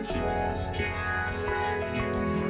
just can't let you know.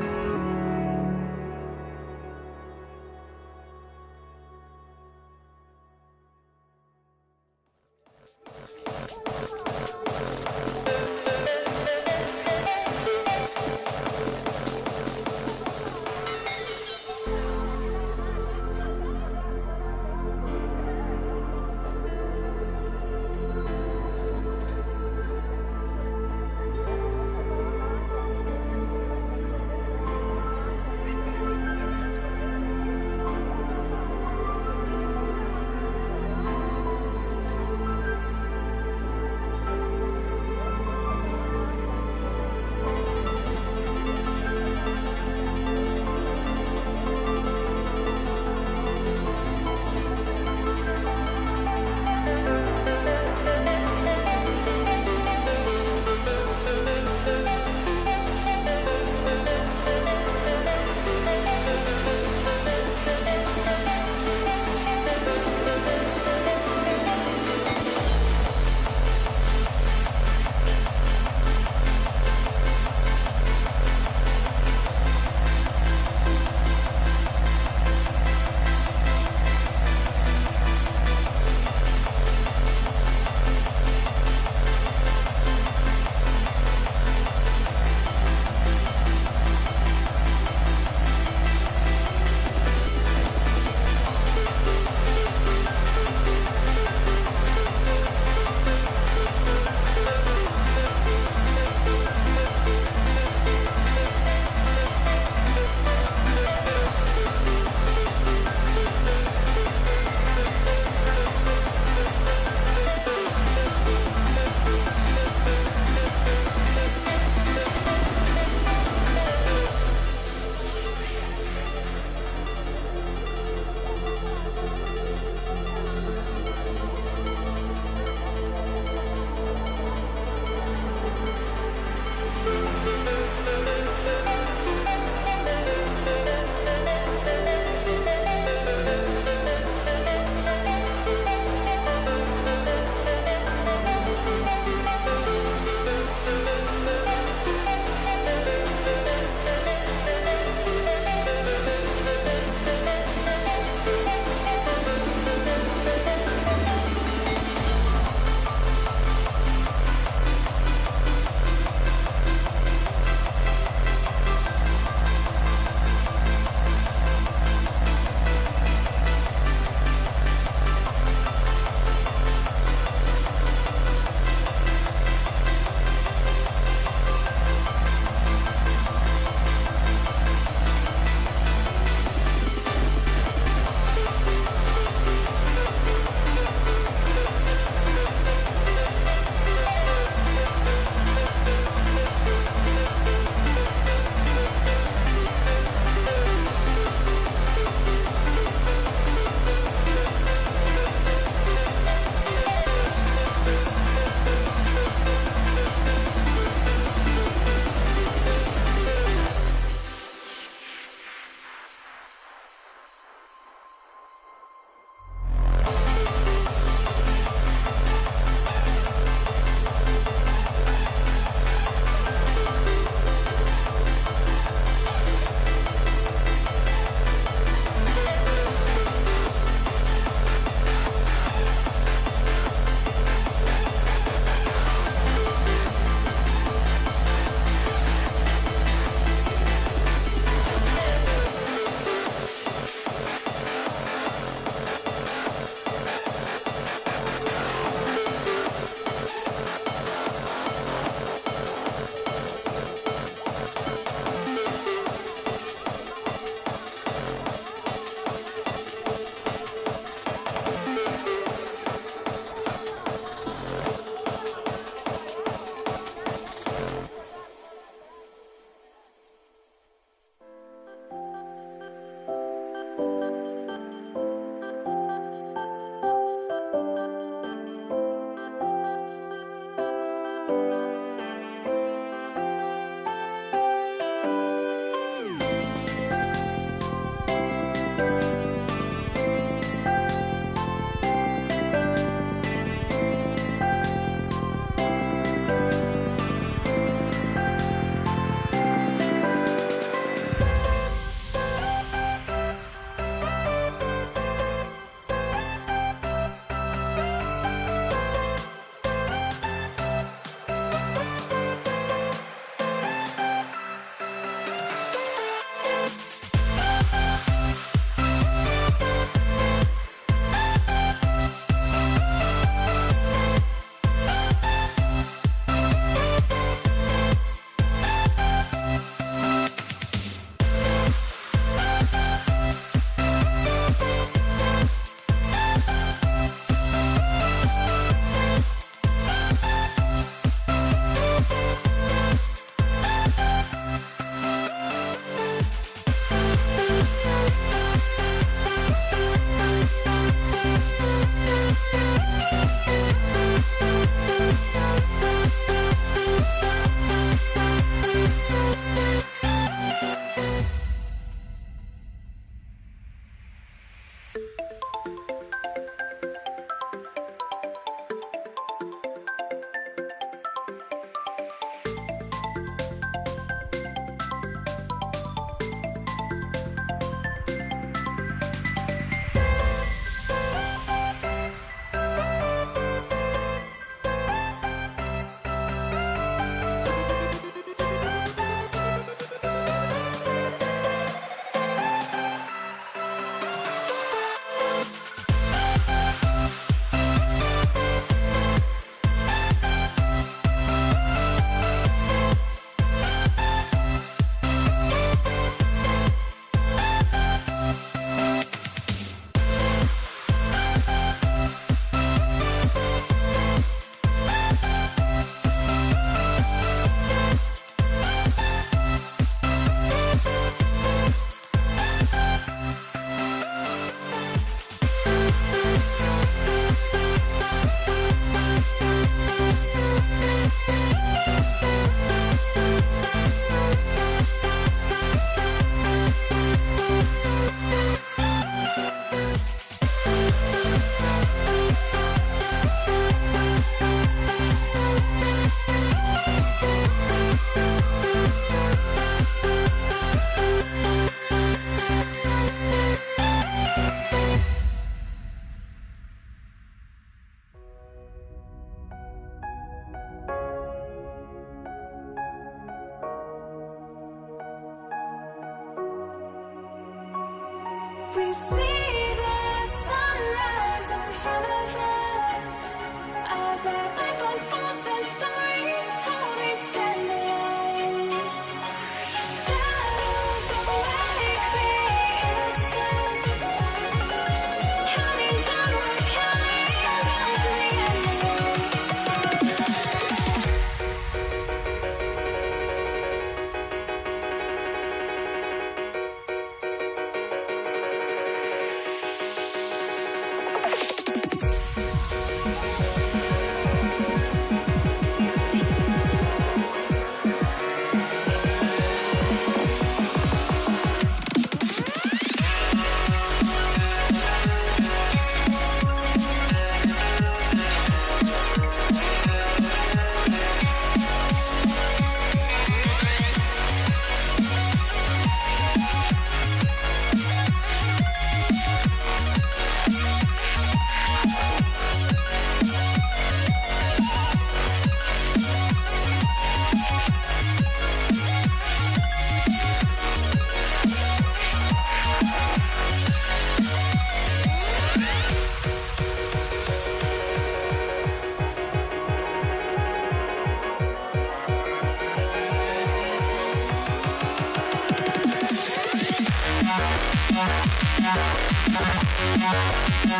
You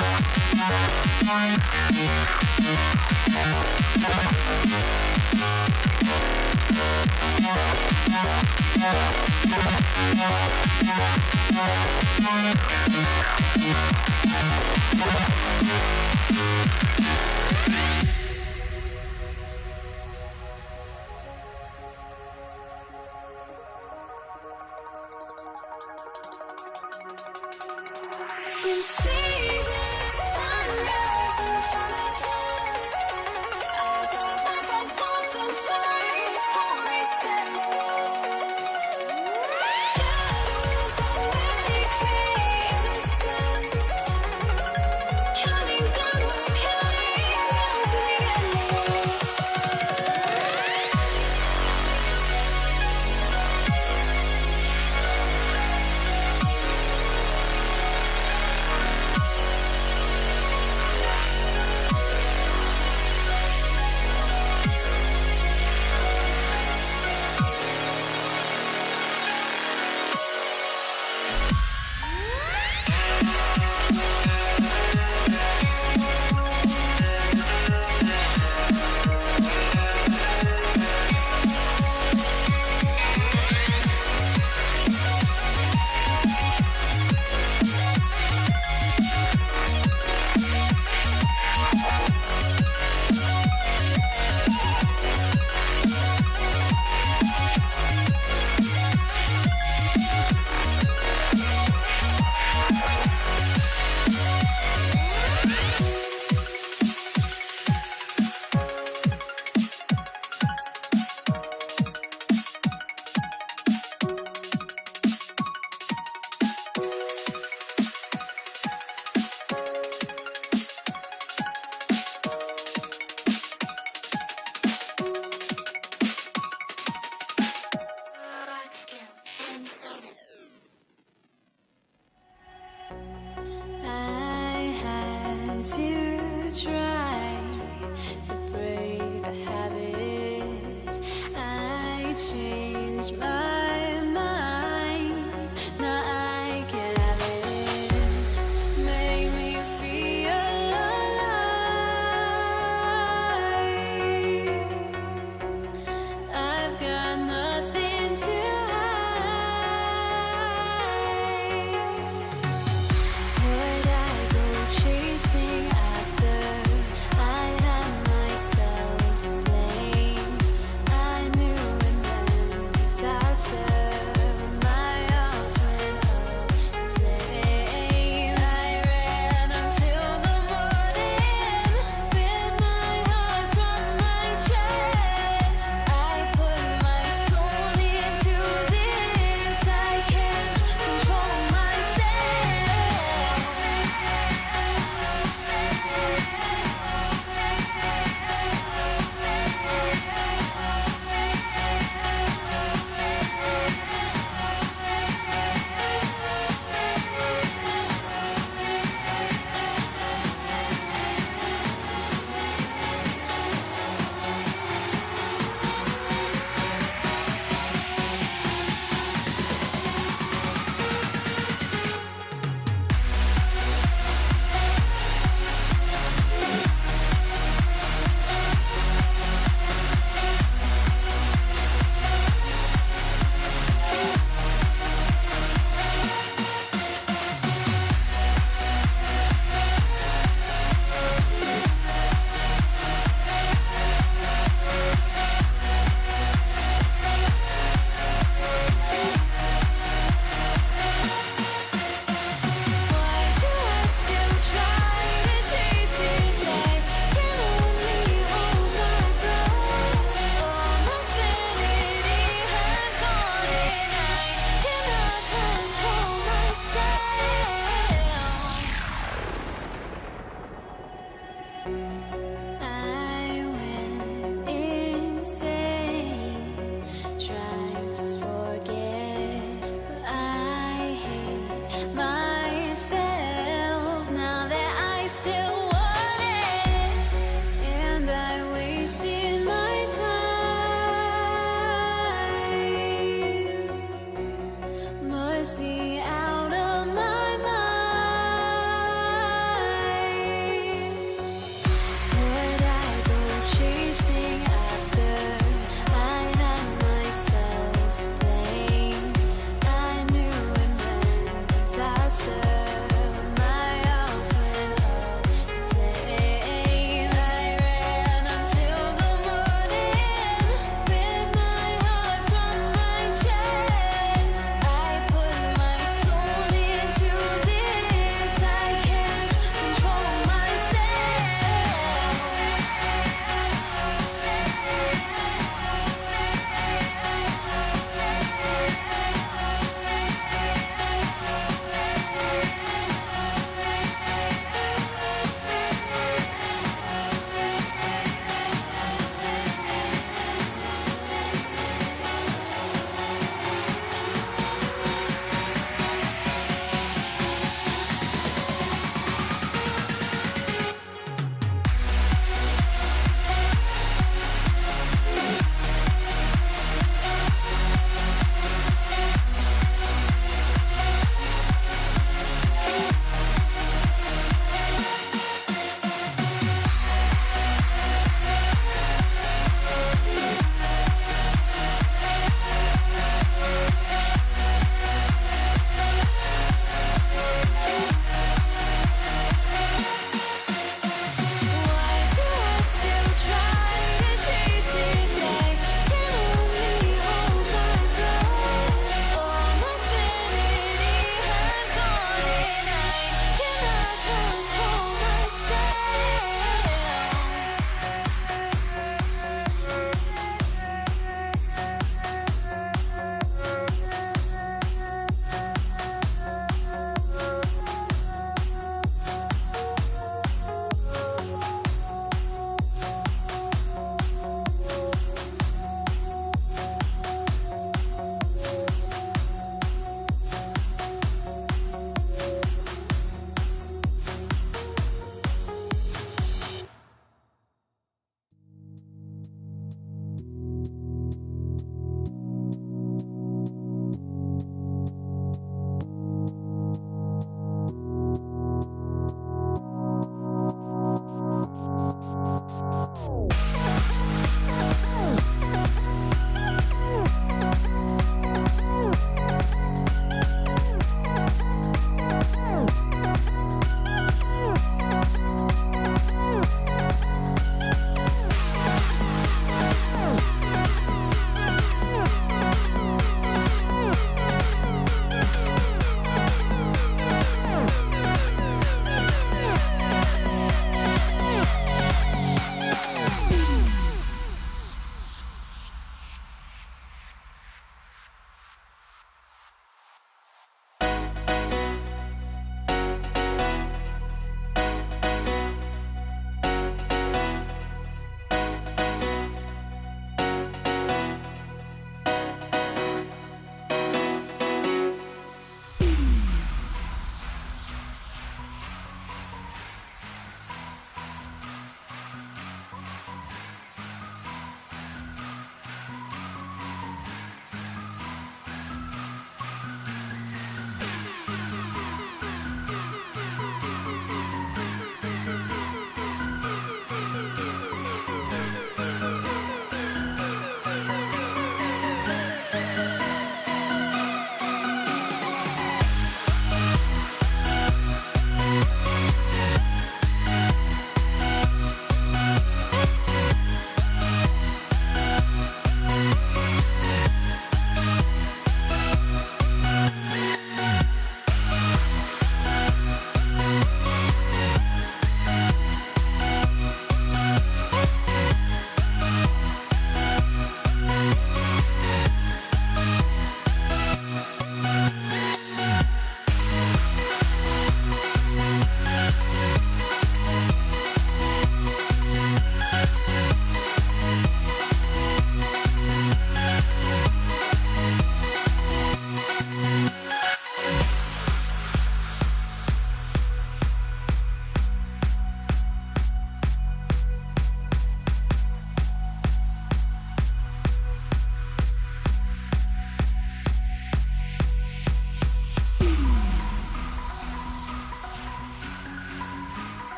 see the sunrise in front of us. Eyes of our thoughts and stories, stories that shadows that we create in the sense. Counting down, we're counting down to the endless. I had to try to break the habit. I changed my mind. Now I can have it. Make me feel alive. I've got nothing to hide. Would I go chasing after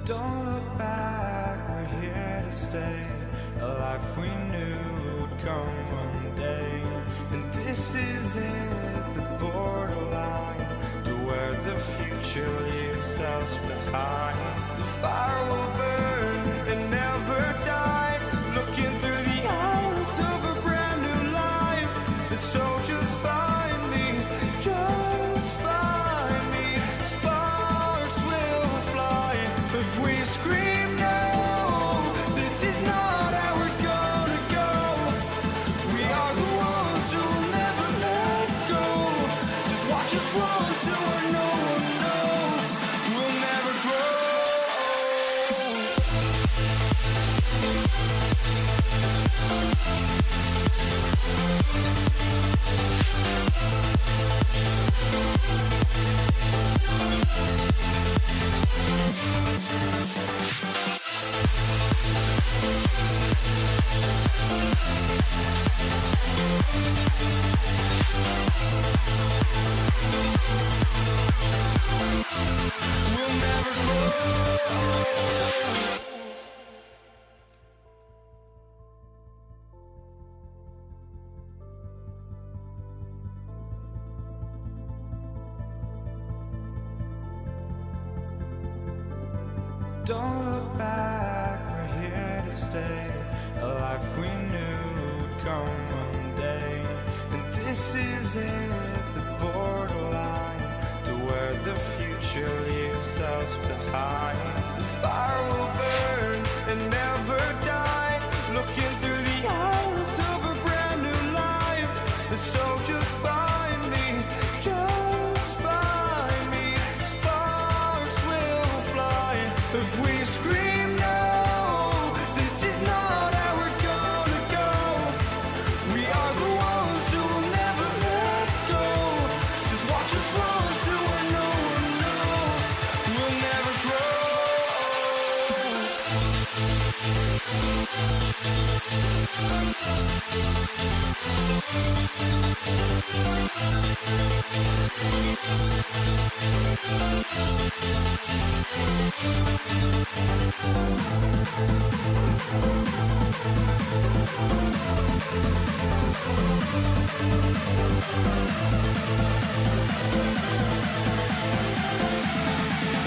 Don't look back, we're here to stay. A life we knew would come one day. And this is it, the borderline to where the future leaves us behind. The fire will burn and never die, looking through the eyes of a brand new life. And so just find me, just find me. Sparks will fly if we scream no. This is not how we're gonna go. We are the ones who will never let go. Just watch us run to where no one knows. We'll never grow. We'll never grow. Don't look back, we're here to stay. A life we knew would come one day. And this is it, the borderline to where the future leaves us behind. The fire will burn and never die, looking through the eyes of a brand new life. And so just find me, just find me. Sparks will fly if we scream no. This is not how we're gonna go. We are the ones who will never let go. Just watch us run to where no one knows. We'll never grow.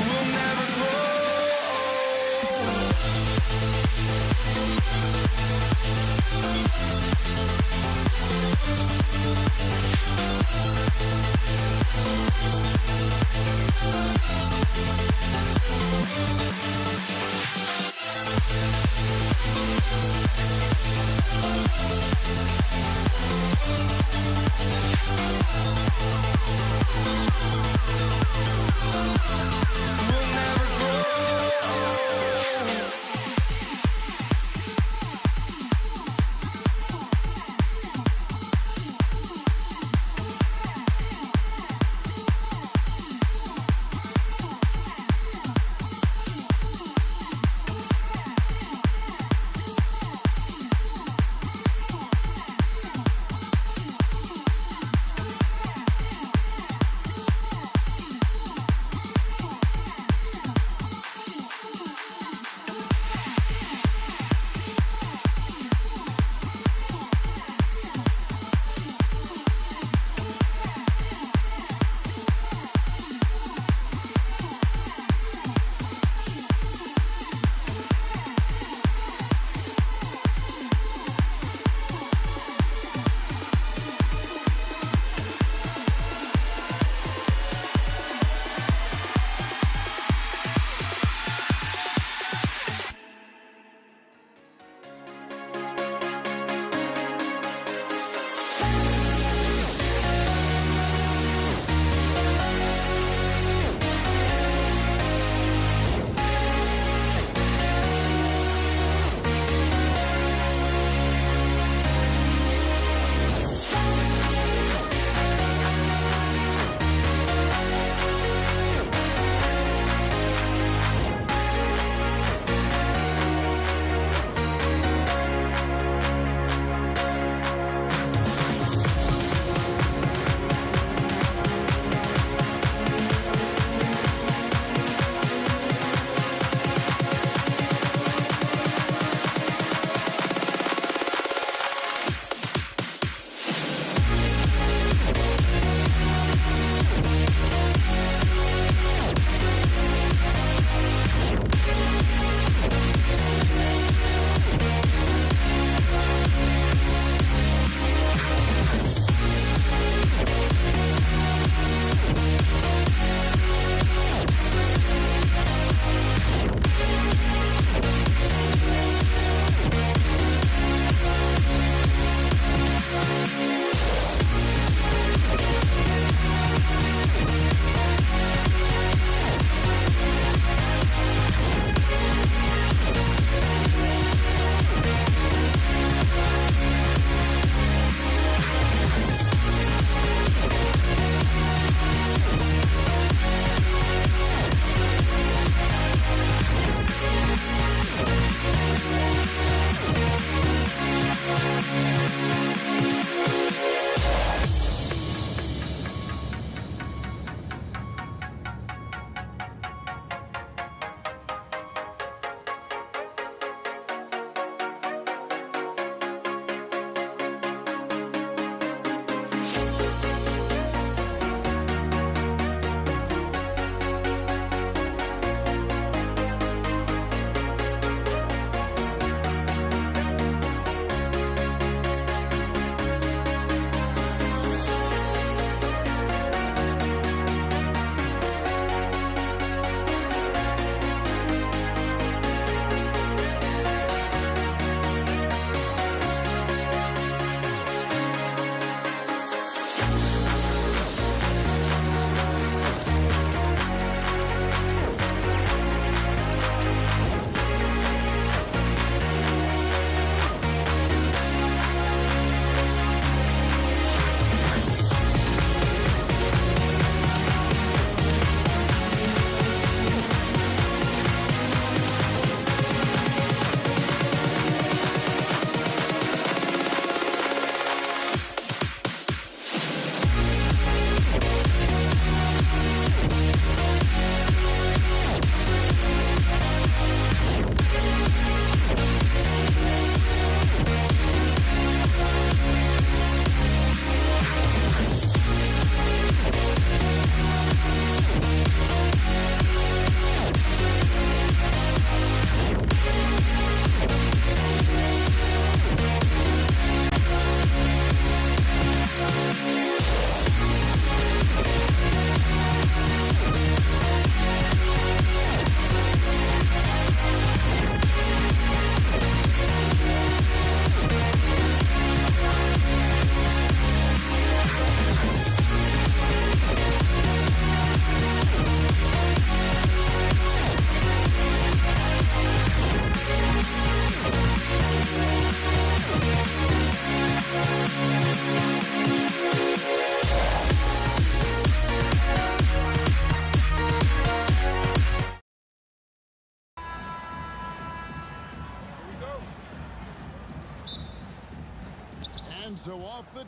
We'll never grow. We'll never grow.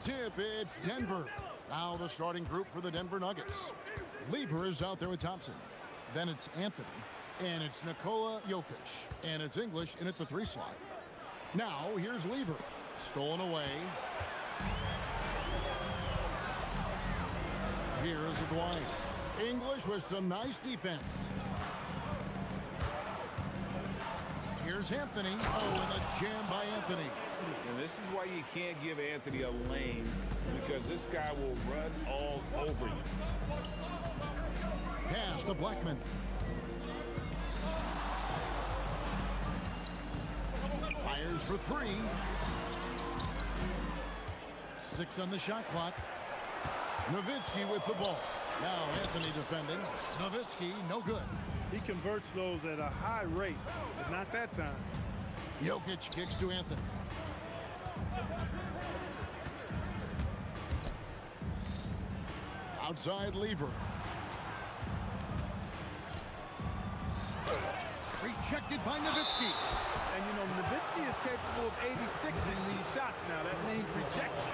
tip, it's Denver. Now the starting group for the Denver Nuggets. Lever is out there with Thompson. Then it's Anthony. And it's Nikola Jokic. And it's English in at the 3 slot. Now here's Lever. Stolen away. Here's Aguayo. English with some nice defense. Here's Anthony. Oh, and a jam by Anthony. And this is why you can't give Anthony a lane, because this guy will run all over you. Pass to Blackman. Fires for 3. 6 on the shot clock. Nowitzki with the ball. Now Anthony defending. Nowitzki, no good. He converts those at a high rate, but not that time. Jokic kicks to Anthony. Outside Lever. Rejected by Nowitzki. And you know, Nowitzki is capable of 86ing these shots now. That means rejection,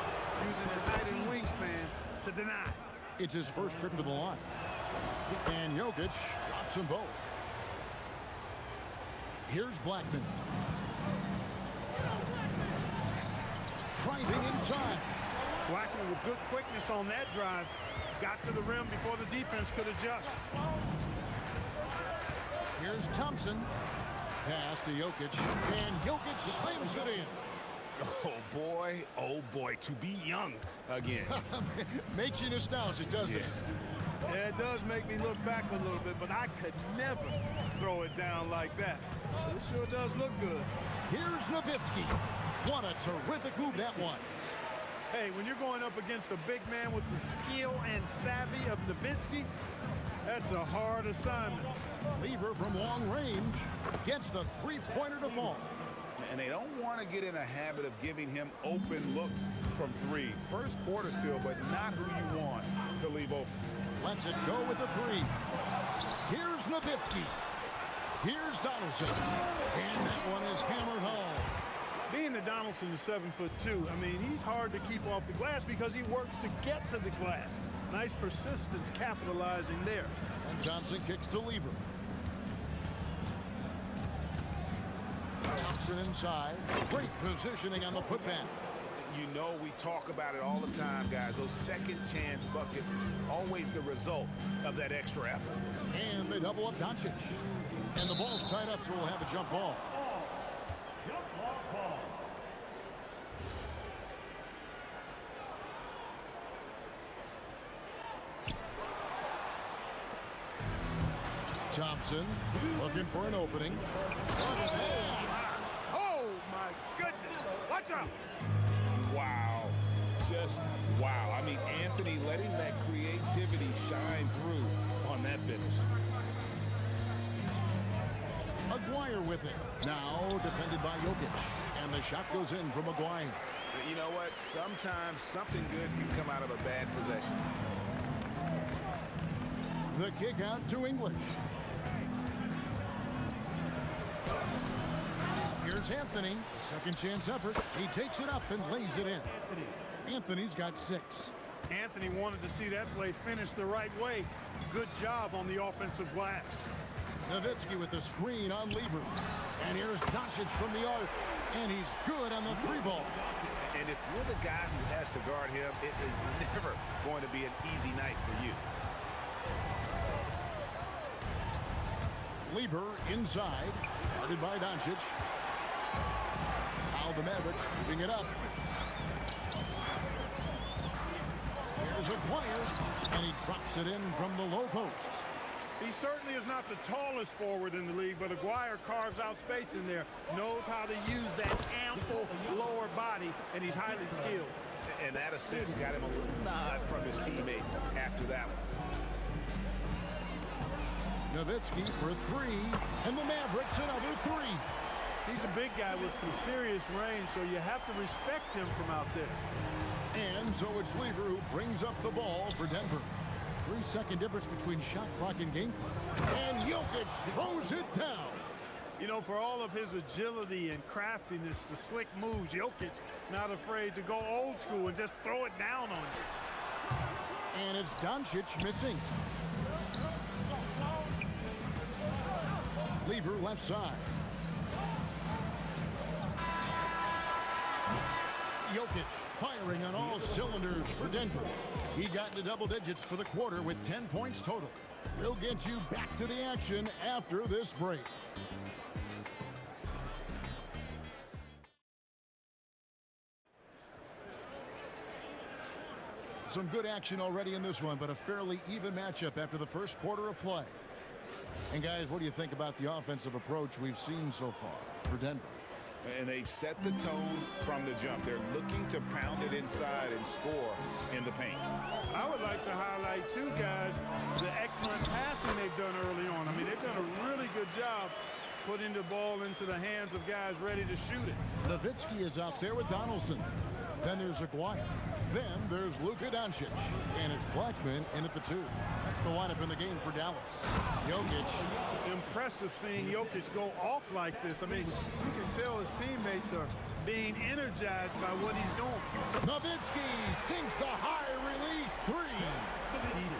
using his height and wingspan to deny. It's his first trip to the line. And Jokic drops them both. Here's Blackman. Driving inside. Blackman with good quickness on that drive. Got to the rim before the defense could adjust. Here's Thompson. Pass to Jokic. And Jokic slams it in. Oh boy, to be young again. Makes you nostalgic, doesn't it? Yeah, it does make me look back a little bit, but I could never throw it down like that. But it sure does look good. Here's Nowitzki. What a terrific move that was. Hey, when you're going up against a big man with the skill and savvy of Nowitzki, that's a hard assignment. Lever from long range gets the 3-pointer to fall. And they don't want to get in a habit of giving him open looks from 3. First quarter still, but not who you want to leave open. Lets it go with the 3. Here's Nowitzki. Here's Donaldson. And that one is hammered home. Being that Donaldson is 7'2", I mean, he's hard to keep off the glass because he works to get to the glass. Nice persistence capitalizing there. And Thompson kicks to Lever. Thompson inside. Great positioning on the putback. You know we talk about it all the time, guys. Those second chance buckets, always the result of that extra effort. And they double up Doncic. And the ball's tied up, so we'll have a jump ball. Thompson looking for an opening. Oh, my goodness. Watch out. Wow. Just wow. I mean, Anthony letting that creativity shine through on that finish. Aguayo with it. Now defended by Jokic. And the shot goes in from Aguayo. You know what? Sometimes something good can come out of a bad possession. The kick out to English. Here's Anthony, a second chance effort. He takes it up and lays it in. Anthony's got 6. Anthony wanted to see that play finish the right way. Good job on the offensive glass. Nowitzki with the screen on Lever. And here's Doncic from the arc. And he's good on the 3-ball. And if you're the guy who has to guard him, it is never going to be an easy night for you. Lever inside, guarded by Doncic. Now the Mavericks moving it up. Here's Aguayo, and he drops it in from the low post. He certainly is not the tallest forward in the league, but Aguayo carves out space in there, knows how to use that ample lower body, and he's highly skilled. And that assist got him a little nod from his teammate after that one. Nowitzki for 3, and the Mavericks another 3. He's a big guy with some serious range, so you have to respect him from out there. And so it's Lever who brings up the ball for Denver. 3-second difference between shot clock and game clock. And Jokic throws it down. You know, for all of his agility and craftiness, the slick moves, Jokic not afraid to go old school and just throw it down on you. And it's Doncic missing. Lever left side. Jokic firing on all cylinders for Denver. He got into double digits for the quarter with 10 points total. We'll get you back to the action after this break. Some good action already in this one, but a fairly even matchup after the first quarter of play. And guys, what do you think about the offensive approach we've seen so far for Denver? And they've set the tone from the jump. They're looking to pound it inside and score in the paint. I would like to highlight, too, guys, the excellent passing they've done early on. I mean, they've done a really good job putting the ball into the hands of guys ready to shoot it. Nowitzki is out there with Donaldson. Then there's Aguirre. Then there's Luka Doncic. And it's Blackman in at the 2. That's the lineup in the game for Dallas. Jokic. Impressive seeing Jokic go off like this. I mean, you can tell his teammates are being energized by what he's doing. Nowitzki sinks the high release 3.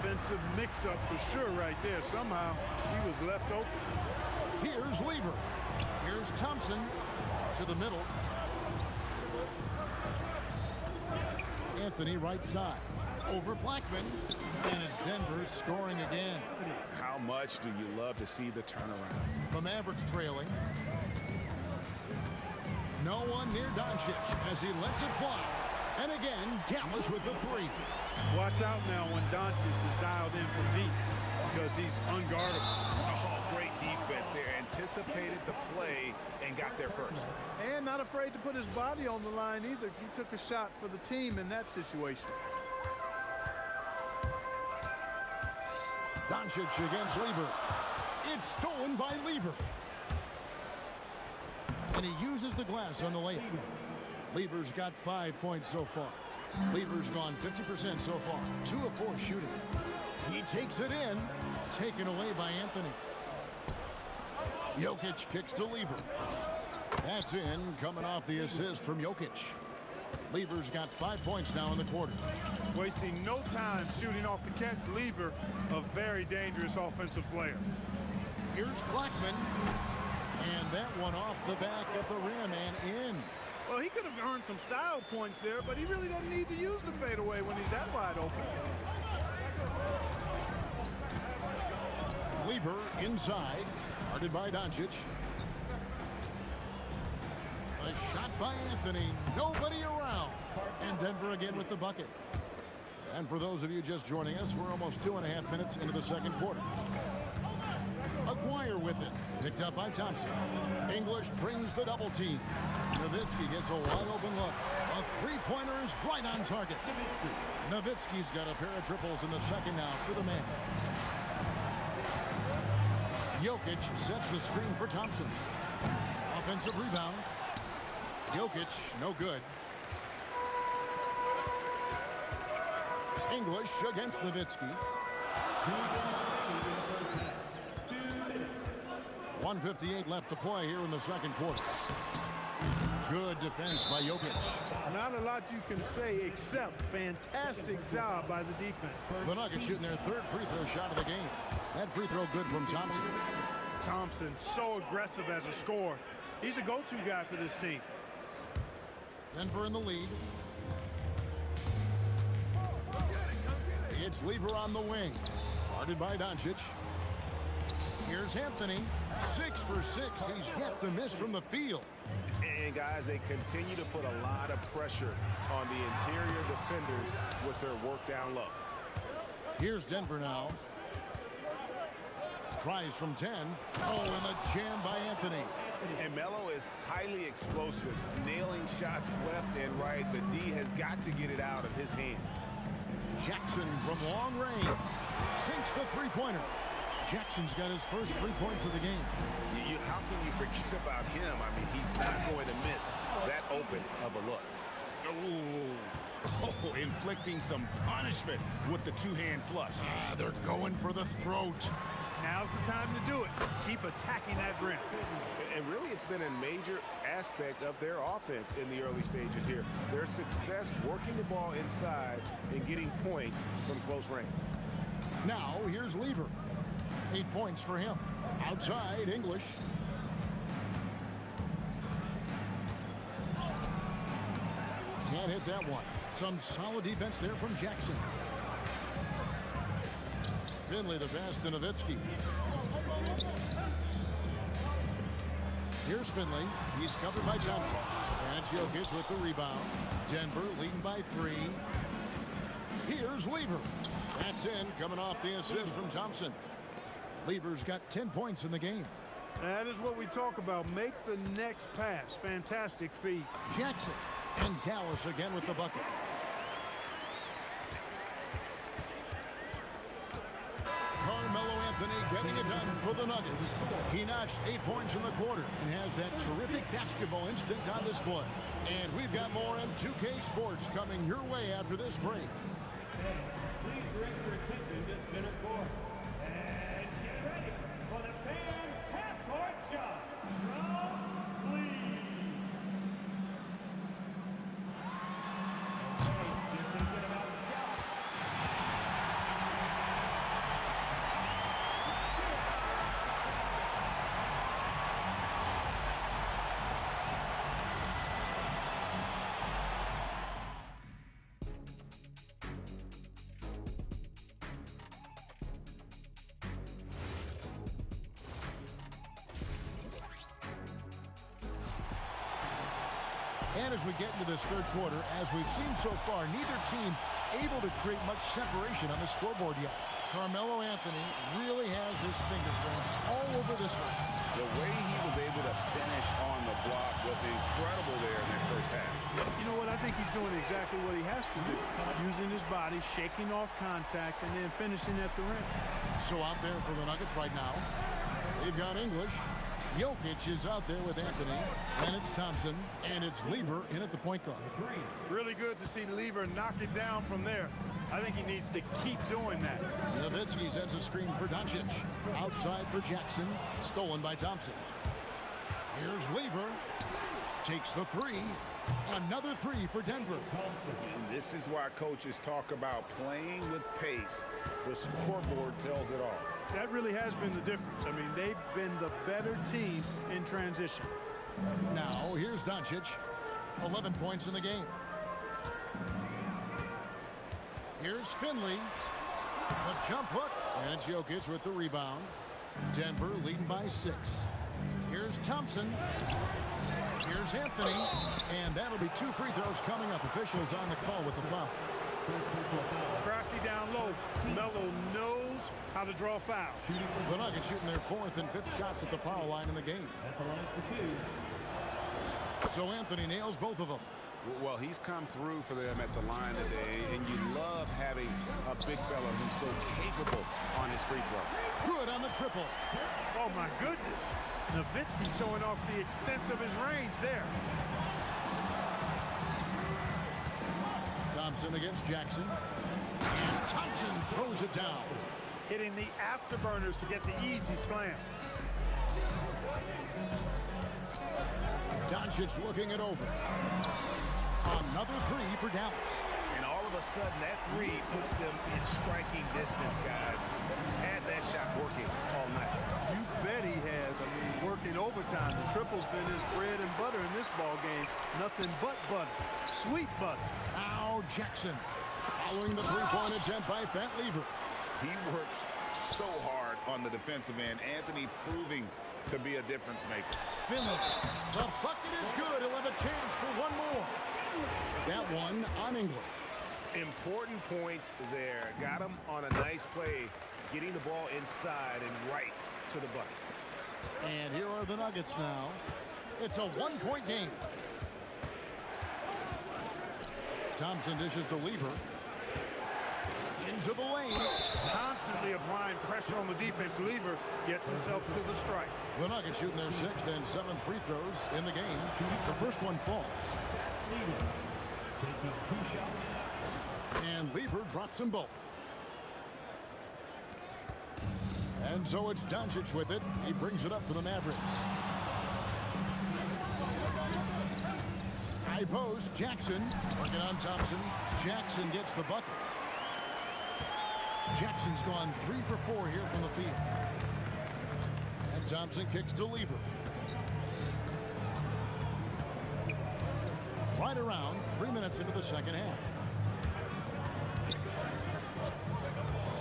Defensive mix-up for sure right there. Somehow he was left open. Here's Lever. Here's Thompson to the middle. Anthony right side. Over Blackman. And it's Denver scoring again. How much do you love to see the turnaround? The Mavericks trailing. No one near Doncic as he lets it fly. And again, Dallas with the 3. Watch out now when Doncic is dialed in from deep because he's unguardable. Oh, great defense there. Anticipated the play and got there first. And not afraid to put his body on the line either. He took a shot for the team in that situation. Doncic against Lever. It's stolen by Lever. And he uses the glass on the layup. Lever's got 5 points so far. Lever's gone 50% so far. 2 of 4 shooting. He takes it in. Taken away by Anthony. Jokic kicks to Lever. That's in, coming off the assist from Jokic. Lever's got 5 points now in the quarter. Wasting no time shooting off the catch. Lever, a very dangerous offensive player. Here's Blackman. And that one off the back of the rim and in. Well, he could have earned some style points there, but he really doesn't need to use the fadeaway when he's that wide open. Lever inside. Guarded by Doncic. A shot by Anthony. Nobody around. And Denver again with the bucket. And for those of you just joining us, we're almost 2.5 minutes into the second quarter. Aguirre with it. Picked up by Thompson. English brings the double team. Nowitzki gets a wide open look. A three-pointer is right on target. Nowitzki's got a pair of triples in the second now for the Mavs. Jokic sets the screen for Thompson. Offensive rebound. Jokic, no good. English against Nowitzki. 1:58 left to play here in the second quarter. Good defense by Jokic. Not a lot you can say except fantastic job by the defense. The Nuggets shooting their third free throw shot of the game. That free throw good from Thompson. Thompson, so aggressive as a scorer. He's a go-to guy for this team. Denver in the lead. It's Lever on the wing. Guarded by Doncic. Here's Anthony. 6 for 6. He's yet to miss from the field. And guys, they continue to put a lot of pressure on the interior defenders with their work down low. Here's Denver now. Tries from 10. Oh, and the jam by Anthony. And Melo is highly explosive, nailing shots left and right. The D has got to get it out of his hands. Jackson from long range. Sinks the three-pointer. Jackson's got his first 3 points of the game. How can you forget about him? I mean, he's not going to miss that open of a look. Oh, inflicting some punishment with the two-hand flush. They're going for the throat. Now's the time to do it. Keep attacking that rim. And really, it's been a major aspect of their offense in the early stages here. Their success working the ball inside and getting points from close range. Now, here's Lever. 8 points for him. Outside, English. Can't hit that one. Some solid defense there from Jackson. Finley the pass to Nowitzki. Here's Finley. He's covered by Thompson. And Jokic with the rebound. Denver leading by 3. Here's Lever. That's in, coming off the assist from Thompson. Lever's got 10 points in the game. That is what we talk about. Make the next pass. Fantastic feed. Jackson and Dallas again with the bucket. Carmelo Anthony getting it done for the Nuggets. He notched 8 points in the quarter and has that terrific basketball instinct on display. And we've got more on 2K Sports coming your way after this break. Please direct your attention to center court. And get ready for the fan half-court shot. Round, please. Okay, you're thinking about the shot. And as we get into this third quarter, as we've seen so far, neither team able to create much separation on the scoreboard yet. Carmelo Anthony really has his fingerprints all over this one. The way he was able to finish on the block was incredible there in that first half. You know what? I think he's doing exactly what he has to do. Using his body, shaking off contact, and then finishing at the rim. So out there for the Nuggets right now, they've got English. Jokic is out there with Anthony. And it's Thompson. And it's Lever in at the point guard. Really good to see Lever knock it down from there. I think he needs to keep doing that. Nowitzki sets a screen for Doncic. Outside for Jackson. Stolen by Thompson. Here's Lever. Takes the 3. Another 3 for Denver. And this is why coaches talk about playing with pace. The scoreboard tells it all. That really has been the difference. I mean, they've been the better team in transition. Now, here's Doncic. 11 points in the game. Here's Finley. The jump hook. And it's Jokic with the rebound. Denver leading by 6. Here's Thompson. Here's Anthony. And that'll be 2 free throws coming up. Officials on the call with the foul. Crafty down low. Melo knows how to draw fouls. The Nuggets shooting their 4th and 5th shots at the foul line in the game. At the line for 2. So Anthony nails both of them. Well, he's come through for them at the line today, and you love having a big fella who's so capable on his free throw. Good on the triple. Oh, my goodness. Nowitzki showing off the extent of his range there. Thompson against Jackson. And Thompson throws it down. Hitting the afterburners to get the easy slam. Doncic looking it over. Another 3 for Dallas. And all of a sudden, that 3 puts them in striking distance, guys. He's had that shot working all night. You bet he has. I mean, working overtime. The triple's been his bread and butter in this ball game. Nothing but butter. Sweet butter. Now Jackson. Following the 3-point attempt by Pat Lever. He works so hard on the defensive end. Anthony proving to be a difference maker. Finley. The bucket is good. He'll have a chance for one more. That one on English. Important points there. Got him on a nice play, getting the ball inside and right to the bucket. And here are the Nuggets now. It's a 1-point game. Thompson dishes to Lever. Into the lane. Constantly applying pressure on the defense. Lever gets himself to the strike. The Nuggets shooting their 6th and 7th free throws in the game. The first one falls. Lever taking 2 shots. And Lever drops them both. And so it's Doncic with it. He brings it up for the Mavericks. High post, Jackson working on Thompson. Jackson gets the bucket. Jackson's gone 3 for 4 here from the field. And Thompson kicks to Lever. Right around 3 minutes into the second half.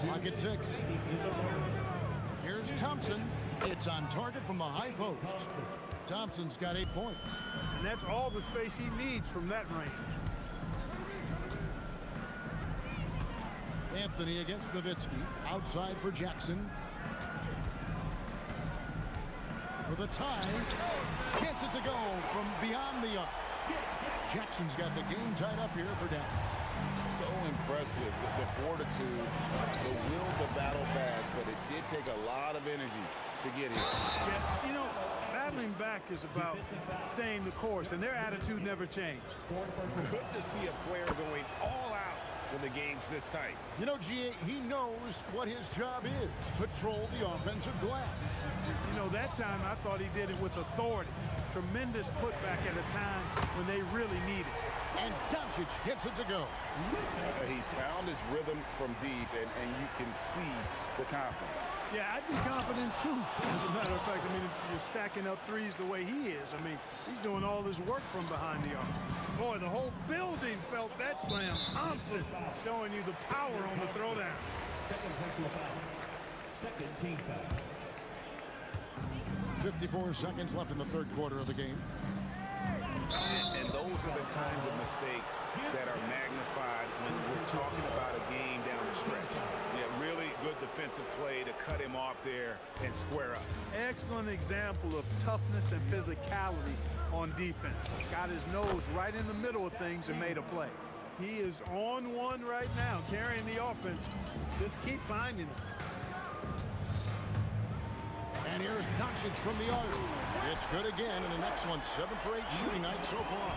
Clock at 6. Here's Thompson. It's on target from the high post. Thompson's got 8 points. And that's all the space he needs from that range. Anthony against Nowitzki. Outside for Jackson. For the tie. Gets it to go from beyond the arc. Jackson's got the game tied up here for Dallas. So impressive, the fortitude, the will to battle back, but it did take a lot of energy to get here. Yeah, you know, battling back is about staying the course, and their attitude never changed. Good to see a player going all out when the game's this tight. You know, G.A., he knows what his job is. Patrol the offensive glass. You know, that time I thought he did it with authority. Tremendous putback at a time when they really need it. And Doncic gets it to go. He's found his rhythm from deep, and you can see the confidence. Yeah, I'd be confident too. As a matter of fact, I mean, if you're stacking up threes the way he is, I mean, he's doing all his work from behind the arc. Boy, the whole building felt that slam. Thompson showing you the power on the throwdown. Second team foul. 54 seconds left in the third quarter of the game. And those are the kinds of mistakes that are magnified when we're talking about a game down the stretch. Yeah, really good defensive play to cut him off there and square up. Excellent example of toughness and physicality on defense. Got his nose right in the middle of things and made a play. He is on one right now, carrying the offense. Just keep finding him. And here's Doncic from the arc. It's good again, and the next one, 7 for 8 shooting night so far.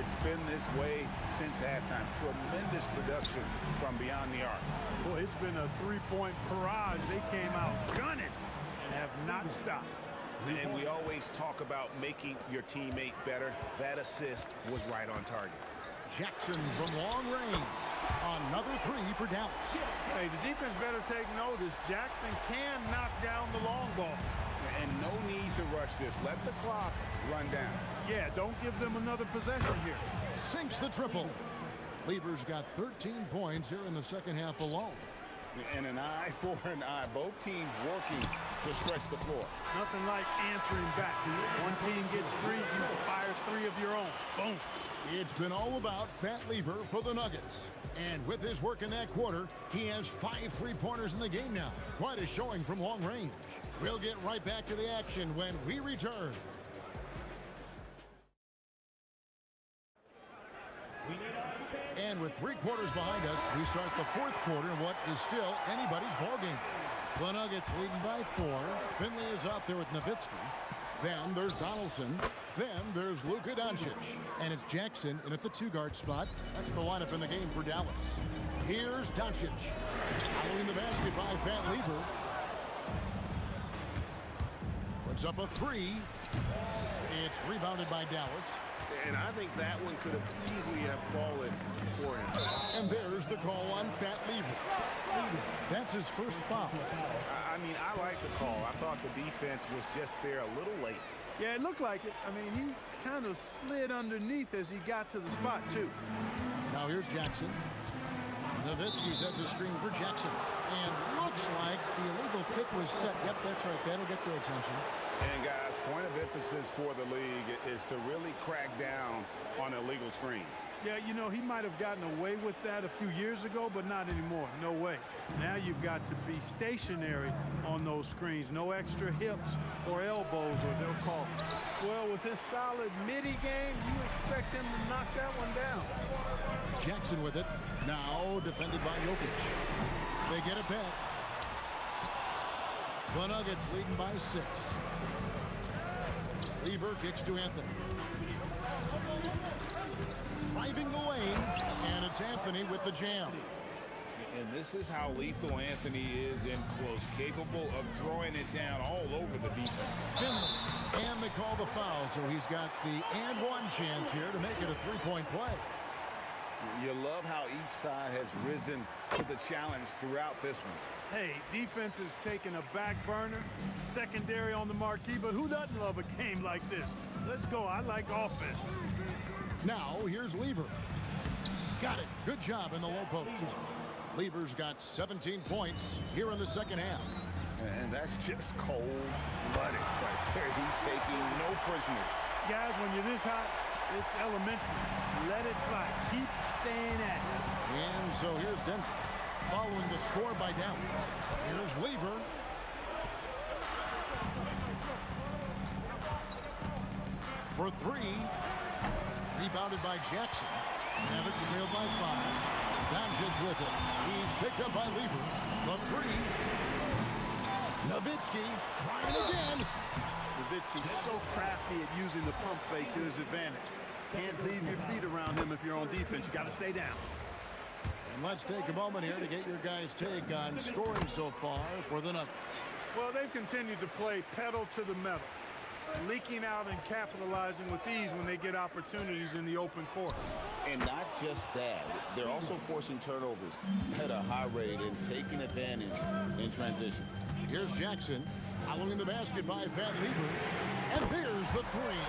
It's been this way since halftime. Tremendous production from beyond the arc. Boy, it's been a three-point barrage. They came out gunning and have not stopped. And we always talk about making your teammate better. That assist was right on target. Jackson from long range. Another 3 for Dallas. Hey, the defense better take notice. Jackson can knock down the long ball. And no need to rush this. Let the clock run down. Yeah, don't give them another possession here. Sinks the triple. Lever's got 13 points here in the second half alone. And an eye for an eye. Both teams working to stretch the floor. Nothing like answering back. One team gets 3, you fire 3 of your own. Boom. It's been all about Fat Lever for the Nuggets. And with his work in that quarter, he has 5 3-pointers in the game now. Quite a showing from long range. We'll get right back to the action when we return. And with 3 quarters behind us, we start the fourth quarter in what is still anybody's ballgame. The Nuggets leading by 4. Finley is out there with Nowitzki. Then there's Donaldson. Then there's Luka Doncic. And it's Jackson in at the 2-guard spot. That's the lineup in the game for Dallas. Here's Doncic. Following the basket by Fat Lever. Puts up a 3. It's rebounded by Dallas. And I think that one could have easily have fallen for him. And there's the call on Fat Lever. That's his first foul. I mean, I like the call. I thought the defense was just there a little late. Yeah, it looked like it. I mean, he kind of slid underneath as he got to the spot, too. Now here's Jackson. Nowitzki sets a screen for Jackson. And looks like the illegal kick was set. Yep, that's right. That'll get their attention. And guys, point of emphasis for the league is to really crack down on illegal screens. Yeah, you know, he might have gotten away with that a few years ago, but not anymore. No way. Now you've got to be stationary on those screens. No extra hips or elbows, or they'll call it. Well, with his solid midi game, you expect him to knock that one down. Jackson with it. Now defended by Jokic. They get it back. The Nuggets leading by 6. Lever kicks to Anthony. Driving the lane, and it's Anthony with the jam. And this is how lethal Anthony is in close, capable of throwing it down all over the defense. Finley, and they call the foul, so he's got the and one chance here to make it a three-point play. You love how each side has risen to the challenge throughout this one. Hey, defense is taking a back burner, secondary on the marquee, but who doesn't love a game like this? Let's go. I like offense. Now, here's Lever. Got it. Good job in the low post. Lever's got 17 points here in the second half. And that's just cold-blooded right there. He's taking no prisoners. Guys, when you're this hot, it's elementary. Let it fly. Keep staying at it. And so here's Denver, following the score by Dallas. Here's Lever. For three. Rebounded by Jackson. Mavericks trailed by 5. Doncic with it. He's picked up by Lever. The three. Nowitzki trying again. Nowitzki's so crafty at using the pump fake to his advantage. Can't leave your feet around him if you're on defense. You got to stay down. And let's take a moment here to get your guys' take on scoring so far for the Nuggets. Well, they've continued to play pedal to the metal, leaking out and capitalizing with ease when they get opportunities in the open court. And not just that, they're also forcing turnovers at a high rate and taking advantage in transition. Here's Jackson, following the basket by Van Lever, and there's the three.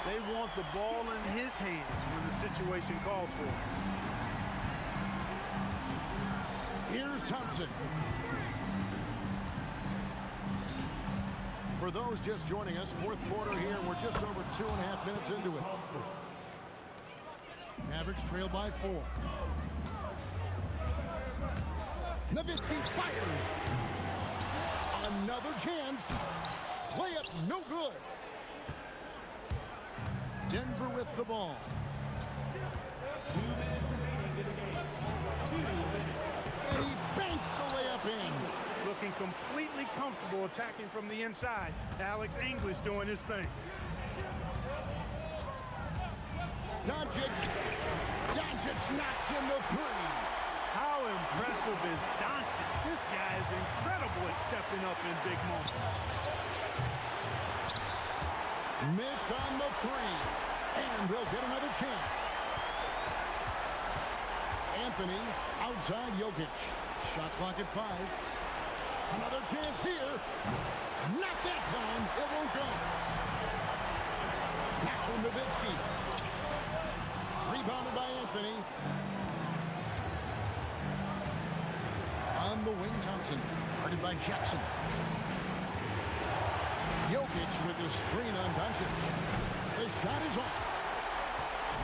They want the ball in his hands when the situation calls for it. Here's Thompson. For those just joining us, fourth quarter here, we're just over 2.5 minutes into it. Mavericks trail by 4. Nowitzki fires. Another chance. Layup no good. Denver with the ball. And he banks the layup in. Looking completely comfortable attacking from the inside. Alex English doing his thing. Doncic knocks in the three. How impressive is Doncic? This guy is incredible at stepping up in big moments. Missed on the three. And they'll get another chance. Anthony outside Jokic. Shot clock at 5. Another chance here. Not that time. It won't go. Back from Nowitzki. Rebounded by Anthony. On the wing, Thompson. Guarded by Jackson. Jokic with his screen on Doncic. The shot is off.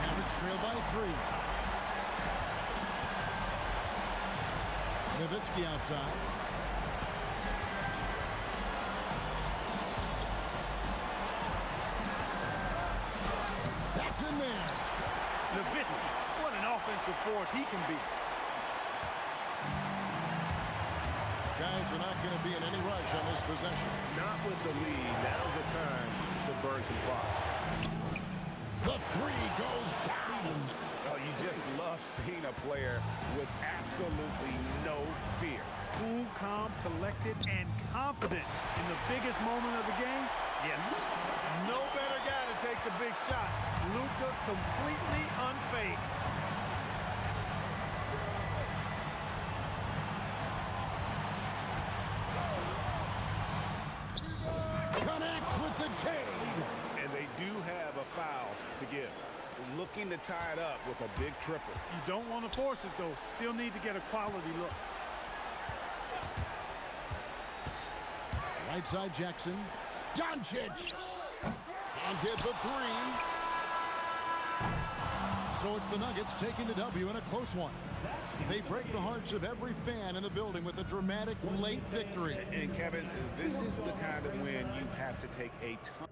Mavericks trail by 3. Nowitzki outside. That's in there. Nowitzki, what an offensive force he can be. Guys are not going to be in any rush on this possession. Not with the lead. Now's the time to burn some clock. The three goes down. Oh, you just love seeing a player with absolutely no fear. Cool, calm, collected, and confident in the biggest moment of the game. Yes. No better guy to take the big shot. Luka completely unfazed. Connects with the chain. And they do have a foul to give. Looking to tie it up with a big triple. You don't want to force it, though. Still need to get a quality look. Right side Jackson. Doncic. And get the three. So it's the Nuggets taking the W in a close one. They break the hearts of every fan in the building with a dramatic late victory. And Kevin, this is the kind of win you have to take a ton.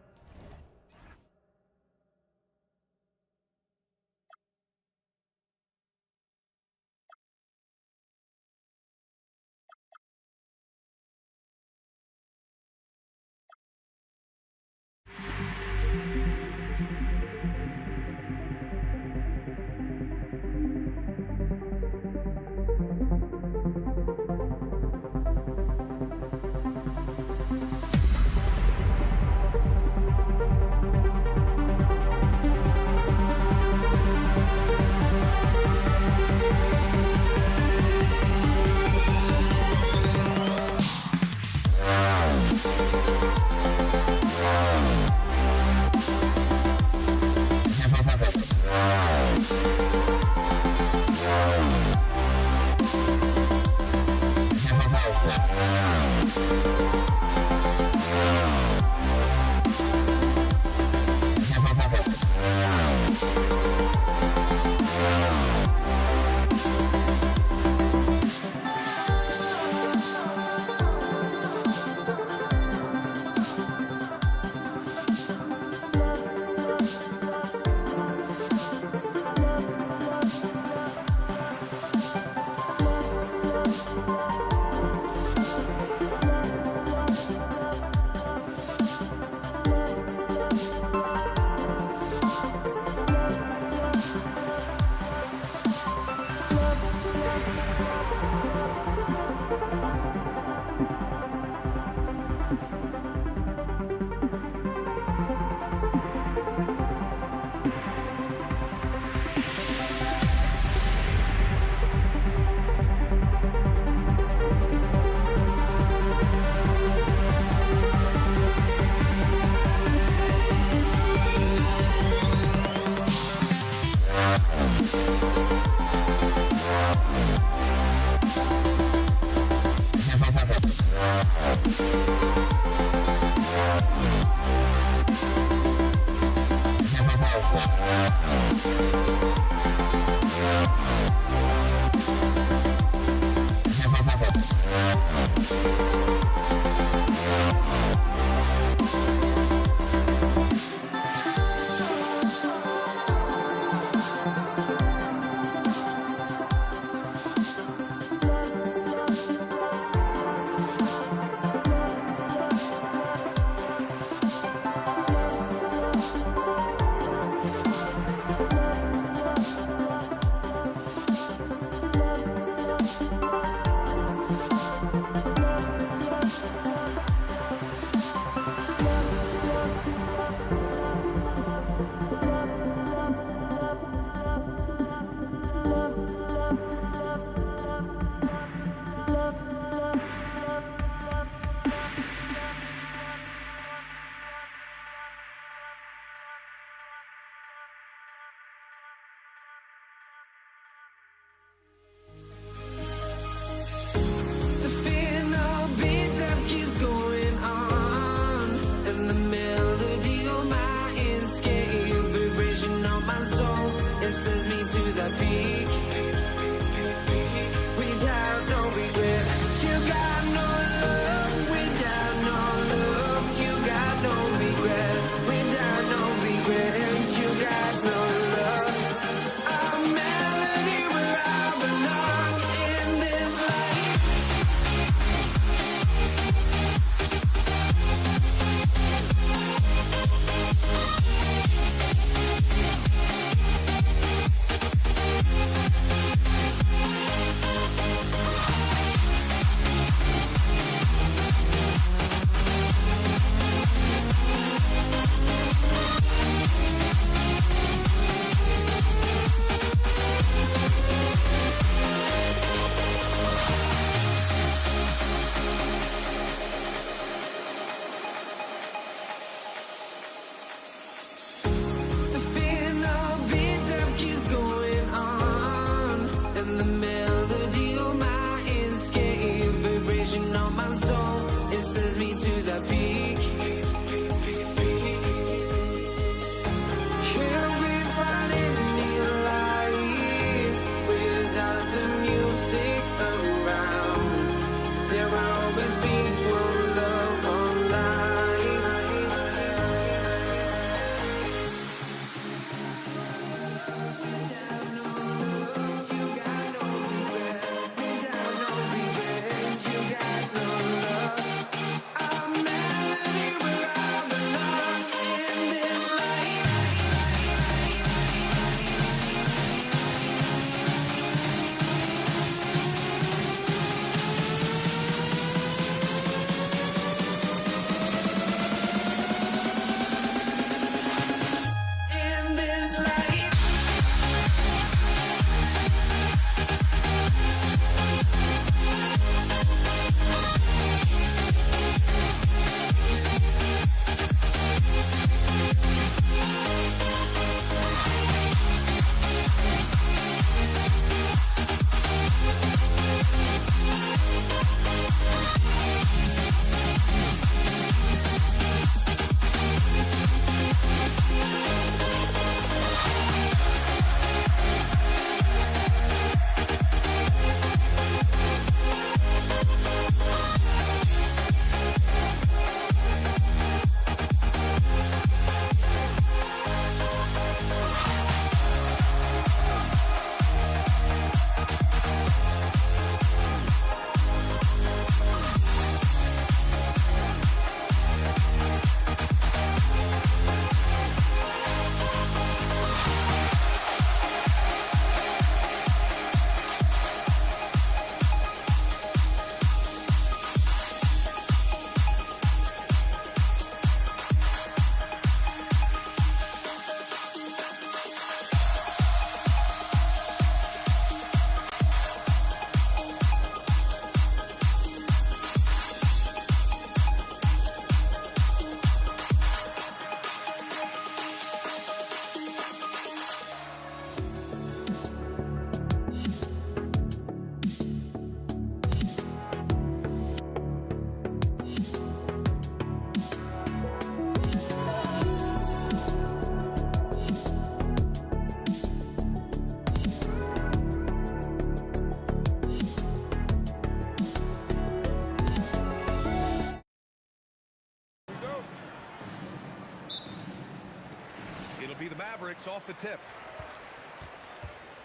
Mavericks off the tip.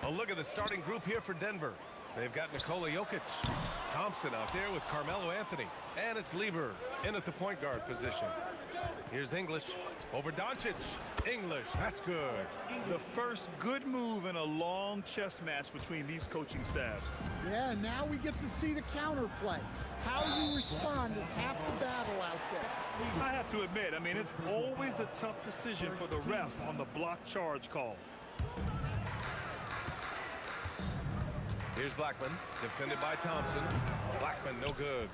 A look at the starting group here for Denver. They've got Nikola Jokic, Thompson out there with Carmelo Anthony, and it's Lever in at the point guard position. Here's English over Doncic. English, that's good. The first good move in a long chess match between these coaching staffs. Yeah, now we get to see the counterplay. How you respond is half the battle out there. I have to admit, I mean, it's always a tough decision for the ref on the block charge call. Here's Blackman, defended by Thompson. Blackman, no good.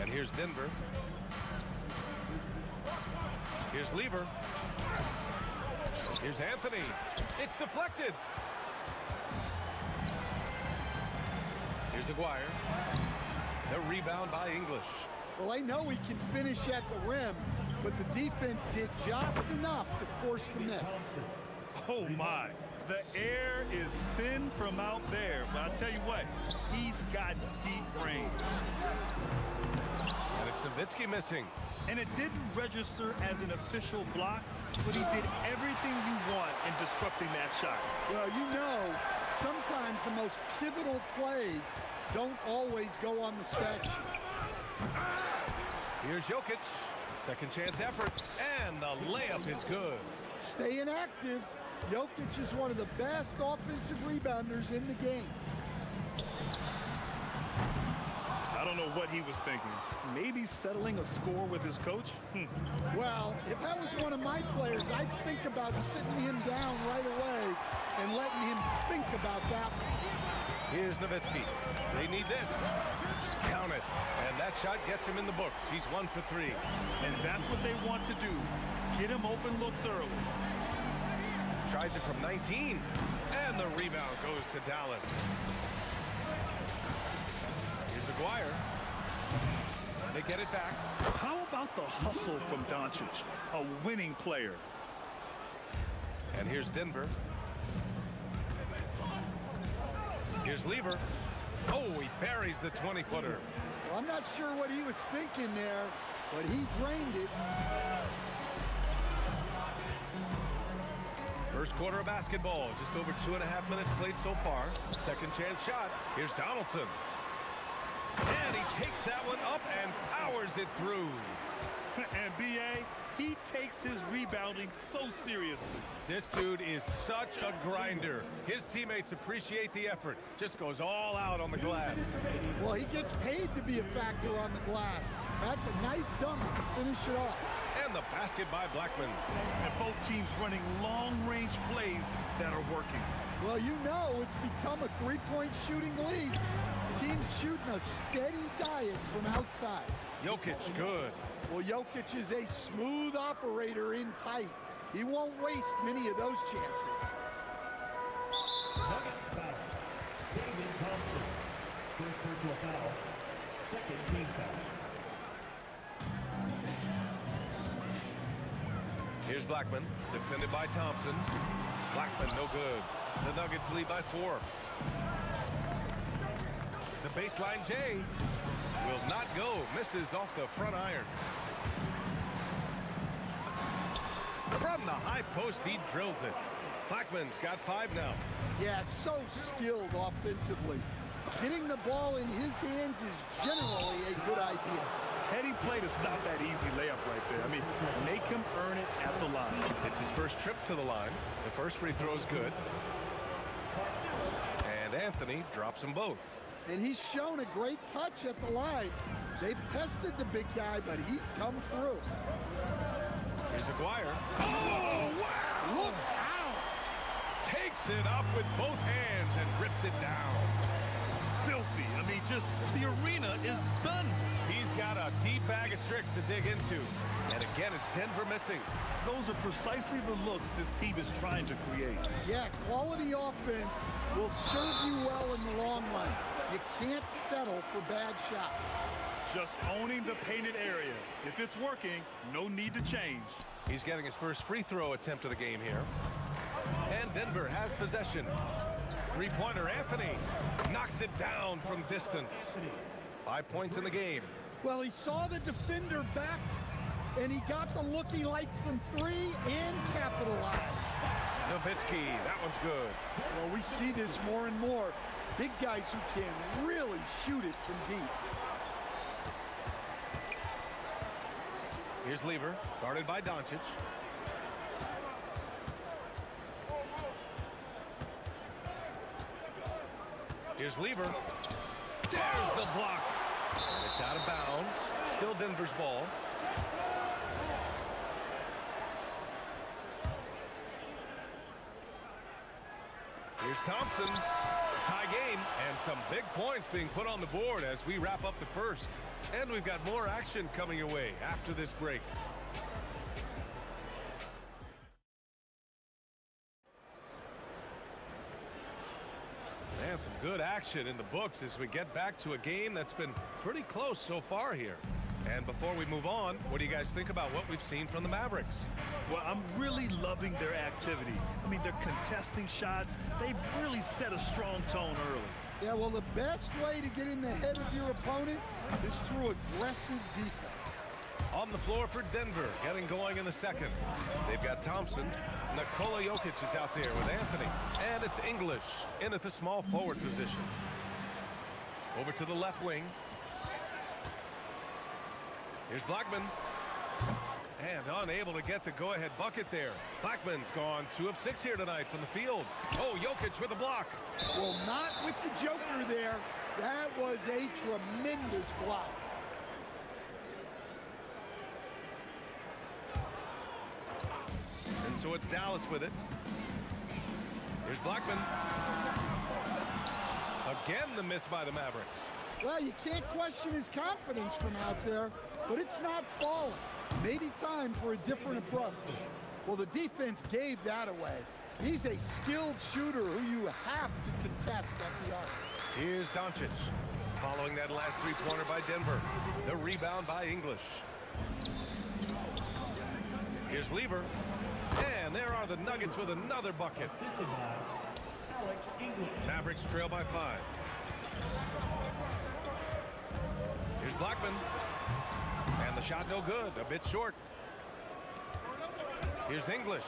And here's Denver. Here's Lever. Here's Anthony. It's deflected. Here's Aguirre. The rebound by English. Well, I know he can finish at the rim, but the defense did just enough to force the miss. Oh, my. The air is thin from out there, but I'll tell you what, he's got deep range. And it's Nowitzki missing. And it didn't register as an official block, but he did everything you want in disrupting that shot. Well, you know, sometimes the most pivotal plays don't always go on the stat sheet. Here's Jokic. Second chance effort, and the layup is good. Staying active. Jokic is one of the best offensive rebounders in the game. I don't know what he was thinking. Maybe settling a score with his coach? Well, if that was one of my players, I'd think about sitting him down right away and letting him think about that one. Here's Nowitzki. They need this. Count it. And that shot gets him in the books. He's 1 for 3. And that's what they want to do. Get him open looks early. Tries it from 19. And the rebound goes to Dallas. Here's Aguirre. They get it back. How about the hustle from Doncic? A winning player. And here's Denver. Here's Lever. Oh, he buries the 20-footer. Well, I'm not sure what he was thinking there, but he drained it. First quarter of basketball, just over 2.5 minutes played so far. Second chance shot. Here's Donaldson. And he takes that one up and powers it through. And B.A., he takes his rebounding so seriously. This dude is such a grinder. His teammates appreciate the effort. Just goes all out on the glass. Well, he gets paid to be a factor on the glass. That's a nice dunk to finish it off. And the basket by Blackman. And both teams running long-range plays that are working. Well, you know it's become a three-point shooting league. Teams shooting a steady diet from outside. Jokic, good. Well, Jokic is a smooth operator in tight. He won't waste many of those chances. Nuggets foul. David Thompson. First personal foul. Second team foul. Here's Blackman, defended by Thompson. Blackman, no good. The Nuggets lead by 4. The baseline J will not go. Misses off the front iron. From the high post, he drills it. Blackman's got 5 now. Yeah, so skilled offensively. Getting the ball in his hands is generally a good idea. Heady play to stop that easy layup right there. I mean, make him earn it at the line. It's his first trip to the line. The first free throw is good. And Anthony drops them both. And he's shown a great touch at the line. They've tested the big guy, but he's come through. Here's Aguirre. Oh, wow! Look out! Takes it up with both hands and rips it down. Filthy. I mean, just the arena is stunned. He's got a deep bag of tricks to dig into. And again, it's Denver missing. Those are precisely the looks this team is trying to create. Yeah, quality offense will serve you well in the long run. You can't settle for bad shots. Just owning the painted area. If it's working, no need to change. He's getting his first free throw attempt of the game here. And Denver has possession. Three-pointer Anthony knocks it down from distance. 5 points in the game. Well, he saw the defender back and he got the look he liked from 3 and capitalized. Nowitzki, that one's good. Well, we see this more and more. Big guys who can really shoot it from deep. Here's Lever, guarded by Doncic. Here's Lever. There's the block. And it's out of bounds. Still Denver's ball. Here's Thompson. Tie game. And some big points being put on the board as we wrap up the first. And we've got more action coming your way after this break. And some good action in the books as we get back to a game that's been pretty close so far here. And before we move on, what do you guys think about what we've seen from the Mavericks? Well, I'm really loving their activity. I mean, they're contesting shots. They've really set a strong tone early. Yeah, well, the best way to get in the head of your opponent is through aggressive defense. On the floor for Denver, getting going in the second. They've got Thompson. Nikola Jokic is out there with Anthony. And it's English in at the small forward position. Over to the left wing. Here's Blackman. And unable to get the go-ahead bucket there. Blackman's gone 2 of 6 here tonight from the field. Oh, Jokic with a block. Well, not with the Joker there. That was a tremendous block. And so it's Dallas with it. Here's Blackman. Again, the miss by the Mavericks. Well, you can't question his confidence from out there, but it's not falling. Maybe time for a different approach. Well, the defense gave that away. He's a skilled shooter who you have to contest at the arc. Here's Doncic. Following that last three-pointer by Denver. The rebound by English. Here's Lever. And there are the Nuggets with another bucket. Mavericks trail by 5. Here's Blackman. And the shot no good. A bit short. Here's English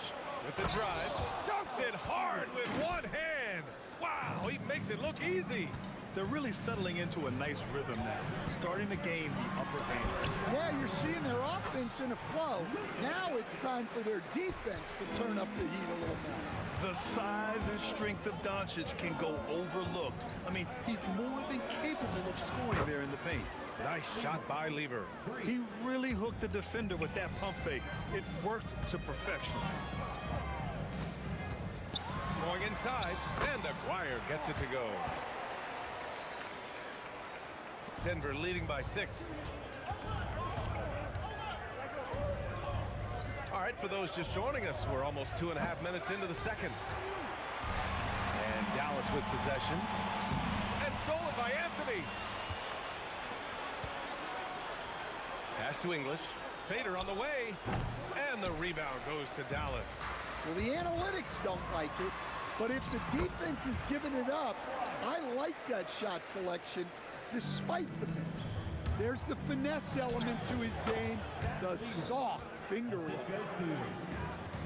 with the drive. Dunks it hard with one hand. Wow, he makes it look easy. They're really settling into a nice rhythm now, starting to gain the upper hand. Yeah, you're seeing their offense in a flow. Now it's time for their defense to turn up the heat a little more. The size and strength of Doncic can go overlooked. I mean, he's more than capable of scoring there in the paint. Nice shot by Lever. He really hooked the defender with that pump fake. It worked to perfection. Going inside, and Aguirre gets it to go. Denver leading by 6. All right, for those just joining us, we're almost 2.5 minutes into the second. And Dallas with possession. And stolen by Anthony. Pass to English. Fader on the way. And the rebound goes to Dallas. Well, the analytics don't like it, but if the defense is giving it up, I like that shot selection despite the miss. There's the finesse element to his game, the soft finger roll.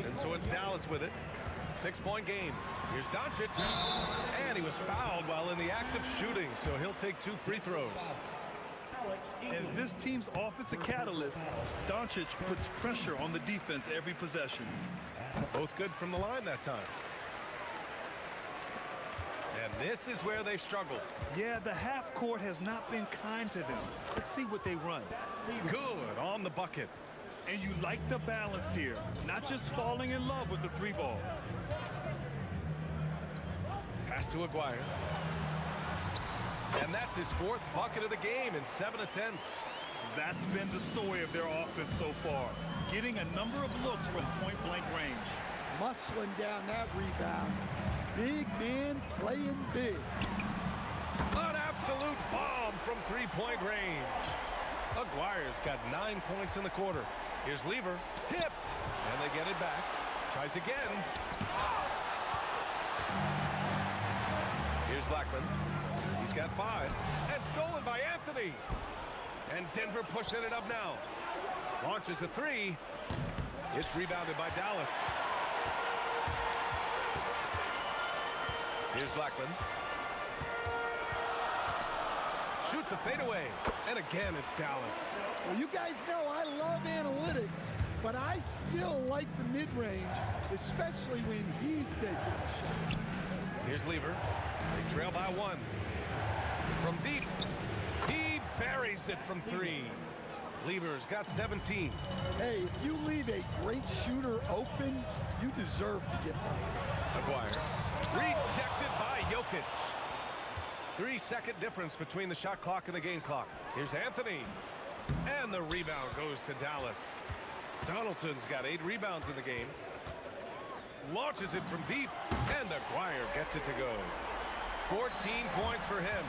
And so it's Dallas with it. 6-point game. Here's Doncic. And he was fouled while in the act of shooting, so he'll take 2 free throws. And this team's offensive catalyst, Doncic puts pressure on the defense every possession. Both good from the line that time. And this is where they've struggled. Yeah, the half court has not been kind to them. Let's see what they run. Good on the bucket. And you like the balance here, not just falling in love with the 3-ball. Pass to Aguirre. And that's his 4th bucket of the game in 7 attempts. That's been the story of their offense so far, getting a number of looks from point-blank range. Muscling down that rebound. Big man playing big. An absolute bomb from 3-point range. Aguirre's got 9 points in the quarter. Here's Lever, tipped, and they get it back. Tries again. Here's Blackman. He's got 5, and stolen by Anthony. And Denver pushing it up now. Launches a three. It's rebounded by Dallas. Here's Blackman. Shoots a fadeaway. And again, it's Dallas. Well, you guys know I love analytics, but I still like the mid-range, especially when he's taking a shot. Here's Lever. They trail by one. From deep, he buries it from three. Lever's got 17. Hey, if you leave a great shooter open, you deserve to get by. Maguire. Rejected by Jokic. 3-second difference between the shot clock and the game clock. Here's Anthony. And the rebound goes to Dallas. Donaldson's got 8 rebounds in the game. Launches it from deep. And Maguire gets it to go. 14 points for him.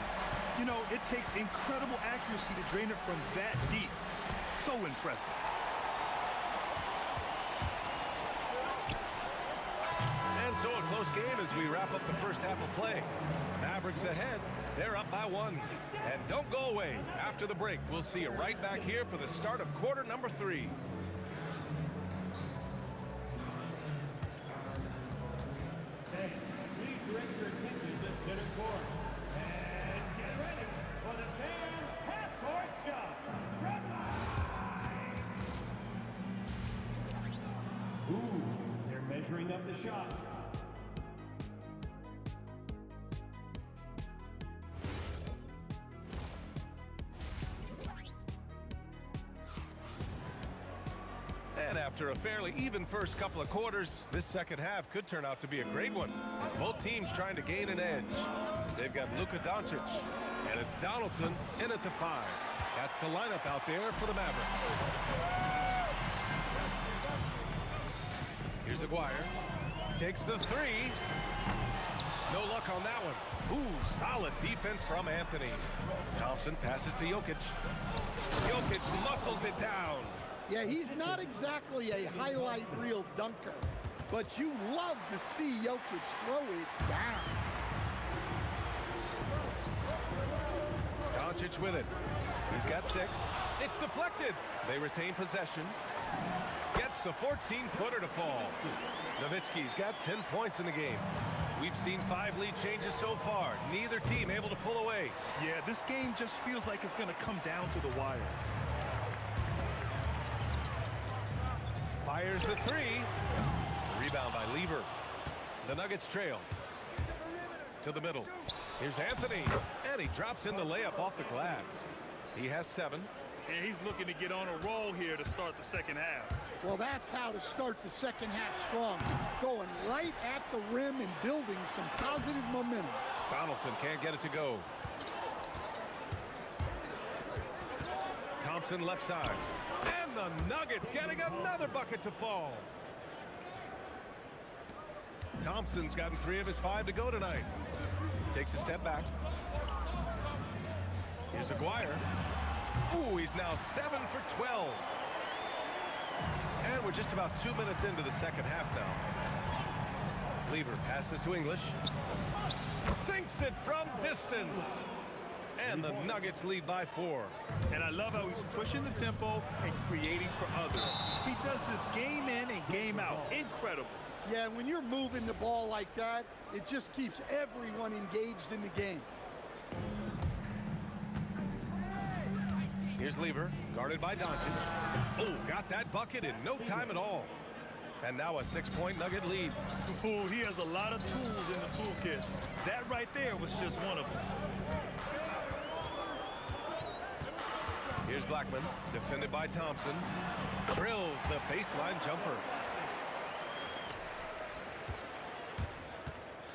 You know, it takes incredible accuracy to drain it from that deep. So impressive. And so a close game as we wrap up the first half of play. Mavericks ahead. They're up by 1. And don't go away. After the break, we'll see you right back here for the start of quarter number 3. Hey, please direct your attention to center court. And get ready for the fan half-court shot. Ooh, they're measuring up the shot. And after a fairly even first couple of quarters, this second half could turn out to be a great one, as both teams trying to gain an edge. They've got Luka Doncic, and it's Donaldson in at the 5. That's the lineup out there for the Mavericks. Here's Aguirre. Takes the 3. No luck on that one. Ooh, solid defense from Anthony. Thompson passes to Jokic. Jokic muscles it down. Yeah, he's not exactly a highlight reel dunker, but you love to see Jokic throw it down. Doncic with it. He's got 6. It's deflected. They retain possession. Gets the 14-footer to fall. Nowitzki's got 10 points in the game. We've seen 5 lead changes so far. Neither team able to pull away. Yeah, this game just feels like it's going to come down to the wire. Fires the 3. Rebound by Lever. The Nuggets trail. To the middle. Here's Anthony. And he drops in the layup off the glass. He has 7. And he's looking to get on a roll here to start the second half. Well, that's how to start the second half strong. Going right at the rim and building some positive momentum. Donaldson can't get it to go. Thompson left side. And the Nuggets getting another bucket to fall. Thompson's gotten 3 of his 5 to go tonight. Takes a step back. Here's Aguirre. Ooh, he's now 7 for 12. And we're just about 2 minutes into the second half now. Lever passes to English. Sinks it from distance. And the Nuggets lead by 4. And I love how he's pushing the tempo and creating for others. He does this game in and game out. Incredible. Yeah, when you're moving the ball like that, it just keeps everyone engaged in the game. Here's Lever, guarded by Doncic. Oh, got that bucket in no time at all. And now a 6-point Nugget lead. Ooh, he has a lot of tools in the toolkit. That right there was just one of them. Here's Blackman, defended by Thompson. Drills the baseline jumper.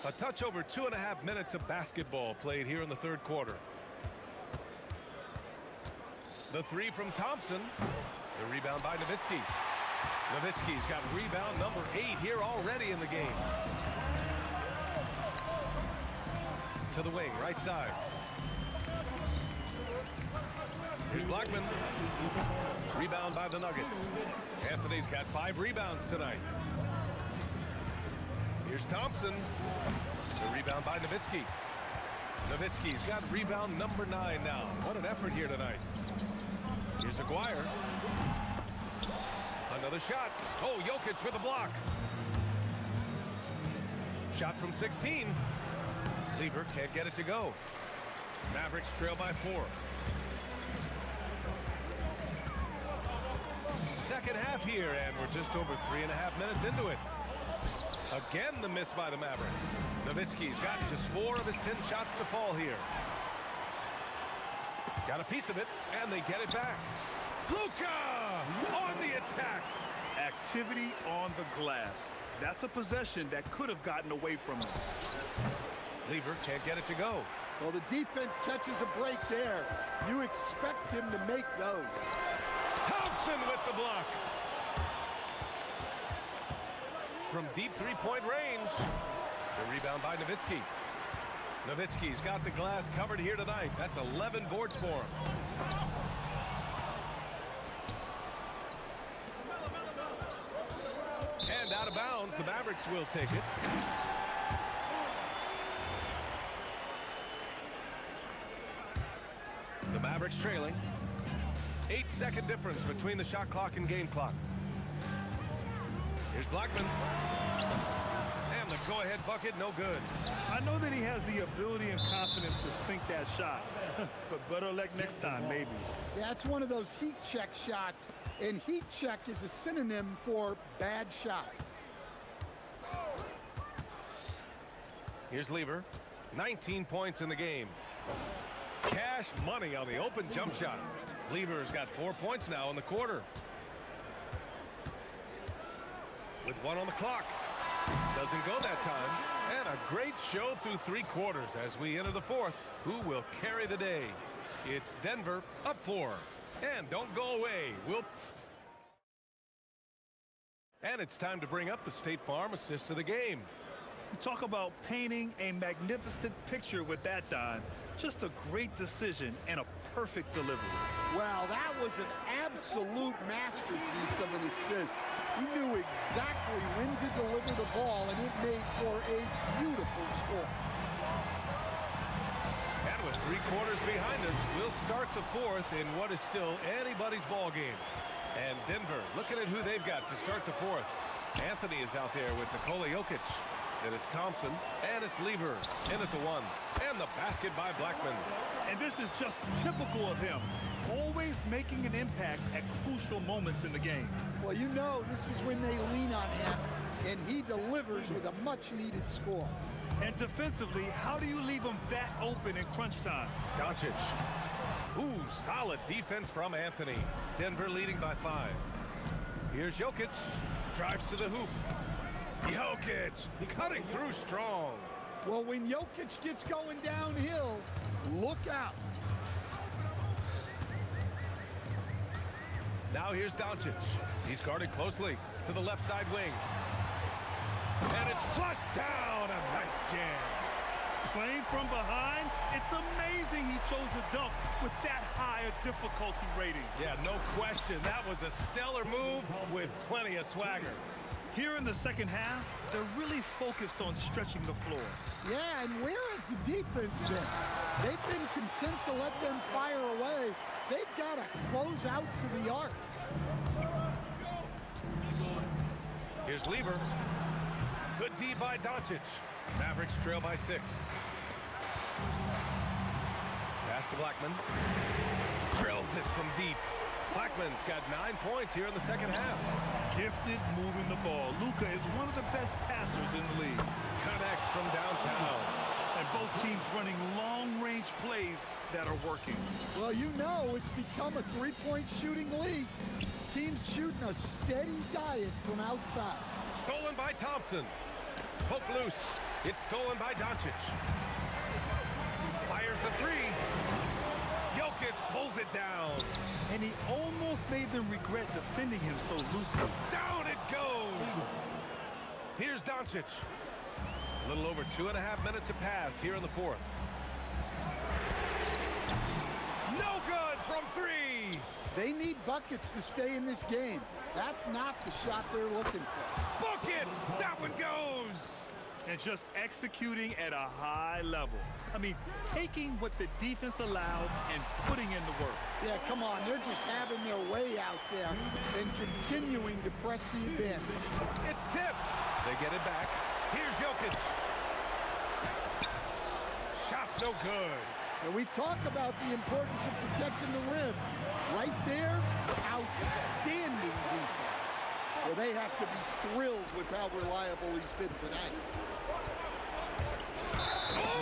A touch over 2.5 minutes of basketball played here in the third quarter. The 3 from Thompson. The rebound by Nowitzki. Nowitzki's got rebound number 8 here already in the game. To the wing, right side. Here's Blackman. Rebound by the Nuggets. Anthony's got 5 rebounds tonight. Here's Thompson. The rebound by Nowitzki. Nowitzki's got rebound number 9 now. What an effort here tonight. Here's Aguirre. Another shot. Oh, Jokic with a block. Shot from 16. Lever can't get it to go. Mavericks trail by 4. Second half here, and we're just over 3.5 minutes into it. Again, the miss by the Mavericks. Nowitzki's got just 4 of his 10 shots to fall here. Got a piece of it, and they get it back. Luka on the attack. Activity on the glass. That's a possession that could have gotten away from him. Lever can't get it to go. Well, the defense catches a break there. You expect him to make those. Thompson with the block. From deep three-point range. The rebound by Nowitzki. Nowitzki's got the glass covered here tonight. That's 11 boards for him. And out of bounds, the Mavericks will take it. The Mavericks trailing. 8-second difference between the shot clock and game clock. Here's Blackman. And the go-ahead bucket, no good. I know that he has the ability and confidence to sink that shot, but better luck next time, maybe. That's one of those heat check shots, and heat check is a synonym for bad shot. Here's Lever. 19 points in the game. Cash money on the open jump shot. Lever's got 4 points now in the quarter. With 1 on the clock. Doesn't go that time. And a great show through 3 quarters as we enter the 4th. Who will carry the day? It's Denver up 4. And don't go away. And it's time to bring up the State Farm assist of the game. Talk about painting a magnificent picture with that, Don. Just a great decision and a perfect delivery. Well, that was an absolute masterpiece of an assist. He knew exactly when to deliver the ball, and it made for a beautiful score. And with 3 quarters behind us, we'll start the 4th in what is still anybody's ball game. And Denver, looking at who they've got to start the 4th. Anthony is out there with Nikola Jokic. And it's Thompson, and it's Lever in at the 1. And the basket by Blackman. And this is just typical of him. Always making an impact at crucial moments in the game. Well, you know this is when they lean on him, and he delivers with a much-needed score. And defensively, how do you leave him that open in crunch time? Doncic. Ooh, solid defense from Anthony. Denver leading by 5. Here's Jokic. Drives to the hoop. Jokic cutting through strong. Well, when Jokic gets going downhill, look out. Now here's Doncic. He's guarded closely to the left side wing. And it's flushed down. A nice jam. Playing from behind, it's amazing he chose to dunk with that high a difficulty rating. Yeah, no question. That was a stellar move with plenty of swagger. Here in the second half, they're really focused on stretching the floor. Yeah, and where has the defense been? They've been content to let them fire away. They've got to close out to the arc. Here's Lever. Good D by Doncic. Mavericks trail by 6. Pass to Blackman. Drills it from deep. Blackman's got 9 points here in the second half. Gifted moving the ball. Luka is one of the best passers in the league. Connects from downtown. And both teams running long-range plays that are working. Well, you know it's become a three-point shooting league. Teams shooting a steady diet from outside. Stolen by Thompson. Poke loose. It's stolen by Doncic. Fires the 3. Jokic pulls it down. And he almost made them regret defending him so loosely. Down it goes. Here's Doncic. A little over 2.5 minutes have passed here in the 4th. No good from 3. They need buckets to stay in this game. That's not the shot they're looking for. Bucket! That one goes! And just executing at a high level. I mean, taking what the defense allows and putting in the work. Yeah, come on. They're just having their way out there and continuing to press the advantage. It's tipped. They get it back. Here's Jokic. Shot's no good. And we talk about the importance of protecting the rim. Right there, outstanding defense. Well, they have to be thrilled with how reliable he's been tonight.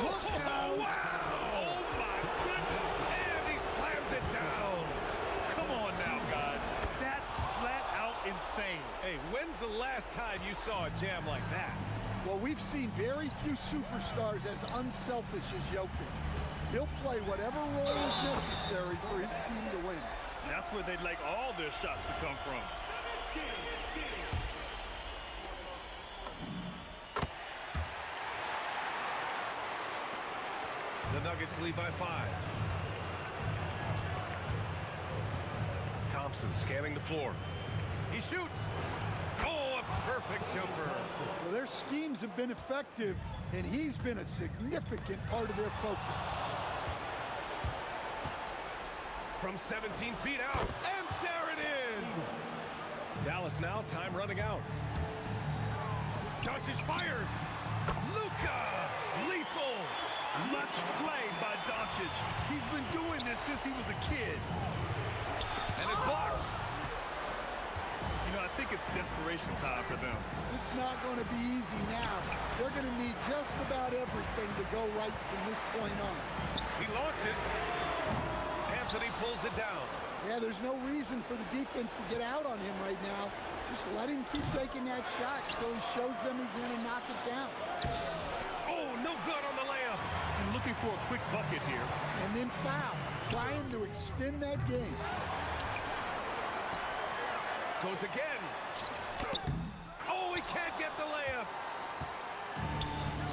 Look out! Wow! Oh, my goodness! And he slams it down. Come on now, guys. That's flat out insane. Hey, when's the last time you saw a jam like that? Well, we've seen very few superstars as unselfish as Jokic. He'll play whatever role is necessary for his team to win. That's where they'd like all their shots to come from. The Nuggets lead by 5. Thompson scanning the floor. He shoots. Oh, a perfect jumper. Well, their schemes have been effective, and he's been a significant part of their focus. From 17 feet out. And there it is. Dallas now, time running out. Doncic fires. Luka, lethal. Much play by Doncic. He's been doing this since he was a kid. And it's blocked. You know, I think it's desperation time for them. It's not going to be easy now. They're going to need just about everything to go right from this point on. He launches. Anthony pulls it down. Yeah, there's no reason for the defense to get out on him right now. Just let him keep taking that shot until he shows them he's going to knock it down. Oh, no good on the layup. And looking for a quick bucket here. And then foul, trying to extend that game. Goes again. Oh, he can't get the layup.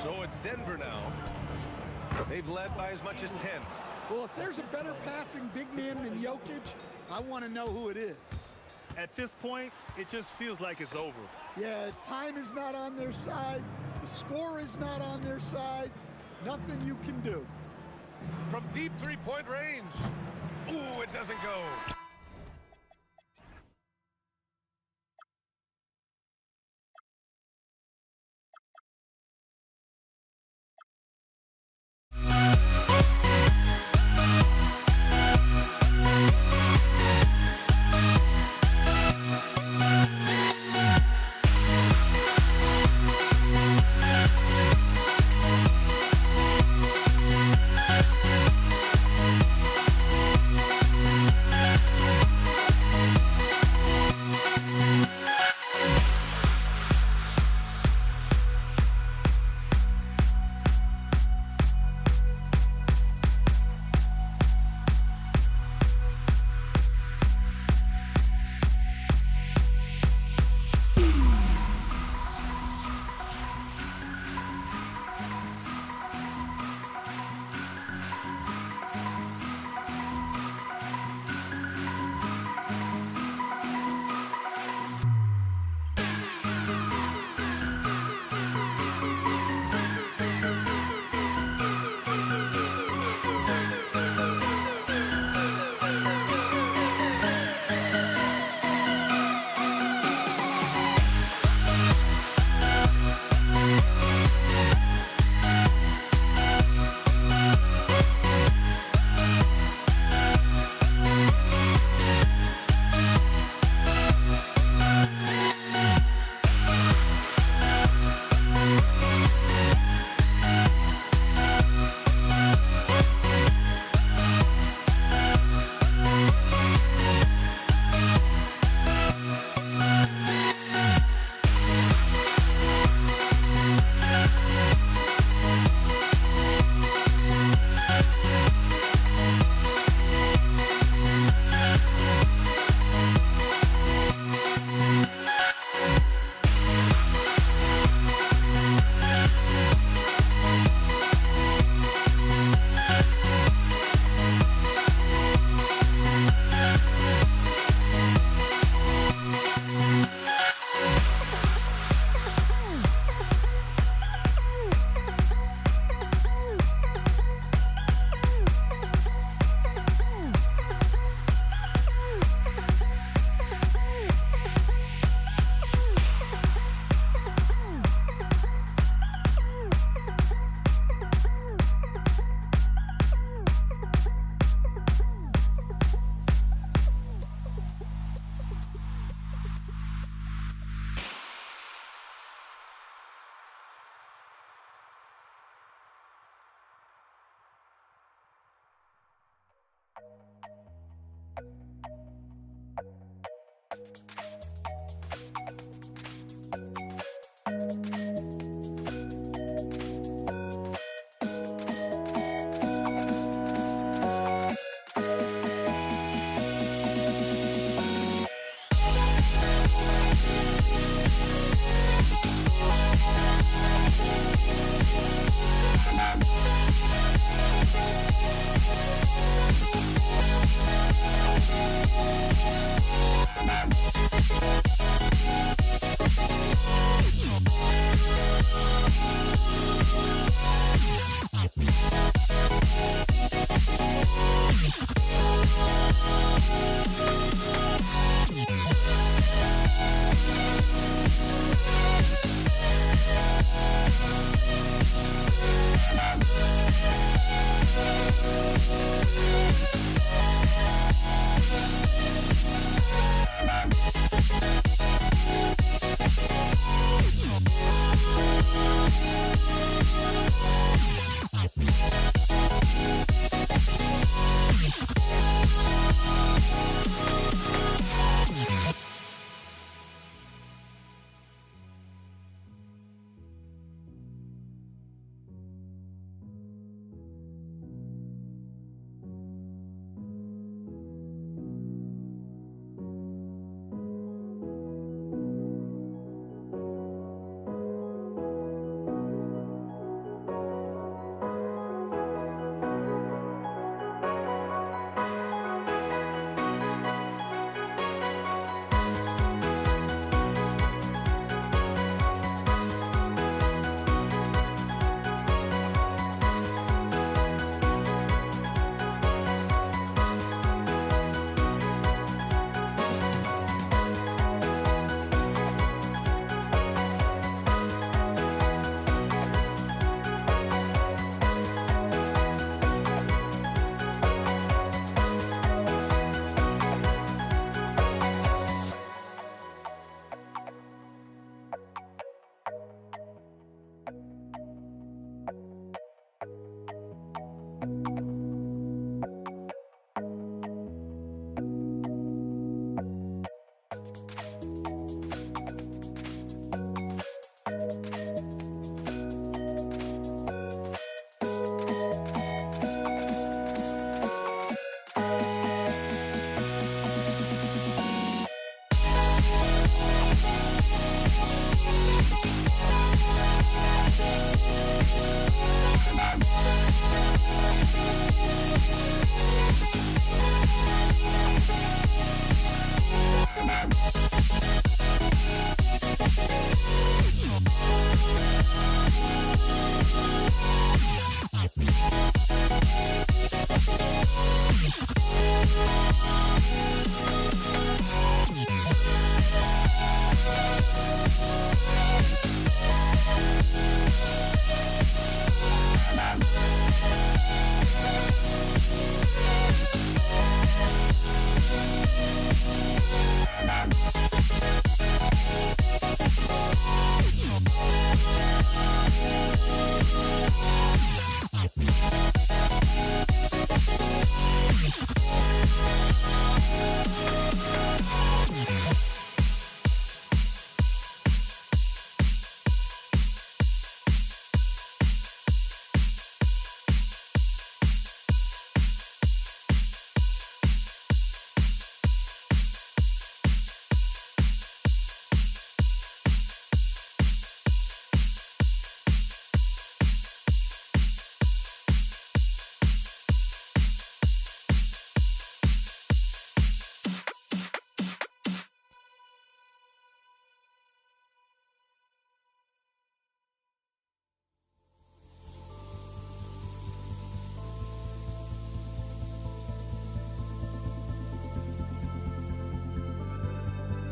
So it's Denver now. They've led by as much as 10. Well, if there's a better passing big man than Jokic, I want to know who it is. At this point, it just feels like it's over. Yeah, time is not on their side. The score is not on their side. Nothing you can do. From deep three-point range. Ooh, it doesn't go.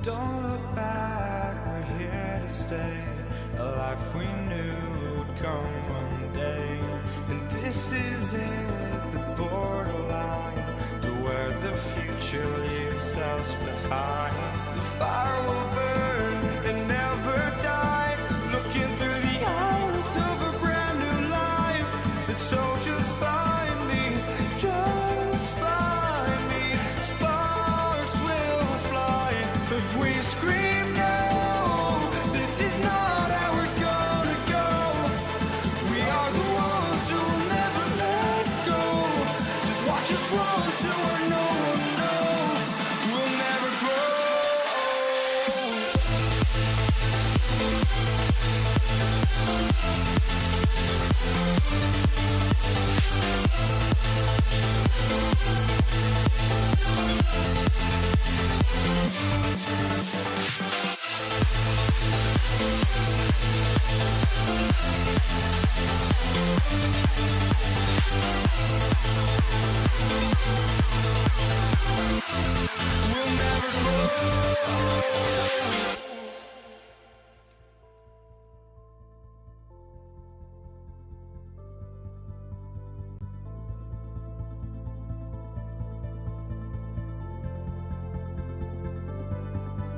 Don't look back, we're here to stay. A life we knew would come one day. And this is it, the borderline to where the future leaves us behind. The fire will burn and never die, looking through the eyes of a brand new life. And so just find me, just find me. Sparks will fly if we scream no. This is not how we're gonna go. We are the ones who will never let go. Just watch us run to where no one knows. We'll never grow. We'll never grow.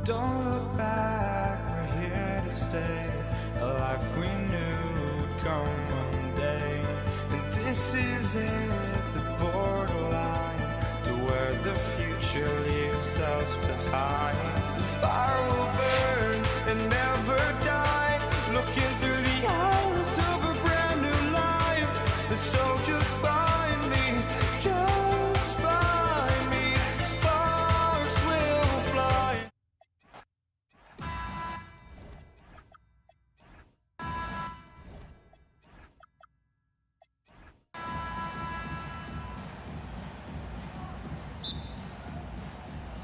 Don't look back, we're here to stay. A life we knew would come one day. And this is it, the borderline to where the future leaves us behind. The fire will burn and never die, looking through the eyes of a brand new life. And so just find me, just find me. Sparks will fly.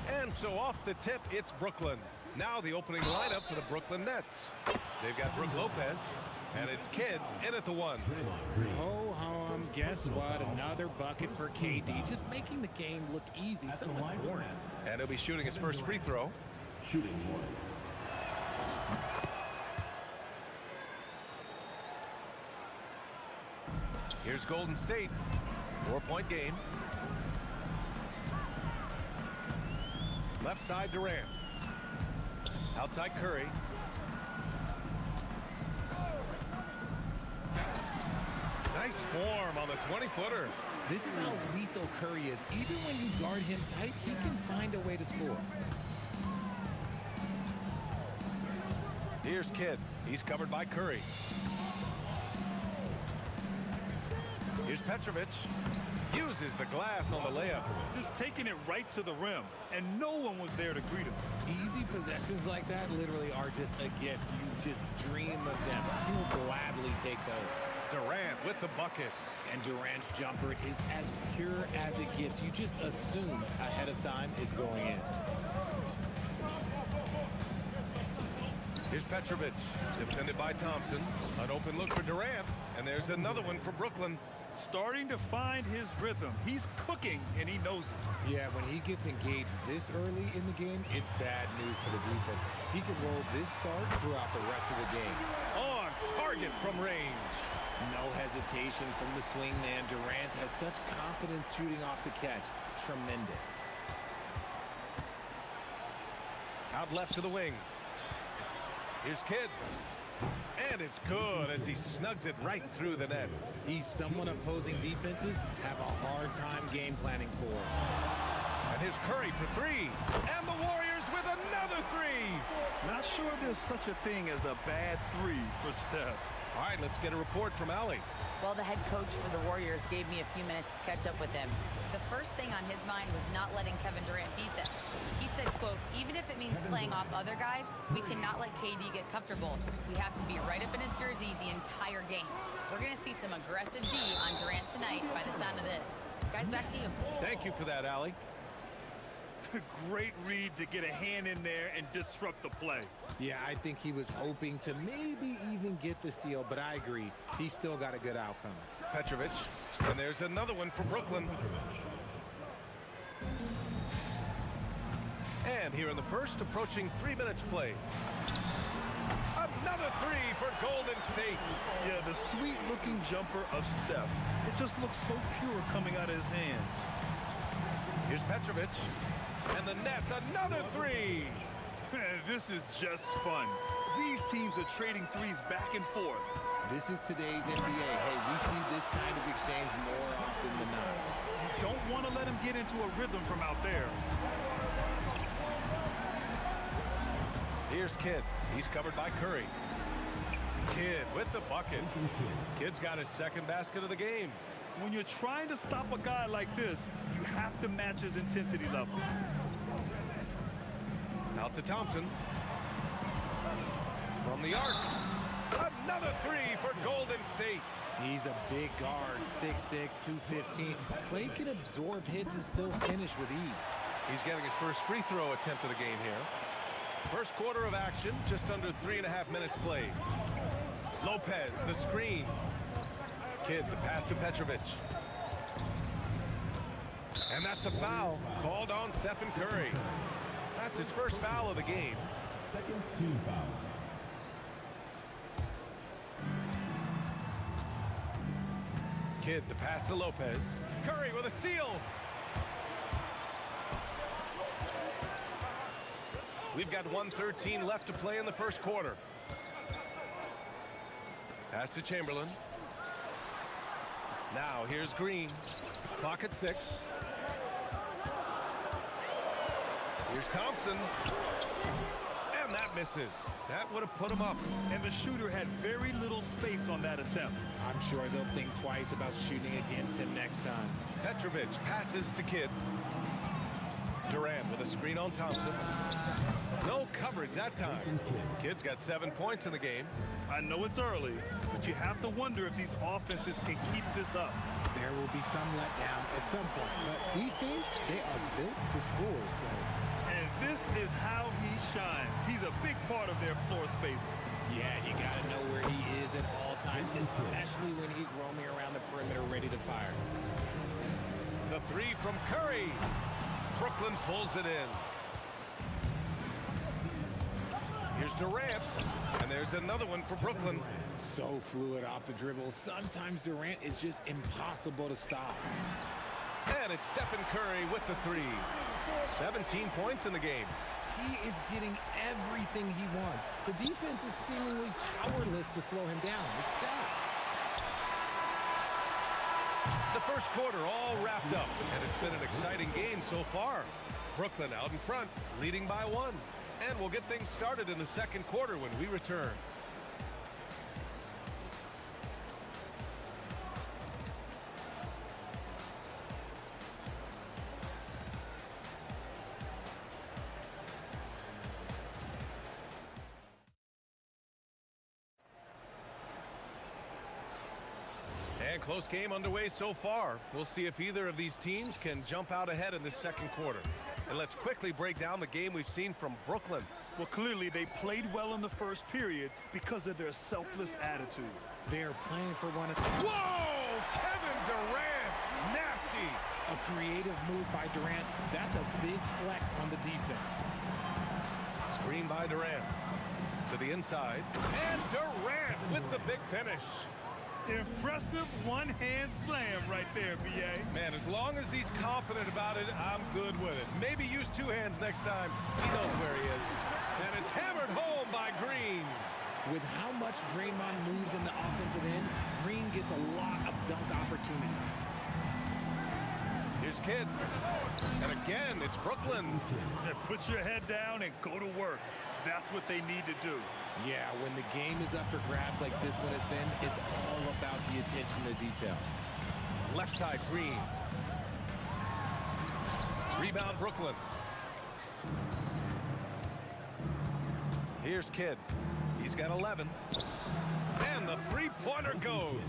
And so off the tip, it's Brooklyn. Now the opening lineup for the Brooklyn Nets. They've got Brook Lopez, and it's Kidd in at the one. Ho-hum, guess what? Another bucket for KD, just making the game look easy, somewhat boring. And he'll be shooting his first free throw. Here's Golden State. 4-point game. Left side Durant. Outside Curry. Nice form on the 20-footer. This is how lethal Curry is. Even when you guard him tight, he can find a way to score. Here's Kidd. He's covered by Curry. Here's Petrovic. Uses the glass on the layup. Just taking it right to the rim, and no one was there to greet him. Easy possessions like that literally are just a gift. You just dream of them. You'll gladly take those. Durant with the bucket. And Durant's jumper is as pure as it gets. You just assume ahead of time it's going in. Here's Petrovic. Defended by Thompson. An open look for Durant. And there's another one for Brooklyn. Starting to find his rhythm. He's cooking, and he knows it. Yeah, when he gets engaged this early in the game, it's bad news for the defense. He could roll this start throughout the rest of the game. On target from range. No hesitation from the swing man. Durant has such confidence shooting off the catch. Tremendous. Out left to the wing. Here's Kidd. And it's good as he snugs it right through the net. He's someone opposing defenses have a hard time game planning for. And here's Curry for three. And the Warriors with another three. Not sure there's such a thing as a bad three for Steph. All right, let's get a report from Allie. Well, the head coach for the Warriors gave me a few minutes to catch up with him. The first thing on his mind was not letting Kevin Durant beat them. He said, quote, even if it means playing off other guys, we cannot let KD get comfortable. We have to be right up in his jersey the entire game. We're going to see some aggressive D on Durant tonight by the sound of this. Guys, back to you. Thank you for that, Allie. Great read to get a hand in there and disrupt the play. Yeah, I think he was hoping to maybe even get the steal, but I agree. He still got a good outcome. Petrovic. And there's another one for Brooklyn. And And here in the first, approaching 3 minutes play. Another three for Golden State. Yeah, the sweet-looking jumper of Steph. It just looks so pure coming out of his hands. Here's Petrovic. And the Nets, another three. Man, this is just fun. These teams are trading threes back and forth. This is today's NBA. Hey, we see this kind of exchange more often than not. You don't want to let him get into a rhythm from out there. Here's Kidd. He's covered by Curry. Kidd with the bucket. Kidd's got his second basket of the game. When you're trying to stop a guy like this, you have to match his intensity level. Out to Thompson. From the arc. Another three for Golden State. He's a big guard, 6'6", 215. Clay can absorb hits and still finish with ease. He's getting his first free throw attempt of the game here. First quarter of action, just under 3.5 minutes played. Lopez, the screen. Kidd, the pass to Petrovic. And that's a foul called on Stephen Curry. That's his first foul of the game. Second team foul. Kidd, the pass to Lopez. Curry with a steal. We've got 1:13 left to play in the first quarter. Pass to Chamberlain. Now here's Green. Clock at 6. Here's Thompson. And that misses. That would have put him up. And the shooter had very little space on that attempt. I'm sure they'll think twice about shooting against him next time. Petrovic passes to Kidd. Durant with a screen on Thompson. No coverage that time. Kidd's got 7 points in the game. I know it's early, but you have to wonder if these offenses can keep this up. There will be some letdown at some point, but these teams, they are built to score, so. And this is how he shines. He's a big part of their floor spacing. Yeah, you got to know where he is at all times, especially when he's roaming around the perimeter ready to fire. The three from Curry. Brooklyn pulls it in. Here's Durant, and there's another one for Brooklyn. So fluid off the dribble. Sometimes Durant is just impossible to stop. And it's Stephen Curry with the three. 17 points in the game. He is getting everything he wants. The defense is seemingly powerless to slow him down. It's sad. The first quarter all wrapped up, and it's been an exciting game so far. Brooklyn out in front, leading by 1. And we'll get things started in the second quarter when we return. And close game underway so far. We'll see if either of these teams can jump out ahead in this second quarter. And let's quickly break down the game we've seen from Brooklyn. Well, clearly they played well in the first period because of their selfless attitude. They're playing for one another. Whoa! Kevin Durant! Nasty! A creative move by Durant. That's a big flex on the defense. Screen by Durant. To the inside. And Durant with the big finish. Impressive one-hand slam right there, B.A. Man, as long as he's confident about it, I'm good with it. Maybe use 2 hands next time. He knows where he is. And it's hammered home by Green. With how much Draymond moves in the offensive end, Green gets a lot of dunk opportunities. Here's Kidd. And again, it's Brooklyn. Yeah, put your head down and go to work. That's what they need to do. Yeah, when the game is up for grabs like this one has been, it's all about the attention to detail. Left side, Green. Rebound, Brooklyn. Here's Kidd. He's got 11. And the three-pointer goes.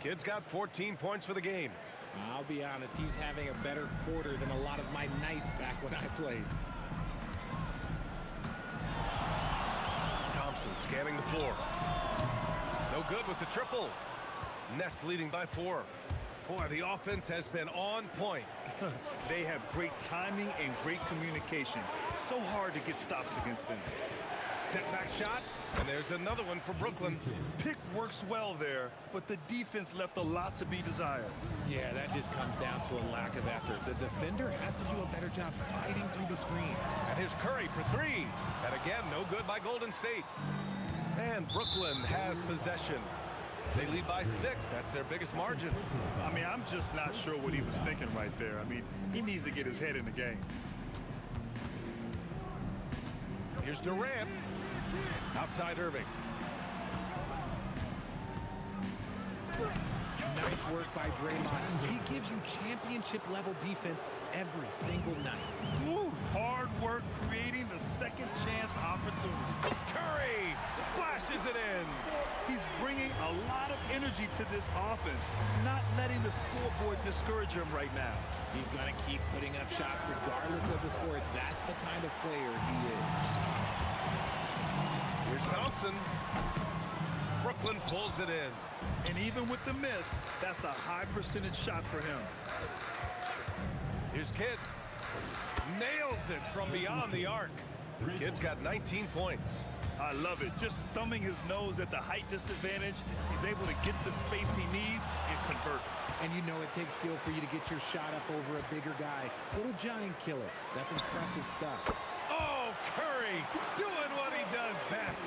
Kidd's got 14 points for the game. I'll be honest, he's having a better quarter than a lot of my nights back when I played. Thompson scanning the floor. No good with the triple. Nets leading by 4. Boy, the offense has been on point. They have great timing and great communication. So hard to get stops against them. Step back shot, and there's another one for Brooklyn. Pick works well there, but the defense left a lot to be desired. Yeah, that just comes down to a lack of effort. The defender has to do a better job fighting through the screen. And here's Curry for three. And again, no good by Golden State. And Brooklyn has possession. They lead by 6. That's their biggest margin. I mean, I'm just not sure what he was thinking right there. I mean, he needs to get his head in the game. Here's Durant. Outside Irving. Nice work by Draymond. He gives you championship-level defense every single night. Woo, hard work creating the second chance opportunity. Curry splashes it in. He's bringing a lot of energy to this offense, not letting the scoreboard discourage him right now. He's going to keep putting up shots regardless of the score. That's the kind of player he is. Here's Thompson. Brooklyn pulls it in. And even with the miss, that's a high percentage shot for him. Here's Kidd. Nails it from beyond the arc. Kidd's got 19 points. I love it. Just thumbing his nose at the height disadvantage, he's able to get the space he needs and convert. And you know it takes skill for you to get your shot up over a bigger guy. Little giant killer. That's impressive stuff. Oh, Curry doing what he does best.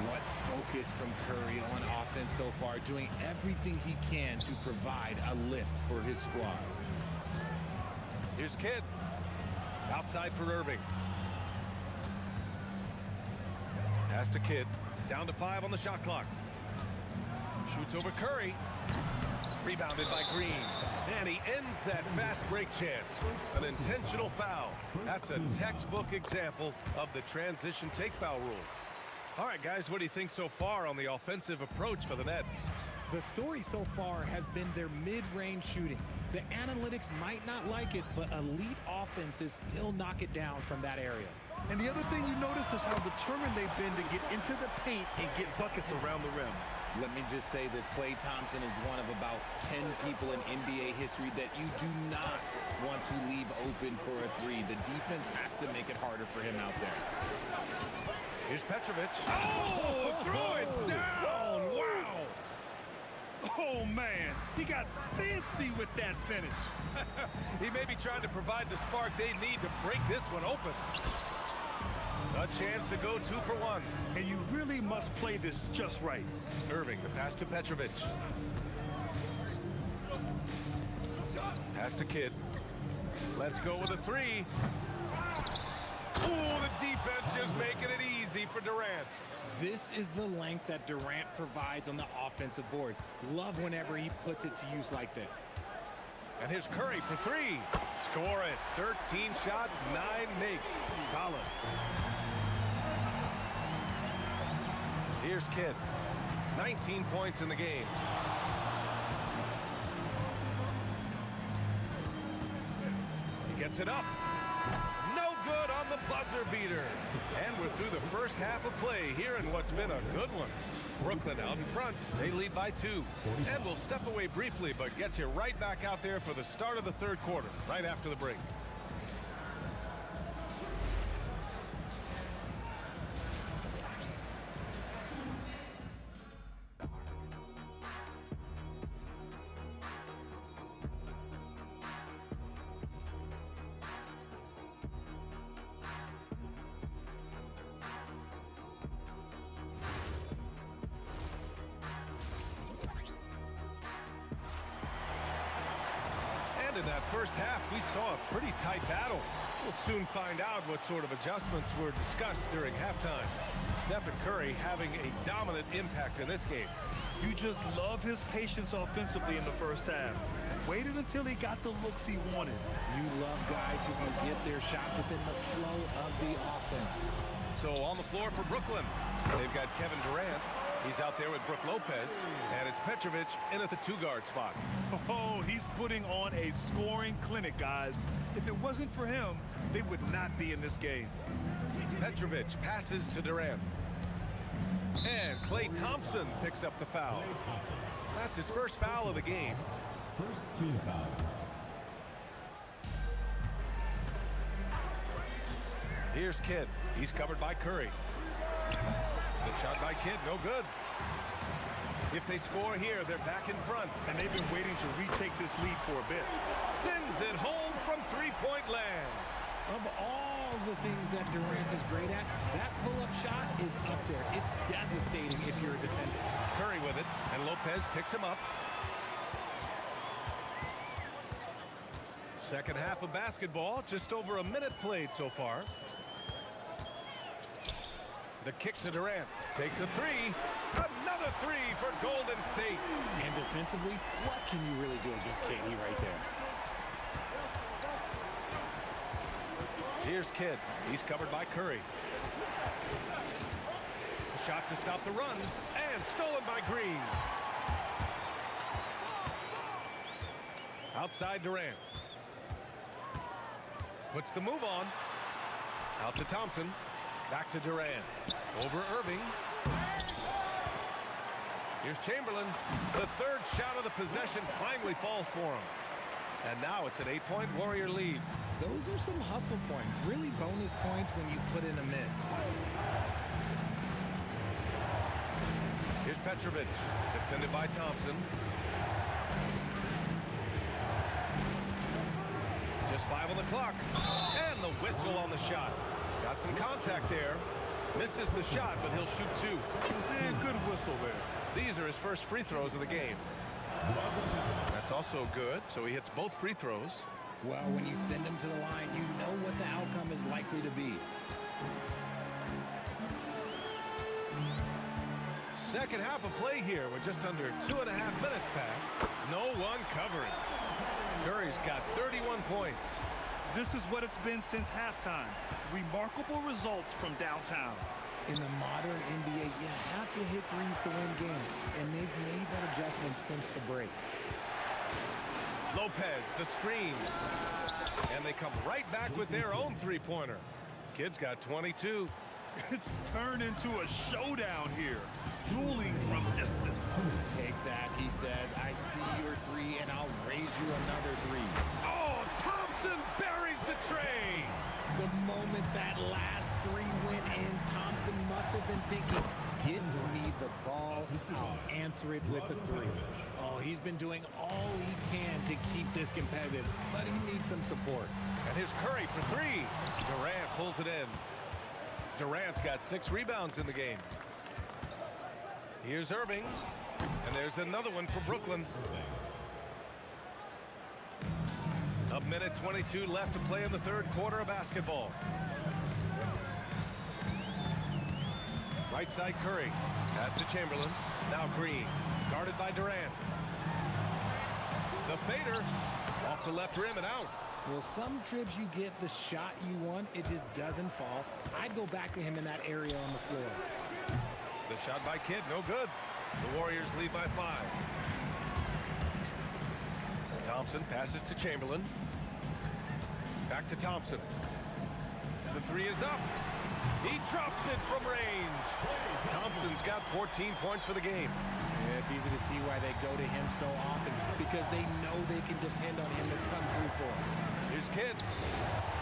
What focus from Curry on offense so far, doing everything he can to provide a lift for his squad. Here's Kidd. Outside for Irving. Pass to Kidd. Down to 5 on the shot clock. Shoots over Curry. Rebounded by Green. And he ends that fast break chance. An intentional foul. That's a textbook example of the transition take foul rule. All right, guys, what do you think so far on the offensive approach for the Nets? The story so far has been their mid-range shooting. The analytics might not like it, but elite offenses still knock it down from that area. And the other thing you notice is how determined they've been to get into the paint and get buckets around the rim. Let me just say this, Klay Thompson is one of about 10 people in NBA history that you do not want to leave open for a three. The defense has to make it harder for him out there. Here's Petrovic. Oh, throw it down. Wow. Oh, man, he got fancy with that finish. He may be trying to provide the spark they need to break this one open. A chance to go 2 for 1. And you really must play this just right. Irving, the pass to Petrovic. Pass to Kidd. Let's go with a 3. Ooh, the defense just making it easy for Durant. This is the length that Durant provides on the offensive boards. Love whenever he puts it to use like this. And here's Curry for 3. Score it. 13 shots, 9 makes. Solid. Here's Kidd. 19 points in the game. He gets it up. No good on the buzzer beater. And we're through the first half of play here in what's been a good one. Brooklyn out in front. They lead by 2. And we'll step away briefly, but get you right back out there for the start of the third quarter, right after the break. In that first half, we saw a pretty tight battle. We'll soon find out what sort of adjustments were discussed during halftime. Stephen Curry having a dominant impact in this game. You just love his patience offensively in the first half. Waited until he got the looks he wanted. You love guys who can get their shot within the flow of the offense. So on the floor for Brooklyn, they've got Kevin Durant. He's out there with Brook Lopez, and it's Petrovic in at the 2-guard spot. Oh, he's putting on a scoring clinic, guys. If it wasn't for him, they would not be in this game. Petrovic passes to Durant. And Klay Thompson picks up the foul. That's his first foul of the game. First team foul. Here's Kidd. He's covered by Curry. The shot by Kidd, no good. If they score here, they're back in front. And they've been waiting to retake this lead for a bit. Sends it home from three-point land. Of all the things that Durant is great at, that pull-up shot is up there. It's devastating if you're a defender. Curry with it, and Lopez picks him up. Second half of basketball, just over a minute played so far. The kick to Durant. Takes a three. Another three for Golden State. And defensively, what can you really do against KD right there? Here's Kidd. He's covered by Curry. Shot to stop the run. And stolen by Green. Outside Durant. Puts the move on. Out to Thompson. Back to Durant. Over Irving. Here's Chamberlain. The third shot of the possession finally falls for him. And now it's an 8-point Warrior lead. Those are some hustle points. Really bonus points when you put in a miss. Here's Petrovic. Defended by Thompson. Just 5 on the clock. And the whistle on the shot. Got some contact there. Misses the shot, but he'll shoot two. And good whistle there. These are his first free throws of the game. That's also good, so he hits both free throws. Well, when you send him to the line, you know what the outcome is likely to be. Second half of play here with just under 2.5 minutes passed. No one covering. Curry's got 31 points. This is what it's been since halftime. Remarkable results from downtown. In the modern NBA, you have to hit threes to win games, and they've made that adjustment since the break. Lopez, the screen. And they come right back with their own three-pointer. Kid's got 22. It's turned into a showdown here. Dueling from distance. Take that, he says. I see your three, and I'll raise you another three. Oh, Thompson buries the tray. The moment that last three went in, Thompson must have been thinking, give me the ball, I'll answer it with a three. Oh, he's been doing all he can to keep this competitive, but he needs some support. And here's Curry for three. Durant pulls it in. Durant's got 6 rebounds in the game. Here's Irving. And there's another one for Brooklyn. A minute 22 left to play in the third quarter of basketball. Right side Curry. Pass to Chamberlain. Now Green. Guarded by Durant. The fader. Off the left rim and out. Well, some trips you get the shot you want, it just doesn't fall. I'd go back to him in that area on the floor. The shot by Kidd, no good. The Warriors lead by 5. Thompson passes to Chamberlain. Back to Thompson. The three is up. He drops it from range. Thompson's got 14 points for the game. Yeah, it's easy to see why they go to him so often, because they know they can depend on him to come through for them. Here's Kidd.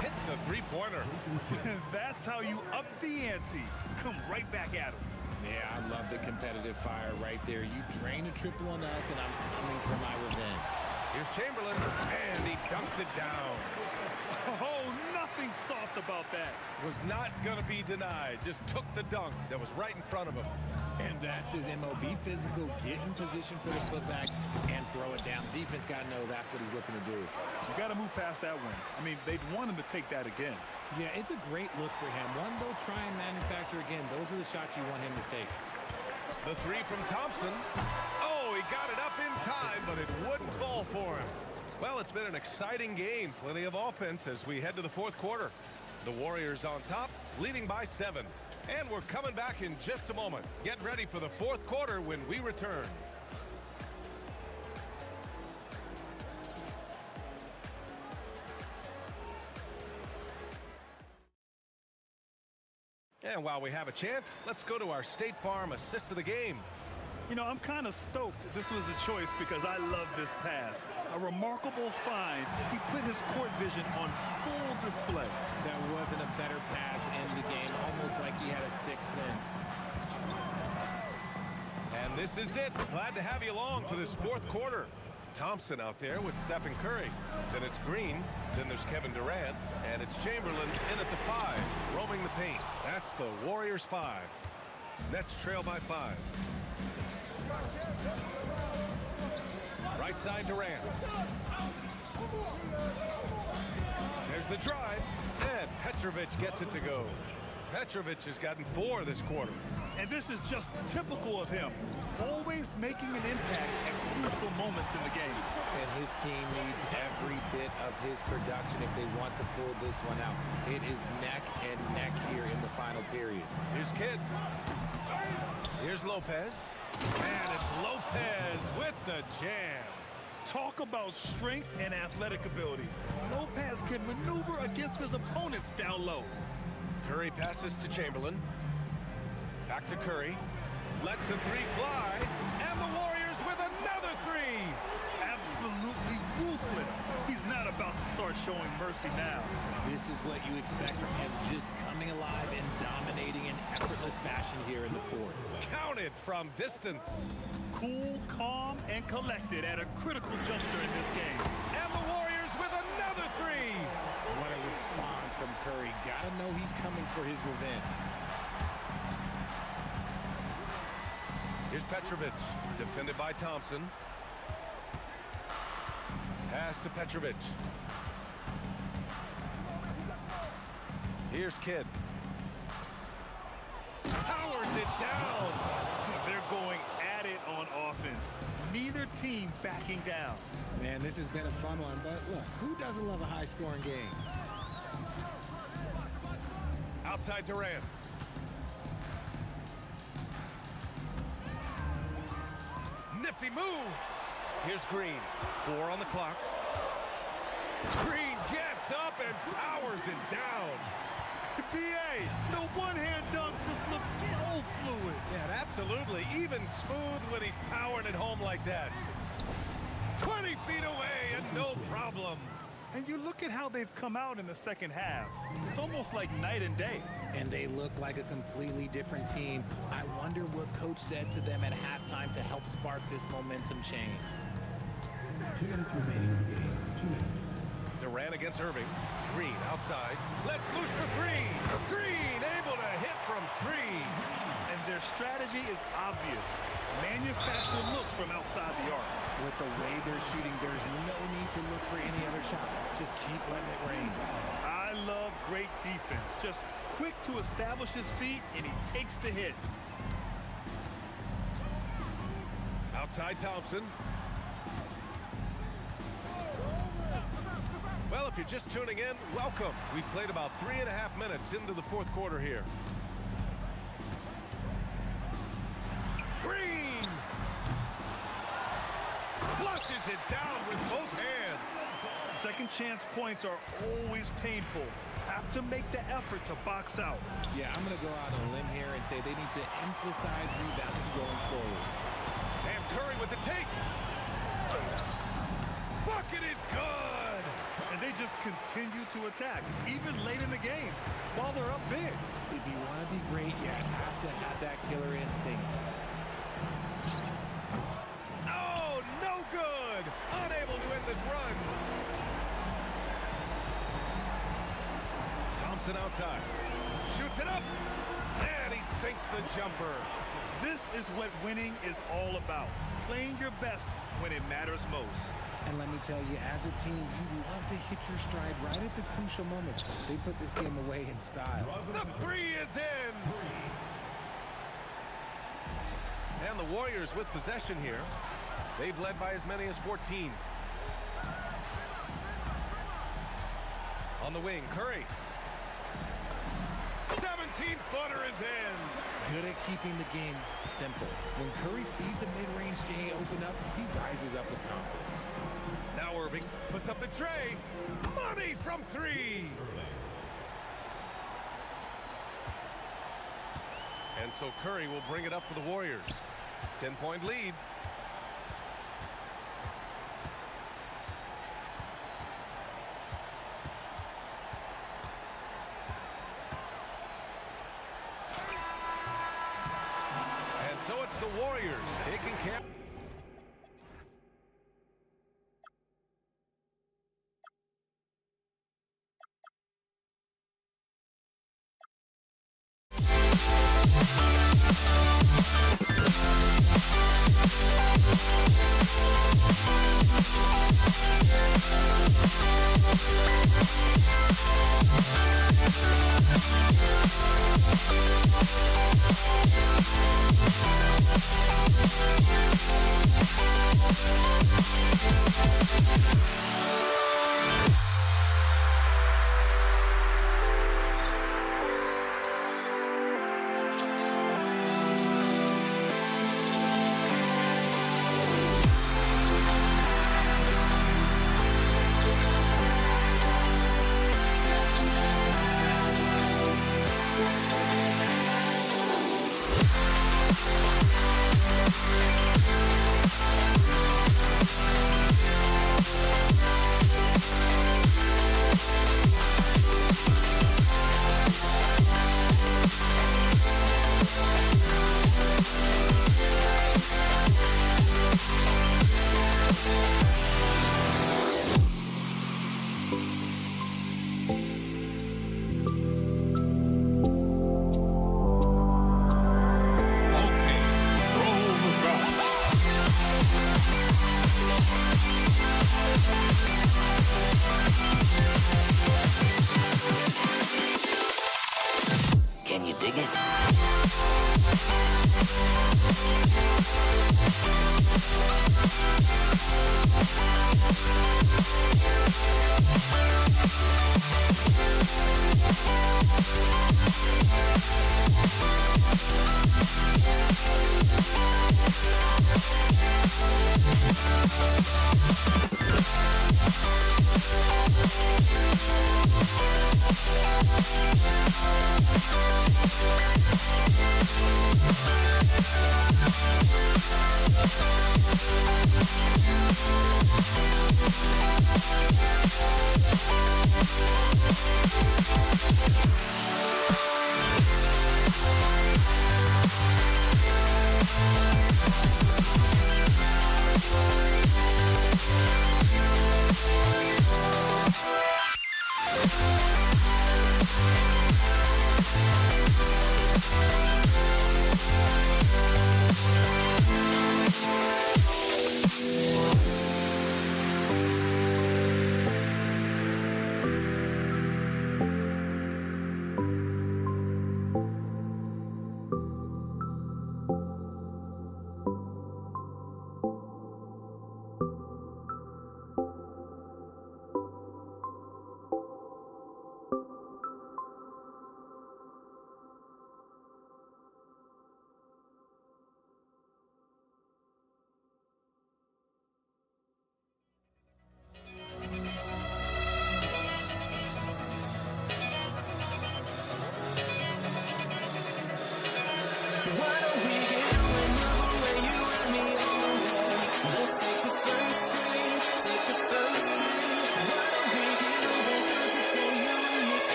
Hits a three-pointer. That's how you up the ante. Come right back at him. Yeah, I love the competitive fire right there. You drain a triple on us, and I'm coming for my revenge. Here's Chamberlain, and he dunks it down. Oh, nothing soft about that. Was not going to be denied. Just took the dunk that was right in front of him. And that's his MOB, physical, get in position for the putback, and throw it down. The defense got to know that's what he's looking to do. You got to move past that one. I mean, they'd want him to take that again. Yeah, it's a great look for him. One they'll try and manufacture again. Those are the shots you want him to take. The three from Thompson. Oh, he got it up in time, but it wouldn't fall for him. Well, it's been an exciting game. Plenty of offense as we head to the fourth quarter. The Warriors on top, leading by 7. And we're coming back in just a moment. Get ready for the fourth quarter when we return. And while we have a chance, let's go to our State Farm assist of the game. You know, I'm kind of stoked this was a choice because I love this pass. A remarkable find. He put his court vision on full display. That wasn't a better pass in the game, almost like he had a sixth sense. And this is it. Glad to have you along for this fourth quarter. Thompson out there with Stephen Curry. Then it's Green. Then there's Kevin Durant. And it's Chamberlain in at the 5, roaming the paint. That's the Warriors 5. Nets trail by 5. Right side Durant. There's the drive. And Petrovic gets it to go. Petrovic has gotten 4 this quarter. And this is just typical of him. Always making an impact at crucial moments in the game. And his team needs every bit of his production if they want to pull this one out. It is neck and neck here in the final period. Here's Kidd. Here's Lopez. And it's Lopez with the jam. Talk about strength and athletic ability. Lopez can maneuver against his opponents down low. Curry passes to Chamberlain. Back to Curry. Lets the 3 fly. And the Warriors with another 3. Absolutely ruthless. He's not about to start showing mercy now. This is what you expect from him, just coming alive and dominating in effortless fashion here in the fourth. Counted from distance. Cool, calm, and collected at a critical juncture in this game. And the Warriors with another 3. What a response from Curry. Gotta know he's coming for his revenge. Here's Petrovic, defended by Thompson. Pass to Petrovic. Here's Kidd. Powers it down. They're going at it on offense. Neither team backing down. Man, this has been a fun one, but look, who doesn't love a high-scoring game? Outside Durant. Nifty move. Here's Green. 4 on the clock. Green gets up and powers it down. B.A., the one-hand dunk just looks so fluid. Yeah, absolutely. Even smooth when he's powering it home like that. 20 feet away and no problem. And you look at how they've come out in the second half. It's almost like night and day. And they look like a completely different team. I wonder what coach said to them at halftime to help spark this momentum change. 2 minutes remaining in the game. 2 minutes. Durant against Irving. Green outside. Let's loose for 3. Green able to hit from 3. And their strategy is obvious. Manufacture looks from outside the arc. With the way they're shooting, there's no need to look for any other shot. Just keep letting it rain. I love great defense. Just quick to establish his feet, and he takes the hit. Outside Thompson. Well, if you're just tuning in, welcome. We've played about 3.5 minutes into the fourth quarter here. Green! Flushes it down with both hands. Second chance points are always painful. Have to make the effort to box out. Yeah, I'm going to go out on a limb here and say they need to emphasize rebounding going forward. And Curry with the take. Bucket is good. And they just continue to attack, even late in the game, while they're up big. If you want to be great, you have to have that killer instinct. Oh, no good. Unable to end this run. Thompson outside. Shoots it up. And he sinks the jumper. This is what winning is all about. Playing your best when it matters most. And let me tell you, as a team, you love to hit your stride right at the crucial moments. They put this game away in style. The 3 is in. And the Warriors with possession here. They've led by as many as 14. On the wing, Curry. 17-footer is in. Good at keeping the game simple. When Curry sees the mid-range J open up, he rises up with confidence. Now Irving puts up the tray. Money from 3. And so Curry will bring it up for the Warriors. 10-point lead. And so it's the Warriors taking care. Can you dig it?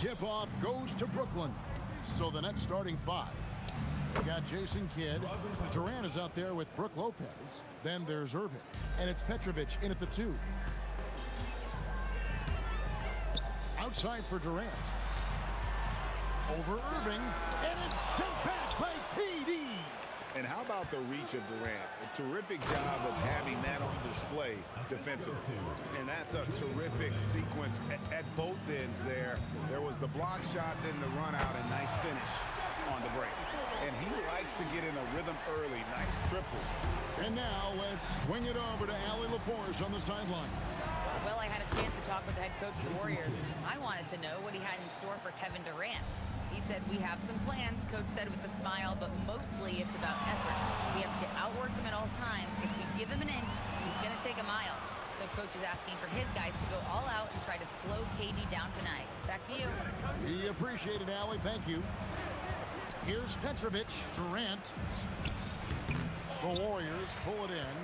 Tip-off goes to Brooklyn. So the next starting five. We got Jason Kidd. Durant is out there with Brook Lopez. Then there's Irving. And it's Petrovic in at the 2. Outside for Durant. Over Irving. And it's sent back by KD. And how about the reach of Durant? A terrific job of having that on display defensively. And that's a terrific sequence at both ends there. There was the block shot, then the run out, and nice finish on the break. And he likes to get in a rhythm early. Nice triple. And now let's swing it over to Allie LaForge on the sideline. Well, I had a chance to talk with the head coach of the Warriors. I wanted to know what he had in store for Kevin Durant. He said, we have some plans, Coach said with a smile, but mostly it's about effort. We have to outwork him at all times. If we give him an inch, he's going to take a mile. So Coach is asking for his guys to go all out and try to slow KD down tonight. Back to you. We appreciate it, Allie. Thank you. Here's Petrovic. Durant. The Warriors pull it in.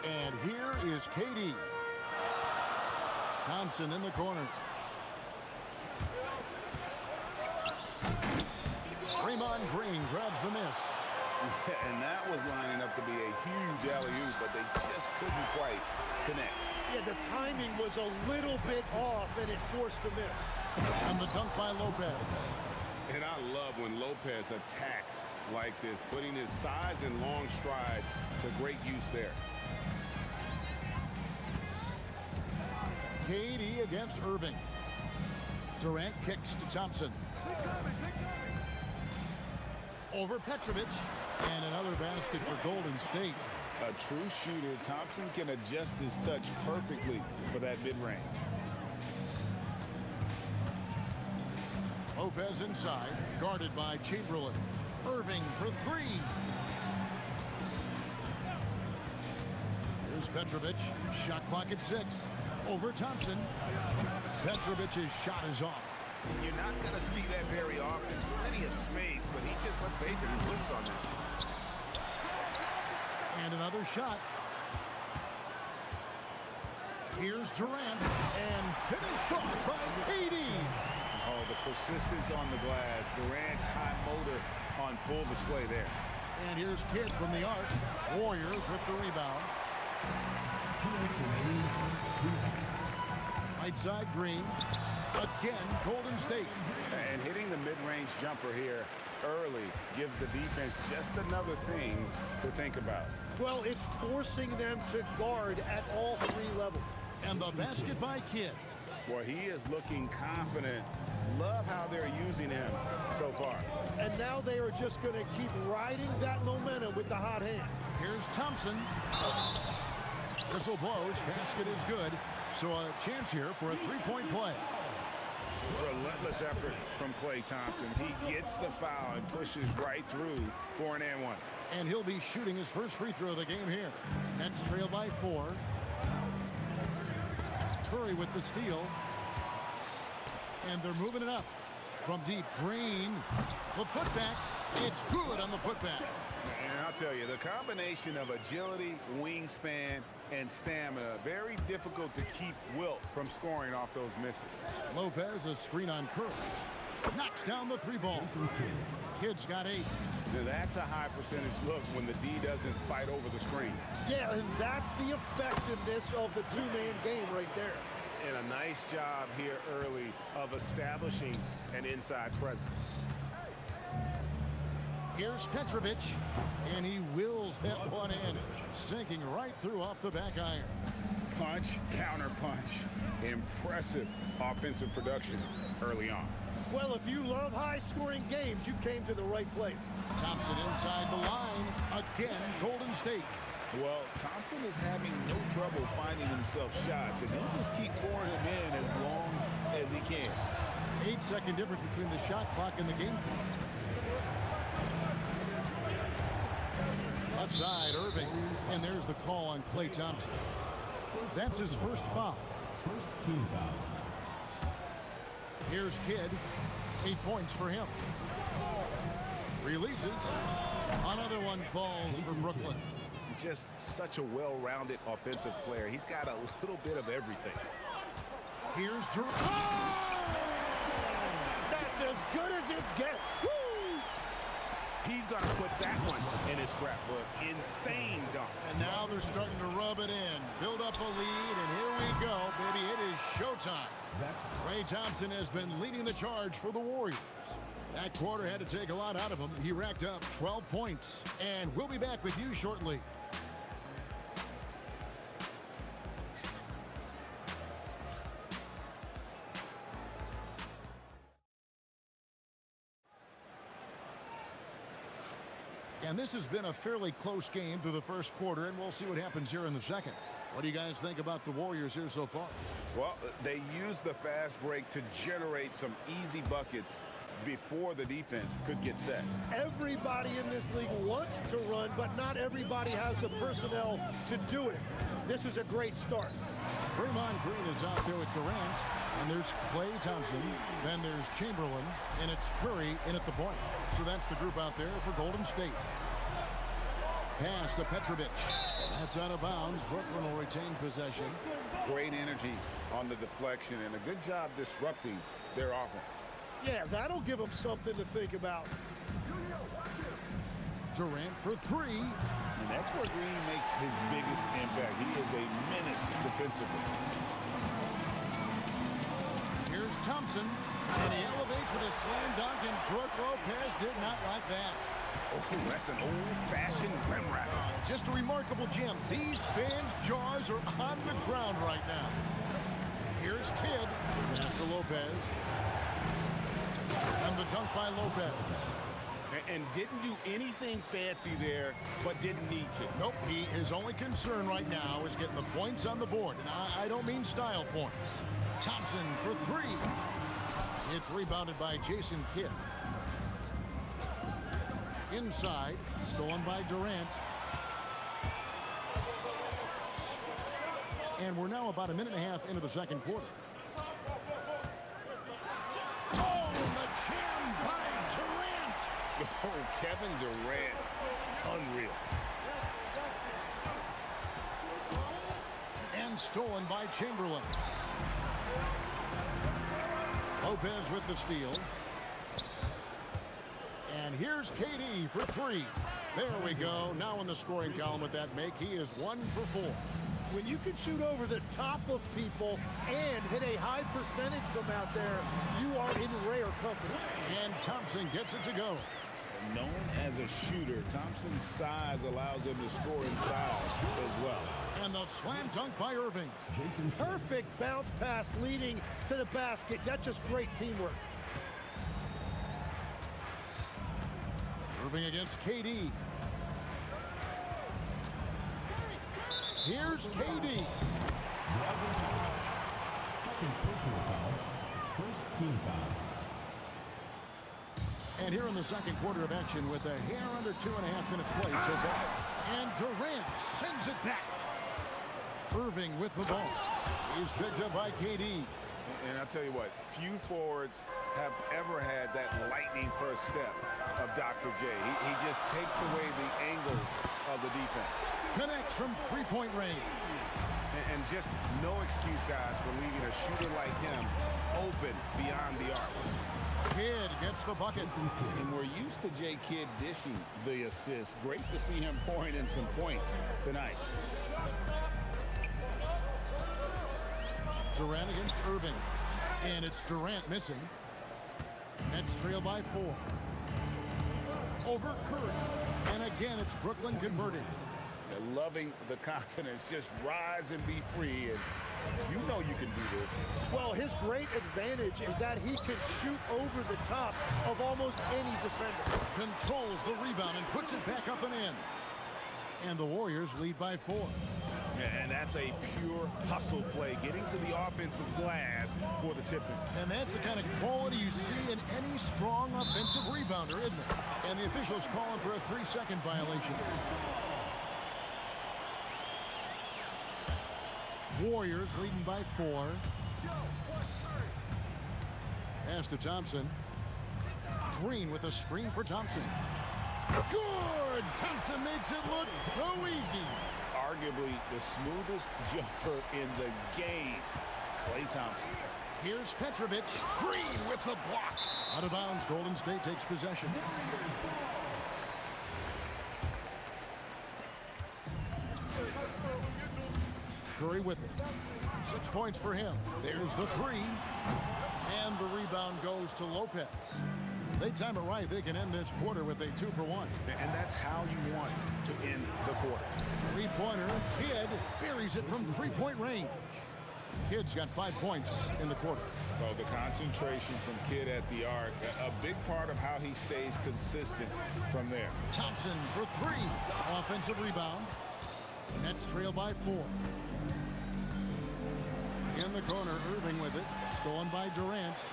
And here is KD. Thompson in the corner. Draymond Green grabs the miss. Yeah, and that was lining up to be a huge alley-oop, but they just couldn't quite connect. Yeah, the timing was a little bit off, and it forced the miss. And the dunk by Lopez. And I love when Lopez attacks like this, putting his size and long strides to great use there. KD against Irving. Durant kicks to Thompson. Over Petrovic. And another basket for Golden State. A true shooter, Thompson can adjust his touch perfectly for that mid-range. Lopez inside, guarded by Chamberlain. Irving for 3. Here's Petrovic. Shot clock at 6. Over Thompson. Petrovic's shot is off. You're not going to see that very often. Plenty of space, but he just, let's face it, he whiffs on that. And another shot. Here's Durant. And finished off by KD. Oh, the persistence on the glass. Durant's high motor on full display there. And here's Kidd from the arc. Warriors with the rebound. 2 minutes remaining. 2 minutes. Right side Green. Again, Golden State. And hitting the mid-range jumper here early gives the defense just another thing to think about. Well, it's forcing them to guard at all 3 levels. And the basket by Kidd. Well, he is looking confident. Love how they're using him so far. And now they are just going to keep riding that momentum with the hot hand. Here's Thompson. Whistle blows. Basket is good. So a chance here for a 3-point play. Relentless effort from Klay Thompson. He gets the foul and pushes right through for an and 1. And he'll be shooting his first free throw of the game here. Nets trail by 4. Curry with the steal. And they're moving it up. From deep, Green. The putback. It's good on the putback. And I'll tell you, the combination of agility, wingspan, and stamina, very difficult to keep Wilt from scoring off those misses. Lopez, a screen on Curry. Knocks down the 3-ball. Kidd's got 8. Now that's a high percentage look when the D doesn't fight over the screen. Yeah, and that's the effectiveness of the 2-man game right there. And a nice job here early of establishing an inside presence. Here's Petrovic, and he wills that one in, sinking right through off the back iron. Punch, counter punch. Impressive offensive production early on. Well, if you love high-scoring games, you came to the right place. Thompson inside the line. Again, Golden State. Well, Thompson is having no trouble finding himself shots, and he'll just keep pouring them in as long as he can. 8-second difference between the shot clock and the game clock. Left side, Irving. And there's the call on Klay Thompson. That's his first foul. First team foul. Here's Kidd. 8 points for him. Releases. Another one falls for Brooklyn. Just such a well-rounded offensive player. He's got a little bit of everything. Here's Durant. That's as good as it gets. Woo! He's going to put that one in his scrapbook. Insane dunk. And now they're starting to rub it in. Build up a lead, and here we go, baby. It is showtime. Klay Thompson has been leading the charge for the Warriors. That quarter had to take a lot out of him. He racked up 12 points. And we'll be back with you shortly. And this has been a fairly close game through the first quarter, and we'll see what happens here in the second. What do you guys think about the Warriors here so far? Well, they used the fast break to generate some easy buckets before the defense could get set. Everybody in this league wants to run, but not everybody has the personnel to do it. This is a great start. Draymond Green is out there with Durant, and there's Klay Thompson, then there's Chamberlain, and it's Curry in at the point. So that's the group out there for Golden State. Pass to Petrovic. That's out of bounds. Brooklyn will retain possession. Great energy on the deflection and a good job disrupting their offense. Yeah, that'll give them something to think about. Durant for three. And that's where Green makes his biggest impact. He is a menace defensively. Here's Thompson, and he elevates with a slam dunk, and Brook Lopez did not like that. Oh, that's an old-fashioned rim rack. Just a remarkable gem. These fans' jaws are on the ground right now. Here's Kidd. Pass to Lopez. And the dunk by Lopez. And didn't do anything fancy there, but didn't need to. Nope, his only concern right now is getting the points on the board. And I don't mean style points. Thompson for three. It's rebounded by Jason Kidd. Inside, stolen by Durant. And we're now about a minute and a half into the second quarter. Oh, the jam by Durant! Oh, Kevin Durant, unreal. And stolen by Chamberlain. Lopez with the steal. And here's KD for three. There we go. Now in the scoring column with that make, he is 1 for 4. When you can shoot over the top of people and hit a high percentage from out there, you are in rare company. And Thompson gets it to go. Known as a shooter, Thompson's size allows him to score inside as well. And the slam dunk by Irving. Perfect bounce pass leading to the basket. That's just great teamwork. Irving against KD. Here's KD. Second personal foul. First team foul. And here in the second quarter of action with a hair under 2.5 minutes played so far. And Durant sends it back. Irving with the ball. He's picked up by KD. And I'll tell you what, few forwards have ever had that lightning first step of Dr. J. He just takes away the angles of the defense. Connects from three-point range. And just no excuse, guys, for leaving a shooter like him open beyond the arc. Kidd gets the bucket. And we're used to J. Kidd dishing the assist. Great to see him pouring in some points tonight. Durant against Irving. And it's Durant missing. Nets trail by 4. Over Curry. And again, it's Brooklyn converted. They're loving the confidence. Just rise and be free. And you know you can do this. Well, his great advantage is that he can shoot over the top of almost any defender. Controls the rebound and puts it back up and in. And the Warriors lead by 4. And that's a pure hustle play, getting to the offensive glass for the tipping. And that's the kind of quality you see in any strong offensive rebounder, isn't it? And the officials calling for a 3-second violation. Warriors leading by 4. Pass to Thompson. Green with a screen for Thompson. Good! Thompson makes it look so easy. Arguably the smoothest jumper in the game. Klay Thompson. Here's Petrovic. Green with the block. Out of bounds, Golden State takes possession. Curry with it. 6 points for him. There's the 3. And the rebound goes to Lopez. They time it right, they can end this quarter with a 2-for-1. And that's how you want to end the quarter. Three-pointer. Kidd buries it from three-point range. Kidd's got 5 points in the quarter. So the concentration from Kidd at the arc, a big part of how he stays consistent from there. Thompson for 3. Offensive rebound. Nets trail by 4. In the corner, Irving with it. Stolen by Durant.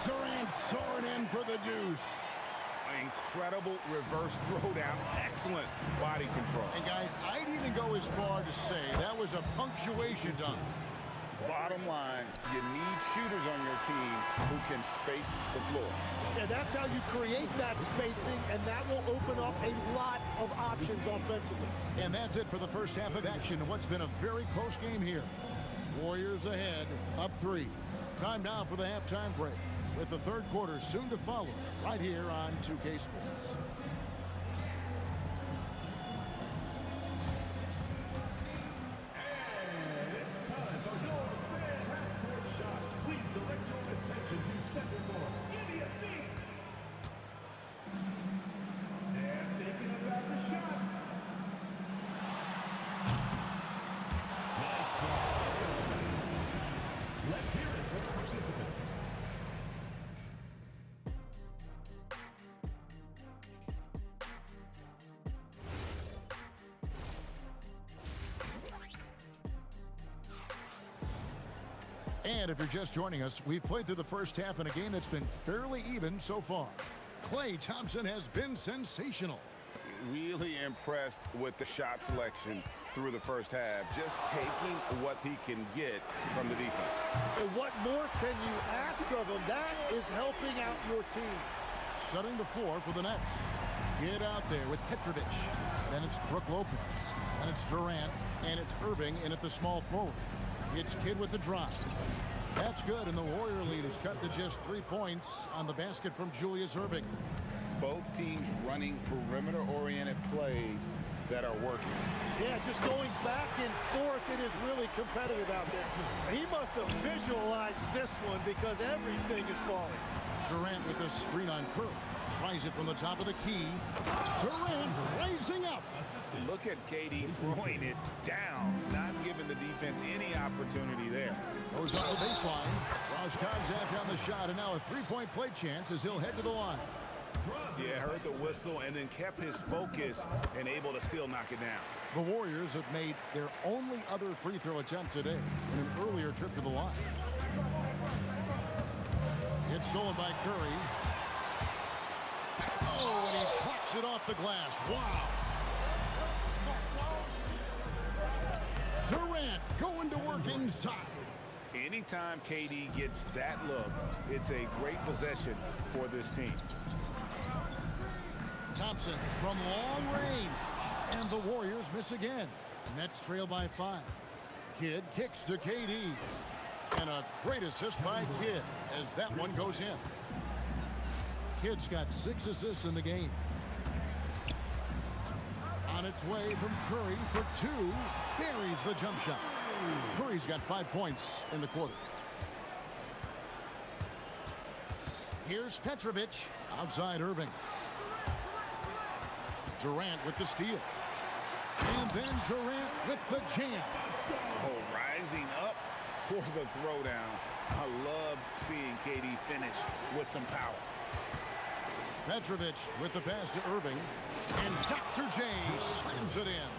Durant soaring in for the deuce. Incredible reverse throwdown. Excellent body control. And guys, I'd even go as far to say that was a punctuation dunk. Bottom line, you need shooters on your team who can space the floor. Yeah, that's how you create that spacing, and that will open up a lot of options offensively. And that's it for the first half of action. What's been a very close game here. Warriors ahead, up 3. Time now for the halftime break, with the third quarter soon to follow, right here on 2K Sports. And it's time for your fan half-court shots. Please direct your attention to center court. Give me a beat. They're thinking about the shot. Nice pass. Let's hear it for the participant. And if you're just joining us, we've played through the first half in a game that's been fairly even so far. Klay Thompson has been sensational. Really impressed with the shot selection through the first half. Just taking what he can get from the defense. And what more can you ask of him? That is helping out your team. Setting the floor for the Nets. Get out there with Petrovic. Then it's Brook Lopez. And it's Durant. And it's Irving in at the small forward. It's Kidd with the drive. That's good, and the Warrior lead is cut to just 3 points on the basket from Julius Irving. Both teams running perimeter-oriented plays that are working. Yeah, just going back and forth, it is really competitive out there. He must have visualized this one because everything is falling. Durant with the screen on Curry. Tries it from the top of the key. Durant raising up. Look at KD throwing it down, not giving the defense any opportunity there. Goes on the baseline. Draws contact on the shot, and now a three-point play chance as he'll head to the line. Yeah, heard the whistle and then kept his focus and able to still knock it down. The Warriors have made their only other free throw attempt today in an earlier trip to the line. It's stolen by Curry. Oh, and he plucks it off the glass. Wow. Durant going to work inside. Anytime KD gets that look, it's a great possession for this team. Thompson from long range. And the Warriors miss again. Nets trail by 5. Kidd kicks to KD. And a great assist by Kidd as that one goes in. Kidd's got 6 assists in the game. On its way from Curry for 2. Buries the jump shot. Curry's got 5 points in the quarter. Here's Petrovic. Outside Irving. Durant with the steal. And then Durant with the jam. Oh, rising up for the throwdown. I love seeing KD finish with some power. Petrovic with the pass to Irving. And Dr. J slams it in.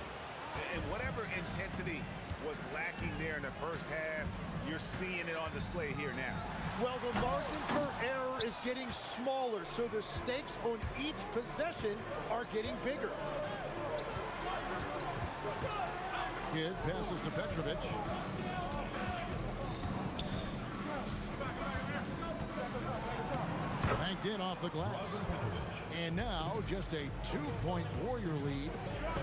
And whatever intensity was lacking there in the first half, you're seeing it on display here now. Well, the margin for error is getting smaller, so the stakes on each possession are getting bigger. Kidd passes to Petrovic. Banked in off the glass. And now just a 2-point Warrior lead.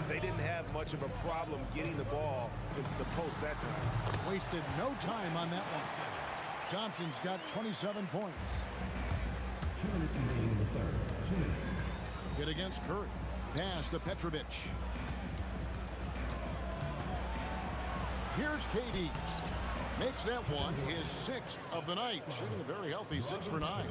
They didn't have much of a problem getting the ball into the post that time. Wasted no time on that one. Johnson's got 27 points. 2 minutes remaining in the third. 2 minutes. Kidd against Curry. Pass to Petrovic. Here's KD. Makes that one his 6th of the night. Shooting a very healthy 6 for 9.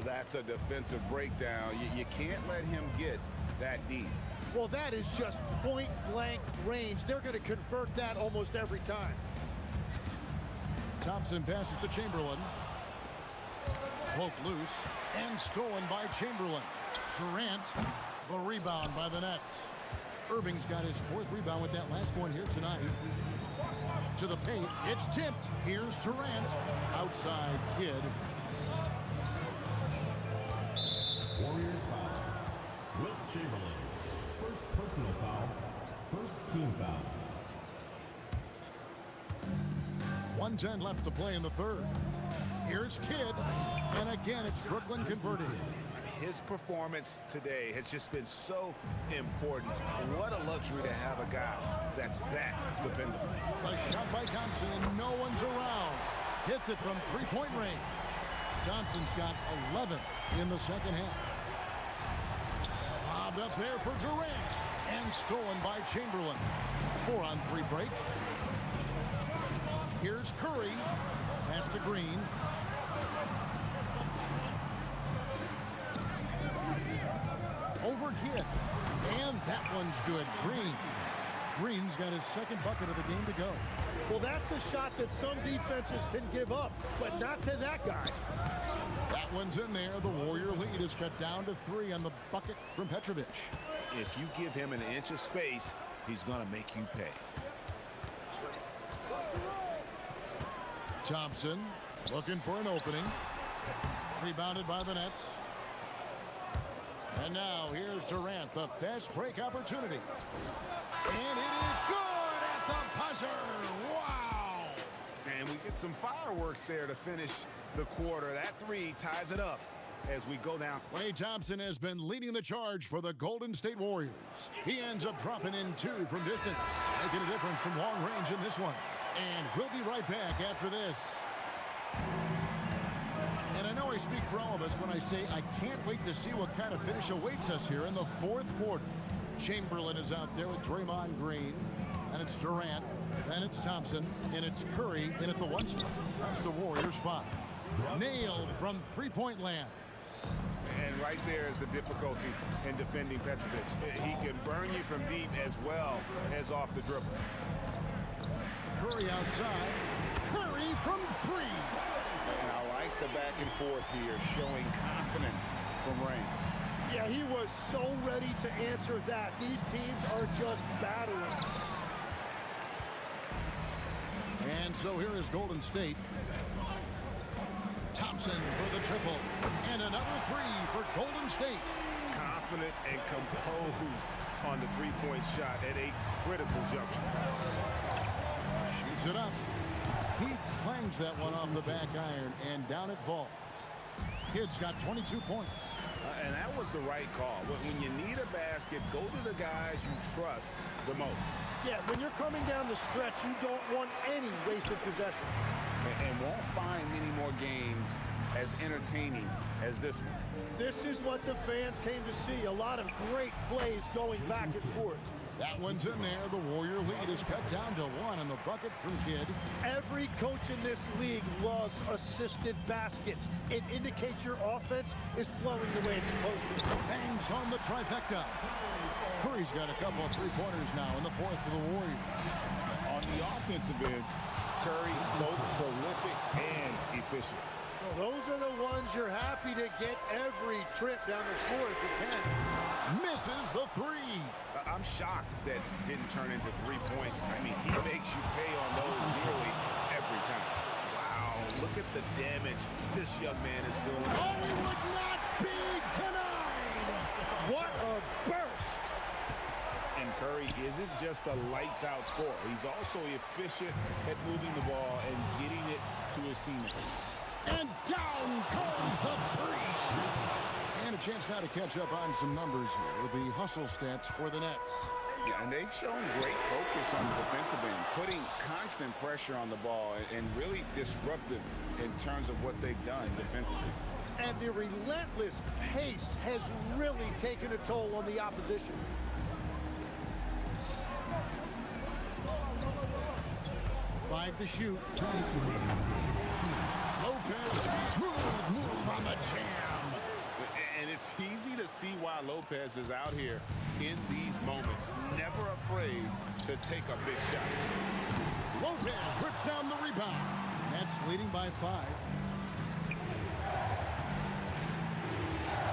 That's a defensive breakdown. You can't let him get that deep. Well, that is just point-blank range. They're going to convert that almost every time. Thompson passes to Chamberlain. Poked loose and stolen by Chamberlain. Durant, the rebound by the Nets. Irving's got his 4th rebound with that last one here tonight. To the paint, it's tipped. Here's Durant. Outside Kidd. Warriors foul. Wilt Chamberlain. First personal foul. First team foul. 1:10 left to play in the third. Here's Kidd. And again, it's Brooklyn converting. His performance today has just been so important. What a luxury to have a guy that's that dependable. A shot by Thompson, and no one's around. Hits it from 3-point range. Johnson's got 11 in the second half. Lobbed up there for Durant. And stolen by Chamberlain. 4-on-3 break. Here's Curry. Pass to Green. Over Kidd. And that one's good. Green's got his 2nd bucket of the game to go. Well, that's a shot that some defenses can give up, but not to that guy. That one's in there. The Warrior lead is cut down to 3 on the bucket from Petrovic. If you give him an inch of space, he's going to make you pay. Thompson looking for an opening. Rebounded by the Nets. And now here's Durant, the fast break opportunity. And it is good at the buzzer. Wow! And we get some fireworks there to finish the quarter. That 3 ties it up as we go down. Klay Thompson has been leading the charge for the Golden State Warriors. He ends up dropping in 2 from distance, making a difference from long range in this one. And we'll be right back after this. And I know I speak for all of us when I say I can't wait to see what kind of finish awaits us here in the 4th quarter. Chamberlain is out there with Draymond Green. And it's Durant. Then it's Thompson. And it's Curry in at the 1 spot. That's the Warriors 5. Nailed from 3-point land. And right there is the difficulty in defending Petrovic. He can burn you from deep as well as off the dribble. Curry outside. Curry from 3. And I like the back and forth here, showing confidence from range. Yeah, he was so ready to answer that. These teams are just battling. And so here is Golden State. Thompson for the triple. And another 3 for Golden State. Confident and composed on the 3-point shot at a critical juncture. Shoots it up. He clangs that one off the back iron, and down it falls. Kidd's got 22 points. And that was the right call. When you need a basket, go to the guys you trust the most. Yeah, when you're coming down the stretch, you don't want any wasted possession. And won't find many more games as entertaining as this one. This is what the fans came to see. A lot of great plays going back and forth. That one's in there. The Warrior lead is cut down to 1 on the bucket from Kidd. Every coach in this league loves assisted baskets. It indicates your offense is flowing the way it's supposed to. Bangs on the trifecta. Curry's got a couple of 3-pointers now in the 4th for the Warriors. On the offensive end, Curry both prolific and efficient. Those are the ones you're happy to get every trip down the floor if you can. Misses the three. I'm shocked that didn't turn into 3 points. I mean, he makes you pay on those nearly every time. Wow, look at the damage this young man is doing. Oh, he would not be denied. What a burst. And Curry isn't just a lights-out scorer. He's also efficient at moving the ball and getting it to his teammates. And down goes the three. And a chance now to catch up on some numbers here. The hustle stats for the Nets. Yeah, and they've shown great focus on the defensive end, putting constant pressure on the ball and really disruptive in terms of what they've done defensively. And the relentless pace has really taken a toll on the opposition. Five to shoot. Lopez, smooth move on the jam. And it's easy to see why Lopez is out here in these moments, never afraid to take a big shot. Lopez rips down the rebound. Nets leading by 5.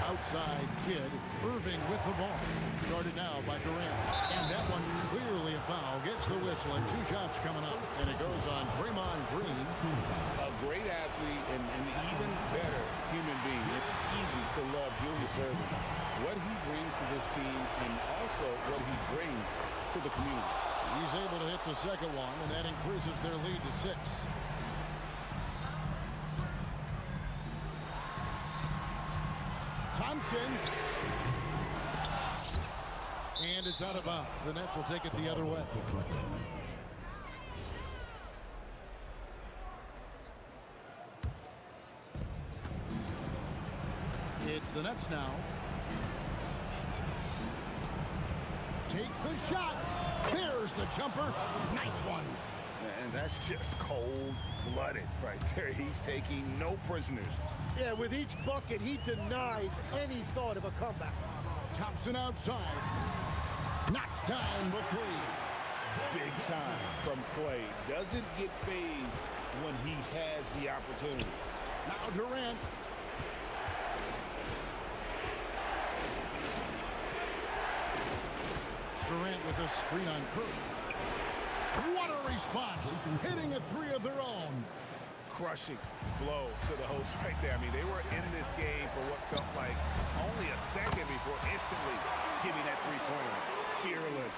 Outside Kid, Irving with the ball. Started now by Durant. And that one clearly a foul. Gets the whistle and 2 shots coming up. And it goes on Draymond Green. A great athlete and an even better human being. It's easy to love Julius Irving. What he brings to this team and also what he brings to the community. He's able to hit the second one, and that increases their lead to 6. Thompson. And it's out of bounds. The Nets will take it the other way. It's the Nets now. Takes the shot. There's the jumper. Nice one. And that's just cold-blooded right there. He's taking no prisoners. Yeah, with each bucket, he denies any thought of a comeback. Thompson outside. Knocks down the 3. Big time from Clay. Doesn't get phased when he has the opportunity. Now Durant. Durant with a screen on Curry. What a response. Hitting a 3 of their own. Crushing blow to the host right there. I mean, they were in this game for what felt like only a second before instantly giving that 3-pointer. Fearless.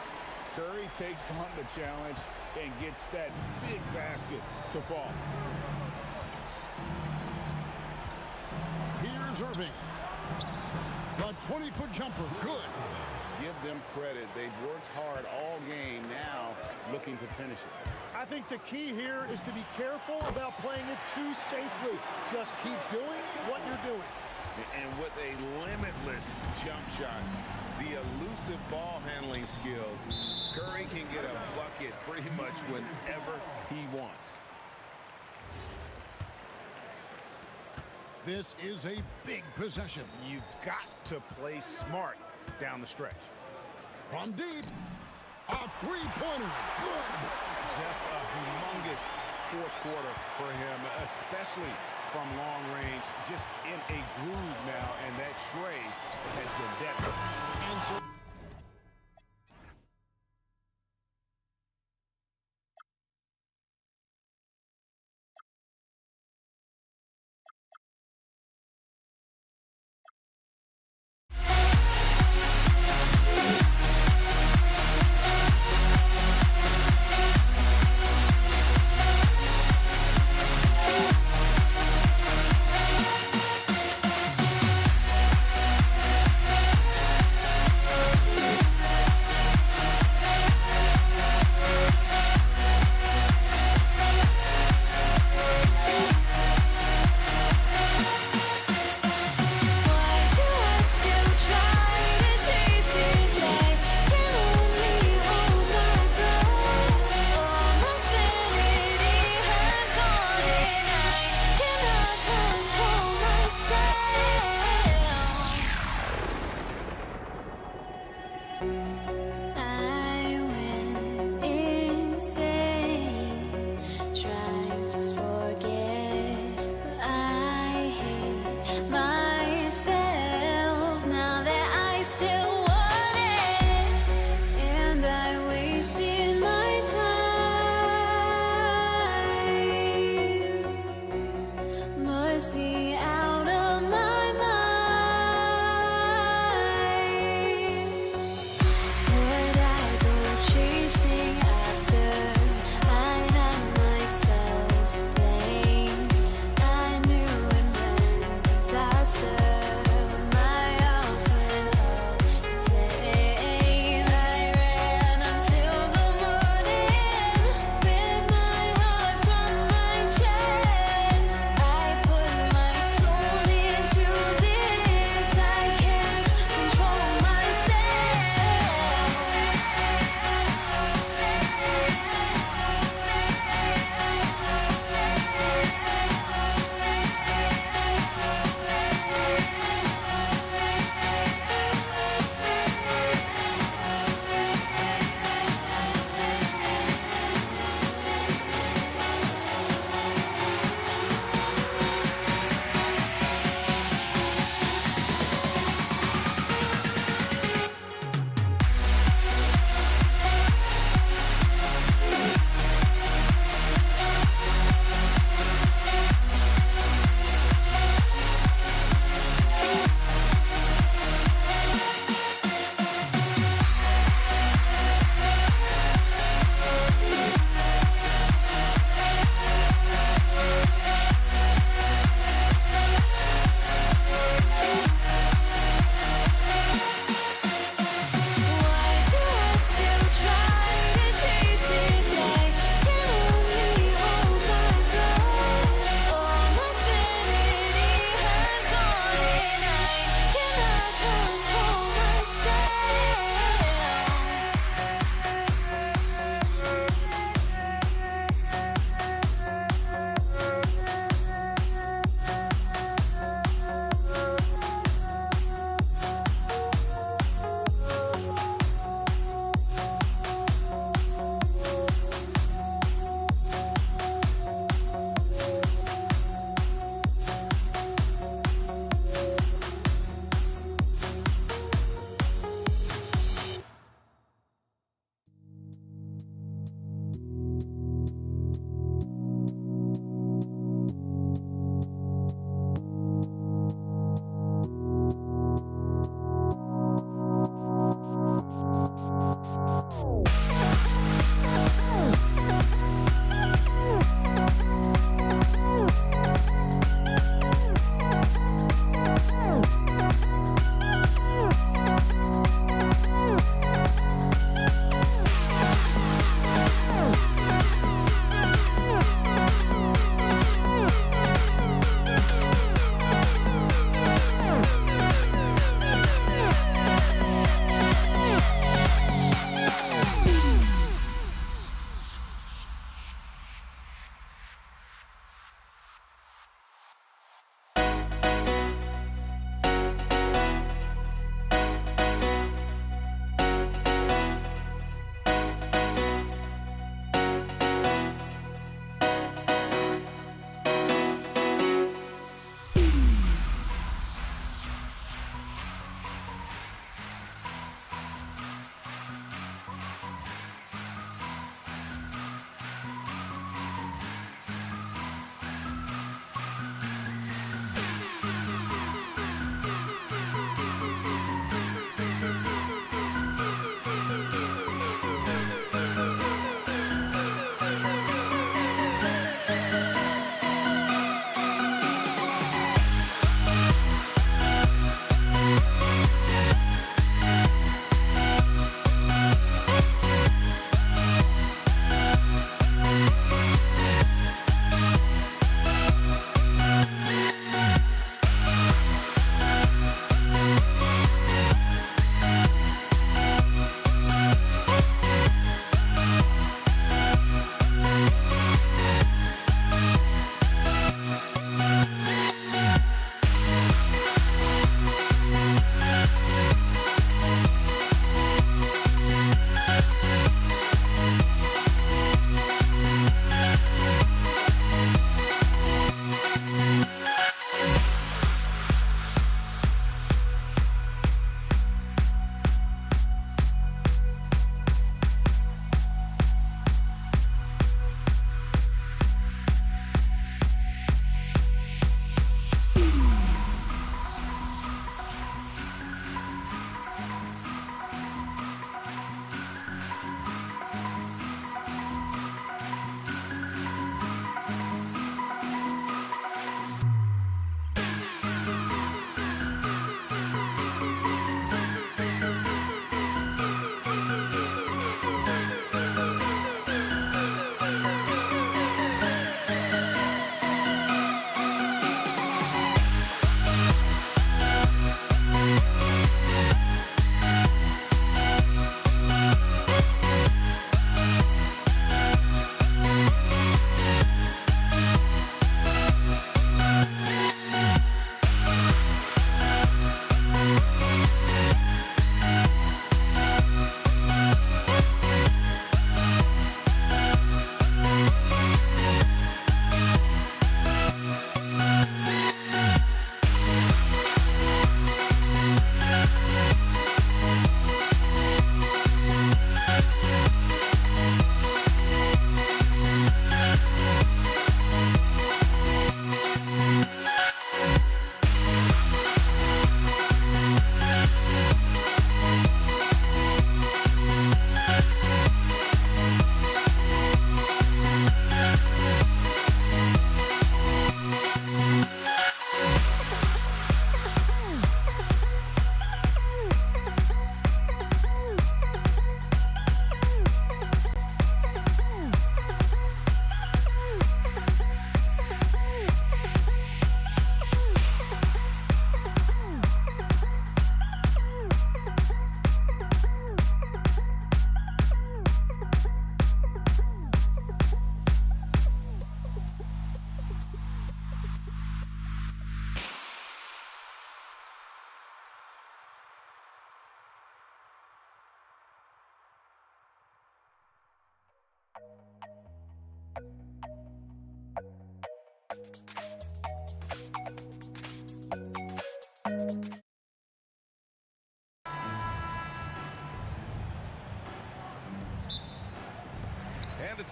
Curry takes on the challenge and gets that big basket to fall. Here's Irving. The 20-foot jumper. Good. Give them credit. They've worked hard all game, now looking to finish it. I think the key here is to be careful about playing it too safely. Just keep doing what you're doing. And with a limitless jump shot, the elusive ball handling skills, Curry can get a bucket pretty much whenever he wants. This is a big possession. You've got to play smart down the stretch. From deep, a 3-pointer. Good. Just a humongous fourth quarter for him, especially from long range. Just in a groove now, and that tray has been deadly. And so must be out of my mind. Would I go chasing after? I had myself to blame. I knew it meant disaster. My house went up in flames. I ran until the morning with my heart from my chest. I put my soul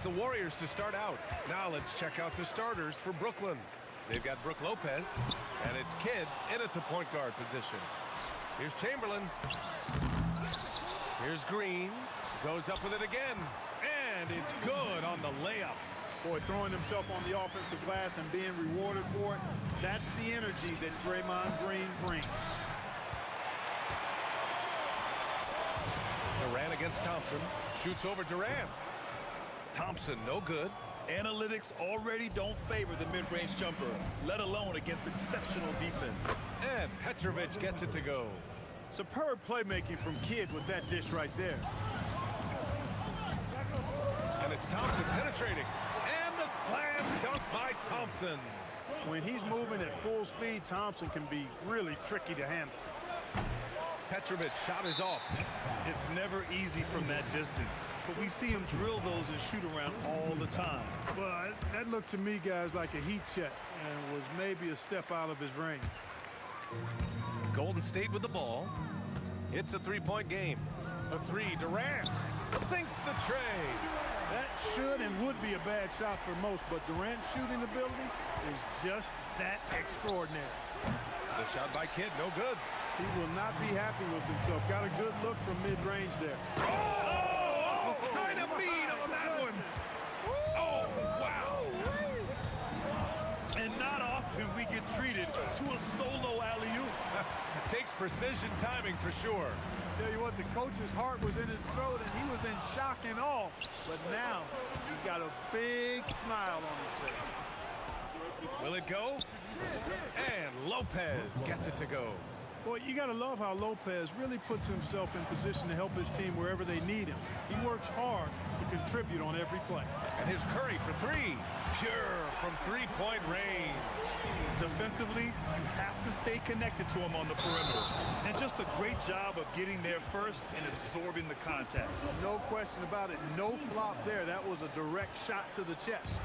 the Warriors to start out. Now let's check out the starters for Brooklyn. They've got Brook Lopez, and it's Kidd in at the point guard position. Here's Chamberlain. Here's Green. Goes up with it again. And it's good on the layup. Boy, throwing himself on the offensive glass and being rewarded for it, that's the energy that Draymond Green brings. Durant against Thompson. Shoots over Durant. Thompson, no good. Analytics already don't favor the mid-range jumper, let alone against exceptional defense. And Petrovic gets it to go. Superb playmaking from Kidd with that dish right there. And it's Thompson penetrating. And the slam dunk by Thompson. When he's moving at full speed, Thompson can be really tricky to handle. Petrovic shot is off. It's never easy from that distance, but we see him drill those and shoot around all the time. Well, that looked to me, guys, like a heat check and was maybe a step out of his range. Golden State with the ball. It's a three-point game. For three, Durant sinks the tray. That should and would be a bad shot for most, but Durant's shooting ability is just that extraordinary. The shot by Kidd, no good. He will not be happy with himself. Got a good look from mid-range there. Oh, kind of mean on that one. Oh, wow. And not often we get treated to a solo alley-oop. Takes precision timing for sure. Tell you what, the coach's heart was in his throat and he was in shock and awe. But now he's got a big smile on his face. Will it go? And Lopez gets it to go. Boy, you got to love how Lopez really puts himself in position to help his team wherever they need him. He works hard to contribute on every play. And here's Curry for three. Pure from three-point range. Defensively, you have to stay connected to him on the perimeter. And just a great job of getting there first and absorbing the contact. No question about it. No flop there. That was a direct shot to the chest.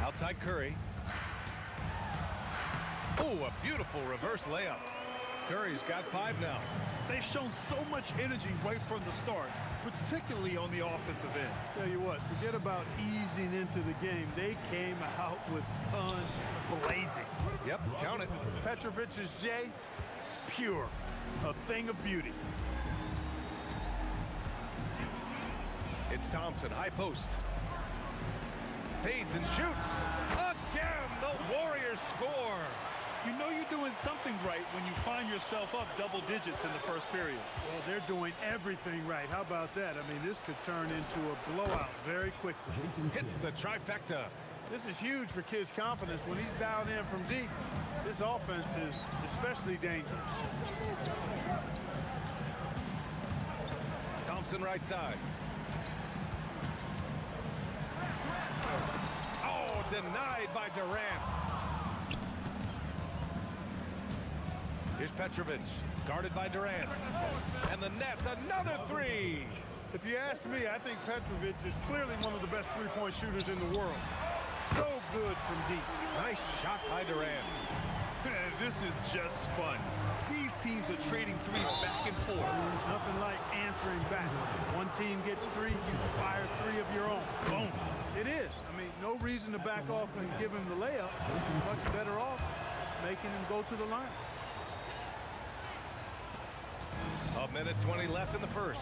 Outside Curry. Oh, a beautiful reverse layup. Curry's got five now. They've shown so much energy right from the start, particularly on the offensive end. Tell you what, forget about easing into the game. They came out with guns blazing. Yep, count it. Petrovic's J, pure, a thing of beauty. It's Thompson, high post. Fades and shoots. Again, the Warriors score. You know you're doing something right when you find yourself up double digits in the first period. Well, they're doing everything right. How about that? I mean, this could turn into a blowout very quickly. Hits the trifecta. This is huge for Kidd's confidence. When he's dialed in from deep, this offense is especially dangerous. Thompson right side. Oh, denied by Durant. Here's Petrovic, guarded by Durant. And the Nets, another three. If you ask me, I think Petrovic is clearly one of the best three-point shooters in the world. So good from deep. Nice shot by Durant. This is just fun. These teams are trading threes back and forth. There's nothing like answering back. One team gets three, you fire three of your own. Boom. It is. I mean, no reason to back off and give him the layup. Much better off making him go to the line. A minute 20 left in the first.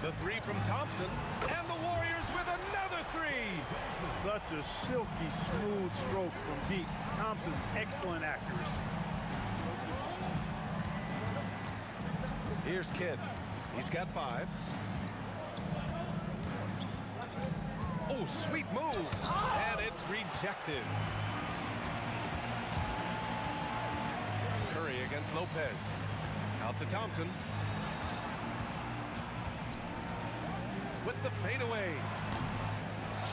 The three from Thompson, and the Warriors with another three. Such a silky, smooth stroke from deep. Thompson, excellent accuracy. Here's Kidd. He's got five. Oh, sweet move. And it's rejected. Curry against Lopez. Out to Thompson. With the fadeaway.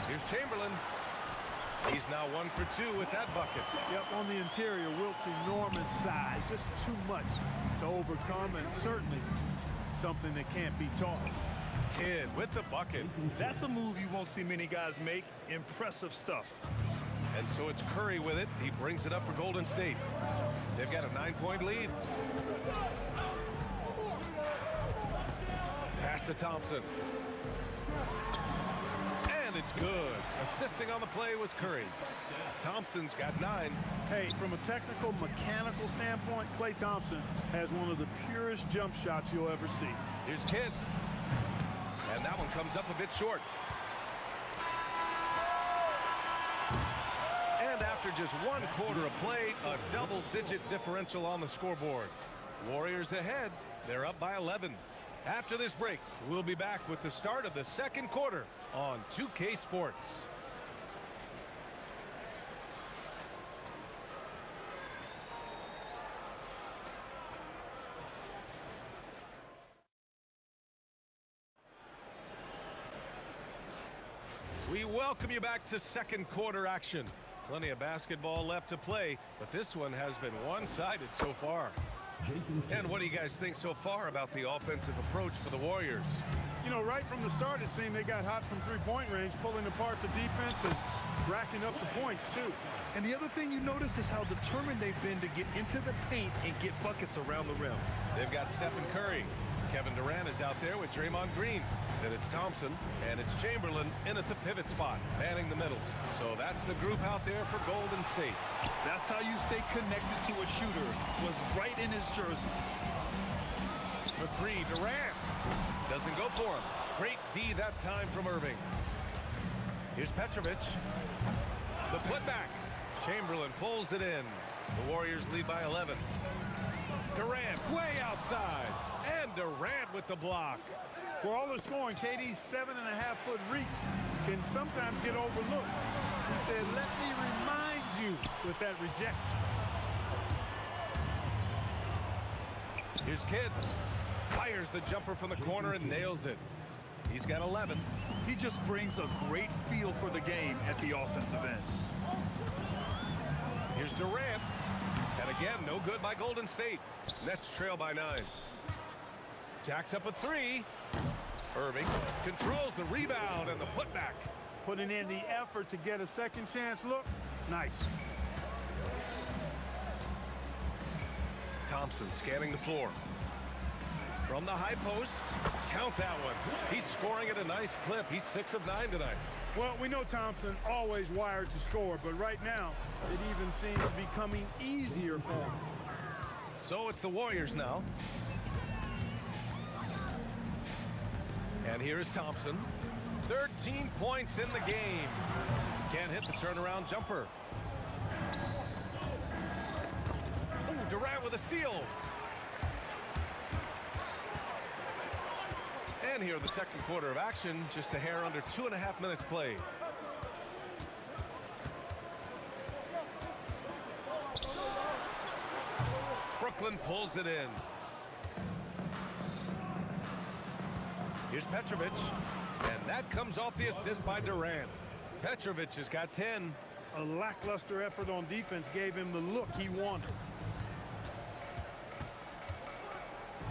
Here's Chamberlain. He's now 1 for 2 with that bucket. Yep, on the interior, Wilt's enormous size. Just too much to overcome, and certainly something that can't be taught. Kidd with the bucket. That's a move you won't see many guys make. Impressive stuff. And so it's Curry with it. He brings it up for Golden State. They've got a 9-point lead. to Thompson. And it's good. Assisting on the play was Curry. Thompson's got 9. Hey, from a technical, mechanical standpoint, Klay Thompson has one of the purest jump shots you'll ever see. Here's Kidd. And that one comes up a bit short. And after just 1 quarter of play, a double-digit differential on the scoreboard. Warriors ahead. They're up by 11. After this break, we'll be back with the start of the second quarter on 2K Sports. We welcome you back to second quarter action. Plenty of basketball left to play, but this one has been one-sided so far. And what do you guys think so far about the offensive approach for the Warriors? You know, right from the start, it seemed they got hot from three-point range, pulling apart the defense and racking up the points, too. And the other thing you notice is how determined they've been to get into the paint and get buckets around the rim. They've got Stephen Curry. Kevin Durant is out there with Draymond Green. Then it's Thompson, and it's Chamberlain in at the pivot spot, manning the middle. So that's the group out there for Golden State. That's how you stay connected to a shooter, was right in his jersey. For 3, Durant. Doesn't go for him. Great D that time from Irving. Here's Petrovic. The putback. Chamberlain pulls it in. The Warriors lead by 11. Durant way outside. And Durant with the block. For all the scoring, KD's 7.5-foot reach can sometimes get overlooked. He said, let me remind you with that rejection. Here's Kidd. Fires the jumper from the corner and nails it. He's got 11. He just brings a great feel for the game at the offensive end. Here's Durant. And again, no good by Golden State. Nets trail by 9. Jacks up a 3. Irving controls the rebound and the putback. Putting in the effort to get a second chance look. Nice. Thompson scanning the floor. From the high post, count that one. He's scoring at a nice clip. He's 6 of 9 tonight. Well, we know Thompson always wired to score, but right now it even seems to be coming easier for him. So it's the Warriors now. And here is Thompson. 13 points in the game. Can't hit the turnaround jumper. Oh, Durant with a steal. And here in the second quarter of action, just a hair under 2.5 minutes played. Brooklyn pulls it in. Here's Petrovic, and that comes off the assist by Durant. Petrovic has got 10. A lackluster effort on defense gave him the look he wanted.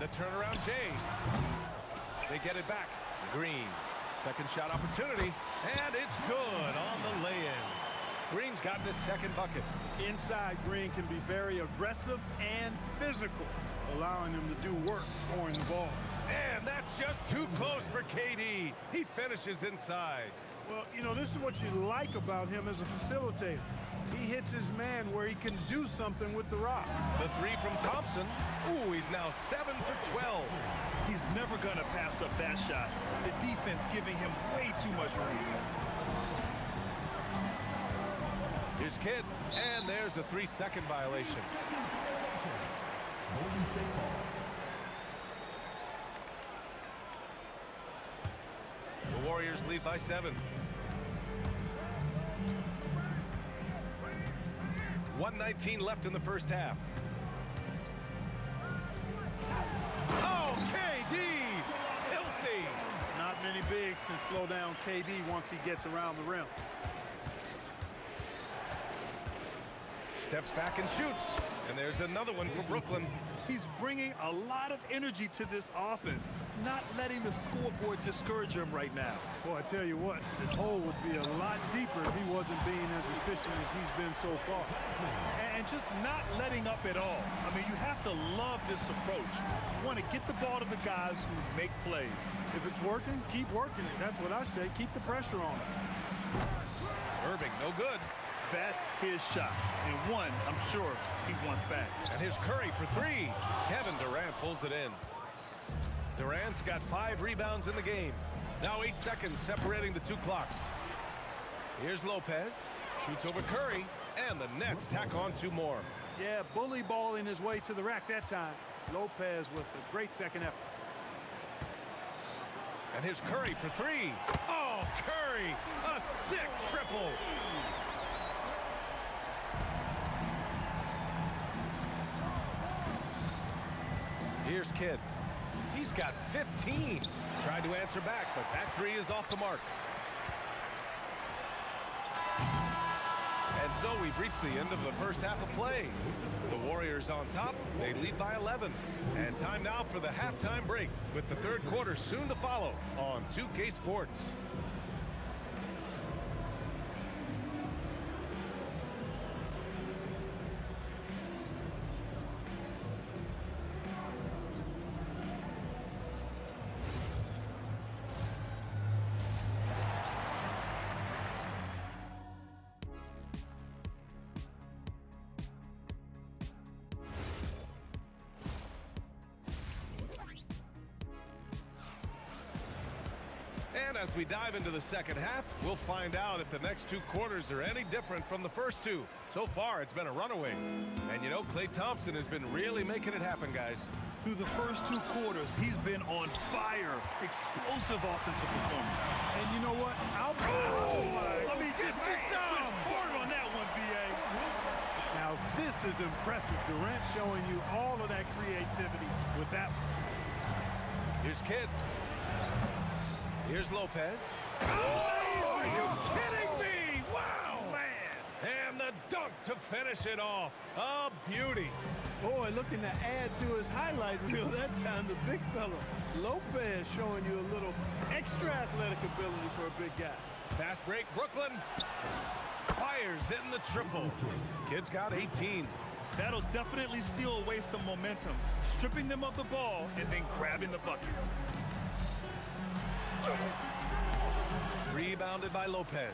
The turnaround Jay. They get it back. Green. Second shot opportunity. And it's good on the lay-in. Green's gotten his second bucket. Inside, Green can be very aggressive and physical, allowing him to do work scoring the ball. And that's just too close for KD. He finishes inside. Well, you know, this is what you like about him as a facilitator. He hits his man where he can do something with the rock. The 3 from Thompson. Ooh, he's now 7 for 12. He's never going to pass up that shot. The defense giving him way too much room. Here's Kidd, and there's a 3-second violation. Golden State ball. The Warriors lead by 7. 1:19 left in the first half. Oh, KD! Filthy! Not many bigs can slow down KD once he gets around the rim. Steps back and shoots. And there's another one for Brooklyn. He's bringing a lot of energy to this offense, not letting the scoreboard discourage him right now. Boy, I tell you what, the hole would be a lot deeper if he wasn't being as efficient as he's been so far. And just not letting up at all. I mean, you have to love this approach. You want to get the ball to the guys who make plays. If it's working, keep working it. That's what I say. Keep the pressure on him. Irving, no good. That's his shot, and one I'm sure he wants back. And here's Curry for three. Kevin Durant pulls it in. Durant's got 5 rebounds in the game. Now 8 seconds separating the two clocks. Here's Lopez. Shoots over Curry, and the Nets tack on 2 more. Yeah, bully balling his way to the rack that time. Lopez with a great second effort. And here's Curry for 3. Oh, Curry, a sick triple. Here's Kidd. He's got 15. Tried to answer back, but that 3 is off the mark. And so we've reached the end of the first half of play. The Warriors on top. They lead by 11. And time now for the halftime break, with the third quarter soon to follow on 2K Sports. And as we dive into the second half, we'll find out if the next 2 quarters are any different from the first 2. So far, it's been a runaway. And you know, Klay Thompson has been really making it happen, guys. Through the first 2 quarters, he's been on fire. Explosive offensive performance. And you know what? I mean, just hard on that one, B.A. Now, this is impressive. Durant showing you all of that creativity with that one. Here's Kidd. Here's Lopez. Oh, are you kidding me? Wow, man. And the dunk to finish it off. A beauty. Boy, looking to add to his highlight reel that time, the big fella. Lopez showing you a little extra athletic ability for a big guy. Fast break, Brooklyn. Fires in the triple. Kid's got 18. That'll definitely steal away some momentum, stripping them of the ball and then grabbing the bucket. Rebounded by Lopez.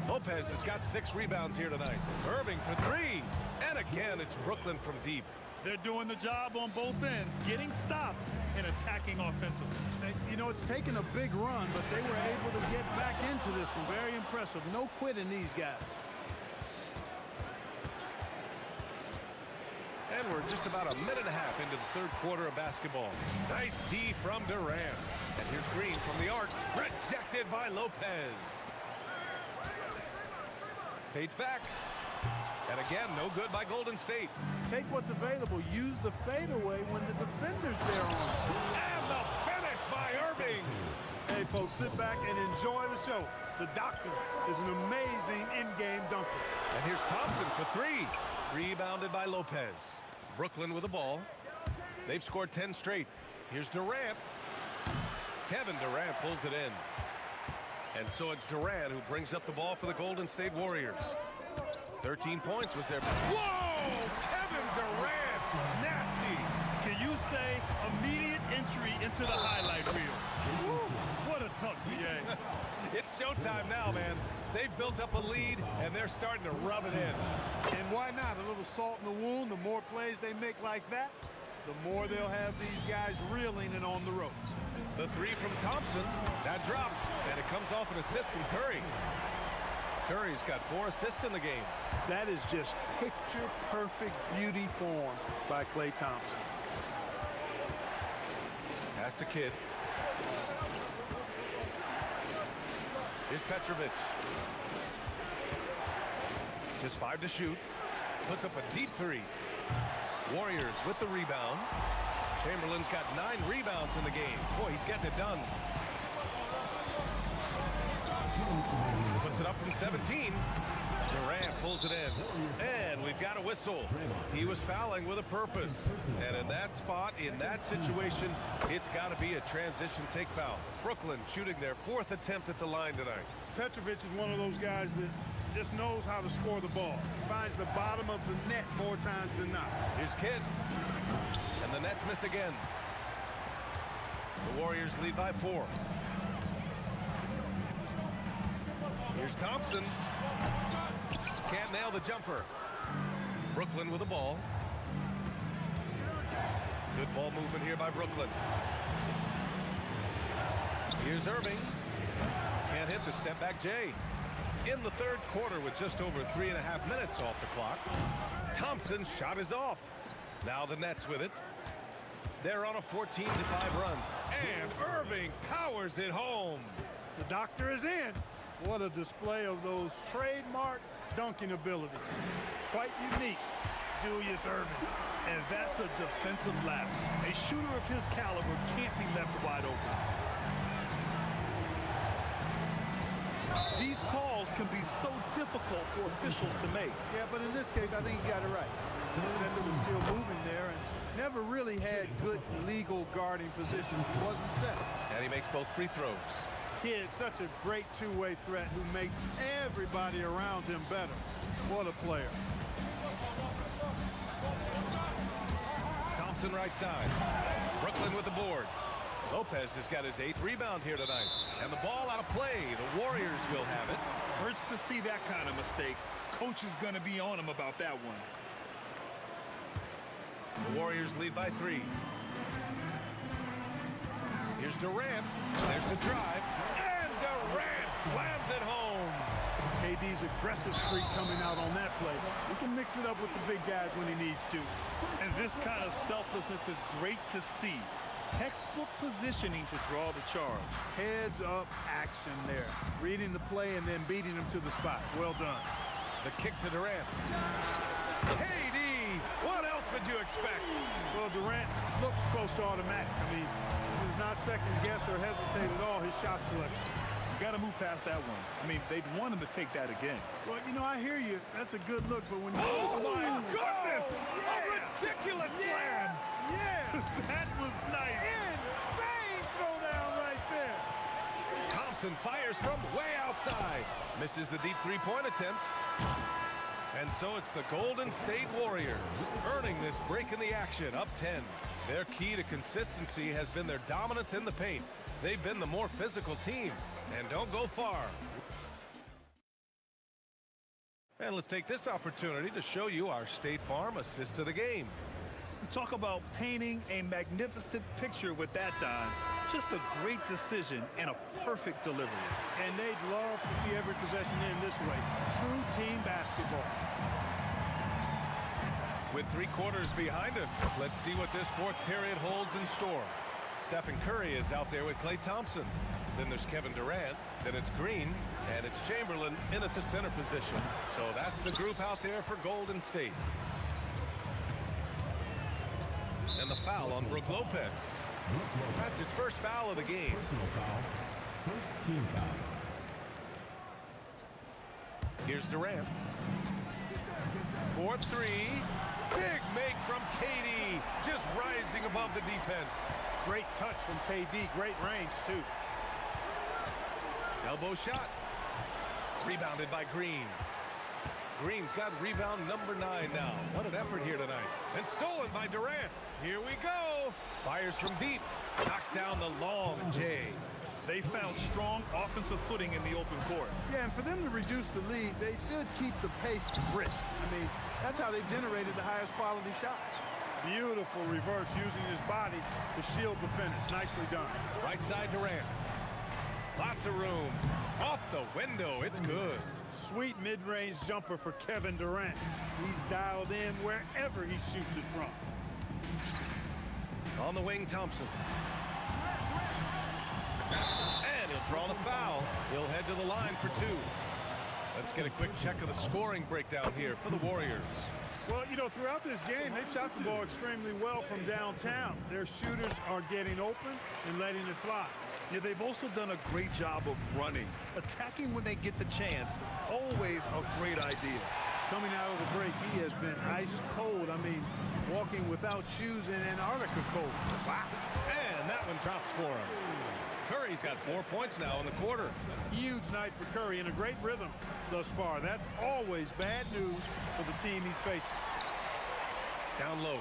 Lopez has got 6 rebounds here tonight. Irving for 3. And again, it's Brooklyn from deep. They're doing the job on both ends, getting stops and attacking offensively. You know, it's taken a big run, but they were able to get back into this one. Very impressive. No quitting these guys. And we're just about a minute and a half into the third quarter of basketball. Nice D from Durant. And here's Green from the arc. Rejected by Lopez. Fades back. And again, no good by Golden State. Take what's available. Use the fadeaway when the defender's there on. And the finish by Irving. Hey, folks, sit back and enjoy the show. The doctor is an amazing in-game dunker. And here's Thompson for 3. Rebounded by Lopez. Brooklyn with the ball. They've scored 10 straight. Here's Durant. Kevin Durant pulls it in. And so it's Durant who brings up the ball for the Golden State Warriors. 13 points was there. Whoa! Kevin Durant! Nasty! Can you say immediate entry into the highlight reel? Woo, what a tough BA. It's showtime now, man. They've built up a lead, and they're starting to rub it in. And why not? A little salt in the wound. The more plays they make like that, the more they'll have these guys reeling and on the ropes. The 3 from Thompson. That drops, and it comes off an assist from Curry. Curry's got 4 assists in the game. That is just picture-perfect beauty form by Klay Thompson. Pass to Kidd. Here's Petrovic. Just 5 to shoot. Puts up a deep 3. Warriors with the rebound. Chamberlain's got 9 rebounds in the game. Boy, he's getting it done. Puts it up from 17. Durant pulls it in. And we've got a whistle. He was fouling with a purpose. And in that spot, in that situation, it's got to be a transition take foul. Brooklyn shooting their 4th attempt at the line tonight. Petrovic is one of those guys that just knows how to score the ball. Finds the bottom of the net more times than not. Here's Kidd. And the Nets miss again. The Warriors lead by 4. Here's Thompson. Can't nail the jumper. Brooklyn with the ball. Good ball movement here by Brooklyn. Here's Irving. Can't hit the step back Jay. In the 3rd quarter with just over 3.5 minutes off the clock. Thompson's shot is off. Now the Nets with it. They're on a 14-5 run. And Irving powers it home. The doctor is in. What a display of those trademark dunking abilities. Quite unique, Julius Irving. And that's a defensive lapse. A shooter of his caliber can't be left wide open. These calls can be so difficult for officials to make. Yeah, but in this case, I think he got it right. The defender was still moving there and never really had good legal guarding position. He wasn't set. And he makes both free throws. Kidd, such a great two-way threat who makes everybody around him better. What a player. Thompson right side. Brooklyn with the board. Lopez has got his 8th rebound here tonight. And the ball out of play. The Warriors will have it. Hurts to see that kind of mistake. Coach is going to be on him about that one. The Warriors lead by 3. Here's Durant. There's the drive. And Durant slams it home. KD's aggressive streak coming out on that play. He can mix it up with the big guys when he needs to. And this kind of selflessness is great to see. Textbook positioning to draw the charge. Heads up action there. Reading the play and then beating him to the spot. Well done. The kick to Durant. KD! What else would you expect? Well, Durant looks close to automatic. I mean, he does not second guess or hesitate at all his shot selection. You got to move past that one. I mean, they'd want him to take that again. Well, you know, I hear you. That's a good look, but when you... Oh, my goodness! Yeah. A ridiculous slam! Yeah! That was nice. Insane throwdown right there. Thompson fires from way outside. Misses the deep three-point attempt. And so it's the Golden State Warriors earning this break in the action, up 10. Their key to consistency has been their dominance in the paint. They've been the more physical team. And don't go far. And let's take this opportunity to show you our State Farm assist to the game. Talk about painting a magnificent picture with that, Don. Just a great decision and a perfect delivery. And they'd love to see every possession end this way. True team basketball. With 3 quarters behind us, let's see what this 4th period holds in store. Stephen Curry is out there with Klay Thompson. Then there's Kevin Durant. Then it's Green. And it's Chamberlain in at the center position. So that's the group out there for Golden State. And the foul on Brook Lopez. That's his first foul of the game. Personal foul. First team foul. Here's Durant. 4-3. Big make from KD. Just rising above the defense. Great touch from KD. Great range, too. Elbow shot. Rebounded by Green. Green's got rebound number 9 now. What an effort here tonight. And stolen by Durant. Here we go. Fires from deep. Knocks down the long J. They found strong offensive footing in the open court. Yeah, and for them to reduce the lead, they should keep the pace brisk. I mean, that's how they generated the highest quality shots. Beautiful reverse using his body to shield the finish. Nicely done. Right side Durant. Lots of room. Off the window. It's good. Sweet mid-range jumper for Kevin Durant. He's dialed in wherever he shoots it from. On the wing, Thompson. And he'll draw the foul. He'll head to the line for 2. Let's get a quick check of the scoring breakdown here for the Warriors. Well, you know, throughout this game, they've shot the ball extremely well from downtown. Their shooters are getting open and letting it fly. Yeah, they've also done a great job of running. Attacking when they get the chance, always a great idea. Coming out of the break, he has been ice cold. I mean, walking without shoes in Antarctica cold. Wow. And that one drops for him. Curry's got 4 points now in the quarter. Huge night for Curry and a great rhythm thus far. That's always bad news for the team he's facing. Down low.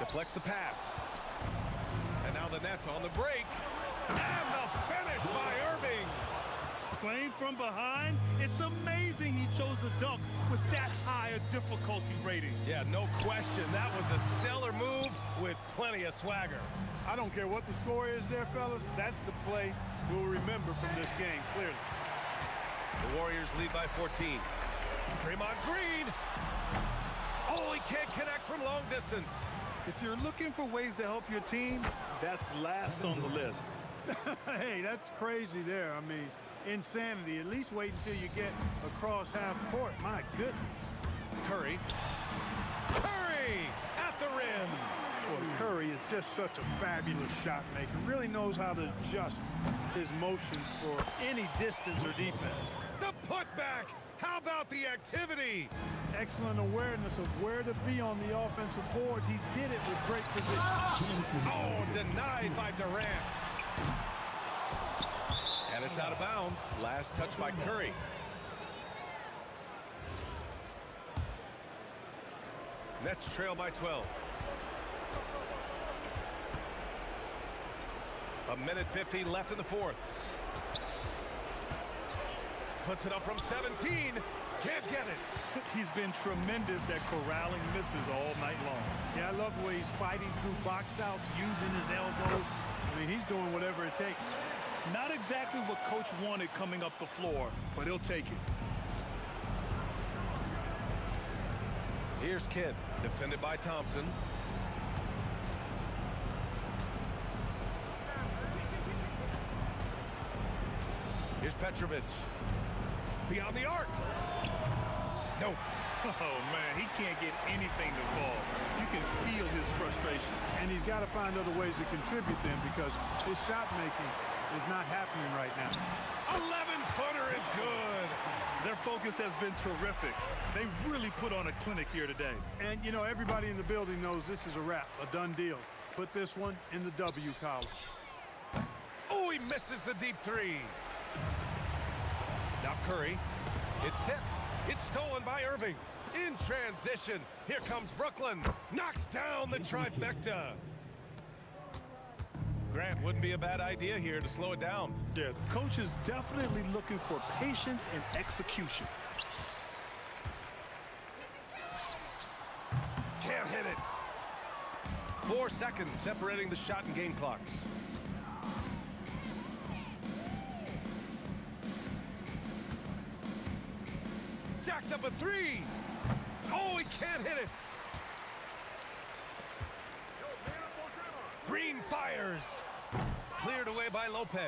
Deflects the pass. And now the Nets on the break. And the finish by Irving. Playing from behind, it's amazing he chose a dunk with that high a difficulty rating. Yeah, no question. That was a stellar move with plenty of swagger. I don't care what the score is there, fellas. That's the play we'll remember from this game, clearly. The Warriors lead by 14. Draymond Green. Oh, he can't connect from long distance. If you're looking for ways to help your team, that's last on the list. Hey, that's crazy there. I mean, insanity. At least wait until you get across half court. My goodness. Curry. Curry at the rim. Boy, Curry is just such a fabulous shot maker. Really knows how to adjust his motion for any distance or defense. The putback. How about the activity? Excellent awareness of where to be on the offensive boards. He did it with great precision. Oh, denied by Durant. And it's out of bounds. Last touch by Curry. Nets trail by 12. A minute 15 left in the fourth. Puts it up from 17. Can't get it. He's been tremendous at corralling misses all night long. Yeah, I love the way he's fighting through box outs, using his elbows. I mean, he's doing whatever it takes. Not exactly what coach wanted coming up the floor, but he'll take it. Here's Kidd, defended by Thompson. Here's Petrovic. Beyond the arc. Nope. Oh, man, he can't get anything to fall. You can feel his frustration. And he's got to find other ways to contribute then, because his shot making is not happening right now. 11-footer is good. Their focus has been terrific. They really put on a clinic here today. And, you know, everybody in the building knows this is a wrap, a done deal. Put this one in the W column. Oh, he misses the deep three. Now Curry. It's tipped. It's stolen by Irving. In transition. Here comes Brooklyn. Knocks down the trifecta. Grant, wouldn't be a bad idea here to slow it down. Yeah, the coach is definitely looking for patience and execution. Can't hit it. 4 seconds separating the shot and game clocks. Jacks up a three. Oh, he can't hit it. Green fires. Cleared away by Lopez.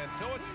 And so it's...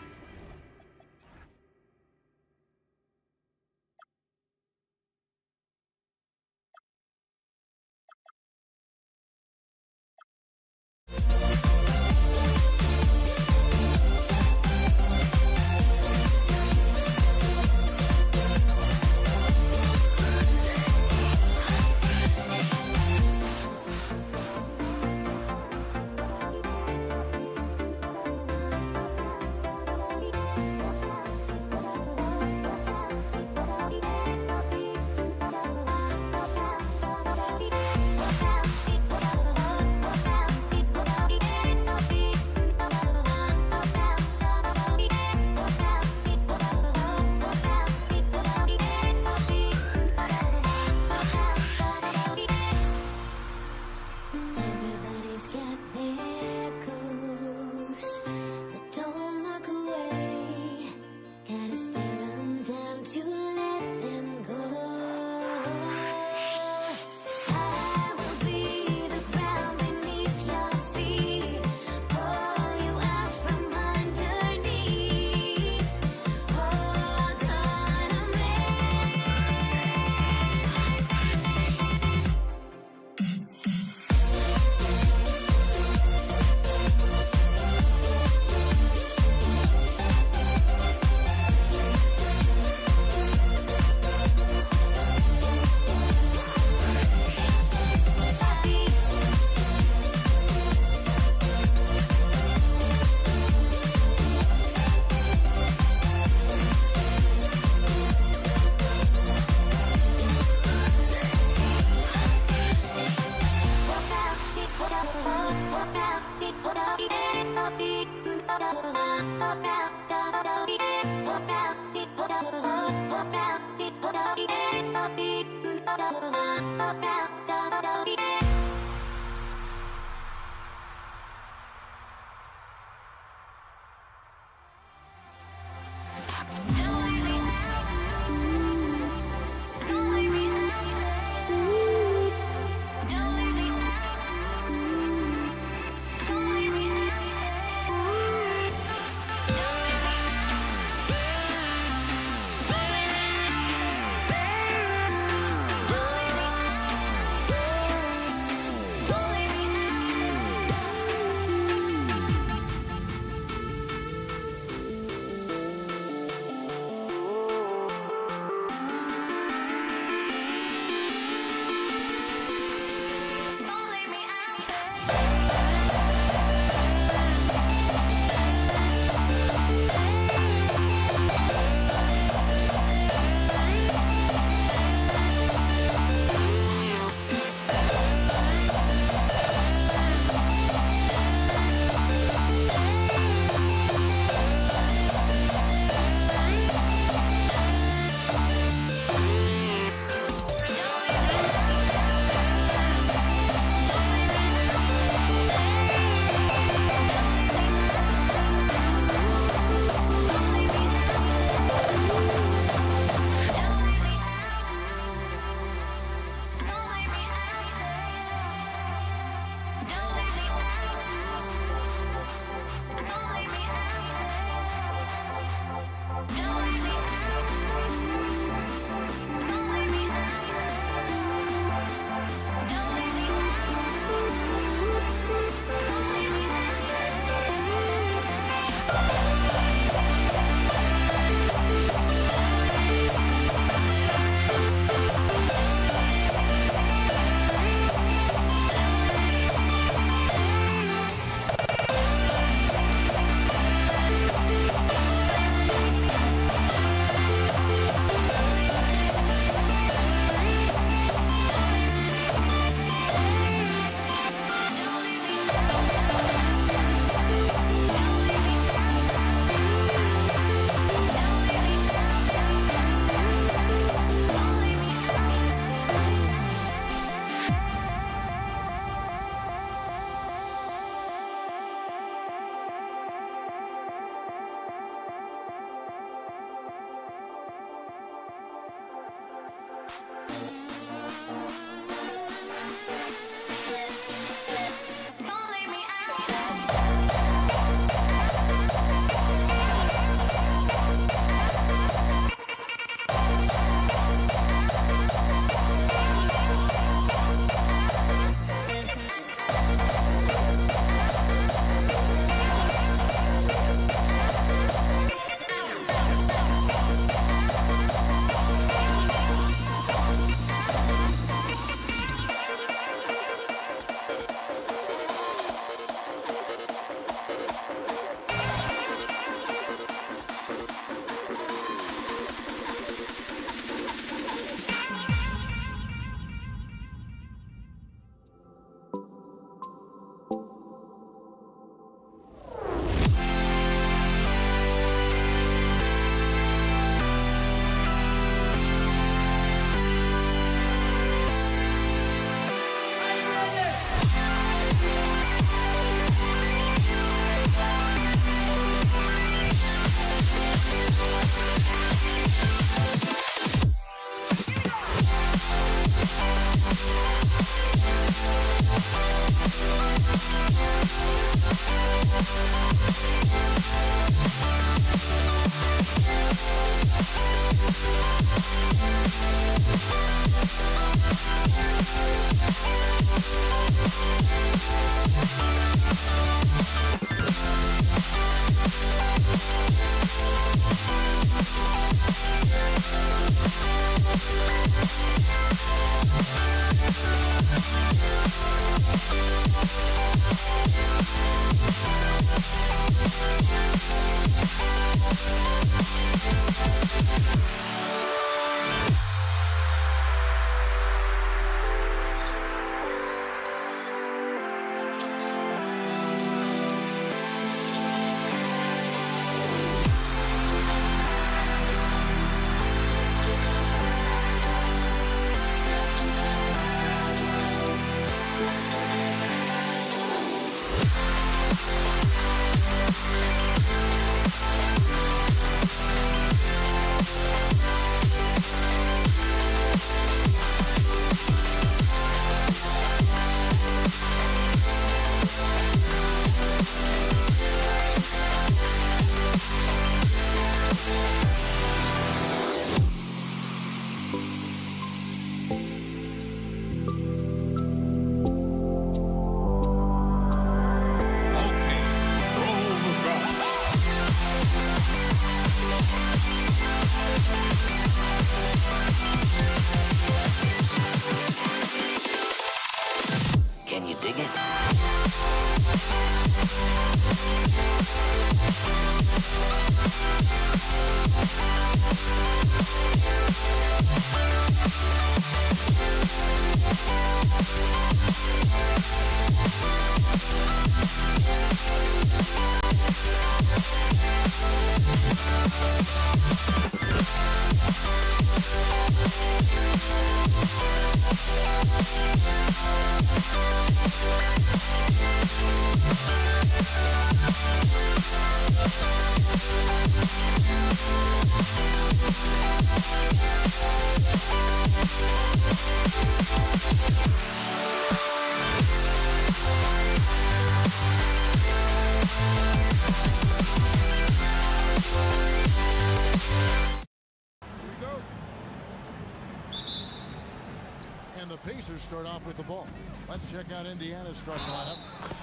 And the Pacers start off with the ball. Let's check out Indiana's starting lineup.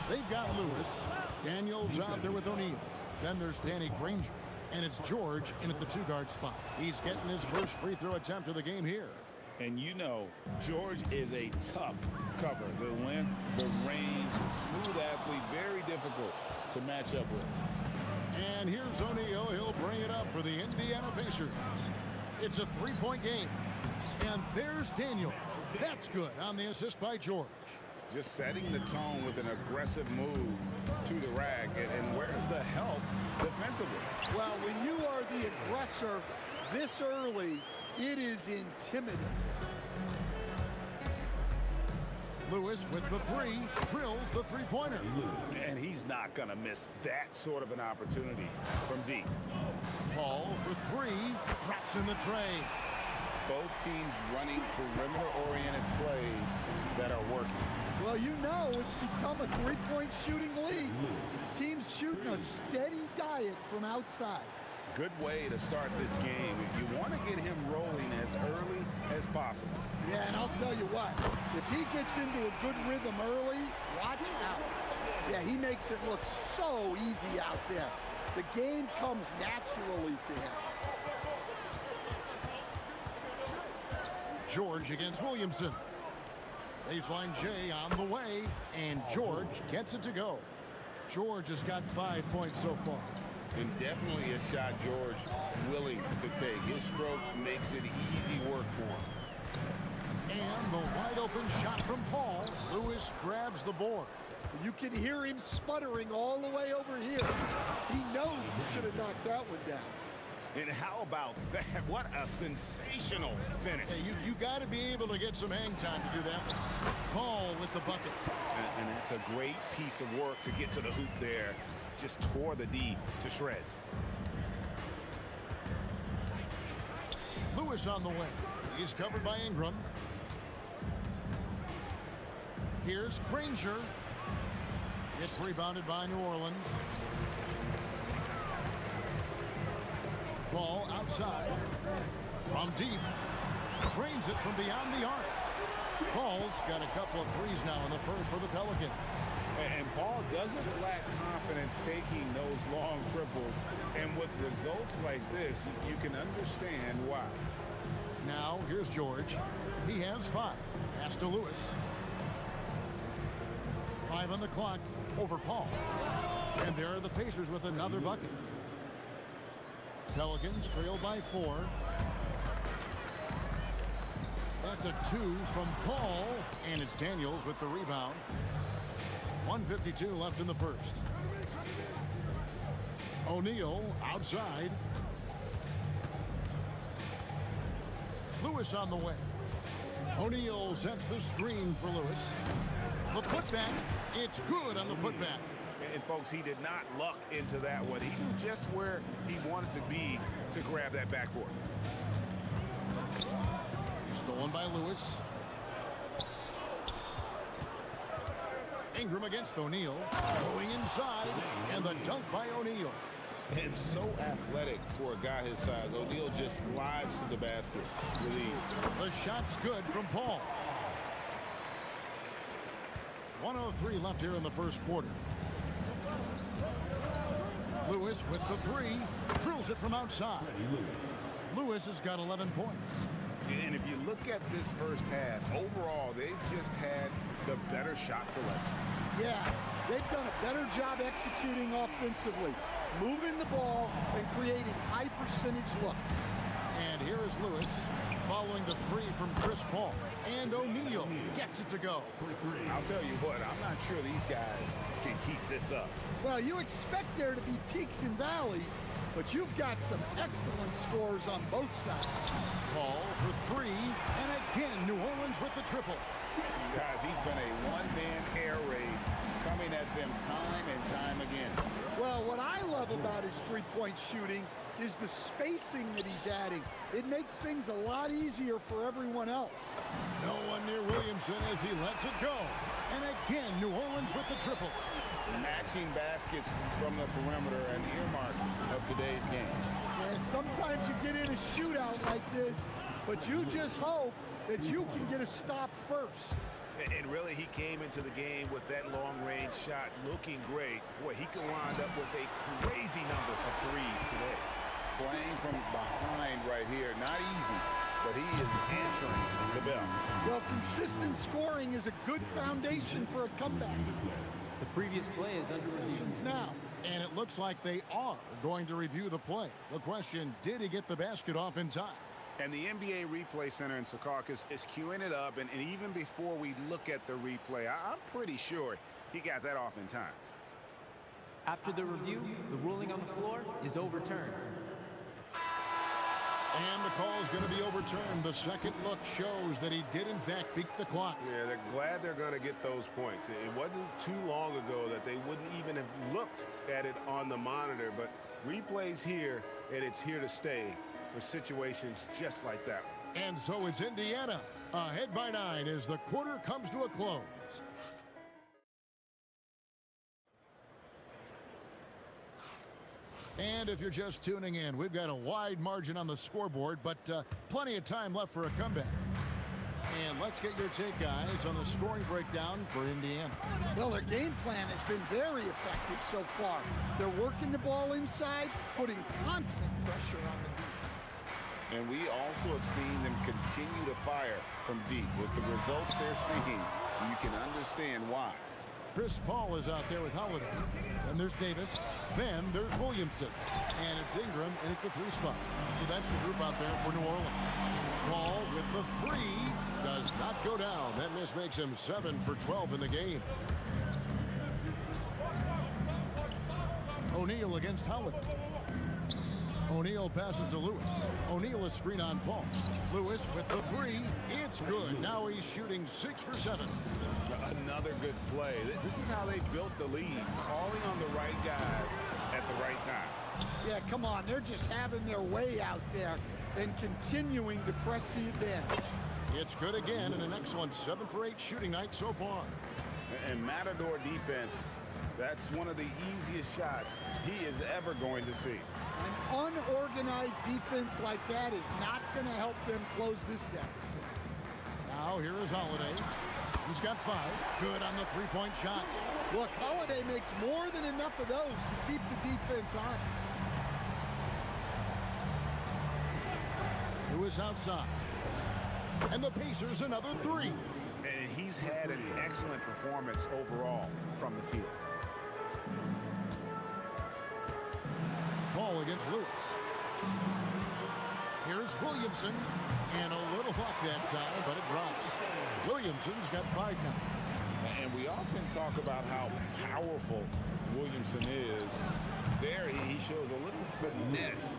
They've got Lewis. Daniels out there with O'Neal. Then there's Danny Granger. And it's George in at the two-guard spot. He's getting his first free throw attempt of the game here. And you know, George is a tough cover. The length, the range, smooth athlete, very difficult to match up with. And here's O'Neal. He'll bring it up for the Indiana Pacers. It's a three-point game. And there's Daniels. That's good on the assist by George. Just setting the tone with an aggressive move to the rack. And where's the help defensively? Well, when you are the aggressor this early, it is intimidating. Lewis with the three, drills the three-pointer. And he's not going to miss that sort of an opportunity from deep. Paul for three, drops in the tray. Both teams running perimeter-oriented plays that are working. Well, you know it's become a three-point shooting league. Teams shooting a steady diet from outside. Good way to start this game. You want to get him rolling as early as possible. Yeah, and I'll tell you what, if he gets into a good rhythm early, watch out. Yeah, he makes it look so easy out there. The game comes naturally to him. George against Williamson. Baseline J on the way, and George gets it to go. George has got 5 points so far. And definitely a shot George willing to take. His stroke makes it easy work for him. And the wide open shot from Paul. Lewis grabs the board. You can hear him sputtering all the way over here. He knows he should have knocked that one down. And how about that? What a sensational finish. Hey, you got to be able to get some hang time to do that. Paul with the bucket. And that's a great piece of work to get to the hoop there. Just tore the D to shreds. Lewis on the wing. He's covered by Ingram. Here's Granger. It's rebounded by New Orleans. Ball outside. From deep. Drains it from beyond the arc. Paul's got a couple of threes now in the first for the Pelicans. And Paul doesn't lack confidence taking those long triples. And with results like this, you can understand why. Now, here's George. He has 5. Pass to Lewis. 5 on the clock over Paul. And there are the Pacers with another bucket. Pelicans trail by 4. That's a 2 from Paul. And it's Daniels with the rebound. 1:52 left in the first. O'Neal outside. Lewis on the way. O'Neal sets the screen for Lewis. The putback. It's good on the putback. And folks, he did not luck into that one. He knew just where he wanted to be to grab that backboard. Stolen by Lewis. Ingram against O'Neal. Going inside. And the dunk by O'Neal. And so athletic for a guy his size. O'Neal just glides to the basket. The shot's good from Paul. 1:03 left here in the first quarter. Lewis with the 3. Drills it from outside. Lewis has got 11 points. And if you look at this first half, overall, they've just had the better shot selection. Yeah, they've done a better job executing offensively, moving the ball and creating high percentage looks. And here is Lewis following the 3 from Chris Paul. And O'Neal gets it to go. I'll tell you what, I'm not sure these guys can keep this up. Well, you expect there to be peaks and valleys, but you've got some excellent scores on both sides. Paul for 3, and again, New Orleans with the triple. Guys, he's been a one-man air raid coming at them time and time again. Well, what I love about his three-point shooting is the spacing that he's adding. It makes things a lot easier for everyone else. No one near Williamson as he lets it go. And again, New Orleans with the triple. Matching baskets from the perimeter, an earmark of today's game. Yeah, sometimes you get in a shootout like this, but you just hope that you can get a stop first. And really, he came into the game with that long-range shot looking great. Boy, he can wind up with a crazy number of threes today. Playing from behind right here, not easy, but he is answering the bell. Well, consistent scoring is a good foundation for a comeback. The previous play is under review. Now, And it looks like they are going to review the play. The question, did he get the basket off in time? And the NBA Replay Center in Secaucus is queuing it up, and even before we look at the replay, I'm pretty sure he got that off in time. After the review, the ruling on the floor is overturned. And the call is going to be overturned. The second look shows that he did, in fact, beat the clock. Yeah, they're glad they're going to get those points. It wasn't too long ago that they wouldn't even have looked at it on the monitor, but replay's here, and it's here to stay for situations just like that. And so it's Indiana, ahead by 9 as the quarter comes to a close. And if you're just tuning in, we've got a wide margin on the scoreboard, but plenty of time left for a comeback. And let's get your take, guys, on the scoring breakdown for Indiana. Well, their game plan has been very effective so far. They're working the ball inside, putting constant pressure on the defense. And we also have seen them continue to fire from deep. With the results they're seeing, you can understand why. Chris Paul is out there with Holiday. Then there's Davis. Then there's Williamson. And it's Ingram in at the 3 spot. So that's the group out there for New Orleans. Paul with the 3 does not go down. That miss makes him 7 for 12 in the game. O'Neal against Holiday. O'Neal passes to Lewis. O'Neal is screen on Paul. Lewis with the 3. It's good. Now he's shooting 6 for 7. Another good play. This is how they built the lead, calling on the right guys at the right time. Yeah, come on. They're just having their way out there and continuing to press the advantage. It's good again, and an excellent 7 for 8 shooting night so far. And Matador defense, that's one of the easiest shots he is ever going to see. An unorganized defense like that is not going to help them close this deficit. Now here is Holiday. He's got 5. Good on the 3-point shot. Look, Holiday makes more than enough of those to keep the defense honest. Lewis outside. And the Pacers another 3. And he's had an excellent performance overall from the field. Paul against Lewis. Here's Williamson. And a little luck that time, but it drops. Williamson's got 5 now. And we often talk about how powerful Williamson is. There he shows a little finesse.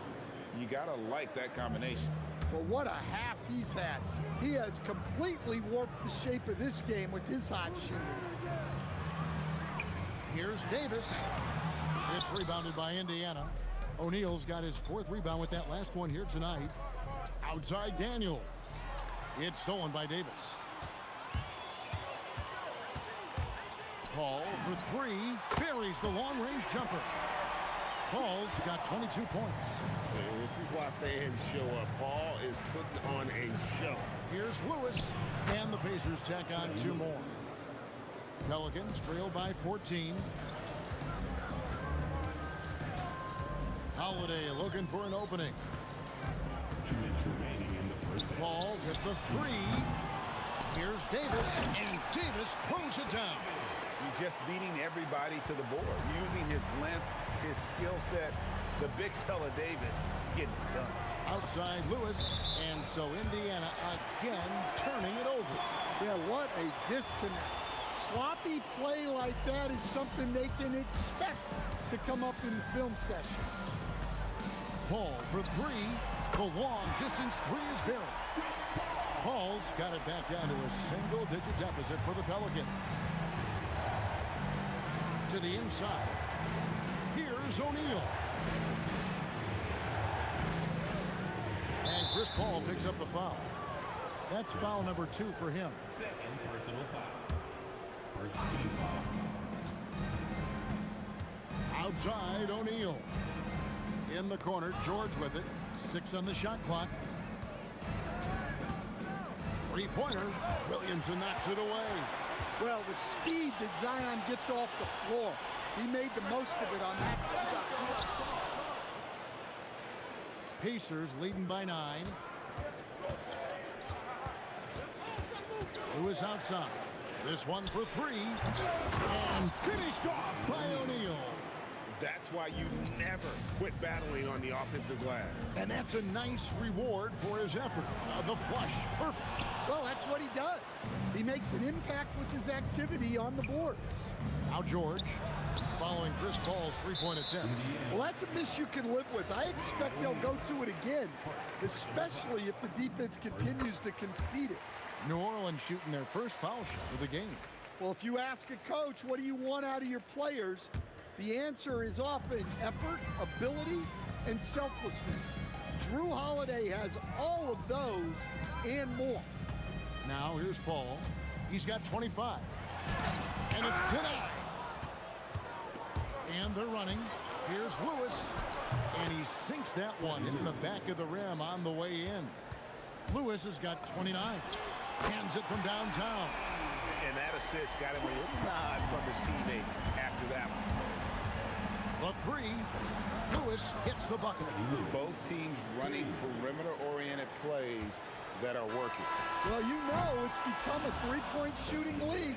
You got to like that combination. Well, what a half he's had. He has completely warped the shape of this game with his hot shooting. Here's Davis. It's rebounded by Indiana. O'Neal's got his 4th rebound with that last one here tonight. Outside Daniels. It's stolen by Davis. Paul for 3. Buries the long-range jumper. Paul's got 22 points. This is why fans show up. Paul is putting on a show. Here's Lewis. And the Pacers tack on 2 more. Pelicans trail by 14. Holiday looking for an opening. 2 minutes remaining in the first half. Paul with the 3. Here's Davis, and Davis throws it down. He's just beating everybody to the board, using his length, his skill set. The big fella Davis getting it done. Outside Lewis, and so Indiana again turning it over. Yeah, what a disconnect. Sloppy play like that is something they can expect to come up in the film session. Paul for 3. The long distance 3 is buried. Paul's got it back down to a single-digit deficit for the Pelicans. To the inside. Here's Here's O'Neal. And Chris Paul picks up the foul. That's foul number 2 for him. Second personal foul. First team foul. Outside, O'Neal. In the corner, George with it. 6 on the shot clock. Three-pointer. Williamson knocks it away. Well, the speed that Zion gets off the floor, he made the most of it on that. Pacers leading by 9. Lewis outside. This one for 3. And finished off by O'Neal. That's why you never quit battling on the offensive glass. And that's a nice reward for his effort. The flush. Perfect. Well, that's what he does. He makes an impact with his activity on the boards. Now George, following Chris Paul's three-point attempt. Well, that's a miss you can live with. I expect they'll go to it again, especially if the defense continues to concede it. New Orleans shooting their first foul shot of the game. Well, if you ask a coach, what do you want out of your players? The answer is often effort, ability, and selflessness. Drew Holiday has all of those and more. Now here's Paul. He's got 25. And it's denied. And they're running. Here's Lewis. And he sinks that one in the back of the rim on the way in. Lewis has got 29. Hands it from downtown. And that assist got him a little nod from his teammate after that one. The 3. Lewis hits the bucket. Both teams running perimeter-oriented plays that are working. Well, you know it's become a three-point shooting league.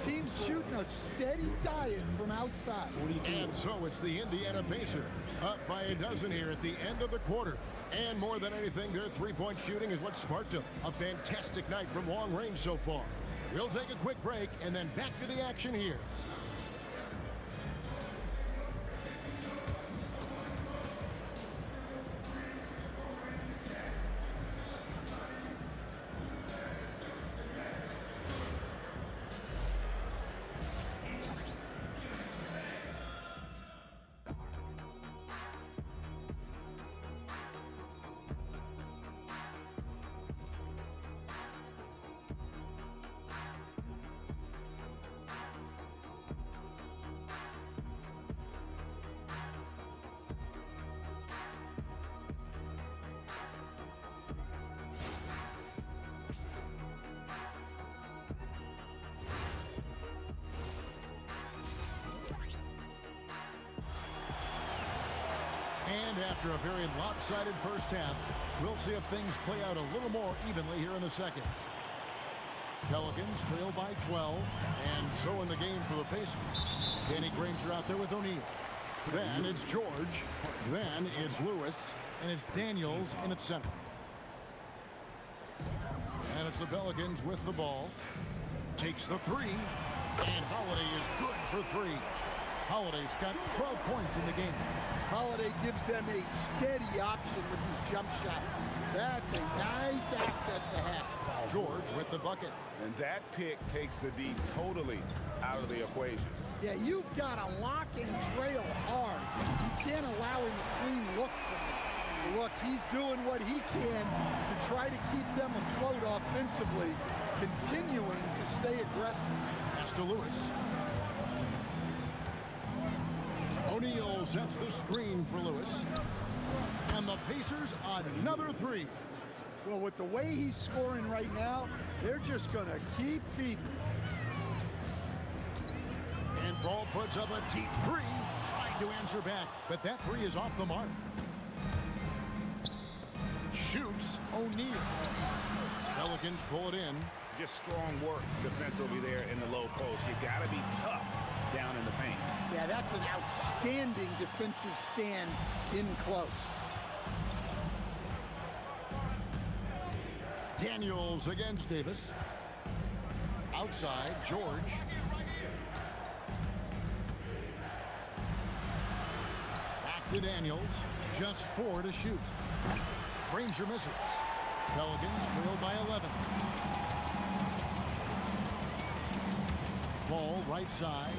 Teams shooting a steady diet from outside. And so it's the Indiana Pacers up by a dozen here at the end of the quarter. And more than anything, their three-point shooting is what sparked them. A fantastic night from long range so far. We'll take a quick break and then back to the action here. And after a very lopsided first half, we'll see if things play out a little more evenly here in the second. Pelicans trail by 12, and so in the game for the Pacers. Danny Granger out there with O'Neal. Then it's George. Then it's Lewis. And it's Daniels in at center. And it's the Pelicans with the ball. Takes the 3. And Holiday is good for 3. Holiday's got 12 points in the game. Holiday gives them a steady option with his jump shot. That's a nice asset to have. George with the bucket. And that pick takes the D totally out of the equation. Yeah, you've got to lock and trail hard. You can't allow him a clean look from that. Look, he's doing what he can to try to keep them afloat offensively, continuing to stay aggressive. Pass to Lewis. O'Neal sets the screen for Lewis. And the Pacers another 3. Well, with the way he's scoring right now, they're just going to keep feeding. And Paul puts up a deep 3. Tried to answer back, but that 3 is off the mark. Shoots O'Neal. Pelicans pull it in. Just strong work defensively there in the low post. You got to be tough down in the paint. Yeah, that's an outstanding defensive stand in close. Daniels against Davis. Outside, George. Back to Daniels. Just 4 to shoot. Granger misses. Pelicans trail by 11. Ball right side.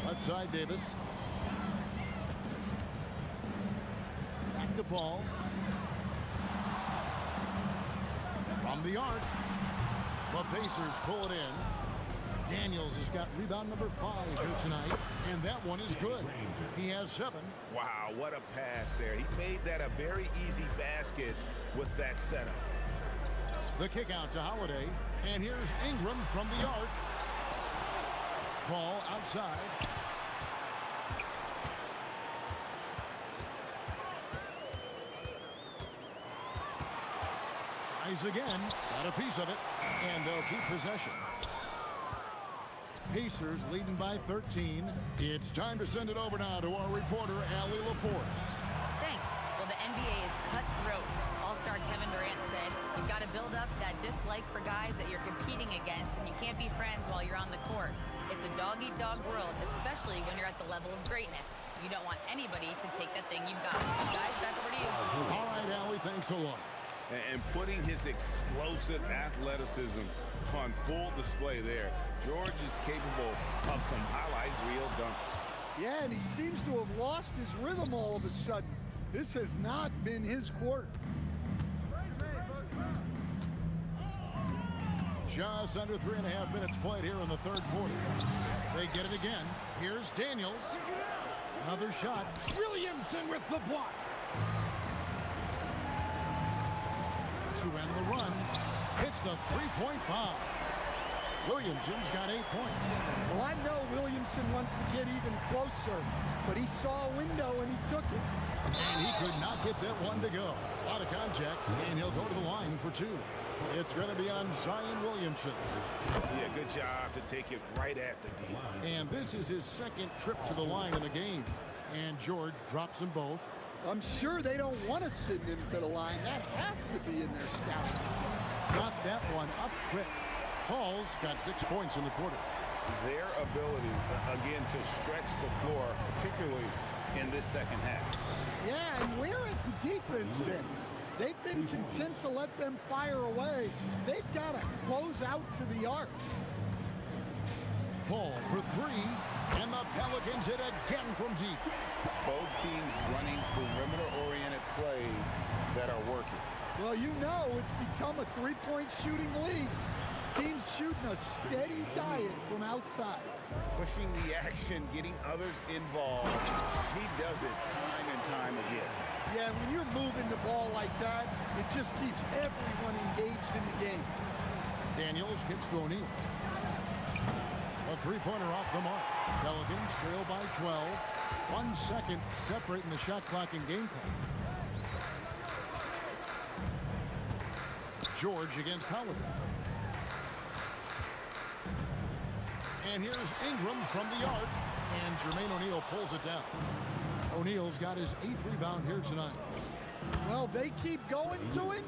Left side, Davis. to Paul. From the arc. The Pacers pull it in. Daniels has got rebound number 5 here tonight, and that one is good. He has 7. Wow, what a pass there. He made that a very easy basket with that setup. The kick out to Holiday, and here's Ingram from the arc. Paul outside. Tries again, got a piece of it, and they'll keep possession. Pacers leading by 13. It's time to send it over now to our reporter, Allie LaForce. Thanks. Well, the NBA is cutthroat. All-star Kevin Durant said, you've got to build up that dislike for guys that you're competing against, and you can't be friends while you're on the court. It's a dog-eat-dog world, especially when you're at the level of greatness. You don't want anybody to take that thing you've got. Guys, back over to you. All right, Allie, thanks a lot. And putting his explosive athleticism on full display there. George is capable of some highlight reel dunks. Yeah, and he seems to have lost his rhythm all of a sudden. This has not been his quarter. Just under 3.5 minutes played here in the third quarter. They get it again. Here's Daniels. Another shot. Williamson with the block. To end the run, hits the three-point bomb. Williamson's got 8 points. Well, I know Williamson wants to get even closer, but he saw a window and he took it. And he could not get that one to go. A lot of contact, and he'll go to the line for 2. It's going to be on Zion Williamson. Yeah, good job to take it right at the D. And this is his second trip to the line in the game. And George drops them both. I'm sure they don't want to send him to the line. That has to be in their scouting. Got that one up quick. Paul's got 6 points in the quarter. Their ability, again, to stretch the floor, particularly in this second half. Yeah, and where has the defense been? They've been content to let them fire away. They've got to close out to the arc. Paul for 3, and the Pelicans hit again from deep. Both teams running perimeter-oriented plays that are working. Well, you know it's become a three-point shooting league. Teams shooting a steady diet from outside. Pushing the action, getting others involved. He does it time and time again. Yeah, when you're moving the ball like that, it just keeps everyone engaged in the game. Daniels kicks to O'Neal. A three-pointer off the mark. Pelicans trail by 12. 1 second separating the shot clock and game clock. George against Holiday. And here's Ingram from the arc. And Jermaine O'Neal pulls it down. O'Neal's got his 8th rebound here tonight. Well, they keep going to him,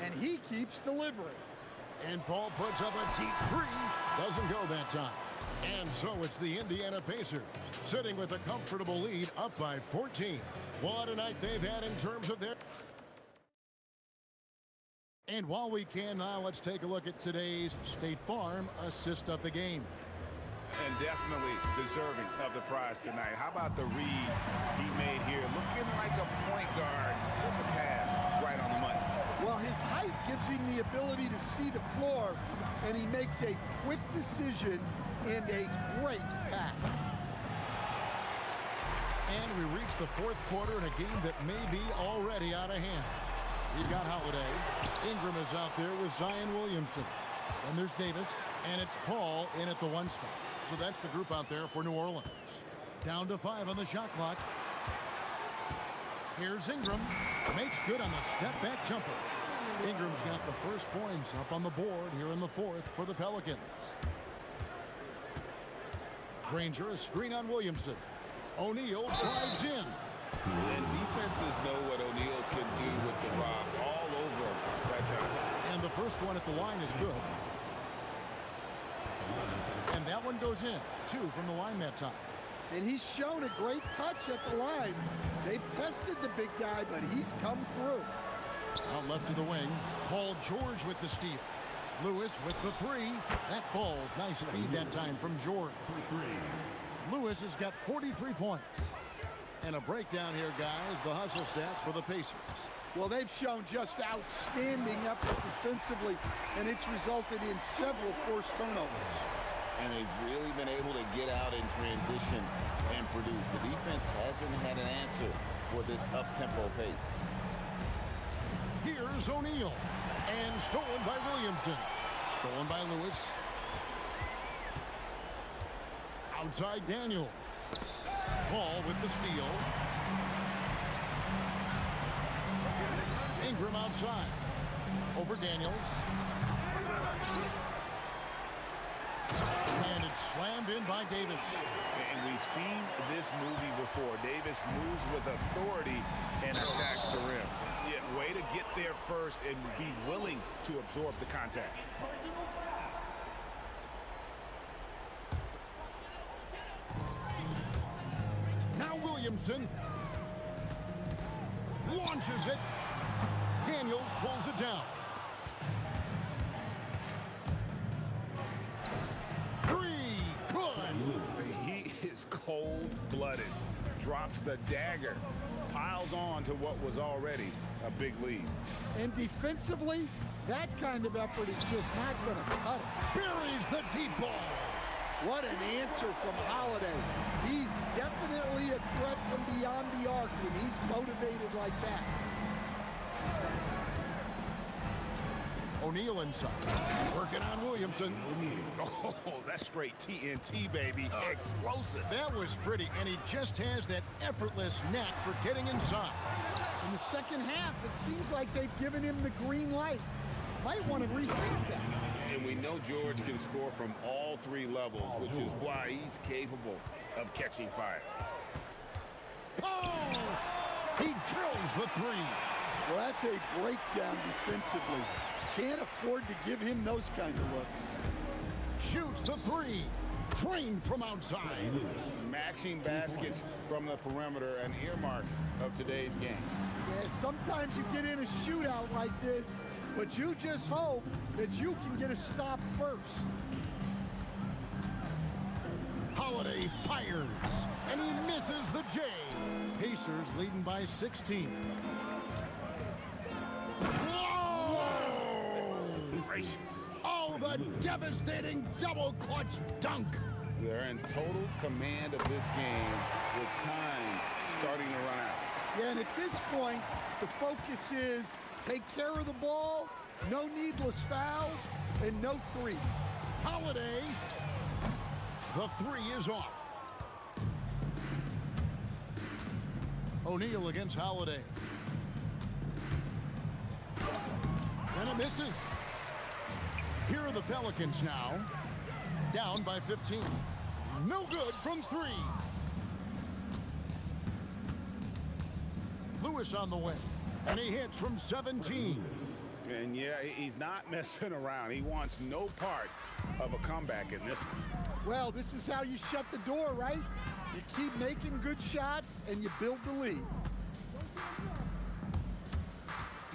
and he keeps delivering. And Paul puts up a deep 3. Doesn't go that time. And so it's the Indiana Pacers sitting with a comfortable lead up by 14. What a night they've had in terms of their... And while we can now, let's take a look at today's State Farm assist of the game. And definitely deserving of the prize tonight. How about the read he made here? Looking like a point guard with the pass right on the money. Well, his height gives him the ability to see the floor, and he makes a quick decision and a great pass. And we reach the fourth quarter in a game that may be already out of hand. You've got Holiday. Ingram is out there with Zion Williamson. And there's Davis, and it's Paul in at the 1 spot. So that's the group out there for New Orleans. Down to 5 on the shot clock. Here's Ingram. Makes good on the step-back jumper. Ingram's got the first points up on the board here in the 4th for the Pelicans. Granger, a screen on Williamson. O'Neal drives in. And defenses know what O'Neal can do with the rock all over that time. And the first one at the line is good. And that one goes in. 2 from the line that time. And he's shown a great touch at the line. They've tested the big guy, but he's come through. Out left to the wing. Paul George with the steal. Lewis with the 3. That falls. Nice feed that time from George. Lewis has got 43 points. And a breakdown here, guys. The hustle stats for the Pacers. Well, they've shown just outstanding effort defensively, and it's resulted in several forced turnovers. And they've really been able to get out in transition and produce. The defense hasn't had an answer for this up-tempo pace. Here's O'Neal. And stolen by Williamson. Stolen by Lewis. Outside Daniels. Paul with the steal. Ingram outside. Over Daniels. And it's slammed in by Davis. And we've seen this movie before. Davis moves with authority and attacks the rim. Yeah, way to get there first and be willing to absorb the contact. Now Williamson launches it. Daniels pulls it down. Three, good. He is cold-blooded. Drops the dagger. Piles on to what was already a big lead. And defensively, that kind of effort is just not going to cut it. Buries the deep ball. What an answer from Holiday. He's definitely a threat from beyond the arc when he's motivated like that. O'Neal inside. Working on Williamson. Oh, that's straight TNT, baby. Explosive. That was pretty, and he just has that effortless knack for getting inside. In the second half, it seems like they've given him the green light. Might want to rethink that. And we know George can score from all three levels, which is why he's capable of catching fire. Oh! He drills the three. Well, that's a breakdown defensively. Can't afford to give him those kind of looks. Shoots the three. Trained from outside. Matching baskets from the perimeter, an earmark of today's game. Yeah, sometimes you get in a shootout like this, but you just hope that you can get a stop first. Holiday fires, and he misses the J. Pacers leading by 16. Gracious. Oh, the devastating double clutch dunk. They're in total command of this game with time starting to run out. Yeah, and at this point, the focus is take care of the ball, no needless fouls, and no threes. Holiday, the three is off. O'Neal against Holiday. And it misses. Here are the Pelicans now. Down by 15. No good from three. Lewis on the way. And he hits from 17. And yeah, he's not messing around. He wants no part of a comeback in this one. Well, this is how you shut the door, right? You keep making good shots and you build the lead.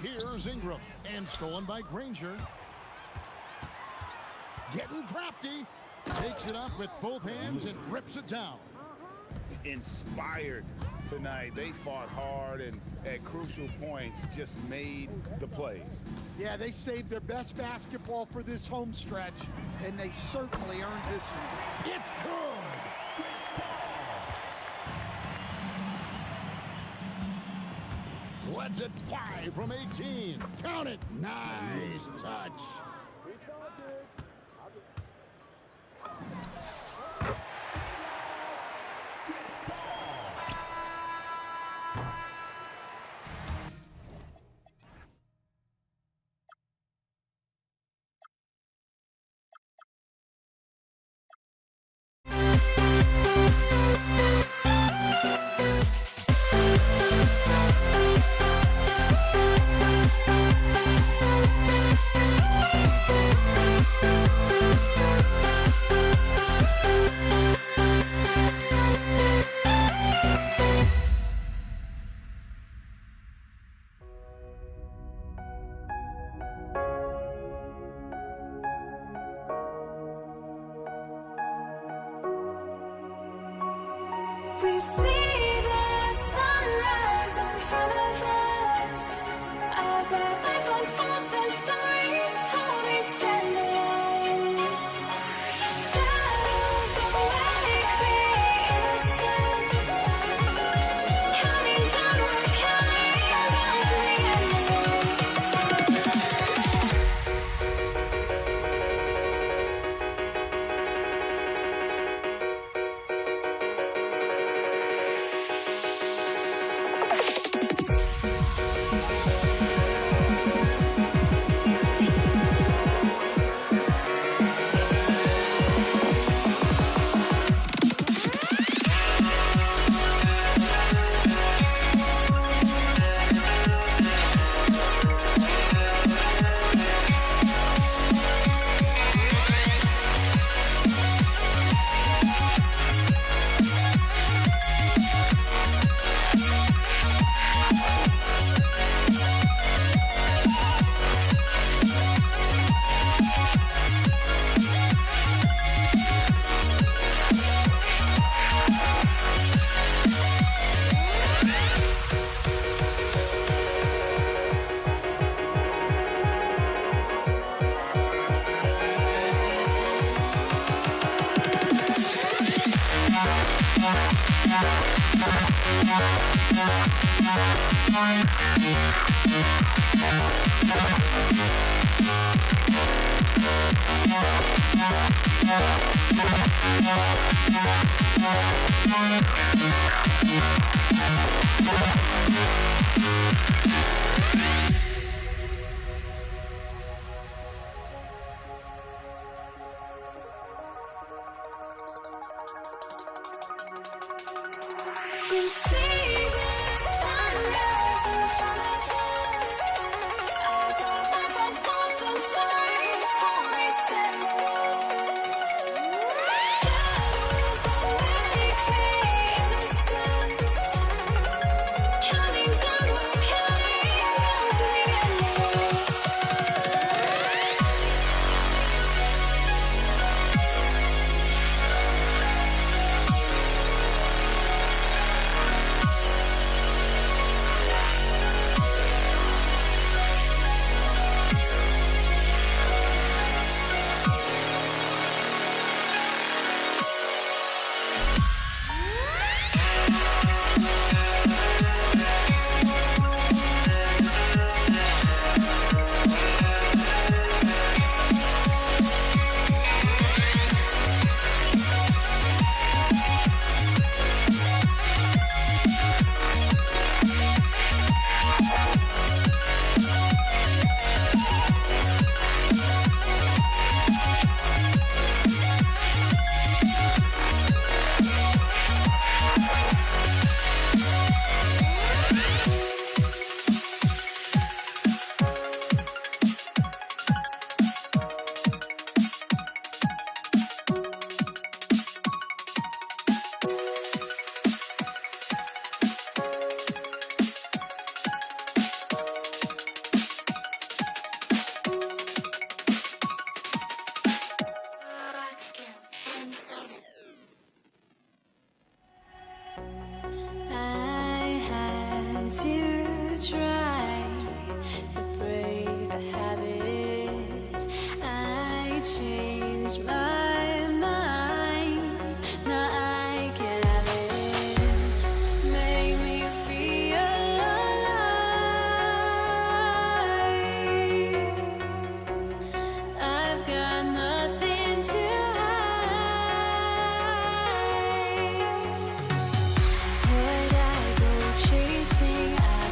Here's Ingram. And stolen by Granger. Getting crafty. Takes it up with both hands and rips it down. Inspired tonight. They fought hard and at crucial points just made the plays. Yeah, they saved their best basketball for this home stretch, and they certainly earned this one. It's good. Lets it fly from 18. Count it. Nice touch. You see the sunrise in front of us. As our life unfolds and stories told we stand alone. Shadows already fade the suns. Counting down, we're counting as we end. I had to try to break a habit. I changed my mind. Now I can have it. Make me feel alive. I've got nothing to hide. Would I go chasing? I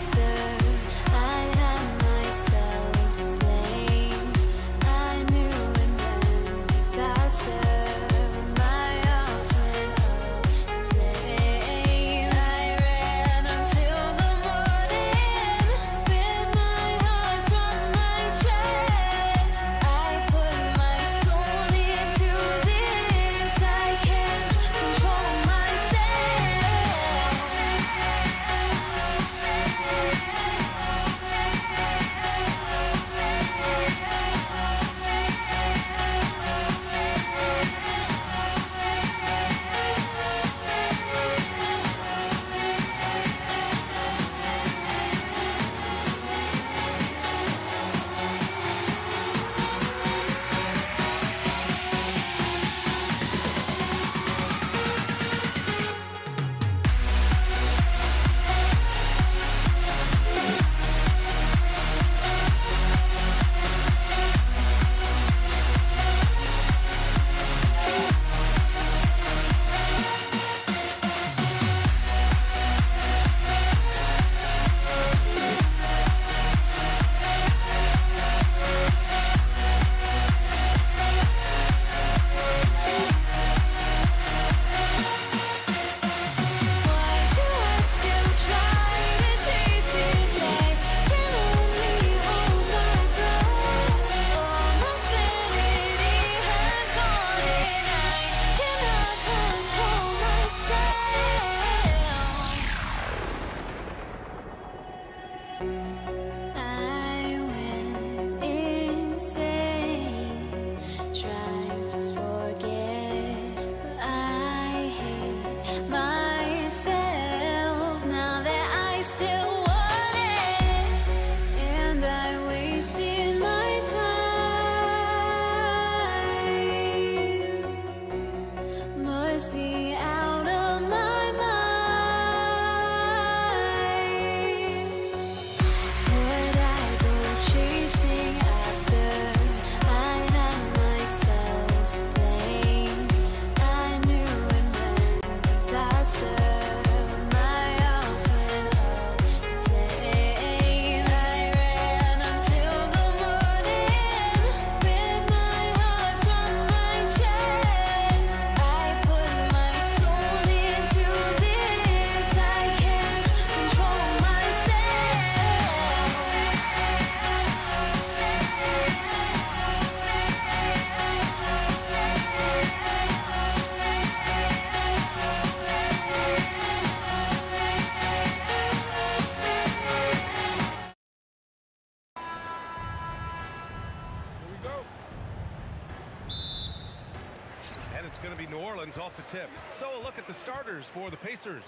going to be New Orleans off the tip. So a look at the starters for the Pacers.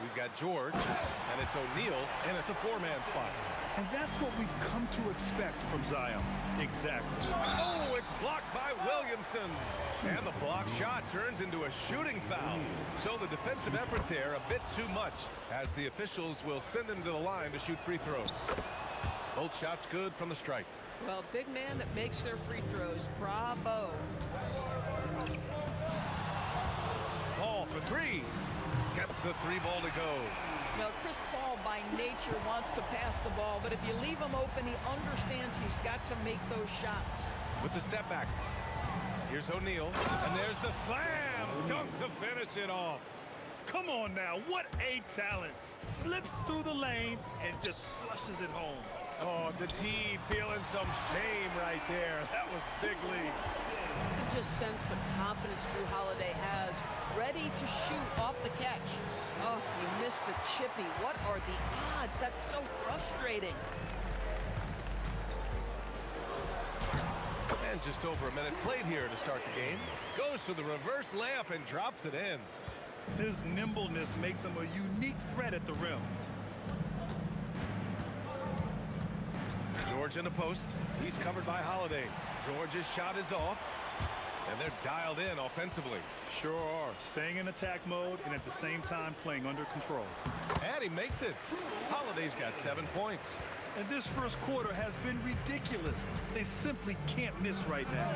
We've got George, and it's O'Neal in at the four-man spot. And that's what we've come to expect from Zion. Exactly. Oh, it's blocked by Williamson. And the block shot turns into a shooting foul. So the defensive effort there a bit too much, as the officials will send him to the line to shoot free throws. Both shots good from the stripe. Well, big man that makes their free throws. Bravo. Paul for three. Gets the three ball to go. Now, Chris Paul, by nature, wants to pass the ball, but if you leave him open, he understands he's got to make those shots. With the step back. Here's O'Neal, and there's the slam dunk to finish it off. Come on now, what a talent. Slips through the lane and just flushes it home. Oh, the D feeling some shame right there. That was big lead. You can just sense the confidence Drew Holiday has, ready to shoot off the catch. Oh, he missed the chippy. What are the odds? That's so frustrating. And just over a minute played here to start the game. Goes to the reverse layup and drops it in. His nimbleness makes him a unique threat at the rim. George in the post. He's covered by Holiday. George's shot is off. And they're dialed in offensively. Sure are. Staying in attack mode and at the same time playing under control. And he makes it. Holiday's got 7 points. And this first quarter has been ridiculous. They simply can't miss right now.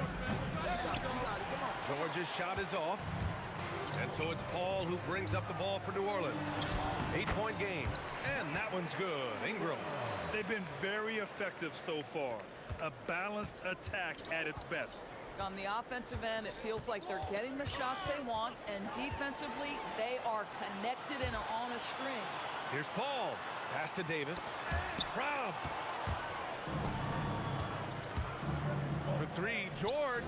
George's shot is off. And so it's Paul who brings up the ball for New Orleans. 8-point game. And that one's good. Ingram. They've been very effective so far. A balanced attack at its best. On the offensive end, it feels like they're getting the shots they want, and defensively, they are connected and on a string. Here's Paul. Pass to Davis. Robbed. For three, George.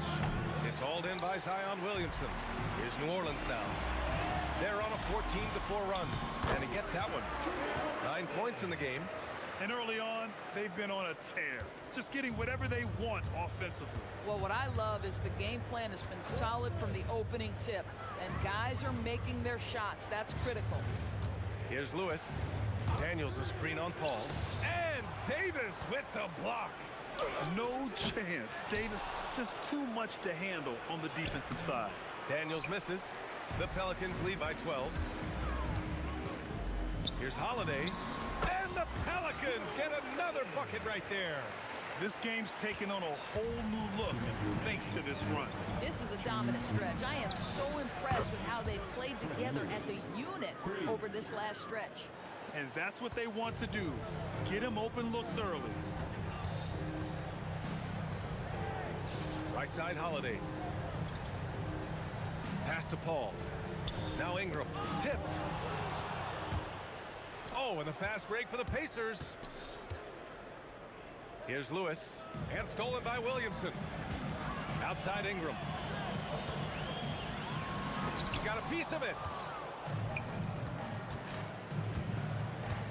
It's hauled in by Zion Williamson. Here's New Orleans now. They're on a 14-4 run, and he gets that one. 9 points in the game. And early on, they've been on a tear, just getting whatever they want offensively. Well, what I love is the game plan has been solid from the opening tip, and guys are making their shots. That's critical. Here's Lewis. Daniels a screen on Paul. And Davis with the block. No chance. Davis just too much to handle on the defensive side. Daniels misses. The Pelicans lead by 12. Here's Holiday. And the Pelicans get another bucket right there. This game's taken on a whole new look thanks to this run. This is a dominant stretch. I am so impressed with how they've played together as a unit over this last stretch. And that's what they want to do. Get him open looks early. Right side Holiday. Pass to Paul. Now Ingram. Tipped. Oh, and the fast break for the Pacers. Here's Lewis. And stolen by Williamson. Outside Ingram. Got a piece of it.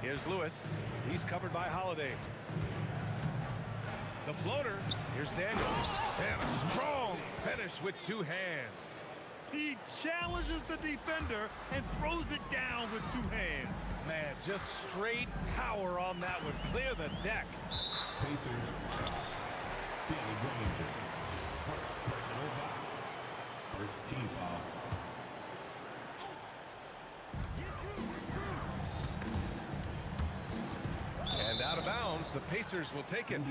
Here's Lewis. He's covered by Holiday. The floater. Here's Daniels. And a strong finish with two hands. He challenges the defender and throws it down with two hands. Man, just straight power on that one. Clear the deck. Pacers. Danny Williamson. Personal foul. First team foul. And out of bounds, the Pacers will take it.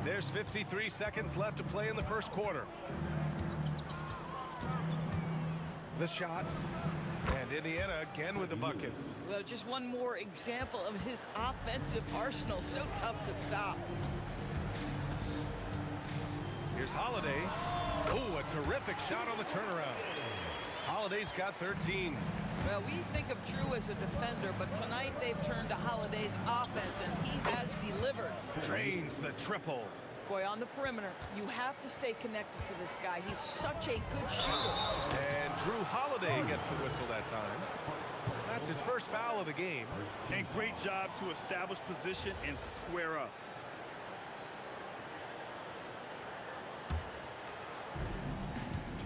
There's 53 seconds left to play in the first quarter. The shot. And Indiana again with the bucket. Well, just one more example of his offensive arsenal. So tough to stop. Here's Holiday. Oh, a terrific shot on the turnaround. Holiday's got 13. Well, we think of Drew as a defender, but tonight they've turned to Holiday's offense, and he has delivered. Drains the triple. Boy, on the perimeter, you have to stay connected to this guy. He's such a good shooter. And Drew Holiday gets the whistle that time. That's his first foul of the game. And great job to establish position and square up.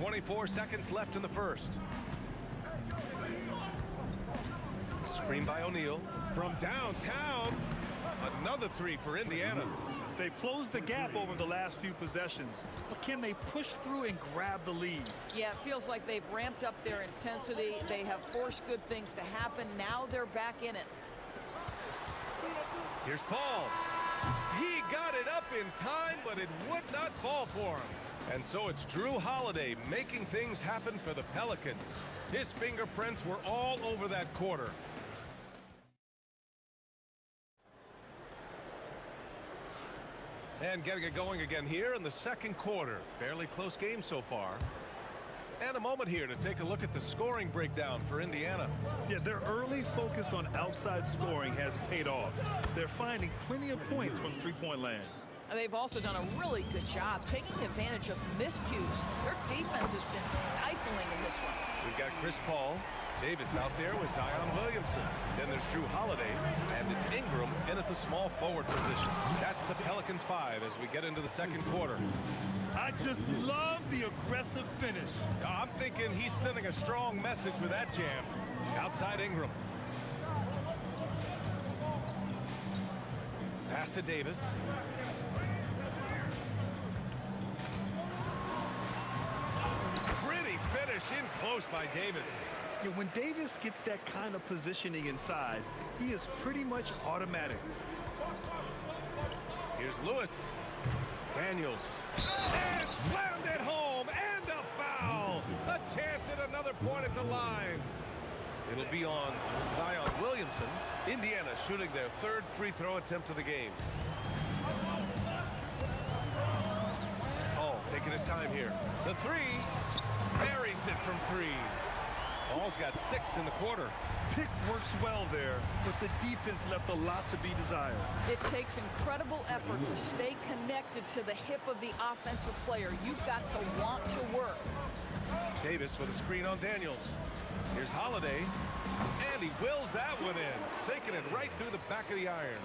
.24 seconds left in the first. Screen by O'Neal. From downtown, another three for Indiana. They've closed the gap over the last few possessions, but can they push through and grab the lead? Yeah, it feels like they've ramped up their intensity. They have forced good things to happen. Now they're back in it. Here's Paul. He got it up in time, but it would not fall for him. And so it's Drew Holiday making things happen for the Pelicans. His fingerprints were all over that quarter. And getting it going again here in the second quarter. Fairly close game so far. And a moment here to take a look at the scoring breakdown for Indiana. Yeah, their early focus on outside scoring has paid off. They're finding plenty of points from three-point land. And they've also done a really good job taking advantage of miscues. Their defense has been stifling in this one. We've got Chris Paul. Davis out there with Zion Williamson. Then there's Drew Holiday, and it's Ingram in at the small forward position. That's the Pelicans 5 as we get into the second quarter. I just love the aggressive finish. I'm thinking he's sending a strong message with that jam. Outside Ingram. Pass to Davis. Pretty finish in close by Davis. Yeah, when Davis gets that kind of positioning inside, he is pretty much automatic. Here's Lewis. Daniels. And slammed it home, and a foul. A chance at another point at the line. It'll be on Zion Williamson. Indiana shooting their third free throw attempt of the game. Paul taking his time here. The three. Buries it from three. Paul's got 6 in the quarter. Pick works well there, but the defense left a lot to be desired. It takes incredible effort to stay connected to the hip of the offensive player. You've got to want to work. Davis with a screen on Daniels. Here's Holiday, and he wills that one in, sinking it right through the back of the iron.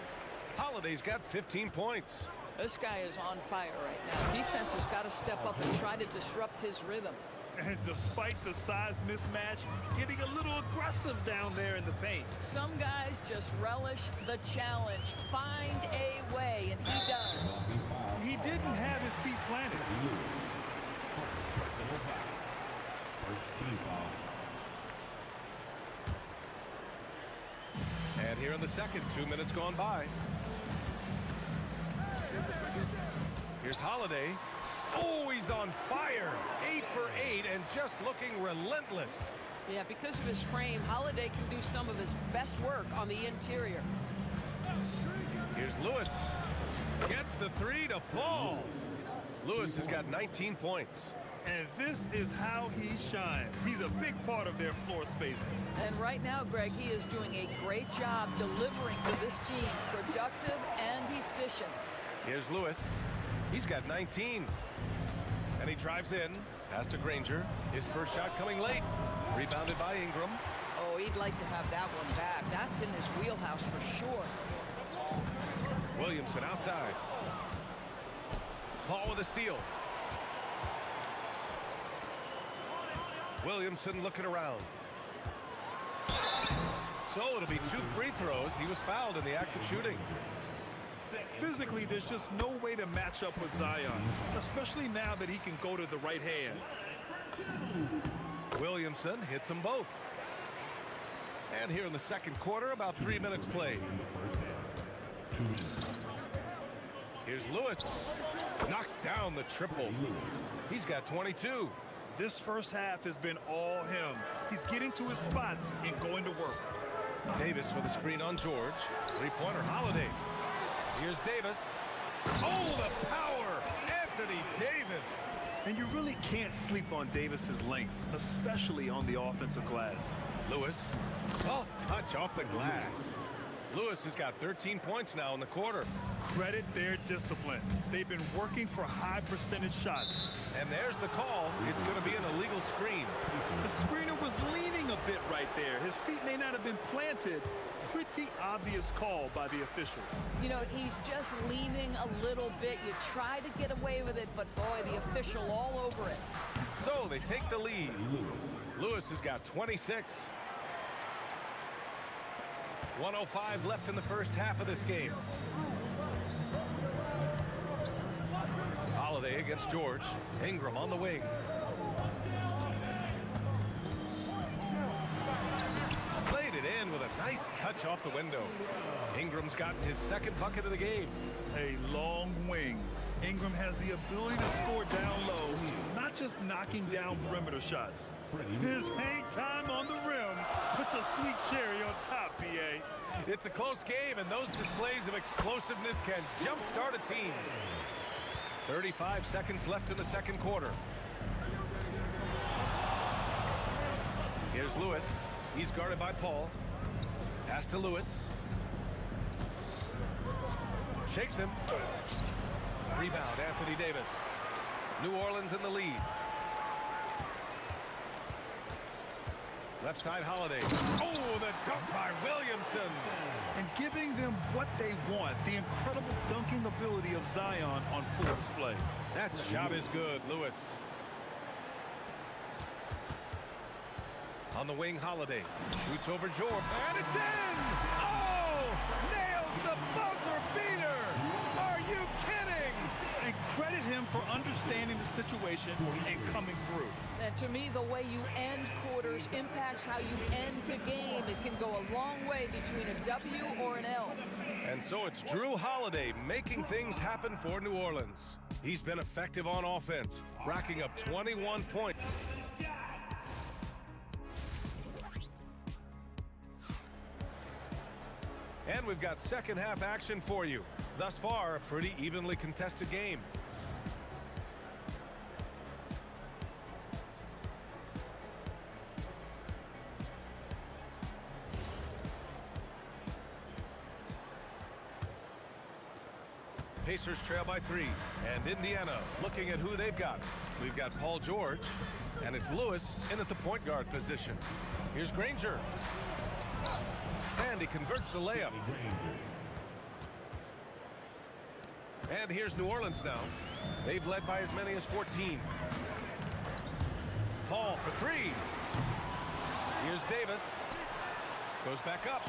Holiday's got 15 points. This guy is on fire right now. Defense has got to step up and try to disrupt his rhythm. And despite the size mismatch, getting a little aggressive down there in the paint. Some guys just relish the challenge. Find a way, and he does. He didn't have his feet planted. And here in the second, 2 minutes gone by. Here's Holiday. Oh, he's on fire. 8 for 8 and just looking relentless. Yeah, because of his frame, Holiday can do some of his best work on the interior. Here's Lewis. Gets the three to fall. Lewis has got 19 points. And this is how he shines. He's a big part of their floor spacing. And right now, Greg, he is doing a great job delivering for this team. Productive and efficient. Here's Lewis. He's got 19. And he drives in. Pass to Granger. His first shot coming late. Rebounded by Ingram. Oh, he'd like to have that one back. That's in his wheelhouse for sure. Williamson outside. Paul with a steal. Williamson looking around. So it'll be 2 free throws. He was fouled in the act of shooting. Physically, there's just no way to match up with Zion, especially now that he can go to the right hand. Williamson hits them both. And here in the second quarter, about 3 minutes played. Here's Lewis. Knocks down the triple. He's got 22. This first half has been all him. He's getting to his spots and going to work. Davis with a screen on George. Three-pointer Holiday. Here's Davis. Oh, the power! Anthony Davis. And you really can't sleep on Davis's length, especially on the offensive glass. Lewis. Soft touch off the glass. Lewis has got 13 points now in the quarter. Credit their discipline. They've been working for high percentage shots. And there's the call. It's going to be an illegal screen. The screener was leaning a bit right there. His feet may not have been planted. Pretty obvious call by the officials. You know, he's just leaning a little bit. You try to get away with it, but boy, the official all over it. So they take the lead. Lewis has got 26. 1:05 left in the first half of this game. Holiday against George. Ingram on the wing. Played it in with a nice touch off the window. Ingram's gotten his second bucket of the game. A long wing. Ingram has the ability to score down low, not just knocking down perimeter shots. His hang time on the rim puts a sweet cherry on top, B.A. It's a close game, and those displays of explosiveness can jumpstart a team. 35 seconds left in the second quarter. Here's Lewis. He's guarded by Paul. Pass to Lewis. Shakes him. Rebound, Anthony Davis. New Orleans in the lead. Left side, Holiday. Oh, the dunk by Williamson. And giving them what they want, the incredible dunking ability of Zion on full display. That shot is good, Lewis. On the wing, Holiday. Shoots over George. And it's in! Oh! Nails the buzzer beater! Are you kidding? And credit him for understanding the situation and coming through. And to me, the way you end quarters impacts how you end the game. It can go a long way between a W or an L. And so it's Drew Holiday making things happen for New Orleans. He's been effective on offense, racking up 21 points. And we've got second half action for you. Thus far, a pretty evenly contested game. Pacers trail by 3, and Indiana looking at who they've got. We've got Paul George, and it's Lewis in at the point guard position. Here's Granger. And he converts the layup. And here's New Orleans now. They've led by as many as 14. Paul for 3. Here's Davis. Goes back up.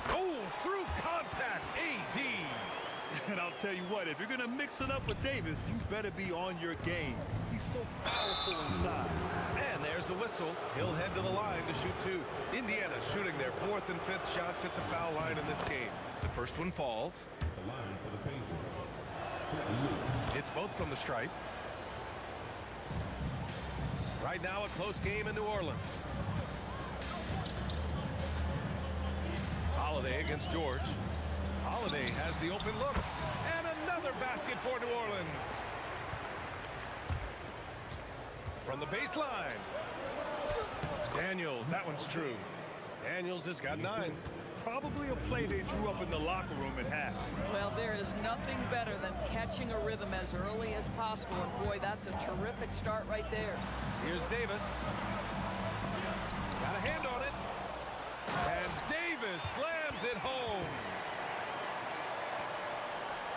Oh, through contact. AD. And I'll tell you what, if you're going to mix it up with Davis, you better be on your game. He's so powerful inside. And there's the whistle. He'll head to the line to shoot 2. Indiana shooting their 4th and 5th shots at the foul line in this game. The first one falls. The line for the Pacers. It's both from the stripe. Right now, a close game in New Orleans. Holiday against George. Holiday has the open look. And another basket for New Orleans. From the baseline. Daniels, that one's true. Daniels has got 9. Probably a play they drew up in the locker room at half. Well, there is nothing better than catching a rhythm as early as possible. And boy, that's a terrific start right there. Here's Davis. Got a hand on it. And Davis slams it home.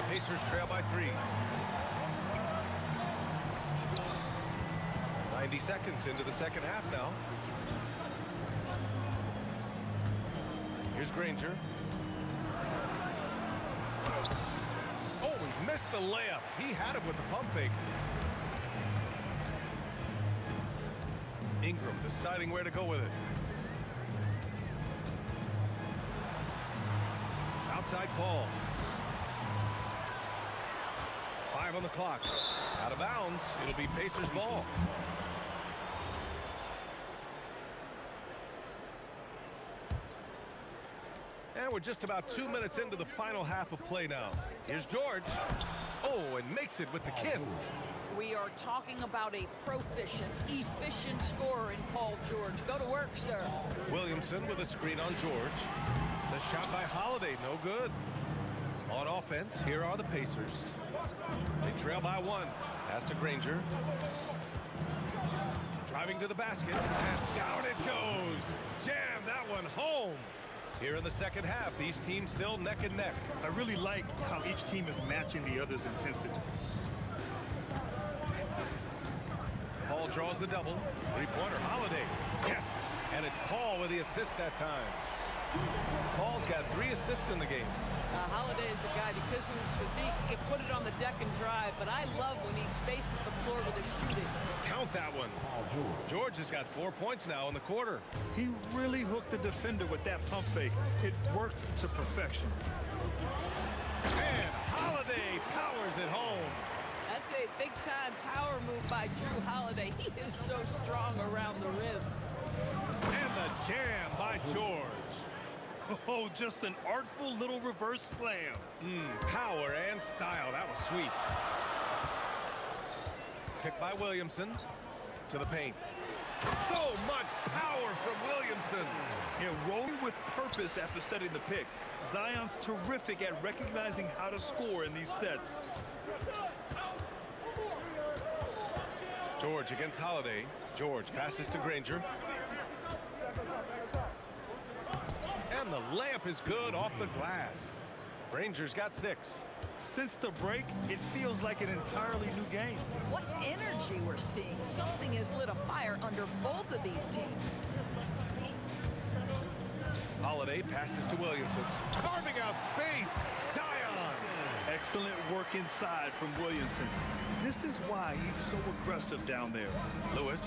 Pacers trail by 3. 90 seconds into the second half now. Here's Granger. Oh, he missed the layup. He had it with the pump fake. Ingram deciding where to go with it. Outside Paul. 5 on the clock. Out of bounds. It'll be Pacers ball. And we're just about 2 minutes into the final half of play now. Here's George. Oh, and makes it with the kiss. We are talking about a proficient, efficient scorer in Paul George. Go to work, sir. Williamson with a screen on George. The shot by Holiday, no good. On offense, here are the Pacers. They trail by 1. Pass to Granger. Driving to the basket, and down it goes. Jam that one home. Here in the second half, these teams still neck and neck. I really like how each team is matching the other's intensity. Paul draws the double. Three-pointer, Holiday. Yes! And it's Paul with the assist that time. Paul's got 3 assists in the game. Holiday is a guy, because of his physique, he can put it on the deck and drive, but I love when he spaces the floor with his shooting. Count that one. George has got 4 points now in the quarter. He really hooked the defender with that pump fake. It worked to perfection. And Holiday powers it home. That's a big-time power move by Drew Holiday. He is so strong around the rim. And the jam by George. Oh, just an artful little reverse slam. Power and style. That was sweet. Picked by Williamson to the paint. So much power from Williamson. Yeah, rolling with purpose after setting the pick. Zion's terrific at recognizing how to score in these sets. George against Holiday. George passes to Granger. And the layup is good off the glass. Granger's got 6. Since the break, it feels like an entirely new game. What energy we're seeing. Something has lit a fire under both of these teams. Holiday passes to Williamson. Carving out space. Zion. Excellent work inside from Williamson. This is why he's so aggressive down there. Lewis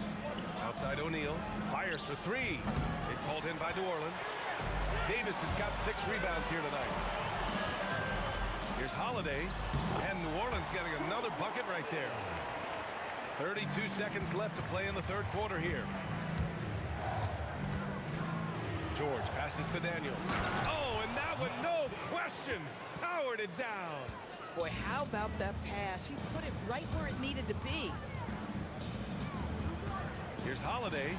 outside O'Neal. Fires for 3. It's hauled in by New Orleans. Davis has got 6 rebounds here tonight. Here's Holiday, and New Orleans getting another bucket right there. 32 seconds left to play in the third quarter here. George passes to Daniels. Oh, and that one, no question, powered it down. Boy, how about that pass? He put it right where it needed to be. Here's Holiday.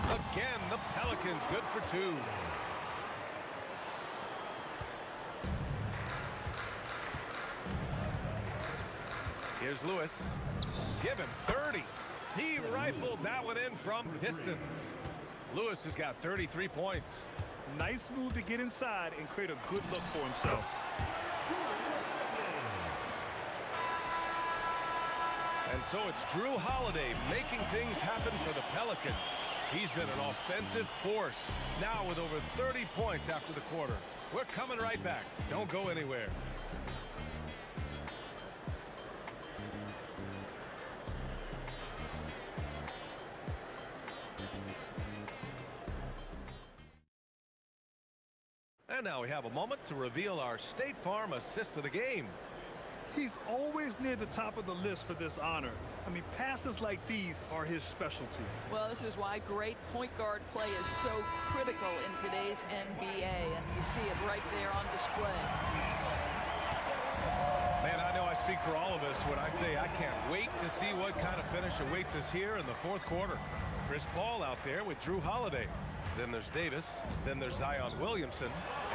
Again, the Pelicans good for 2. Here's Lewis. Give him 30. He rifled that one in from distance. Lewis has got 33 points. Nice move to get inside and create a good look for himself. And so it's Drew Holiday making things happen for the Pelicans. He's been an offensive force, now with over 30 points after the quarter. We're coming right back. Don't go anywhere. And now we have a moment to reveal our State Farm assist of the game. He's always near the top of the list for this honor. I mean, passes like these are his specialty. Well, this is why great point guard play is so critical in today's NBA, and you see it right there on display. Man, I know I speak for all of us when I say I can't wait to see what kind of finish awaits us here in the fourth quarter. Chris Paul out there with Drew Holiday. Then there's Davis. Then there's Zion Williamson.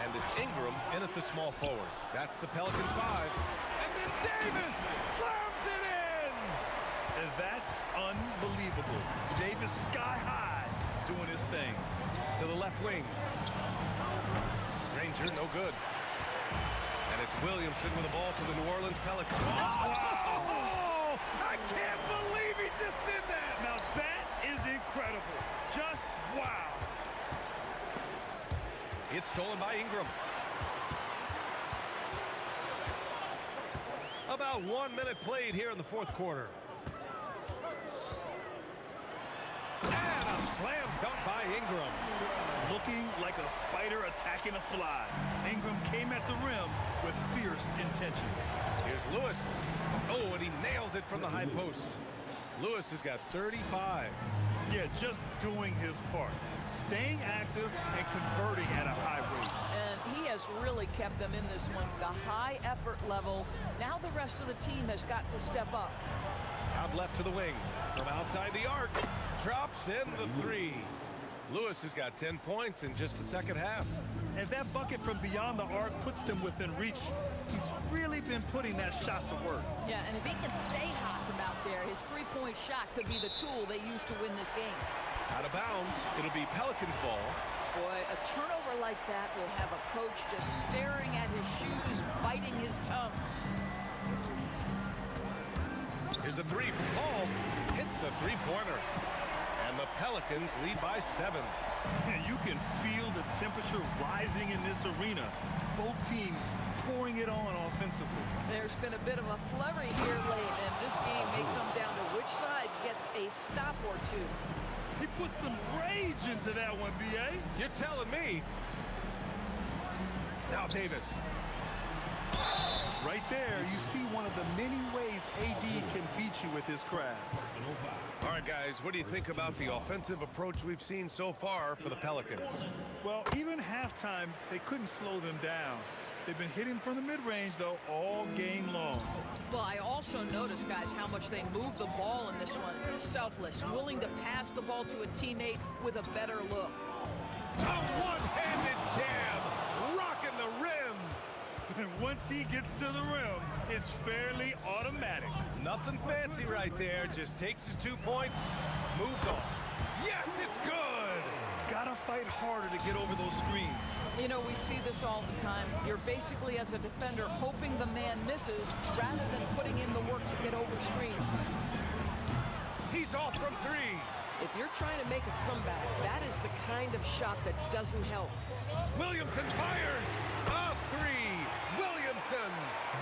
And it's Ingram in at the small forward. That's the Pelicans 5. And then Davis slams it in! And that's unbelievable. Davis sky high doing his thing. To the left wing. Granger, no good. And it's Williamson with the ball for the New Orleans Pelicans. Oh! I can't believe he just did that! Now that is incredible. Just wow. It's stolen by Ingram. About 1 minute played here in the fourth quarter. And a slam dunk by Ingram. Looking like a spider attacking a fly. Ingram came at the rim with fierce intentions. Here's Lewis. Oh, and he nails it from the high post. Lewis has got 35. Yeah, just doing his part. Staying active and converting at a high rate. And he has really kept them in this one. The high effort level. Now the rest of the team has got to step up. Out left to the wing. From outside the arc. Drops in the 3. Lewis has got 10 points in just the second half. and that bucket from beyond the arc puts them within reach. He's really been putting that shot to work. Yeah, and if he can stay hot from out there, his three-point shot could be the tool they use to win this game. Out of bounds. It'll be Pelicans ball. Boy, a turnover like that will have a coach just staring at his shoes, biting his tongue. Here's a three from Paul. Hits a three-pointer. And the Pelicans lead by 7. And you can feel the temperature rising in this arena. Both teams pouring it on offensively. There's been a bit of a flurry here late, and this game may come down to which side gets a stop or two. He put some rage into that one, B.A. You're telling me. Now Davis. Right there, you see one of the many ways AD can beat you with his craft. All right, guys, what do you think about the offensive approach we've seen so far for the Pelicans? Well, even halftime, they couldn't slow them down. They've been hitting from the mid-range, though, all game long. Well, I also noticed, guys, how much they move the ball in this one. Selfless, willing to pass the ball to a teammate with a better look. A one-handed jam, rocking the rim. And once he gets to the rim, it's fairly automatic. Nothing fancy right there. Just takes his 2 points, moves on. Yes, it's good. Gotta fight harder to get over those screens. You know, we see this all the time. You're basically, as a defender, hoping the man misses rather than putting in the work to get over screens. He's off from 3. If you're trying to make a comeback, that is the kind of shot that doesn't help. Williamson fires. A 3. Williamson.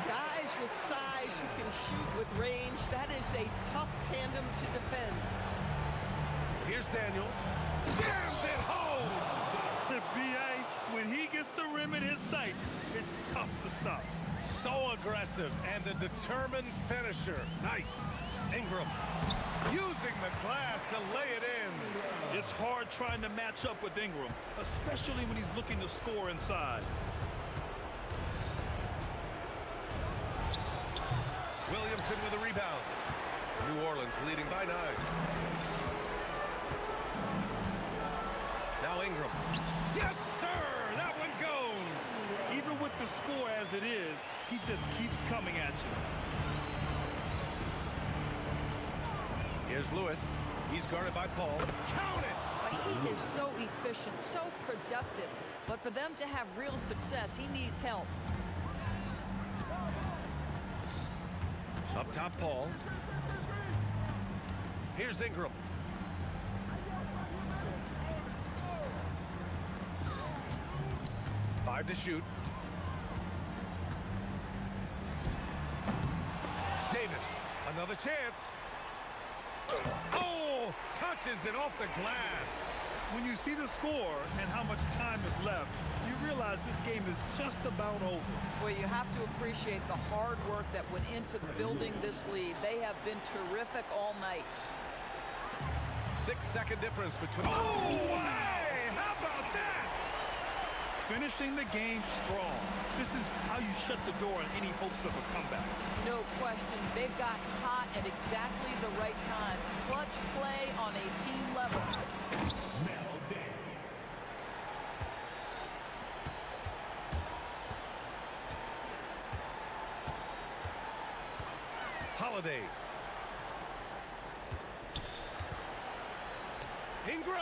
Guys with size who can shoot with range, that is a tough tandem to defend. Here's Daniels. Jams it home. B.A., when he gets the rim in his sights, it's tough to stop. So aggressive and a determined finisher. Nice. Ingram using the glass to lay it in. It's hard trying to match up with Ingram, especially when he's looking to score inside. Williamson with a rebound. New Orleans leading by 9. Now Ingram. Yes, sir! That one goes! Even with the score as it is, he just keeps coming at you. Here's Lewis. He's guarded by Paul. Count it! He is so efficient, so productive. But for them to have real success, he needs help. Up top, Paul. Here's Ingram. Five to shoot. Davis, another chance. Oh, touches it off the glass. When you see the score and how much time is left, you realize this game is just about over. Well, you have to appreciate the hard work that went into building this lead. They have been terrific all night. 6-second difference between... Oh, hey! How about that? Finishing the game strong. This is how you shut the door on any hopes of a comeback. No question. They've got hot at exactly the right time. Clutch play on a team level. Holiday. Ingram.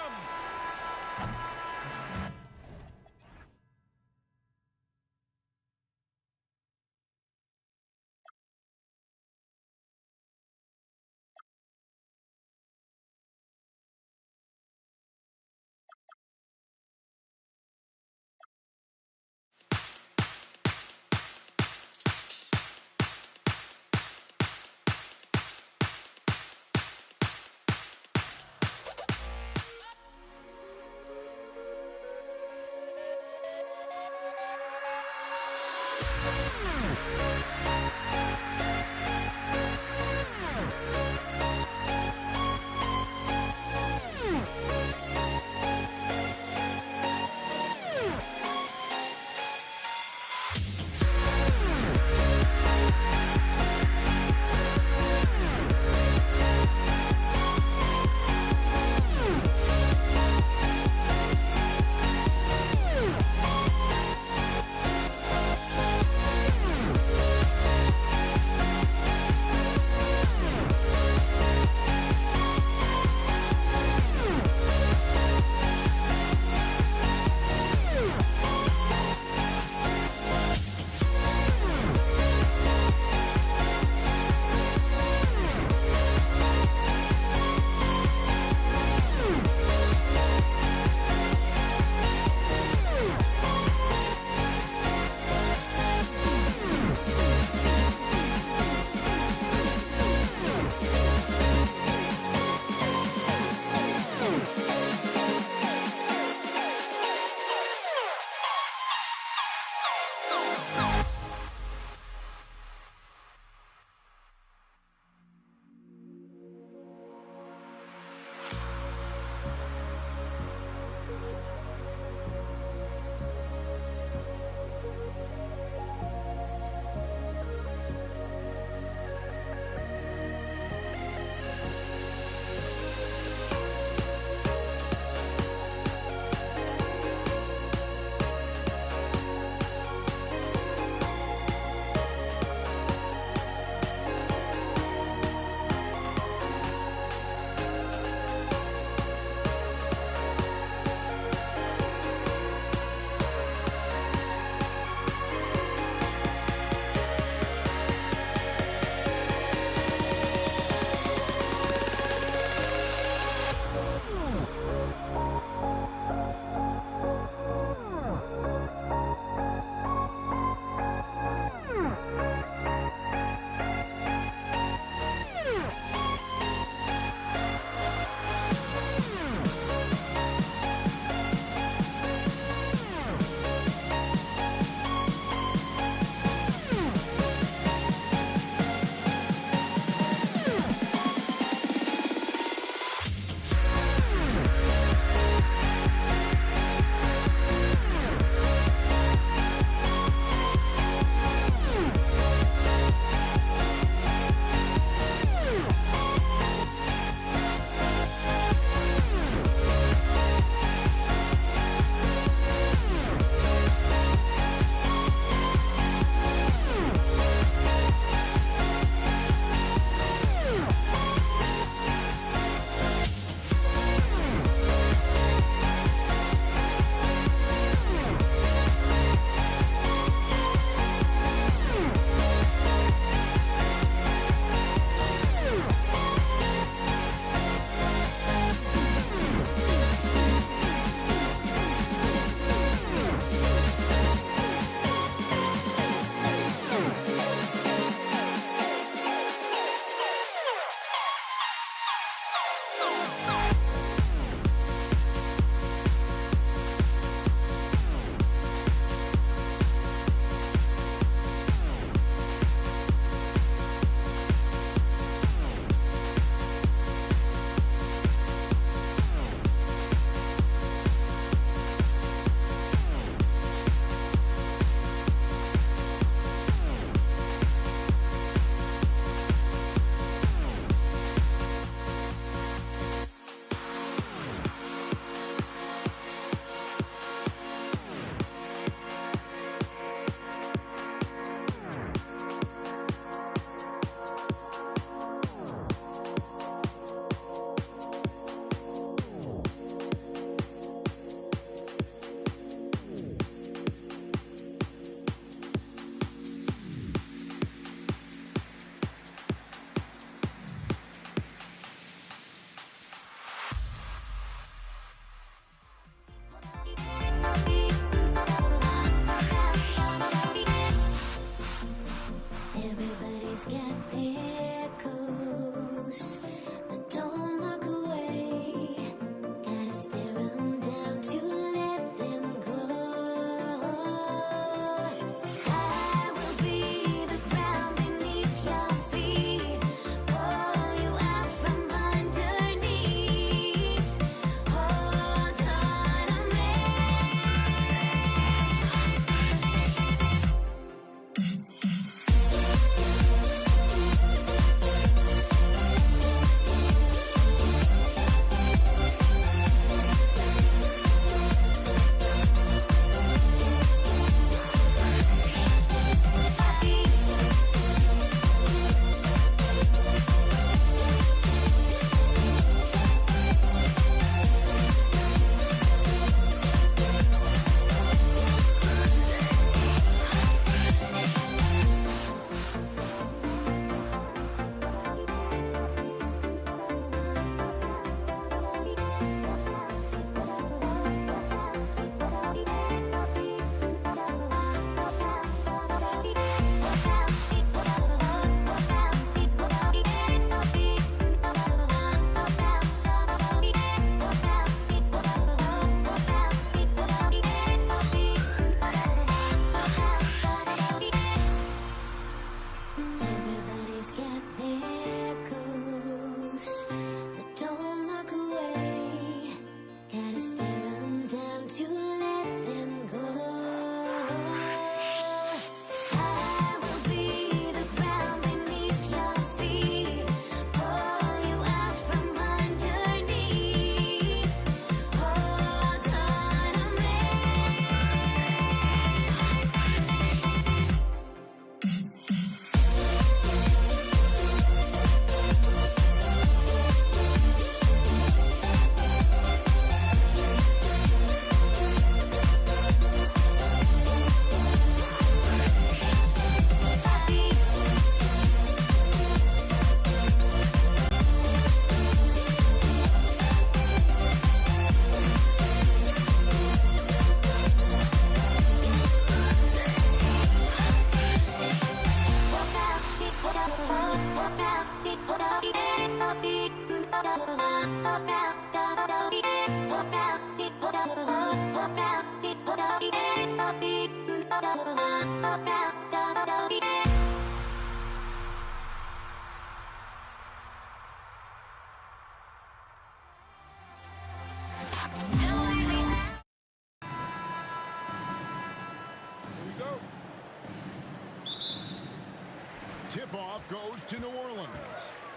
Tip-off goes to New Orleans.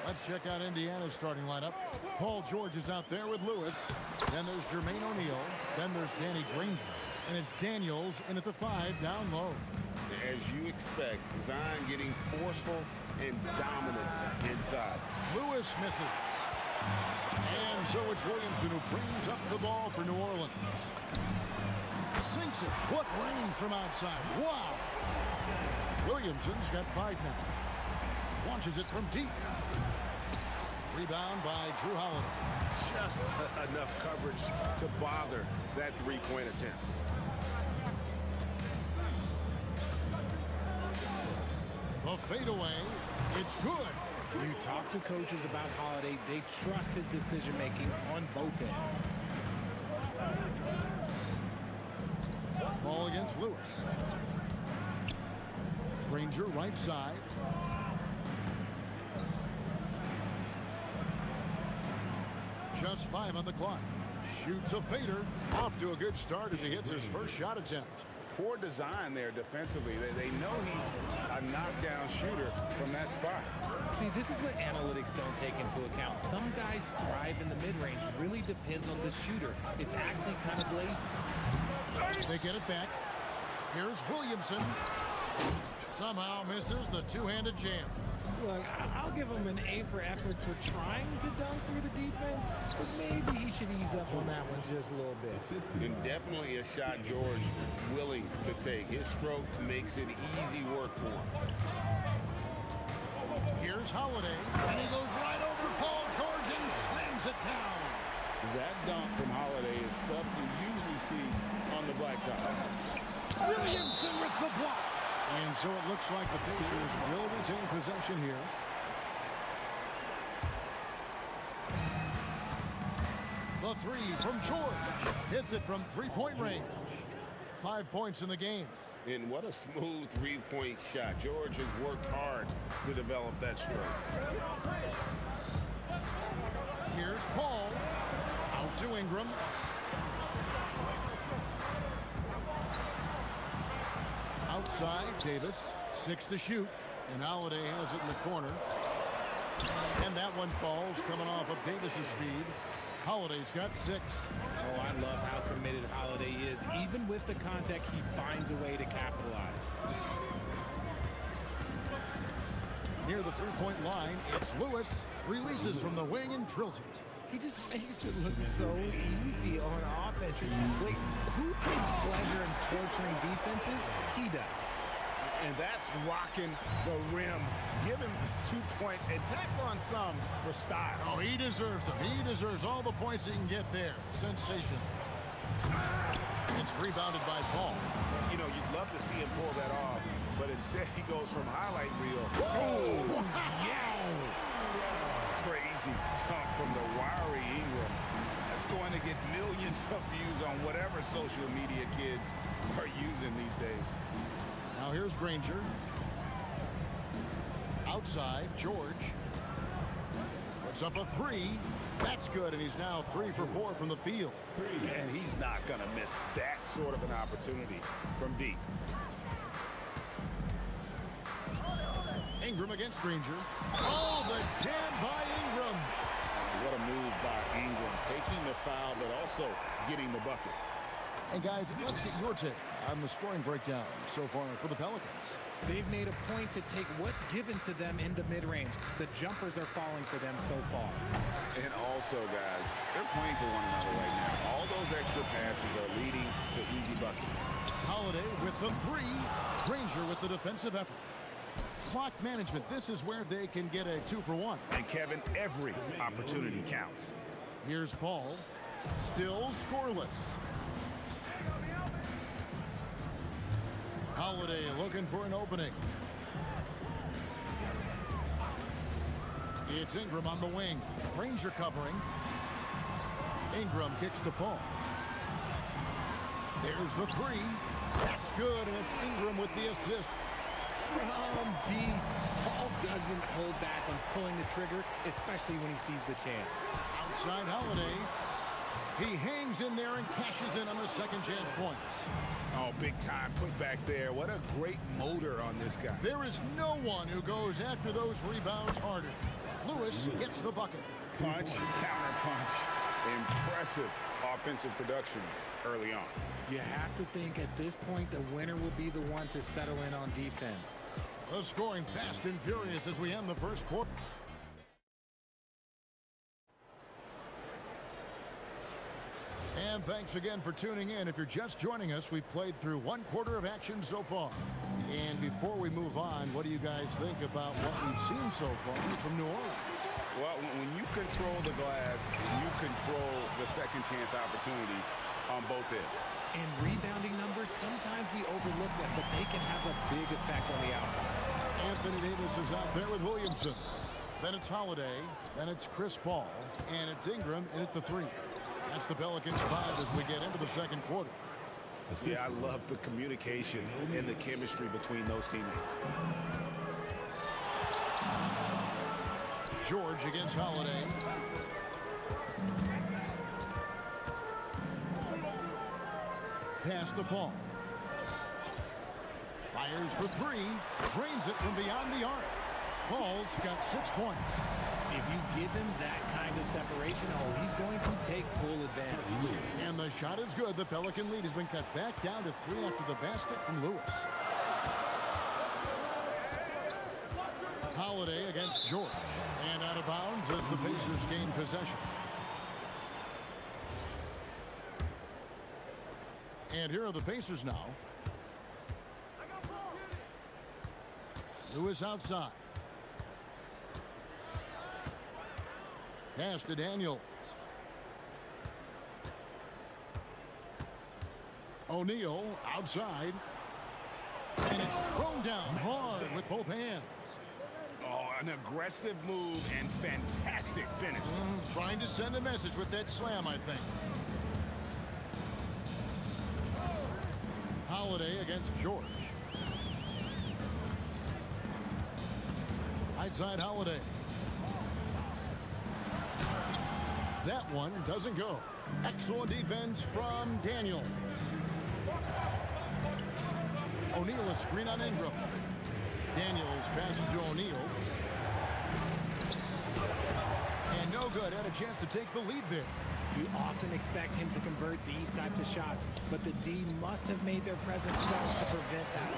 Let's check out Indiana's starting lineup. Paul George is out there with Lewis. Then there's Jermaine O'Neal. Then there's Danny Granger. And it's Daniels in at the 5 down low. As you expect, Zion getting forceful and dominant inside. Lewis misses. And so it's Williamson who brings up the ball for New Orleans. Sinks it. What range from outside. Wow. Williamson's got 5 now. Launches it from deep. Rebound by Drew Holiday. Just enough coverage to bother that three-point attempt. The fadeaway. It's good. You talk to coaches about Holiday, they trust his decision-making on both ends. Ball against Lewis. Granger right side. Just 5 on the clock. Shoots a fader. Off to a good start as he hits his first shot attempt. Poor design there defensively. They know he's a knockdown shooter from that spot. See, this is what analytics don't take into account. Some guys thrive in the mid-range. Really depends on the shooter. It's actually kind of lazy. They get it back. Here's Williamson. Somehow misses the two-handed jam. Look, I'll give him an A for effort for trying to dunk through the defense, but maybe he should ease up on that one just a little bit. And definitely a shot George willing to take. His stroke makes it easy work for him. Here's Holiday, and he goes right over Paul George and slams it down. That dunk from Holiday is stuff you usually see on the blacktop. Williamson with the block. And so it looks like the Pacers will retain possession here. The 3 from George. Hits it from three-point range. 5 points in the game. And what a smooth three-point shot. George has worked hard to develop that stroke. Here's Paul. Out to Ingram. Outside, Davis. 6 to shoot. And Holiday has it in the corner. And that one falls coming off of Davis's feed. Holiday's got 6. Oh, I love how committed Holiday is. Even with the contact, he finds a way to capitalize. Near the three-point line, it's Lewis. Releases from the wing and drills it. He just makes it look so easy on offense. Like, who takes pleasure in torturing defenses? He does. And that's rocking the rim. Give him 2 points and tack on some for style. Oh, he deserves them. He deserves all the points he can get there. Sensational. It's rebounded by Paul. You know, you'd love to see him pull that off, but instead he goes from highlight reel. Oh, yes! Crazy dunk from the wiry Ingram. That's going to get millions of views on whatever social media kids are using these days. Now here's Granger. Outside, George. Puts up a 3. That's good, and he's now 3 for 4 from the field. And he's not going to miss that sort of an opportunity from deep. Ingram against Granger. Oh, the jam by Ingram. What a move by Ingram, taking the foul, but also getting the bucket. Hey, guys, let's get your take on the scoring breakdown so far for the Pelicans. They've made a point to take what's given to them in the mid-range. The jumpers are falling for them so far. And also, guys, they're playing for one another right now. All those extra passes are leading to easy buckets. Holiday with the 3. Granger with the defensive effort. Clock management. This is where they can get a 2 for 1. And Kevin, every opportunity counts. Here's Paul. Still scoreless. Holiday looking for an opening. It's Ingram on the wing. Granger covering. Ingram kicks to Paul. There's the three. That's good, and it's Ingram with the assist. From deep. Paul doesn't hold back on pulling the trigger, especially when he sees the chance. Outside Holiday. He hangs in there and cashes in on the second chance points. Oh, big time put back there. What a great motor on this guy. There is no one who goes after those rebounds harder. Lewis gets the bucket. Punch, counter punch. Impressive offensive production early on. You have to think at this point the winner will be the one to settle in on defense. The scoring fast and furious as we end the first quarter. And thanks again for tuning in. If you're just joining us, we've played through one quarter of action so far. And before we move on, what do you guys think about what we've seen so far from New Orleans? Well, when you control the glass, you control the second chance opportunities on both ends. And rebounding numbers, sometimes we overlook them, but they can have a big effect on the outcome. Anthony Davis is out there with Williamson. Then it's Holiday. Then it's Chris Paul. And it's Ingram in at the three. That's the Pelicans 5 as we get into the second quarter. Yeah, I love the communication and the chemistry between those teammates. George against Holiday. Pass to Paul. Fires for three. Drains it from beyond the arc. Paul's got 6 points. If you give him that kind of separation, oh, he's going to take full advantage. And the shot is good. The Pelican lead has been cut back down to 3 after the basket from Lewis. Holiday against George. And out of bounds as the Pacers gain possession. And here are the Pacers now. Lewis outside. Pass to Daniels. O'Neal outside. And it's thrown down hard with both hands. Oh, an aggressive move and fantastic finish. Trying to send a message with that slam, I think. Holiday against George. Right side Holiday. That one doesn't go. Excellent defense from Daniels. O'Neal a screen on Ingram. Daniels passes to O'Neal. And no good. Had a chance to take the lead there. You often expect him to convert these types of shots, but the D must have made their presence felt to prevent that.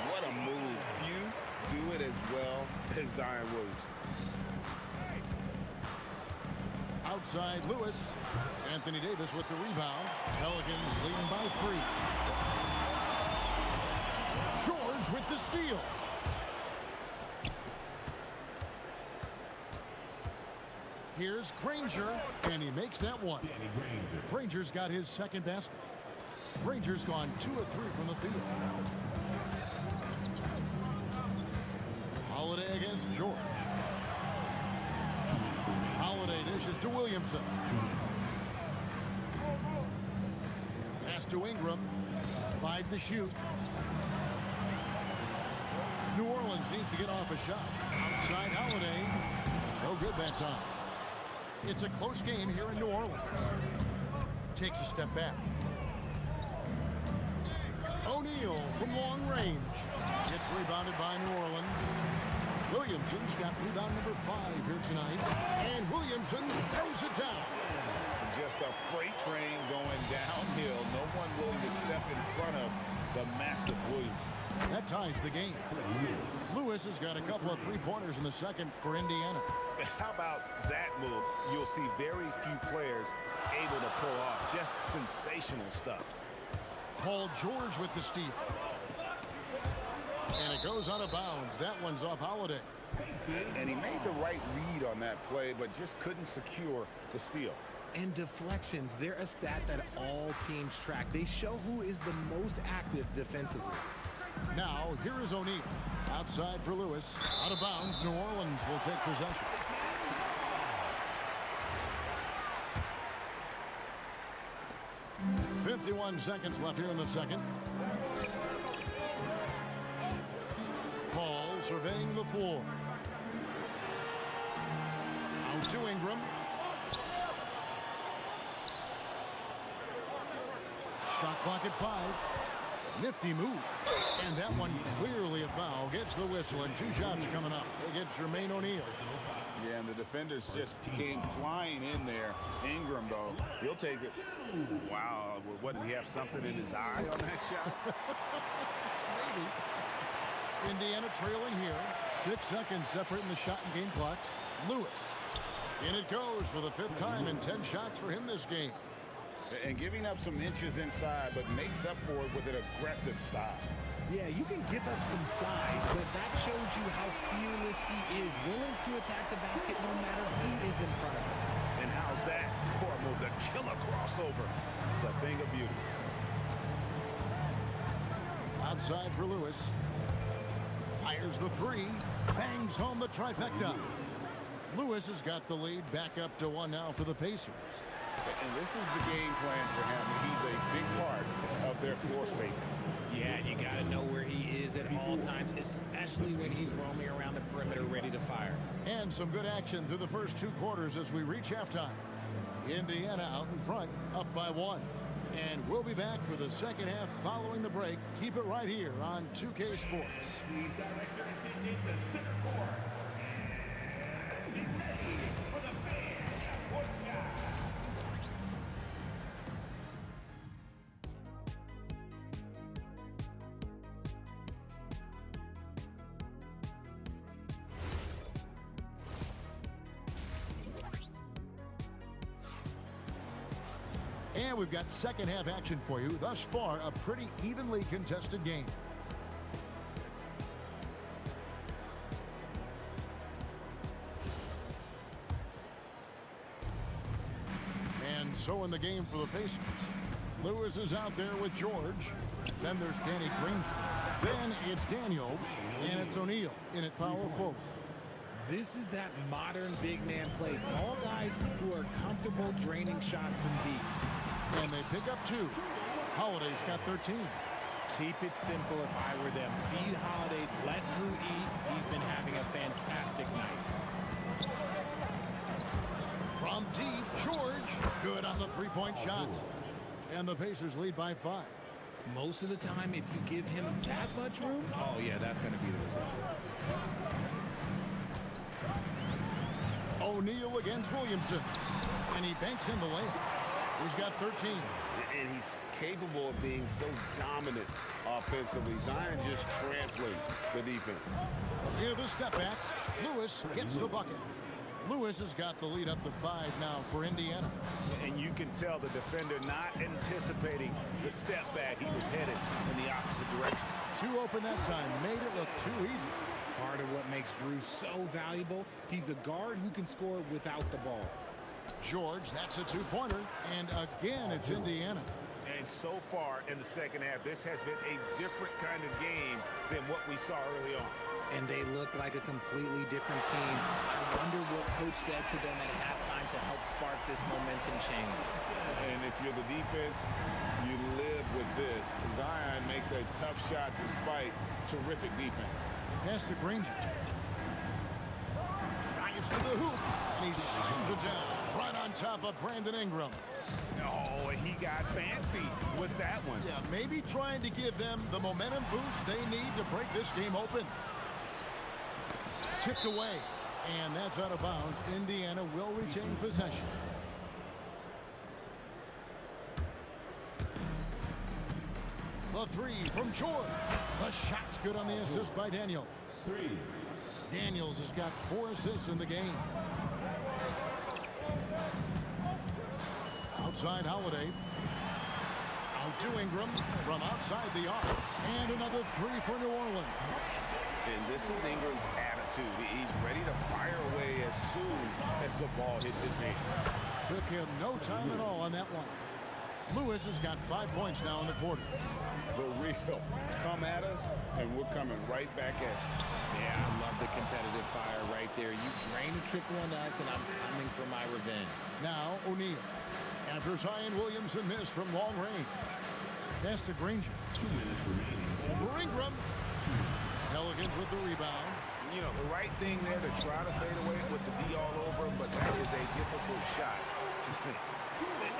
What a move. Few do it as well as Zion Williams. Outside Lewis. Anthony Davis with the rebound. Pelicans leading by 3. George with the steal. Here's Granger, and he makes that one. Granger's got his second basket. Granger's gone 2 of 3 from the field. Holiday against George. Holiday dishes to Williamson. Pass to Ingram. 5 to shoot. New Orleans needs to get off a shot. Outside Holiday. No good that time. It's a close game here in New Orleans. Takes a step back. O'Neal from long range. Gets rebounded by New Orleans. Williamson's got rebound number 5 here tonight. And Williamson throws it down. Just a freight train going downhill. No one willing to step in front of the massive Williams. That ties the game. Lewis has got a couple of three-pointers in the second for Indiana. How about that move? You'll see very few players able to pull off just sensational stuff. Paul George with the steal. And it goes out of bounds. That one's off Holiday. And he made the right read on that play, but just couldn't secure the steal. And deflections, they're a stat that all teams track. They show who is the most active defensively. Now, here is O'Neal. Outside for Lewis. Out of bounds, New Orleans will take possession. 51 seconds left here in the second. Paul surveying the floor. Out to Ingram. Shot clock at 5. Nifty move. And that one clearly a foul. Gets the whistle and 2 shots coming up. They get Jermaine O'Neal. Yeah, and the defenders just came flying in there. Ingram, though, he'll take it. Wow, what, did he have something in his eye on that shot? Maybe. Indiana trailing here. 6 seconds separating the shot and game clocks. Lewis. In it goes for the 5th time in 10 shots for him this game. And giving up some inches inside, but makes up for it with an aggressive style. Yeah, you can give up some size, but that shows you how fearless he is, willing to attack the basket no matter who is in front of him. And how's that for a move? The killer crossover. It's a thing of beauty. Outside for Lewis. Fires the 3. Bangs home the trifecta. Lewis has got the lead back up to 1 now for the Pacers. And this is the game plan for him. He's a big part of their floor spacing. Yeah, you got to know where he is at all times, especially when he's roaming around the perimeter ready to fire. And some good action through the first 2 quarters as we reach halftime. Indiana out in front, up by 1. And we'll be back for the second half following the break. Keep it right here on 2K Sports. Director attending to center court. Be ready for the fan half-court shot. And we've got second half action for you. Thus far, a pretty evenly contested game. And so in the game for the Pacers. Lewis is out there with George. Then there's Danny Green. Then it's Daniels. And it's O'Neal in at power forward. This is that modern big man play. Tall guys who are comfortable draining shots from deep. And they pick up 2. Holiday's got 13. Keep it simple if I were them. Feed Holiday, let Drew eat. He's been having a fantastic night. From deep, George. Good on the 3-point shot. And the Pacers lead by 5. Most of the time, if you give him that much room, oh yeah, that's going to be the result. O'Neal against Williamson. And he banks in the lane. He's got 13. And he's capable of being so dominant offensively. Zion just trampling the defense. Here the step back. Lewis gets the bucket. Lewis has got the lead up to 5 now for Indiana. And you can tell the defender not anticipating the step back. He was headed in the opposite direction. 2 open that time. Made it look too easy. Part of what makes Drew so valuable, he's a guard who can score without the ball. George, that's a 2-pointer. And again, it's Indiana. And so far in the second half, this has been a different kind of game than what we saw early on. And they look like a completely different team. I wonder what coach said to them at halftime to help spark this momentum change. And if you're the defense, you live with this. Zion makes a tough shot despite terrific defense. Pass to Granger. Drives to the hoop. And he slams it down right on top of Brandon Ingram. Oh, he got fancy with that one. Yeah, maybe trying to give them the momentum boost they need to break this game open. Tipped away. And that's out of bounds. Indiana will retain possession. The 3 from George. The shot's good on the assist by Daniels. Daniels has got 4 assists in the game. Outside Holiday. Out to Ingram from outside the arc. And another 3 for New Orleans. And this is Ingram's attitude. He's ready to fire away as soon as the ball hits his hand. Took him no time at all on that one. Lewis has got 5 points now in the quarter. The real come at us, and we're coming right back at you. Yeah, I love the competitive fire right there. You drain a triple on us, and I'm coming for my revenge. Now O'Neal. After Zion Williamson missed from long range. Pass to Granger. 2 minutes remaining. Over Ingram. Pelicans with the rebound. You know, the right thing there to try to fade away with the D all over him, but that is a difficult shot to sink.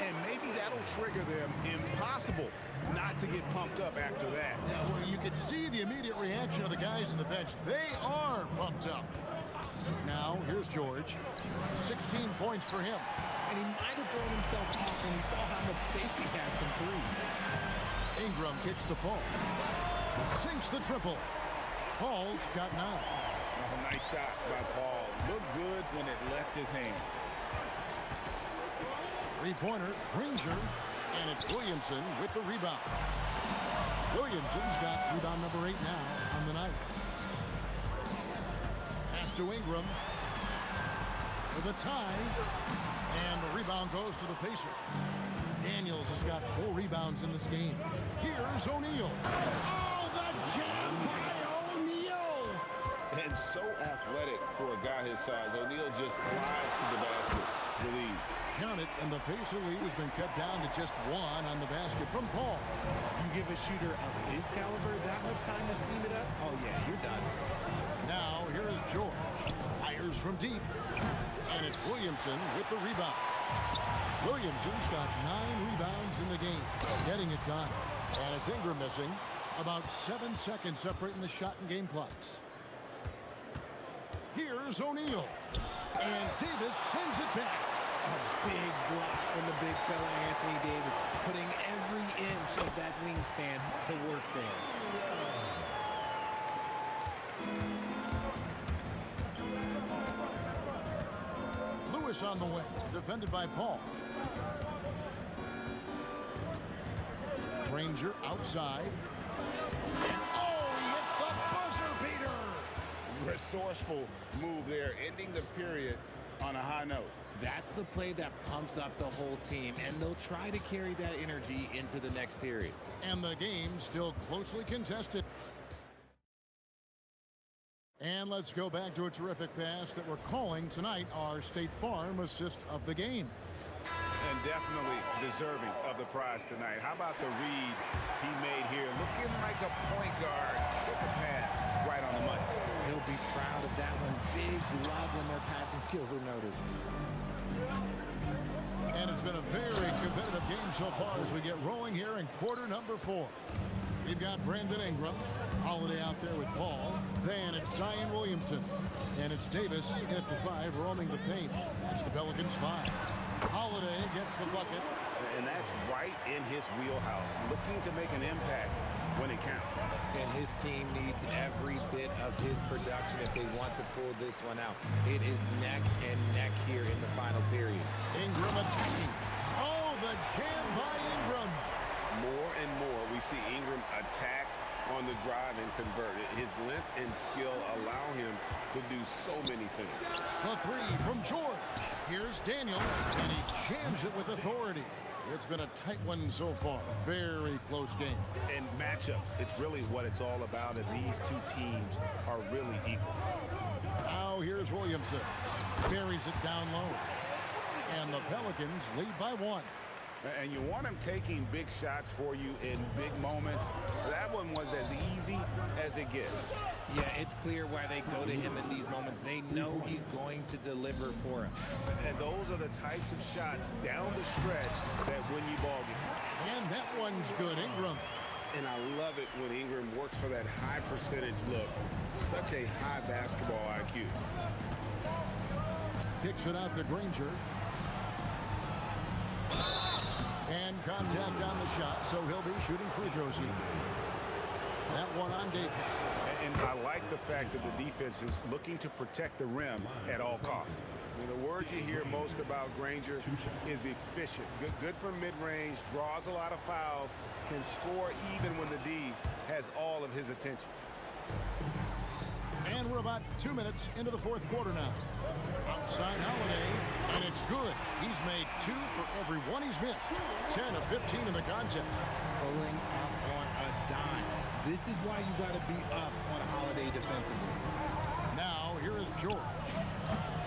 And maybe that'll trigger them. Impossible not to get pumped up after that. Yeah, well, you could see the immediate reaction of the guys on the bench. They are pumped up. Now, here's George. 16 points for him. And he might have thrown himself off when he saw how much space he had from three. Ingram kicks to Paul. Sinks the triple. Paul's got 9. Oh, nice shot by Paul. Looked good when it left his hand. Three-pointer, Granger, and it's Williamson with the rebound. Williamson's got rebound number 8 now on the night. Pass to Ingram for the tie, and the rebound goes to the Pacers. Daniels has got 4 rebounds in this game. Here's O'Neal. Oh, the jam by O'Neal! And so athletic for a guy his size. O'Neal just glides to the basket. Relieved. Count it, and the Pacer lead has been cut down to just 1 on the basket from Paul. You give a shooter of his caliber that much time to seam it up? Oh, yeah, you're done. Now, here is George. Fires from deep. And it's Williamson with the rebound. Williamson's got 9 rebounds in the game. Getting it done. And it's Ingram missing. About 7 seconds separating the shot and game clocks. Here's O'Neal. And Davis sends it back. A big block from the big fella Anthony Davis, putting every inch of that wingspan to work there. Lewis on the wing, defended by Paul. Granger outside. Oh, he hits the buzzer beater. Resourceful move there, ending the period on a high note. That's the play that pumps up the whole team, and they'll try to carry that energy into the next period. And the game still closely contested. And let's go back to a terrific pass that we're calling tonight our State Farm assist of the game. And definitely deserving of the prize tonight. How about the read he made here? Looking like a point guard with the pass right on the money. He'll be proud of that one. Bigs love when their passing skills are noticed. And it's been a very competitive game so far as we get rolling here in quarter number 4. We've got Brandon Ingram, Holiday out there with Paul. Then it's Zion Williamson. And it's Davis at the 5 roaming the paint. That's the Pelicans 5. Holiday gets the bucket. And that's right in his wheelhouse. Looking to make an impact when it counts. And his team needs every bit of his production if they want to pull this one out. It is neck and neck here in the final period. Ingram attacking. Oh, the jam by Ingram. More and more we see Ingram attack on the drive and convert it. His length and skill allow him to do so many things. The 3 from George. Here's Daniels, and he jams it with authority. It's been a tight one so far. Very close game. And matchups, it's really what it's all about, and these two teams are really equal. Now here's Williamson. Buries it down low. And the Pelicans lead by 1. And you want him taking big shots for you in big moments. That one was as easy as it gets. Yeah, it's clear why they go to him in these moments. They know he's going to deliver for them. And those are the types of shots down the stretch that win you ball games. And that one's good, Ingram. And I love it when Ingram works for that high percentage look. Such a high basketball IQ. Kicks it out to Granger. And contact on the shot, so he'll be shooting free throws here. That one on Davis. And I like the fact that the defense is looking to protect the rim at all costs. I mean, the word you hear most about Granger is efficient. Good from mid-range, draws a lot of fouls, can score even when the D has all of his attention. And we're about 2 minutes into the 4th quarter now. Outside Holiday, and it's good. He's made 2 for every one he's missed. 10 of 15 in the contest. Pulling up on a dime. This is why you got to be up on Holiday defensively. Now, here is George.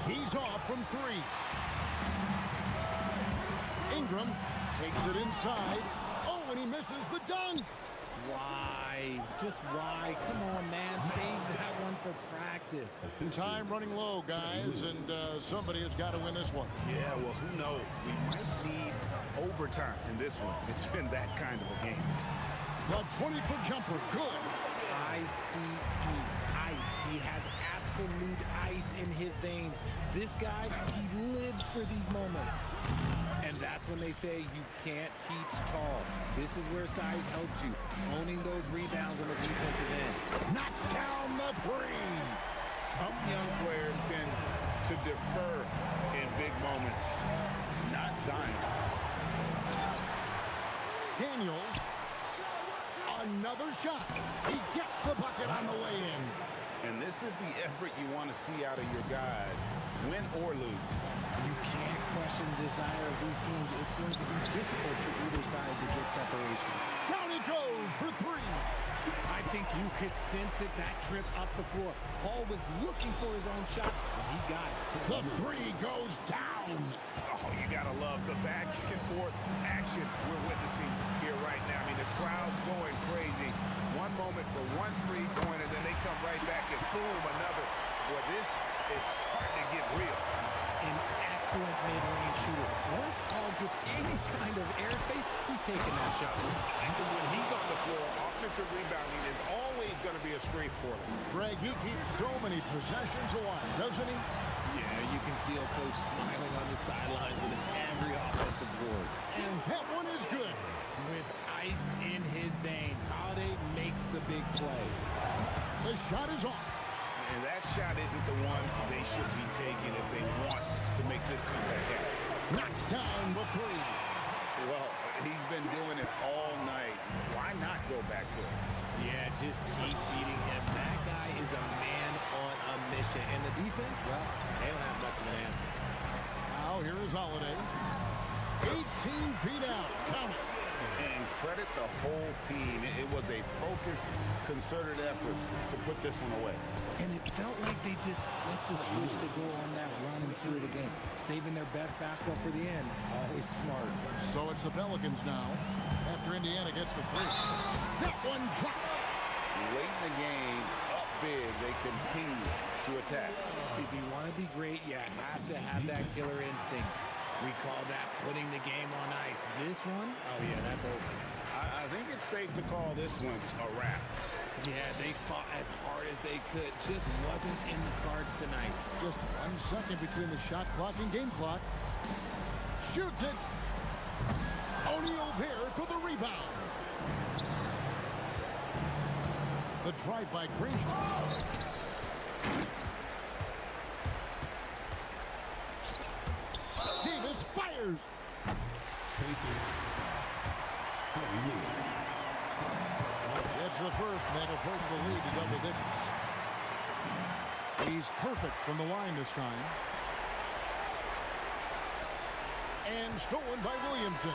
He's off from 3. Ingram takes it inside. Oh, and he misses the dunk. Why? Just why? Come on, man. Save that one for practice. Time running low, guys, and somebody has got to win this one. Yeah, well, who knows? We might need overtime in this one. It's been that kind of a game. The 20-foot jumper, good. ICE, ice. He has absolute ice in his veins. This guy, he lives for these moments. And that's when they say you can't teach tall. This is where size helps you. Owning those rebounds on the defensive end. Knocks down the three. Some young players tend to defer in big moments. Not Zion. Daniels. Another shot. He gets the bucket on the way in. And this is the effort you want to see out of your guys, win or lose. You can't question the desire of these teams. It's going to be difficult for either side to get separation. Down it goes for three. I think you could sense it, that trip up the floor. Paul was looking for his own shot, and he got it. The three goes down. Oh, you got to love the back and forth action we're witnessing here right now. I mean, the crowd's going crazy. One moment for one three-pointer, then they come right back and boom, another. Boy, this is starting to get real. An excellent mid-range shooter. Once Paul gets any kind of airspace, he's taking that shot. And when he's on the floor, offensive rebounding is always going to be a strength for him. Greg, he keeps so many possessions alive, doesn't he? Yeah, you can feel Coach smiling on the sidelines with every offensive board. And that one is good. With ice in his veins, Holiday makes the big play. The shot is off. And that shot isn't the one they should be taking if they want to make this comeback happen. Knocks down the three. Well, he's been doing it all night. Why not go back to it? Yeah, just keep feeding him. That guy is a man on a mission. And the defense, well, they don't have much of an answer. Now here is Holiday. 18 feet out. Count it. And credit the whole team. It was a focused, concerted effort to put this one away. And it felt like they just flipped the switch to go on that run and seal the game. Saving their best basketball for the end. Always smart. So it's the Pelicans now. After Indiana gets the three. That one drops. Late in the game, up big, they continue to attack. If you want to be great, you have to have that killer instinct. We call that putting the game on ice. This one, oh yeah, that's over. I think it's safe to call this one a wrap. Yeah, they fought as hard as they could. Just wasn't in the cards tonight. Just 1 second between the shot clock and game clock. Shoots it. O'Neal there for the rebound. The drive by Crenshaw. Davis fires. It's the first, and that'll push the lead to double digits. He's perfect from the line this time. And stolen by Williamson.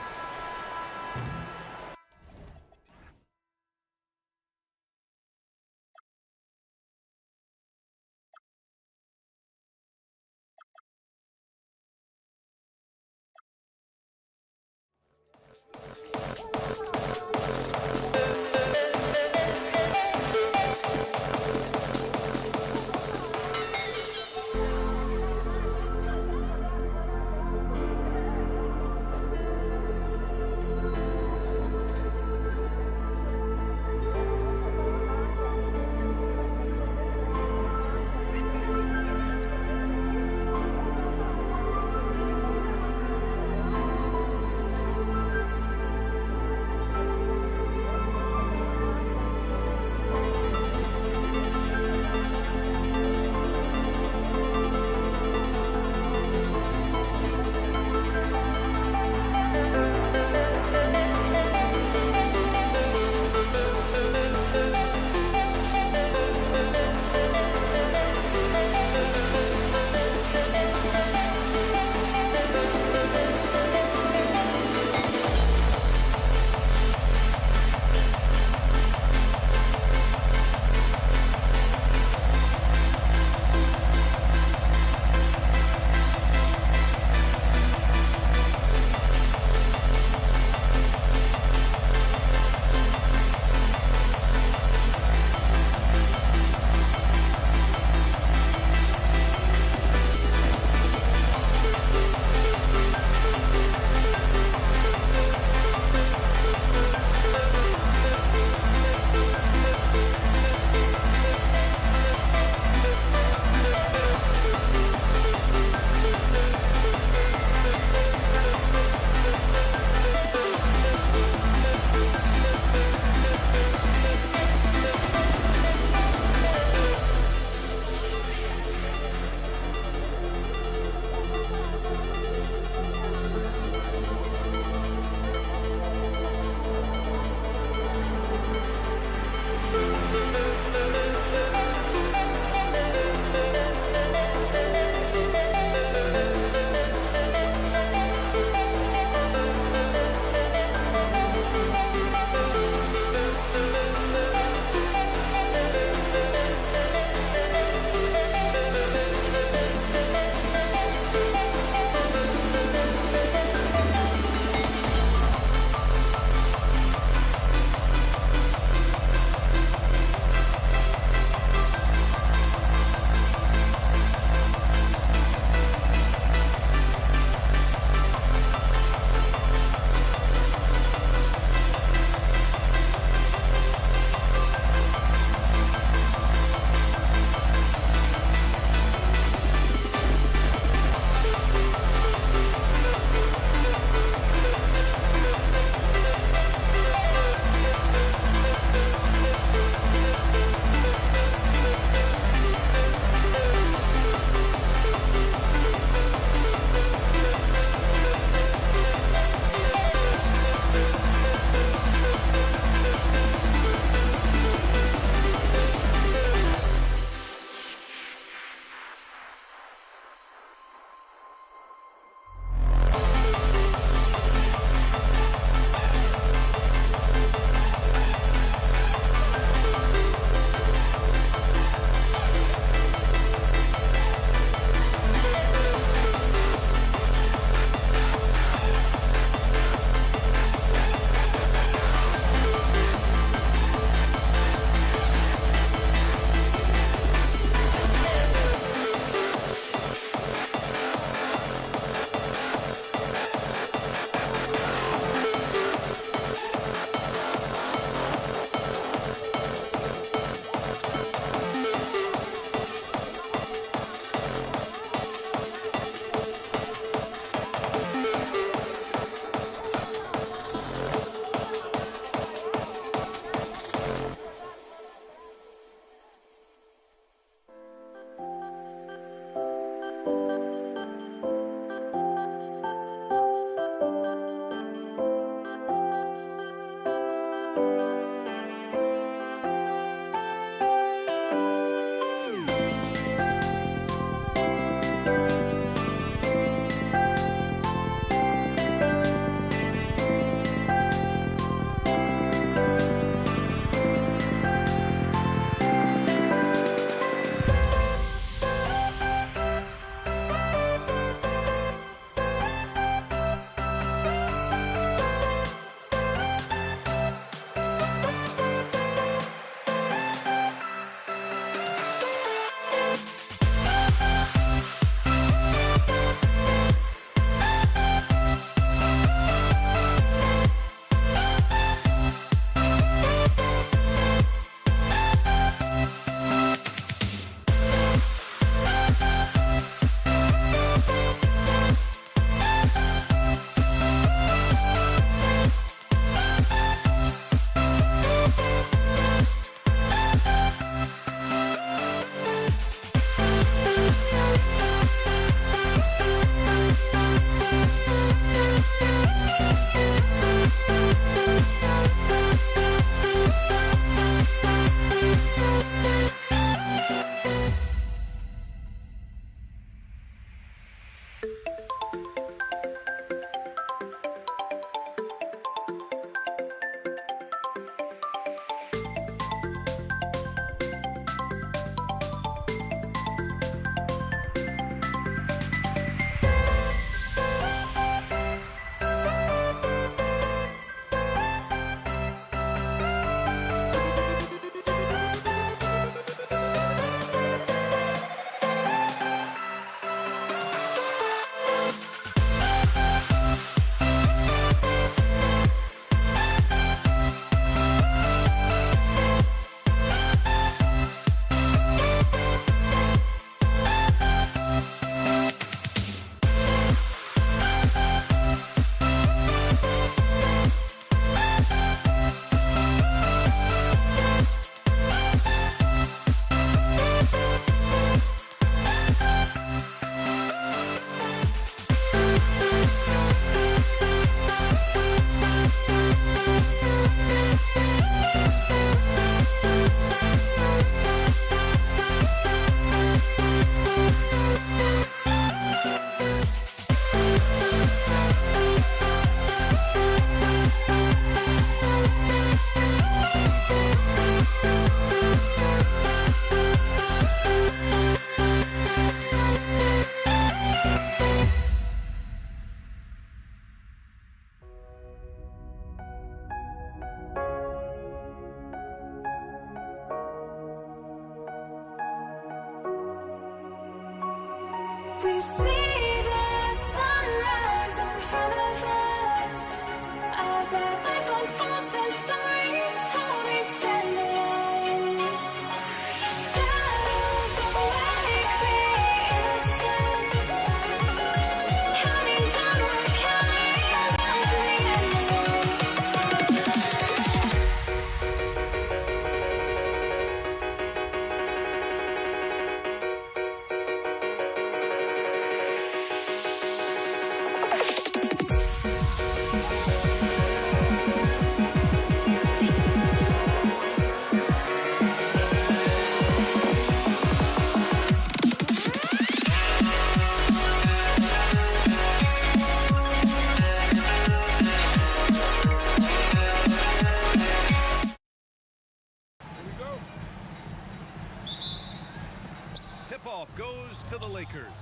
Lakers.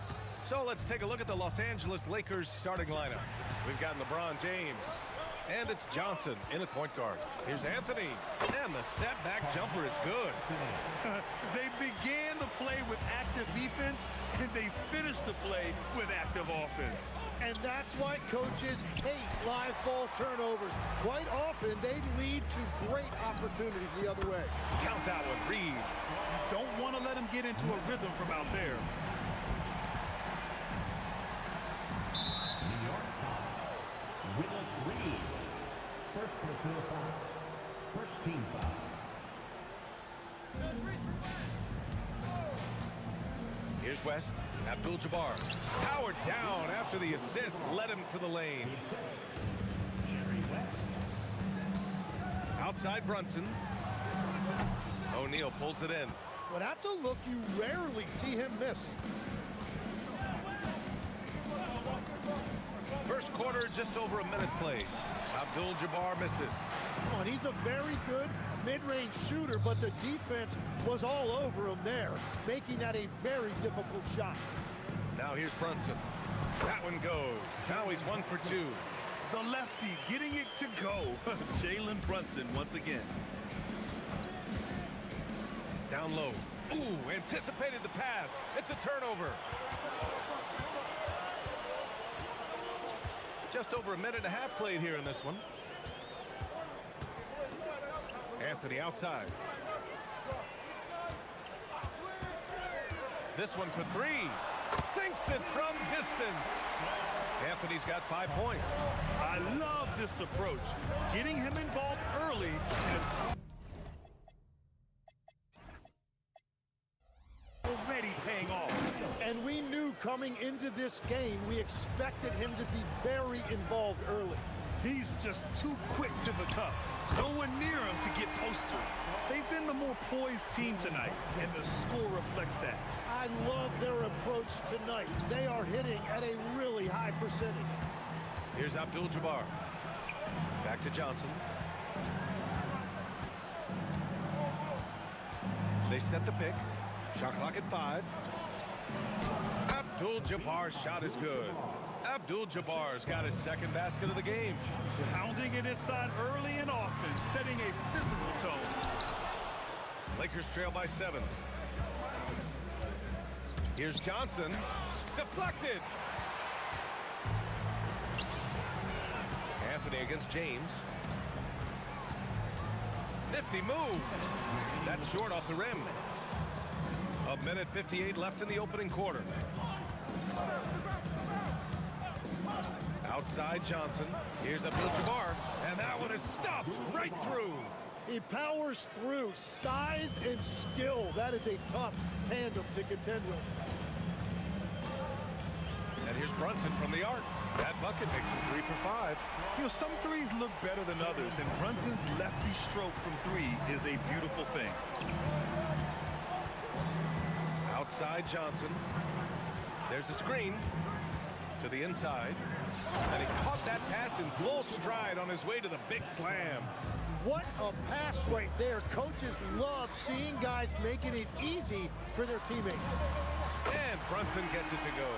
So let's take a look at the Los Angeles Lakers starting lineup. We've got LeBron James. And it's Johnson in at point guard. Here's Anthony. And the step-back jumper is good. They began the play with active defense, and they finished the play with active offense. And that's why coaches hate live ball turnovers. Quite often, they lead to great opportunities the other way. Count that one, Reed. Don't want to let him get into a rhythm from out there. New York foul. Willis Reed. First personal foul. First team foul. Here's West. Abdul-Jabbar. Powered down after the assist led him to the lane. Outside Brunson. O'Neal pulls it in. Well, that's a look you rarely see him miss. First quarter, just over a minute played. Abdul-Jabbar misses. Oh, and he's a very good mid-range shooter, but the defense was all over him there, making that a very difficult shot. Now here's Brunson. That one goes. Now he's 1 for 2. The lefty getting it to go. Jalen Brunson once again. Down low. Ooh, anticipated the pass. It's a turnover. Just over a minute and a half played here in this one. Anthony outside. This one for three. Sinks it from distance. Anthony's got 5 points. I love this approach. Getting him involved early is already paying off. And we knew coming into this game, we expected him to be very involved early. He's just too quick to the cup. No one near him to get posted. They've been the more poised team tonight, and the score reflects that. I love their approach tonight. They are hitting at a really high percentage. Here's Abdul-Jabbar. Back to Johnson. They set the pick. Shot clock at 5. Abdul-Jabbar's shot is good. Abdul-Jabbar's got his second basket of the game. Pounding it inside early and often, setting a physical tone. Lakers trail by 7. Here's Johnson. Deflected. Anthony against James. Nifty move. That's short off the rim. 1:58 left in the opening quarter. Outside Johnson. Here's Abdul-Jabbar. And that one is stuffed right through. He powers through. Size and skill. That is a tough tandem to contend with. And here's Brunson from the arc. That bucket makes him 3 for 5. You know, some threes look better than others, and Brunson's lefty stroke from 3 is a beautiful thing. Outside Johnson. There's a screen to the inside. And he caught that pass in full stride on his way to the big slam. What a pass right there. Coaches love seeing guys making it easy for their teammates. And Brunson gets it to go.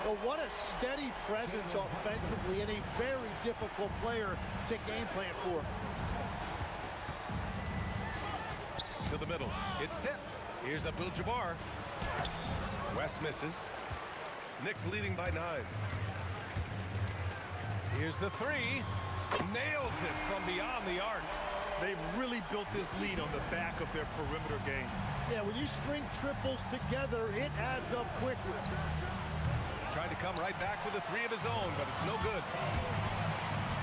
Well, what a steady presence offensively and a very difficult player to game plan for. To the middle. It's tipped. Here's Abdul-Jabbar. West misses. Knicks leading by 9. Here's the 3. Nails it from beyond the arc. They've really built this lead on the back of their perimeter game. Yeah, when you string triples together, it adds up quickly. Tried to come right back with a 3 of his own, but it's no good.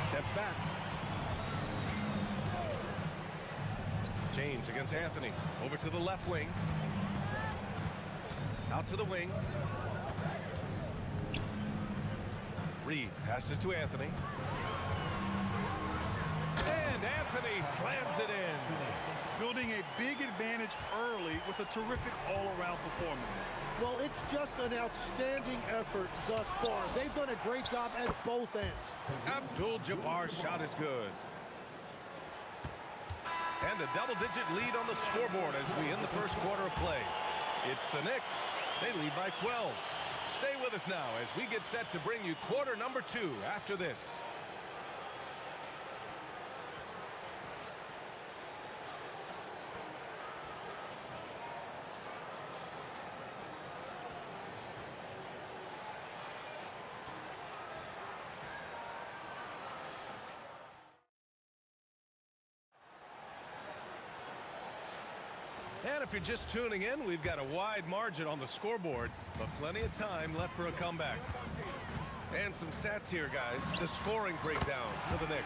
Steps back. James against Anthony. Over to the left wing. Out to the wing. Reed passes to Anthony. And Anthony slams it in. Building a big advantage early with a terrific all-around performance. Well, it's just an outstanding effort thus far. They've done a great job at both ends. Abdul-Jabbar's shot is good. And a double-digit lead on the scoreboard as we end the first quarter of play. It's the Knicks. They lead by 12. Stay with us now as we get set to bring you quarter number 2 after this. And if you're just tuning in, we've got a wide margin on the scoreboard, but plenty of time left for a comeback. And some stats here, guys. The scoring breakdown for the Knicks.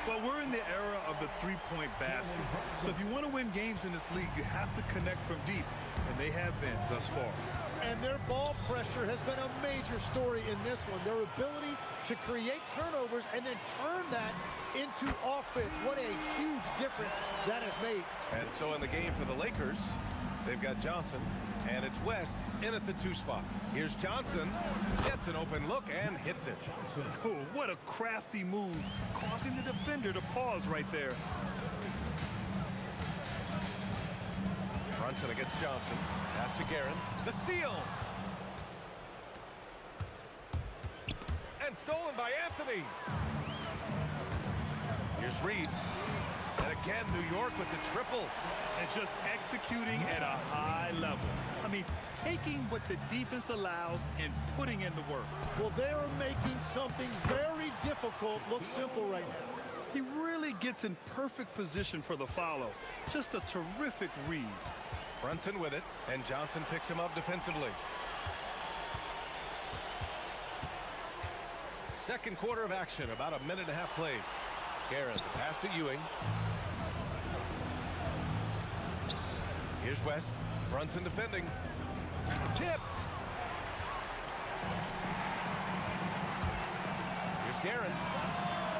Well, we're in the era of the three-point basket. So if you want to win games in this league, you have to connect from deep, and they have been thus far. And their ball pressure has been a major story in this one. Their ability to create turnovers and then turn that into offense. What a huge difference that has made. And so in the game for the Lakers, they've got Johnson, and it's West in at the 2 spot. Here's Johnson, gets an open look and hits it. Oh, what a crafty move, causing the defender to pause right there. Brunson against Johnson. Pass to Guerin. The steal. And stolen by Anthony. Here's Reed. And again, New York with the triple. And just executing at a high level. I mean, taking what the defense allows and putting in the work. Well, they are making something very difficult look simple right now. He really gets in perfect position for the follow. Just a terrific read. Brunson with it, and Johnson picks him up defensively. Second quarter of action, about a minute and a half played. Guerin, the pass to Ewing. Here's West. Brunson defending. Tipped. Here's Guerin.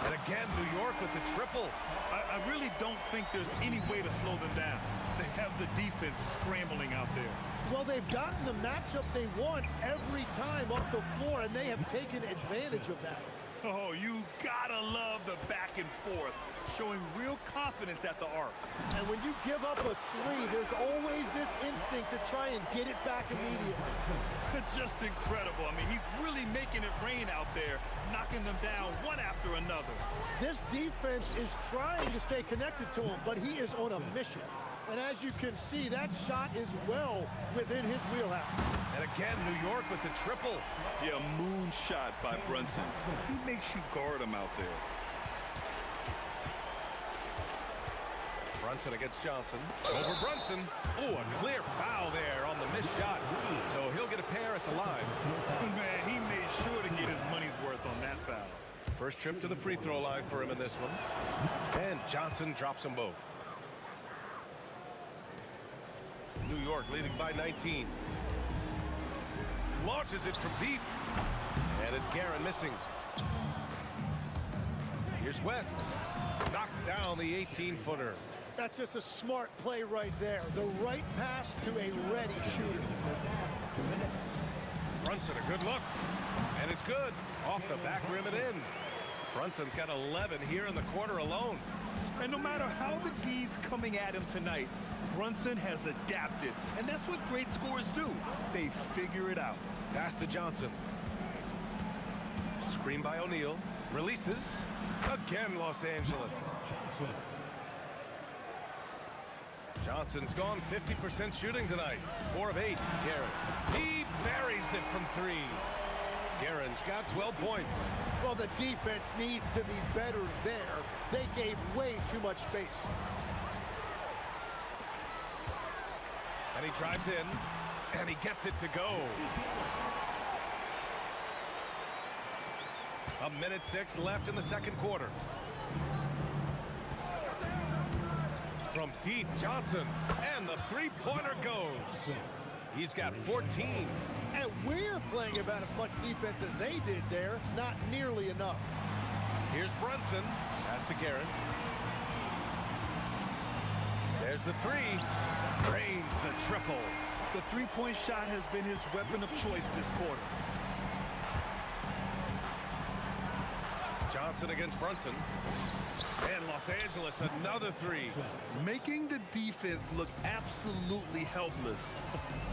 And again, New York with the triple. I really don't think there's any way to slow them down. They have the defense scrambling out there. Well, they've gotten the matchup they want every time up the floor, and they have taken advantage of that. Oh, you gotta love the back and forth, showing real confidence at the arc. And when you give up a 3, there's always this instinct to try and get it back immediately. Just incredible. I mean, he's really making it rain out there, knocking them down one after another. This defense is trying to stay connected to him, but he is on a mission. And as you can see, that shot is well within his wheelhouse. And again, New York with the triple. Yeah, moonshot by Brunson. He makes you guard him out there. Brunson against Johnson. Over Brunson. Oh, a clear foul there on the missed shot. So he'll get a pair at the line. Man, he made sure to get his money's worth on that foul. First trip to the free throw line for him in this one. And Johnson drops them both. New York leading by 19. Launches it from deep. And it's Guerin missing. Here's West. Knocks down the 18-footer. That's just a smart play right there. The right pass to a ready shooter. Brunson, a good look. And it's good. Off the back rim and in. Brunson's got 11 here in the quarter alone. And no matter how the D's coming at him tonight, Brunson has adapted. And that's what great scorers do. They figure it out. Pass to Johnson. Screen by O'Neal. Releases. Again, Los Angeles. Johnson's gone 50% shooting tonight. 4 of 8. Guerin. He buries it from 3. Guerin's got 12 points. Well, the defense needs to be better there. They gave way too much space. And he drives in, and he gets it to go. A minute 6 left in the second quarter. From deep, Johnson, and the three-pointer goes. He's got 14. And we're playing about as much defense as they did there. Not nearly enough. Here's Brunson. Pass to Guerin. There's the 3. Drains the triple. The three-point shot has been his weapon of choice this quarter. Johnson against Brunson. And Los Angeles, another 3. Making the defense look absolutely helpless.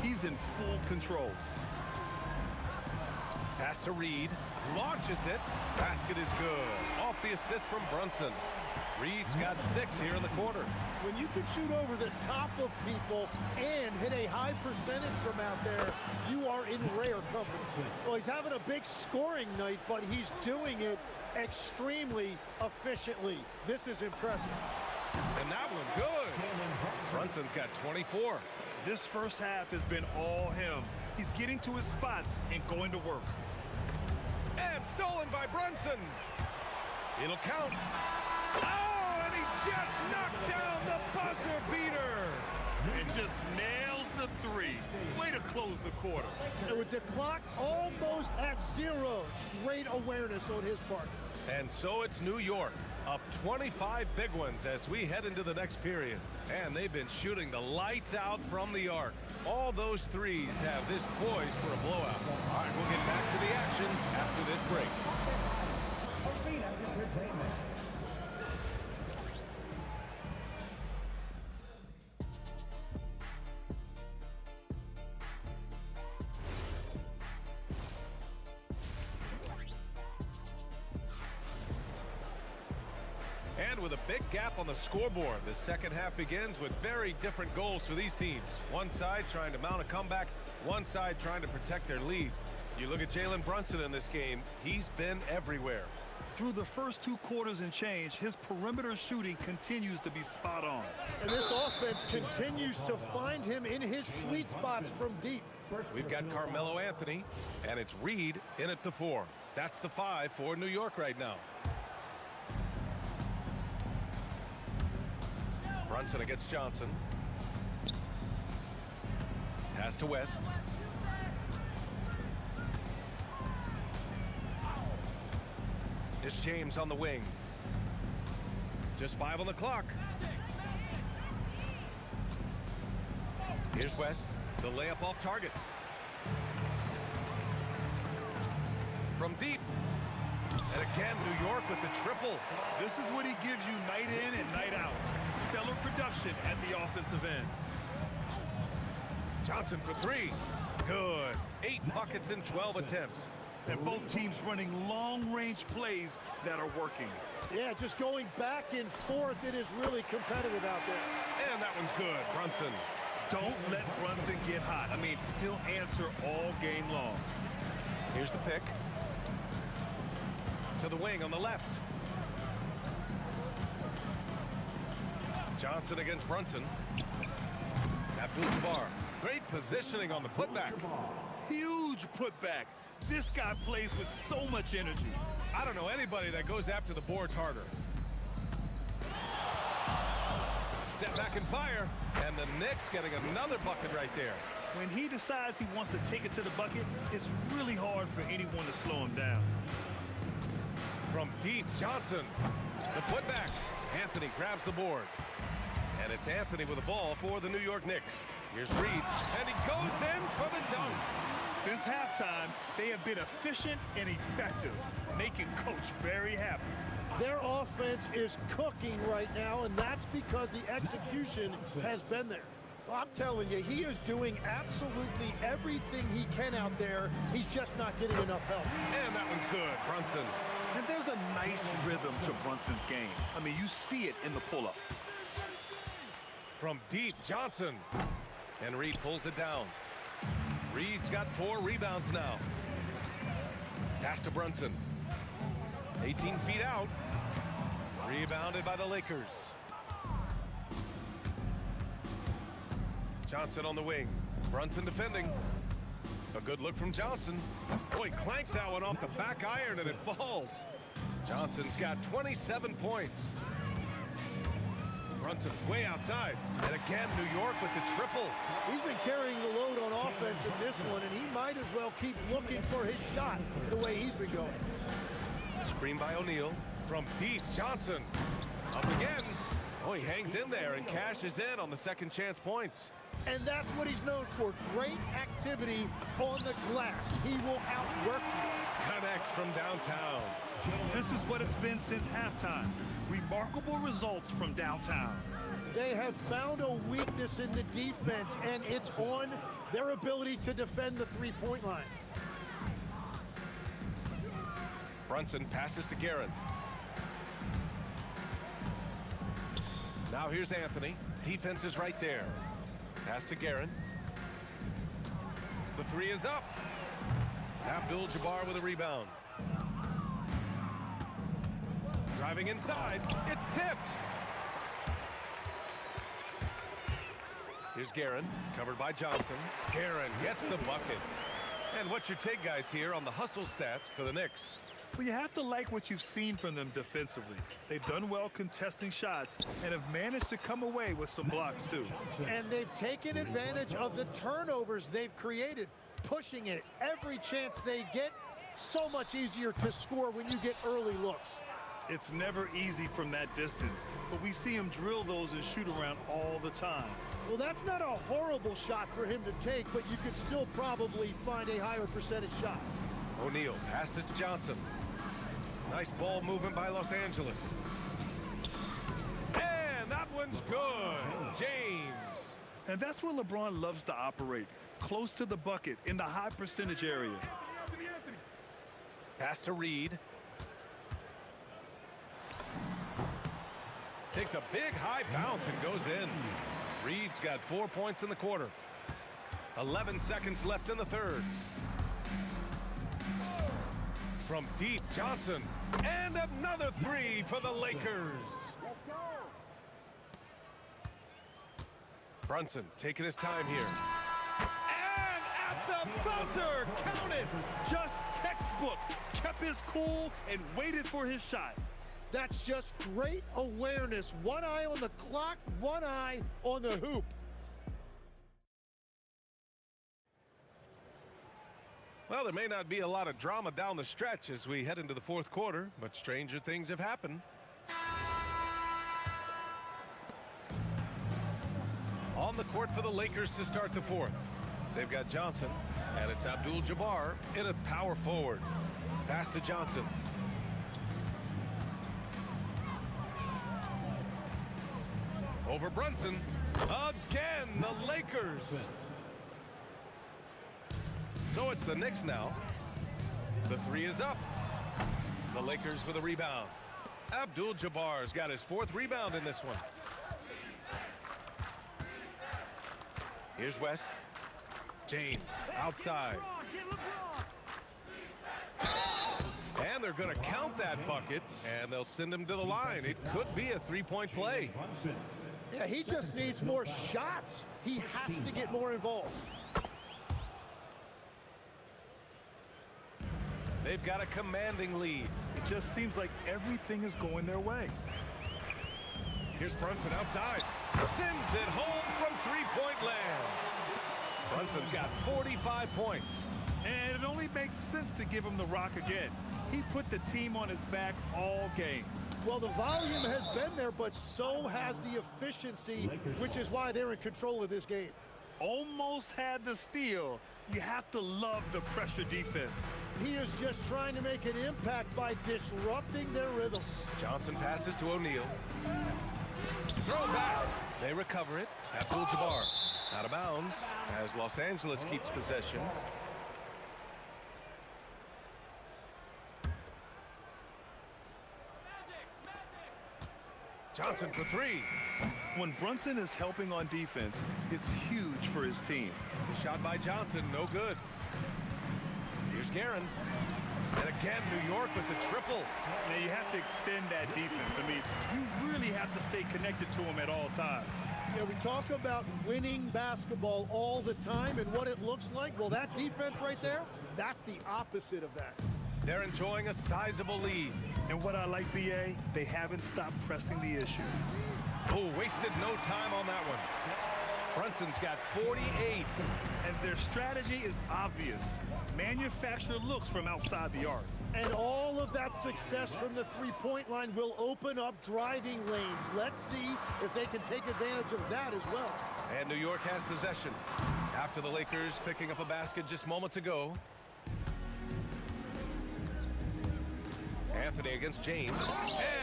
He's in full control. Pass to Reed. Launches it. Basket is good. Off the assist from Brunson. Reed's got 6 here in the quarter. When you can shoot over the top of people and hit a high percentage from out there, you are in rare company. Well, he's having a big scoring night, but he's doing it extremely efficiently. This is impressive. And that one good. Brunson's got 24. This first half has been all him. He's getting to his spots and going to work. And stolen by Brunson. It'll count. Oh, and he just knocked down the buzzer beater. And just nails the 3. Way to close the quarter. And with the clock almost at 0, great awareness on his part. And so it's New York, up 25 big ones as we head into the next period. And they've been shooting the lights out from the arc. All those threes have this poised for a blowout. All right, we'll get back to the action after this break. And with a big gap on the scoreboard, the second half begins with very different goals for these teams. One side trying to mount a comeback, one side trying to protect their lead. You look at Jalen Brunson in this game, he's been everywhere. Through the first 2 quarters and change, his perimeter shooting continues to be spot on. And this offense continues to find him in his sweet spots from deep. We've got Carmelo Anthony, and it's Reed in at the 4. That's the 5 for New York right now. Brunson against Johnson. Pass to West. It's James on the wing. Just 5 on the clock. Here's West. The layup off target. From deep. And again, New York with the triple. This is what he gives you night in and night out. Stellar production at the offensive end. Johnson for 3. Good. 8 buckets in 12 attempts. And both teams running long-range plays that are working. Yeah, just going back and forth. It is really competitive out there. And that one's good. Brunson. Don't let Brunson get hot. I mean, he'll answer all game long. Here's the pick. To the wing on the left. Johnson against Brunson. Abdul-Jabbar. Great positioning on the putback. Huge putback. This guy plays with so much energy. I don't know anybody that goes after the boards harder. Step back and fire. And the Knicks getting another bucket right there. When he decides he wants to take it to the bucket, it's really hard for anyone to slow him down. From deep, Johnson. The putback. Anthony grabs the board. And it's Anthony with the ball for the New York Knicks. Here's Reed. And he goes in for the dunk. Since halftime, they have been efficient and effective, making Coach very happy. Their offense is cooking right now, and that's because the execution has been there. I'm telling you, he is doing absolutely everything he can out there. He's just not getting enough help. And that one's good. Brunson. And there's a nice rhythm to Brunson's game. I mean, you see it in the pull-up. From deep, Johnson. And Reed pulls it down. Reed's got 4 rebounds now. Pass to Brunson. 18 feet out. Rebounded by the Lakers. Johnson on the wing. Brunson defending. A good look from Johnson. Oh, he clanks that one off the back iron and it falls. Johnson's got 27 points. Brunson way outside. And again, New York with the triple. He's been carrying the load on offense in this one, and he might as well keep looking for his shot the way he's been going. Screen by O'Neal. From deep, Johnson. Up again. Oh, he hangs in there and cashes in on the second chance points. And that's what he's known for. Great activity on the glass. He will outwork you. Connects from downtown. This is what it's been since halftime. Remarkable results from downtown. They have found a weakness in the defense, and it's on their ability to defend the three-point line. Brunson passes to Guerin. Now here's Anthony. Defense is right there. Pass to Guerin. The three is up. Abdul-Jabbar with a rebound. Driving inside. It's tipped. Here's Guerin, covered by Johnson. Guerin gets the bucket. And what's your take, guys, here on the hustle stats for the Knicks? Well, you have to like what you've seen from them defensively. They've done well contesting shots and have managed to come away with some blocks, too. And they've taken advantage of the turnovers they've created, pushing it every chance they get. So much easier to score when you get early looks. It's never easy from that distance, but we see him drill those and shoot around all the time. Well, that's not a horrible shot for him to take, but you could still probably find a higher percentage shot. O'Neal passes to Johnson. Nice ball movement by Los Angeles. And that one's good. James. And that's where LeBron loves to operate, close to the bucket in the high percentage area. Pass to Reed. Takes a big high bounce and goes in. Reed's got 4 points in the quarter. 11 seconds left in the third. From deep, Johnson. And another three for the Lakers. Brunson taking his time here. And at the buzzer, counted. Just textbook. Kept his cool and waited for his shot. That's just great awareness. One eye on the clock, one eye on the hoop. Well, there may not be a lot of drama down the stretch as we head into the fourth quarter, but stranger things have happened. On the court for the Lakers to start the fourth. They've got Johnson, and it's Abdul-Jabbar in a power forward. Pass to Johnson. Over Brunson. Again, the Lakers. So it's the Knicks now. The three is up. The Lakers with a rebound. Abdul-Jabbar's got his fourth rebound in this one. Here's West. James outside. And they're going to count that bucket, and they'll send him to the line. It could be a three-point play. Yeah, he just needs more shots. He has to get more involved. They've got a commanding lead. It just seems like everything is going their way. Here's Brunson outside. Sends it home from three-point land. Brunson's got 45 points. And it only makes sense to give him the rock again. He put the team on his back all game. Well, the volume has been there, but so has the efficiency, which is why they're in control of this game. Almost had the steal. You have to love the pressure defense. He is just trying to make an impact by disrupting their rhythm. Johnson passes to O'Neal. Throw back. They recover it. Abdul-Jabbar out of bounds as Los Angeles keeps possession. Johnson for three. When Brunson is helping on defense, it's huge for his team. The shot by Johnson, no good. Here's Guerin. And again, New York with the triple. Now, you have to extend that defense. I mean, you really have to stay connected to him at all times. Yeah, we talk about winning basketball all the time and what it looks like. Well, that defense right there, that's the opposite of that. They're enjoying a sizable lead. And what I like, BA, they haven't stopped pressing the issue. Oh, wasted no time on that one. Brunson's got 48. And their strategy is obvious. Manufacture looks from outside the arc. And all of that success from the three-point line will open up driving lanes. Let's see if they can take advantage of that as well. And New York has possession. After the Lakers picking up a basket just moments ago. Anthony against James.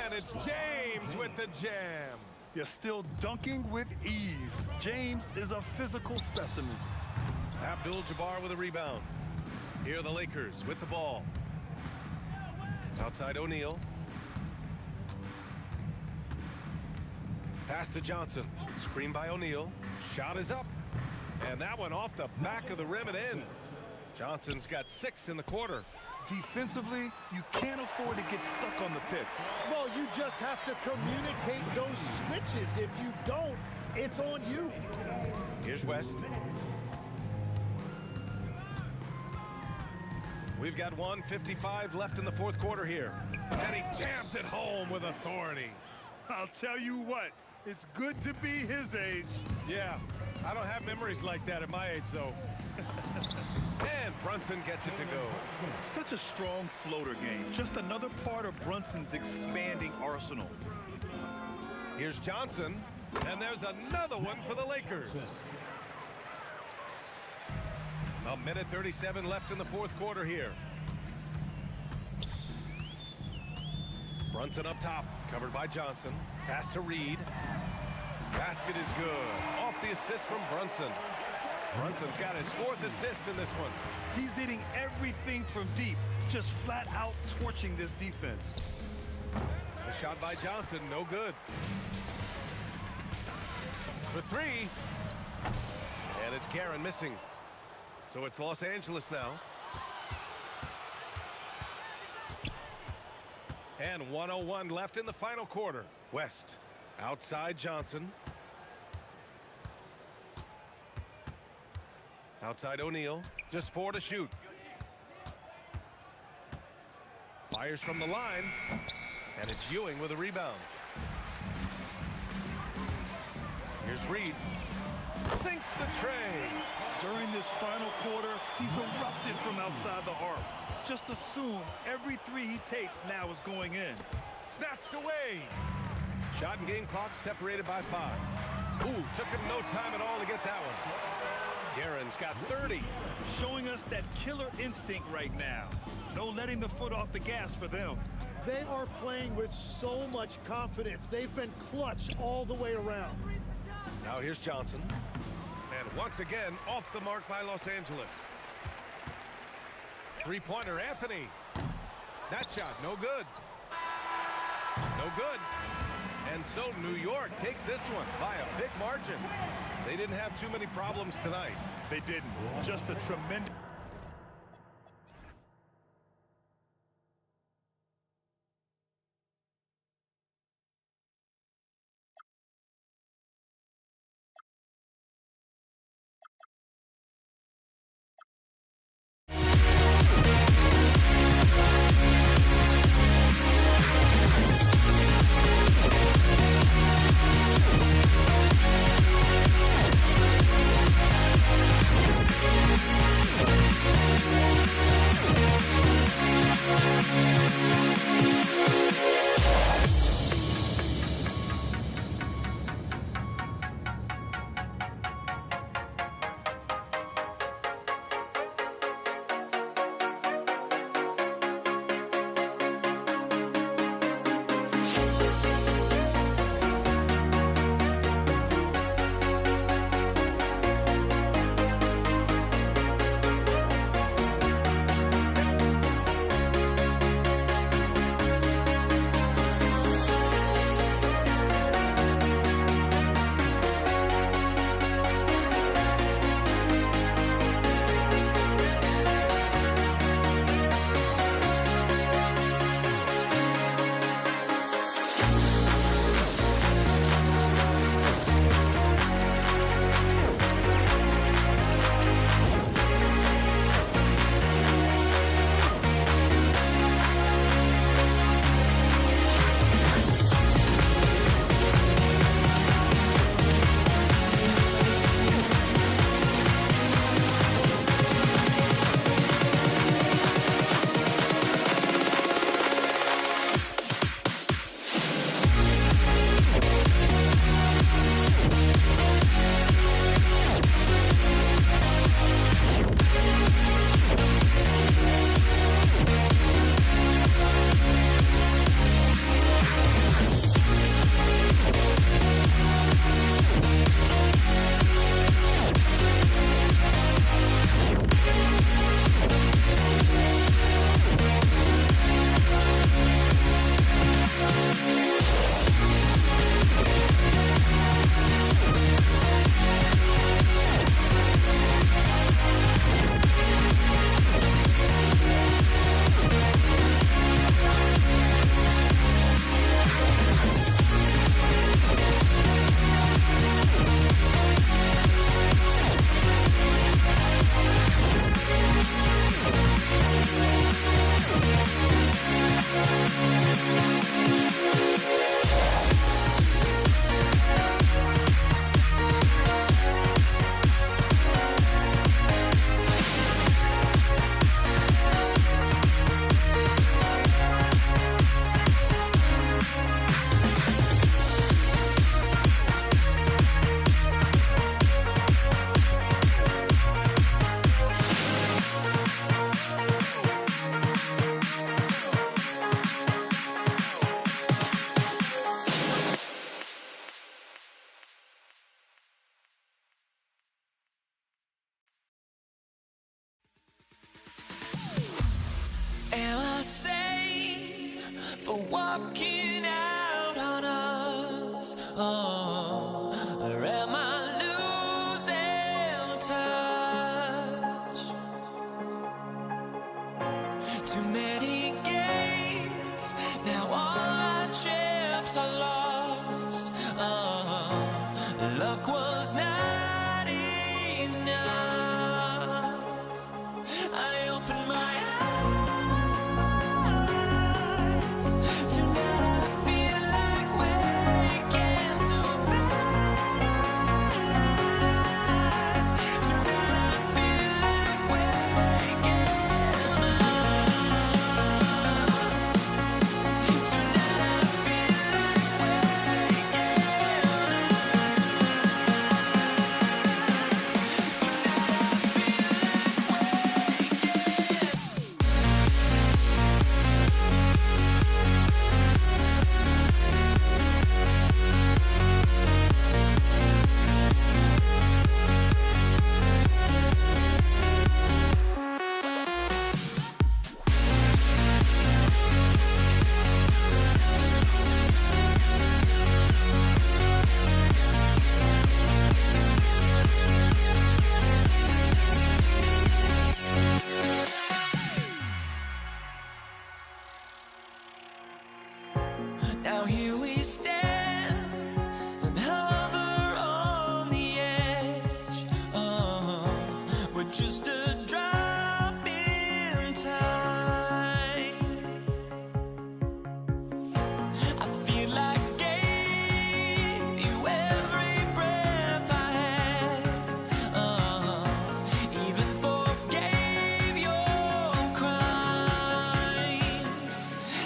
And it's James with the jam. You're still dunking with ease. James is a physical specimen. Abdul-Jabbar with a rebound. Here are the Lakers with the ball. Outside O'Neal. Pass to Johnson. Screen by O'Neal. Shot is up. And that one off the back of the rim and in. Johnson's got 6 in the quarter. Defensively, you can't afford to get stuck on the pitch. Well, you just have to communicate those switches. If you don't, it's on you. Here's West. We've got 1:55 left in the fourth quarter here. And he jams it home with authority. I'll tell you what, it's good to be his age. Yeah, I don't have memories like that at my age, though. And Brunson gets it to go. Such a strong floater game. Just another part of Brunson's expanding arsenal. Here's Johnson, and there's another one for the Lakers. A minute 37 left in the fourth quarter here. Brunson up top, covered by Johnson. Pass to Reed. Basket is good. Off the assist from Brunson. Brunson's got his 4th assist in this one. He's hitting everything from deep, just flat out torching this defense. The shot by Johnson, no good. For 3. And it's Guerin missing. So it's Los Angeles now. And 1:01 left in the final quarter. West outside Johnson. Outside O'Neal. Just 4 to shoot. Fires from the line. And it's Ewing with a rebound. Here's Reed. Sinks the tray. During this final quarter, he's erupted from outside the arc. Just assume every 3 he takes now is going in. Snatched away. Shot and game clock separated by 5. Ooh, took him no time at all to get that one. Guerin's got 30. Showing us that killer instinct right now. No letting the foot off the gas for them. They are playing with so much confidence. They've been clutch all the way around. Now here's Johnson. And once again, off the mark by Los Angeles. Three-pointer, Anthony. That shot, no good. No good. And so New York takes this one by a big margin. They didn't have too many problems tonight. They didn't. Just a tremendous... We'll be right back. walking out on us? Oh, or am I losing touch? Too many games, now all our chips are lost. Oh, luck was not enough. I opened my eyes. Tonight I feel like waking to life. Tonight I feel like waking up. Tonight I feel like now here we stand and hover on the edge. Oh, we're just a drop in time. I feel like I gave you every breath I had. Oh, even forgave your crimes.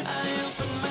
I opened my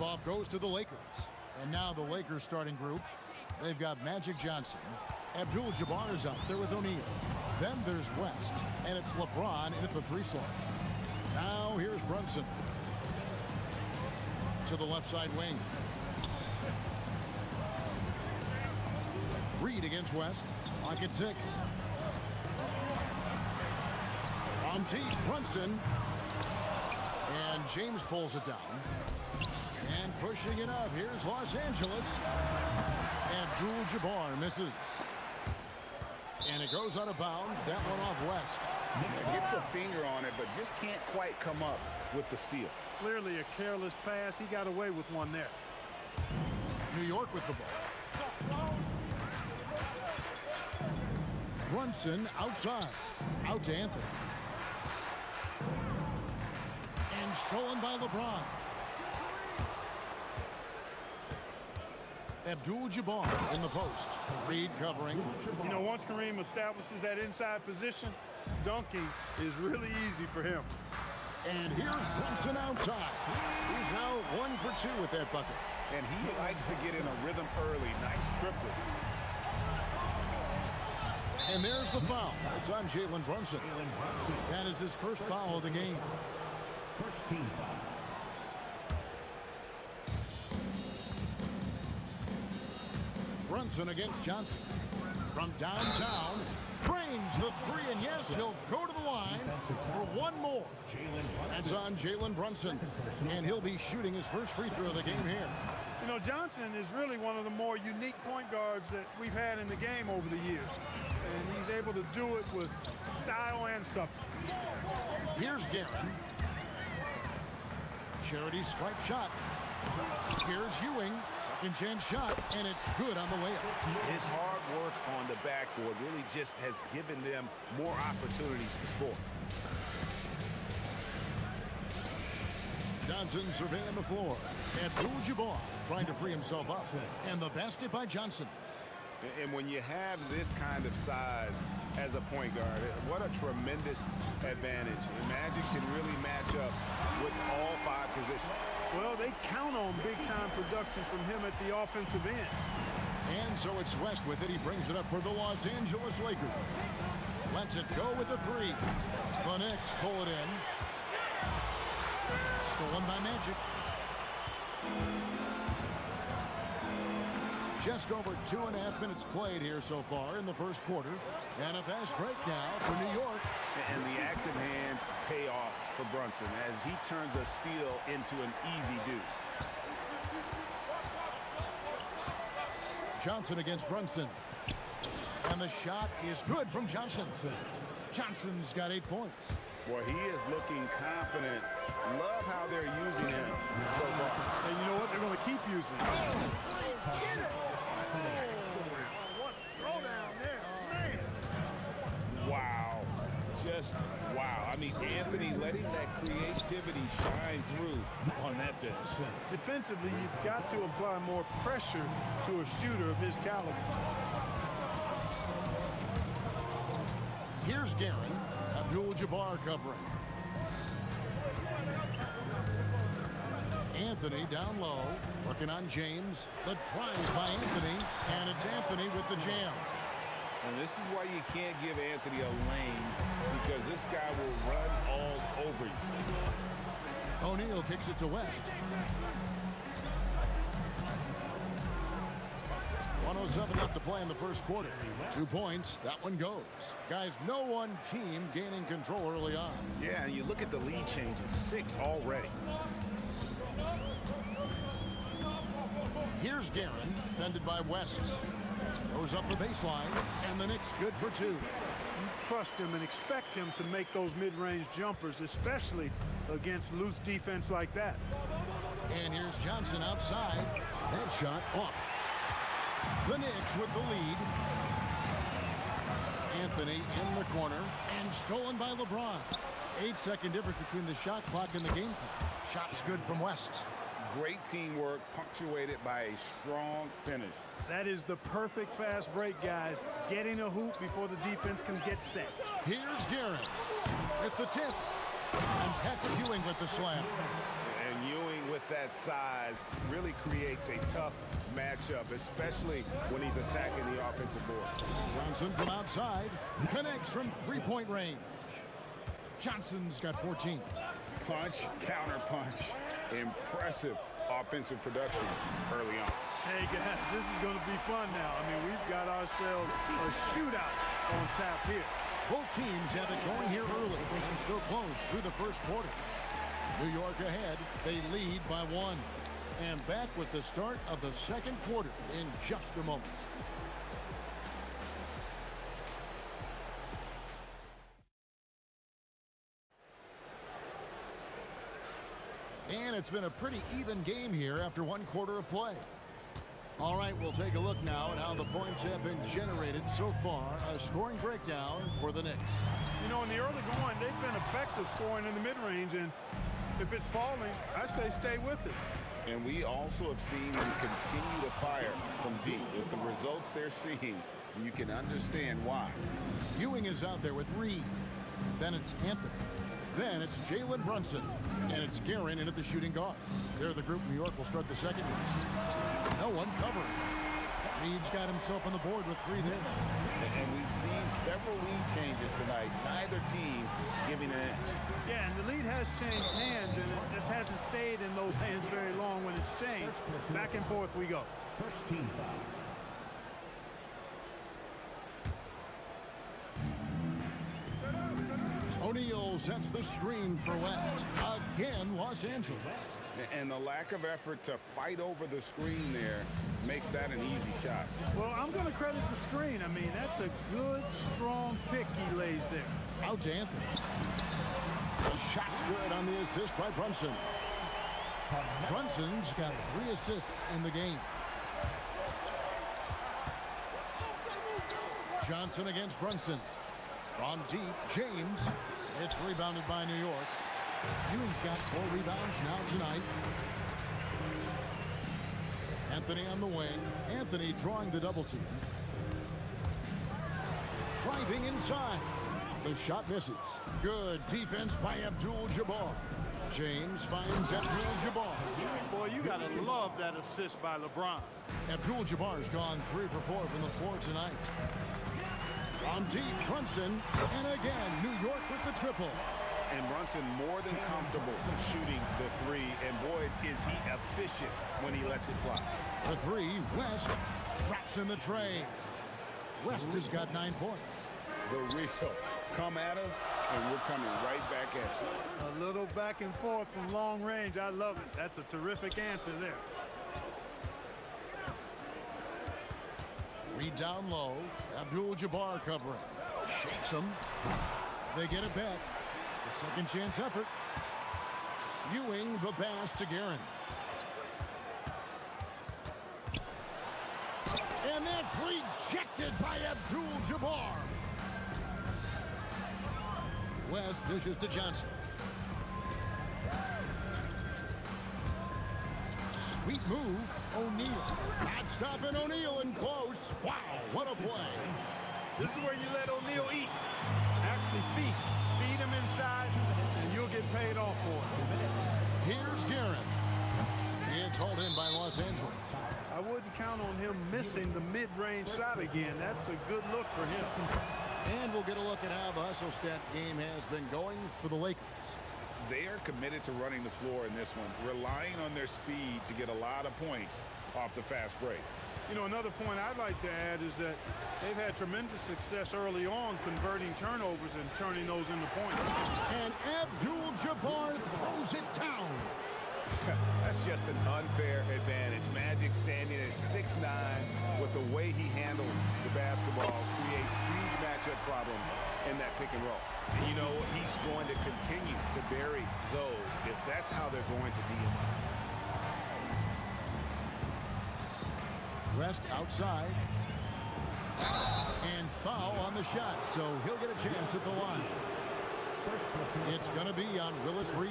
Tip-off goes to the Lakers. And now the Lakers starting group. They've got Magic Johnson. Abdul-Jabbar is out there with O'Neal. Then there's West. And it's LeBron in at the 3 slot. Now here's Brunson. To the left side wing. Reed against West. Clock at 6. On deep, Brunson. And James pulls it down. And pushing it up. Here's Los Angeles. Abdul-Jabbar misses. And it goes out of bounds. That one off West. Gets a finger on it, but just can't quite come up with the steal. Clearly a careless pass. He got away with one there. New York with the ball. Brunson outside. Out to Anthony. And stolen by LeBron. Abdul-Jabbar in the post. Reed covering. You know, once Kareem establishes that inside position, dunking is really easy for him. And here's Brunson outside. He's now 1 for 2 with that bucket. And he likes to get in a rhythm early. Nice triple. And there's the foul. It's on Jalen Brunson. That is his first foul of the game. First team foul. Brunson against Johnson. From downtown, drains the 3, and yes, he'll go to the line for one more. That's on Jalen Brunson, and he'll be shooting his first free throw of the game here. You know, Johnson is really one of the more unique point guards that we've had in the game over the years. And he's able to do it with style and substance. Here's Guerin. Charity stripe shot. Here's Ewing. Second chance shot, and it's good on the layup. His hard work on the backboard really just has given them more opportunities to score. Johnson surveying the floor. Abdul-Jabbar trying to free himself up. And the basket by Johnson. And when you have this kind of size as a point guard, what a tremendous advantage. And Magic can really match up with all 5 positions. Well, they count on big-time production from him at the offensive end. And so it's West with it. He brings it up for the Los Angeles Lakers. Lets it go with the 3. The Knicks pull it in. Stolen by Magic. Just over 2.5 minutes played here so far in the first quarter. And a fast break now for New York. And the active hands pay off for Brunson as he turns a steal into an easy deuce. Johnson against Brunson. And the shot is good from Johnson. Johnson's got 8 points. Boy, he is looking confident. Love how they're using him so far. And you know what? They're going to keep using him. Get it! What throw down there, man! Wow. Just wow. I mean, Anthony letting that creativity shine through on that finish. Defensively, you've got to apply more pressure to a shooter of his caliber. Here's Guerin. Abdul-Jabbar covering. Anthony down low, working on James. The drive by Anthony, and it's Anthony with the jam. And this is why you can't give Anthony a lane, because this guy will run all over you. O'Neal kicks it to West. 1:07 left to play in the first quarter. 2 points. That one goes. Guys, no one team gaining control early on. Yeah, and you look at the lead changes. 6 already. Here's Guerin, fended by West. Goes up the baseline, and the Knicks good for 2. You trust him and expect him to make those mid-range jumpers, especially against loose defense like that. And here's Johnson outside. That shot off. The Knicks with the lead. Anthony in the corner, and stolen by LeBron. 8-second difference between the shot clock and the game clock. Shot's good from West. Great teamwork, punctuated by a strong finish. That is the perfect fast break, guys. Getting a hoop before the defense can get set. Here's Guerin with the tip. And Patrick Ewing with the slam. And Ewing with with that size really creates a tough matchup, especially when he's attacking the offensive board. Johnson from outside connects from three-point range. Johnson's got 14. Punch, counter punch. Impressive offensive production early on. Hey, guys, this is going to be fun now. I mean, we've got ourselves a shootout on tap here. Both teams have it going here early and still close through the first quarter. New York ahead. They lead by 1. And back with the start of the second quarter in just a moment. And it's been a pretty even game here after one quarter of play. All right, we'll take a look now at how the points have been generated so far. A scoring breakdown for the Knicks. You know, in the early going, they've been effective scoring in the mid-range, and if it's falling, I say stay with it. And we also have seen them continue to fire from deep. With the results they're seeing, you can understand why. Ewing is out there with Reed. Then it's Anthony. Then it's Jalen Brunson. And it's Guerin in at the shooting guard. They're the group New York will start the second one. No one covering. Reed's got himself on the board with 3 there. And we've seen several lead changes tonight. Neither team giving an edge. Yeah, and the lead has changed hands, and it just hasn't stayed in those hands very long when it's changed. Back and forth we go. First team foul. O'Neal sets the screen for West. Again, Los Angeles. And the lack of effort to fight over the screen there makes that an easy shot. Well, I'm going to credit the screen. I mean, that's a good, strong pick he lays there. Out to Anthony. The shot's good on the assist by Brunson. Brunson's got 3 assists in the game. Johnson against Brunson. From deep, James. It's rebounded by New York. Ewing's got 4 rebounds now tonight. Anthony on the wing. Anthony drawing the double team. Driving inside. The shot misses. Good defense by Abdul-Jabbar. James finds Abdul-Jabbar. Boy, you got to love that assist by LeBron. Abdul-Jabbar's gone 3 for 4 from the floor tonight. On deep, Brunson, and again, New York with the triple. And Brunson more than comfortable shooting the 3, and boy, is he efficient when he lets it fly. The 3, West traps in the tray. West has got 9 points. The real come at us, and we're coming right back at you. A little back and forth from long range. I love it. That's a terrific answer there. Reed down low. Abdul-Jabbar covering. Shakes him. They get it back. The second chance effort. Ewing, the pass to Guerin. And that's rejected by Abdul-Jabbar. West dishes to Johnson. Sweet move, O'Neal. Not stopping O'Neal in close. Wow, what a play. This is where you let O'Neal eat. Actually feast. Feed him inside, and you'll get paid off for it. Here's Guerin. It's hauled in by Los Angeles. I wouldn't count on him missing the mid-range shot again. That's a good look for him. And we'll get a look at how the hustle stat game has been going for the Lakers. They are committed to running the floor in this one, relying on their speed to get a lot of points off the fast break. You know, another point I'd like to add is that they've had tremendous success early on converting turnovers and turning those into points. And Abdul-Jabbar throws it down. That's just an unfair advantage. Magic standing at 6'9", with the way he handles the basketball creates huge matchup problems in that pick and roll. And you know, he's going to continue to bury those if that's how they're going to be. Rest outside. And foul on the shot, so he'll get a chance at the line. It's going to be on Willis Reed.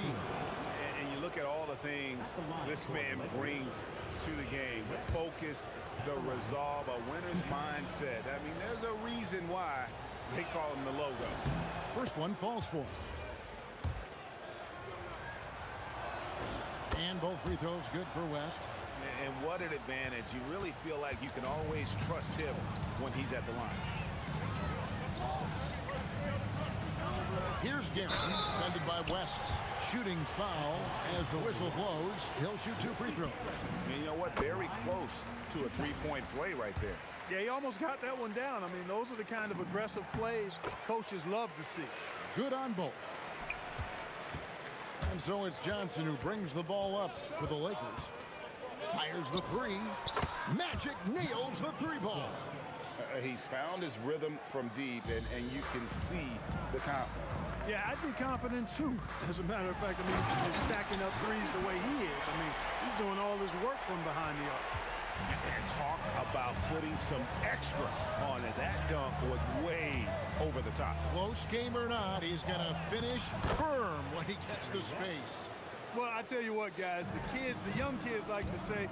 And you look at all the things this man brings to the game. The focus, the resolve, a winner's mindset. I mean, there's a reason why they call him the logo. First one falls for him. And both free throws good for West. And what an advantage. You really feel like you can always trust him when he's at the line. Here's Gary, defended by West. Shooting foul as the whistle blows. He'll shoot 2 free throws. And you know what? Very close to a three-point play right there. Yeah, he almost got that one down. I mean, those are the kind of aggressive plays coaches love to see. Good on both. And so it's Johnson who brings the ball up for the Lakers. Fires the 3. Magic nails the 3 ball. He's found his rhythm from deep, and you can see the confidence. Yeah, I'd be confident too. As a matter of fact, I mean, he's stacking up threes the way he is. I mean, he's doing all his work from behind the arc. And talk about putting some extra on it. That dunk was way over the top. Close game or not, he's going to finish firm when he gets the space. Well, I tell you what, guys, the young kids like to say,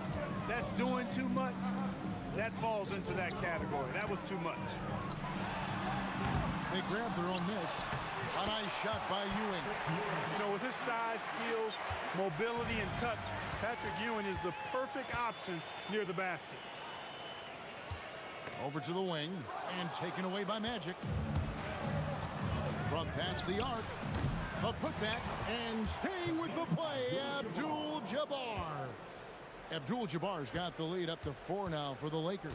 that's doing too much. That falls into that category. That was too much. They grab their own miss. A nice shot by Ewing. You know, with his size, skills, mobility, and touch, Patrick Ewing is the perfect option near the basket. Over to the wing and taken away by Magic. From past the arc, a putback and staying with the play, Abdul-Jabbar. Abdul-Jabbar's got the lead up to 4 now for the Lakers.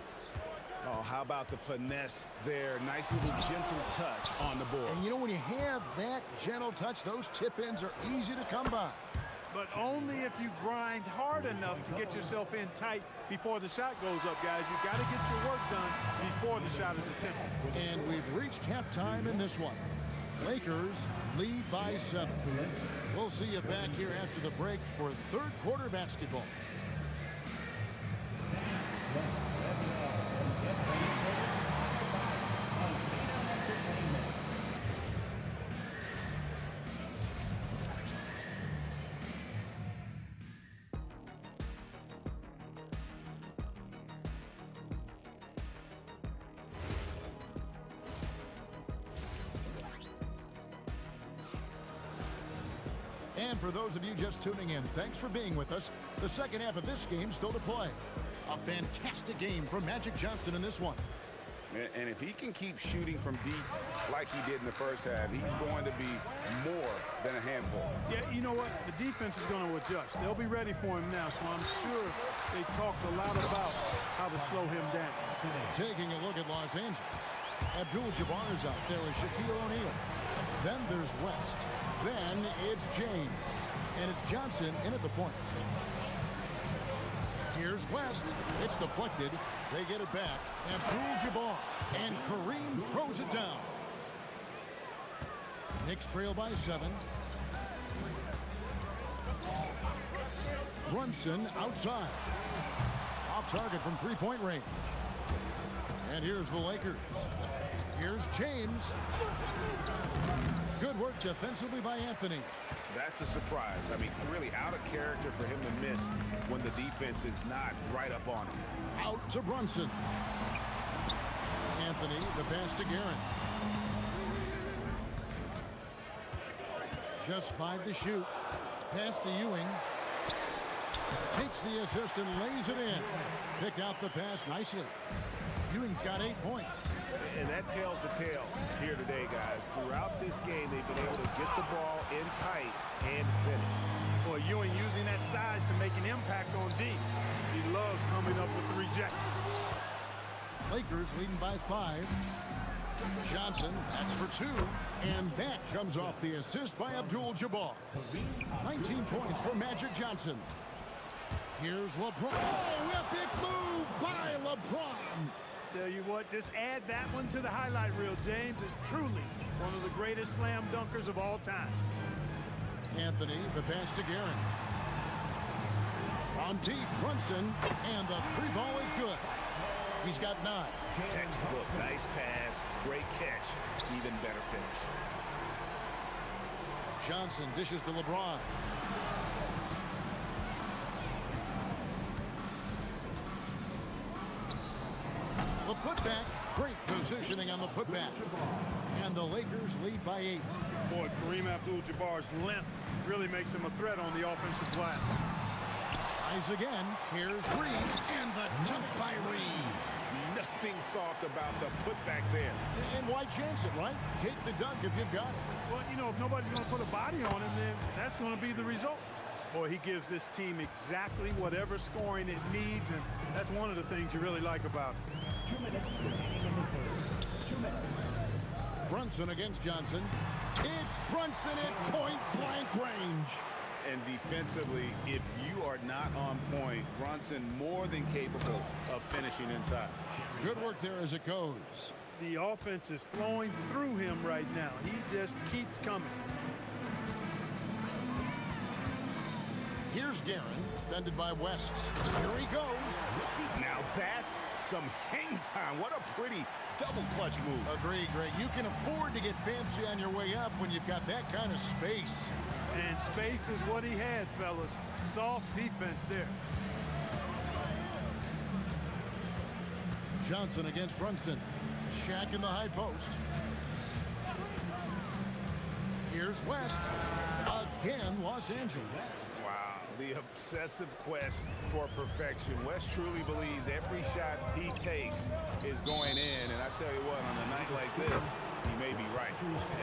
Oh, how about the finesse there? Nice little gentle touch on the board. And you know, when you have that gentle touch, those tip-ins are easy to come by. But only if you grind hard enough to get yourself in tight before the shot goes up, guys. You've got to get your work done before the shot is attempted. And we've reached halftime in this one. Lakers lead by 7. We'll see you back here after the break for third quarter basketball. And for those of you just tuning in, thanks for being with us. The second half of this game still to play. A fantastic game from Magic Johnson in this one. And if he can keep shooting from deep like he did in the first half, he's going to be more than a handful. Yeah, you know what? The defense is going to adjust. They'll be ready for him now, so I'm sure they talked a lot about how to slow him down. Taking a look at Los Angeles. Abdul-Jabbar is out there with Shaquille O'Neal. Then there's West. Then it's James. And it's Johnson in at the point. Here's West. It's deflected. They get it back. Abdul-Jabbar. And Kareem throws it down. Knicks trail by 7. Brunson outside. Off target from three-point range. And here's the Lakers. Here's James. Good work defensively by Anthony. That's a surprise. I mean, really out of character for him to miss when the defense is not right up on him. Out to Brunson. Anthony, the pass to Guerin. Just 5 to shoot. Pass to Ewing. Takes the assist and lays it in. Picked out the pass nicely. Ewing's got 8 points. And that tells the tale here today, guys. Throughout this game, they've been able to get the ball in tight and finish. Boy, Ewing using that size to make an impact on D. He loves coming up with the reject. Lakers leading by 5. Johnson, that's for 2. And that comes off the assist by Abdul-Jabbar. 19 points for Magic Johnson. Here's LeBron. Oh, epic move by LeBron. Tell you what, just add that one to the highlight reel. James is truly one of the greatest slam dunkers of all time. Anthony, the pass to Guerin. From deep, Brunson, and the 3 ball is good. He's got 9. Textbook, nice pass, great catch, even better finish. Johnson dishes to LeBron. The putback, great positioning on the putback. And the Lakers lead by 8. Boy, Kareem Abdul-Jabbar's length really makes him a threat on the offensive glass. Tries again. Here's Reed, and the dunk by Reed. Nothing soft about the putback there. And why chance it, right? Take the dunk if you've got it. Well, you know, if nobody's going to put a body on him, then that's going to be the result. Boy, he gives this team exactly whatever scoring it needs, and that's one of the things you really like about him. 2 minutes remaining in the third. 2 minutes. Brunson against Johnson. It's Brunson at point-blank range. And defensively, if you are not on point, Brunson more than capable of finishing inside. Good work there as it goes. The offense is flowing through him right now. He just keeps coming. Here's Guerin, defended by West. Here he goes. Now that's some hang time. What a pretty double clutch move. Agreed, Greg. You can afford to get fancy on your way up when you've got that kind of space. And space is what he had, fellas. Soft defense there. Johnson against Brunson. Shaq in the high post. Here's West. Again, Los Angeles. Wow, the obsessive quest for perfection. West truly believes every shot he takes is going in. And I tell you what, on a night like this, he may be right.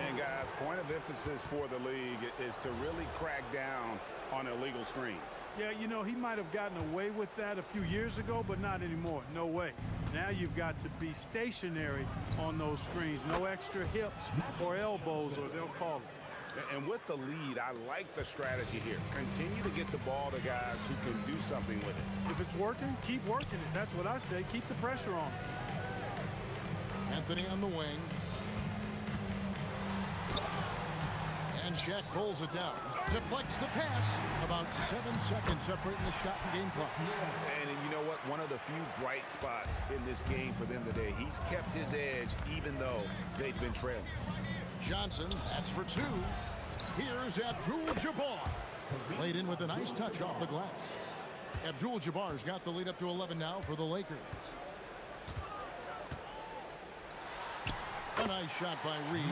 And guys, point of emphasis for the league is to really crack down on illegal screens. Yeah, you know, he might have gotten away with that a few years ago, but not anymore. No way. Now you've got to be stationary on those screens. No extra hips or elbows, or they'll call it. And with the lead, I like the strategy here. Continue to get the ball to guys who can do something with it. If it's working, keep working it. That's what I say. Keep the pressure on. Anthony on the wing. And Shaq pulls it down. Deflects the pass. About 7 seconds separating the shot and game clock. And you know what? One of the few bright spots in this game for them today. He's kept his edge even though they've been trailing. Johnson, that's for 2. Here's Abdul-Jabbar. Laid in with a nice touch off the glass. Abdul-Jabbar's got the lead up to 11 now for the Lakers. A nice shot by Reed.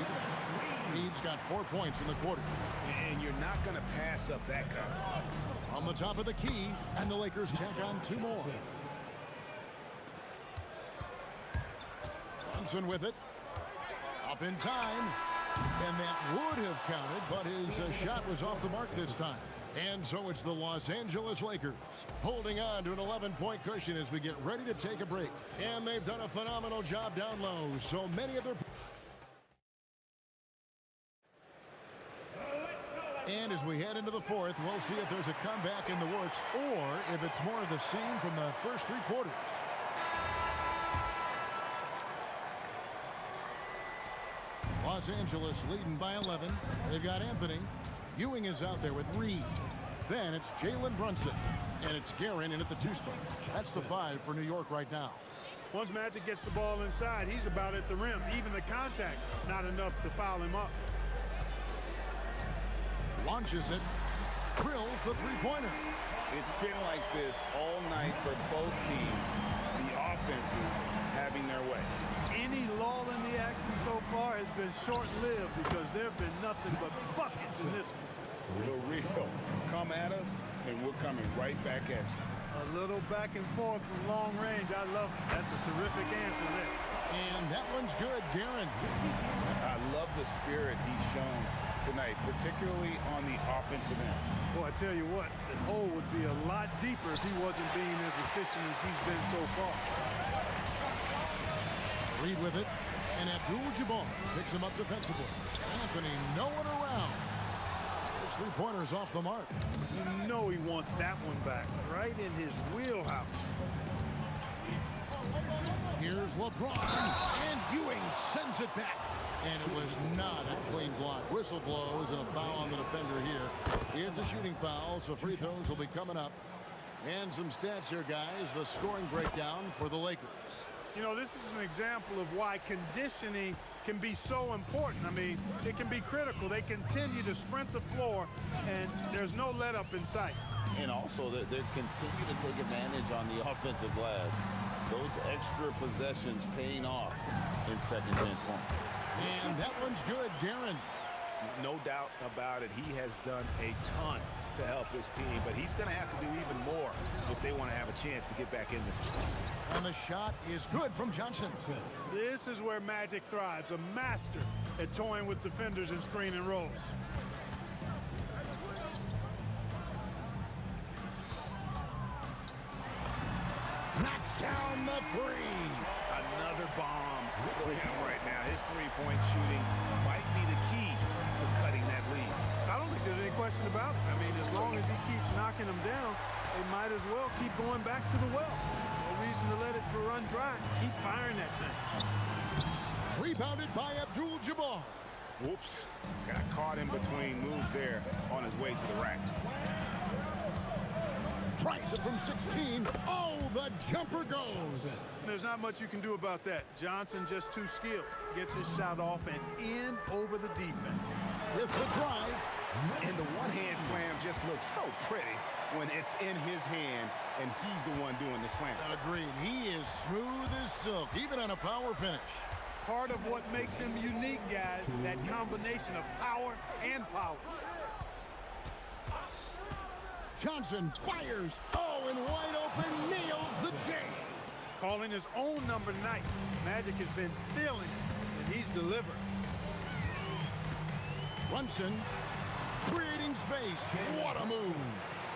Reed's got 4 points in the quarter. And you're not going to pass up that kind. On the top of the key, and the Lakers tack on 2 more. Brunson with it. Up in time. And that would have counted, but his shot was off the mark this time. And so it's the Los Angeles Lakers holding on to an 11-point cushion as we get ready to take a break. And they've done a phenomenal job down low. So many of their... And as we head into the fourth, we'll see if there's a comeback in the works or if it's more of the same from the first 3 quarters. Los Angeles leading by 11. They've got Anthony. Ewing is out there with Reed. Then it's Jalen Brunson. And it's Guerin in at the 2 spot. That's the 5 for New York right now. Once Magic gets the ball inside, he's about at the rim. Even the contact, not enough to foul him up. Launches it. Drills the 3-pointer. It's been like this all night for both teams. The offenses having their way. Any lull in the action so far has been short-lived because there have been nothing but buckets in this one. The real come at us, and we're coming right back at you. A little back and forth from long range. I love it. That's a terrific answer there. And that one's good, Guerin. I love the spirit he's shown tonight, particularly on the offensive end. Boy, I tell you what, the hole would be a lot deeper if he wasn't being as efficient as he's been so far. Reed with it, and Abdul-Jabbar picks him up defensively. Anthony, no one around. His 3-pointer's off the mark. You know he wants that one back, right in his wheelhouse. Here's LeBron, and Ewing sends it back. And it was not a clean block. Whistle blows and a foul on the defender here. It's a shooting foul, so free throws will be coming up. And some stats here, guys. The scoring breakdown for the Lakers. You know, this is an example of why conditioning can be so important. I mean, it can be critical. They continue to sprint the floor, and there's no let up in sight. And also, they continue to take advantage on the offensive glass. Those extra possessions paying off in second chance points. And that one's good, Guerin. No doubt about it. He has done a ton to help his team, but he's going to have to do even more if they want to have a chance to get back in this one. And the shot is good from Johnson. This is where Magic thrives, a master at toying with defenders and screen and rolls. Knocks down the three. Another bomb for him right now. His three-point shooting might be the key to cutting that lead. I don't think there's any question about it. I mean, as long as he keeps knocking them down, they might as well keep going back to the well. No reason to let it run dry. Keep firing that thing. Rebounded by Abdul-Jabbar. Whoops. Got caught in between moves there on his way to the rack. Tries it from 16. Oh, the jumper goes. There's not much you can do about that. Johnson just too skilled. Gets his shot off and in over the defense. With the drive. And the one-hand slam just looks so pretty when it's in his hand and he's the one doing the slam. Agreed. He is smooth as silk, even on a power finish. Part of what makes him unique, guys, that combination of power and polish. Johnson fires. Oh, and wide open, nails the J. Calling his own number tonight. Magic has been feeling it, and he's delivered. Brunson creating space. What a move.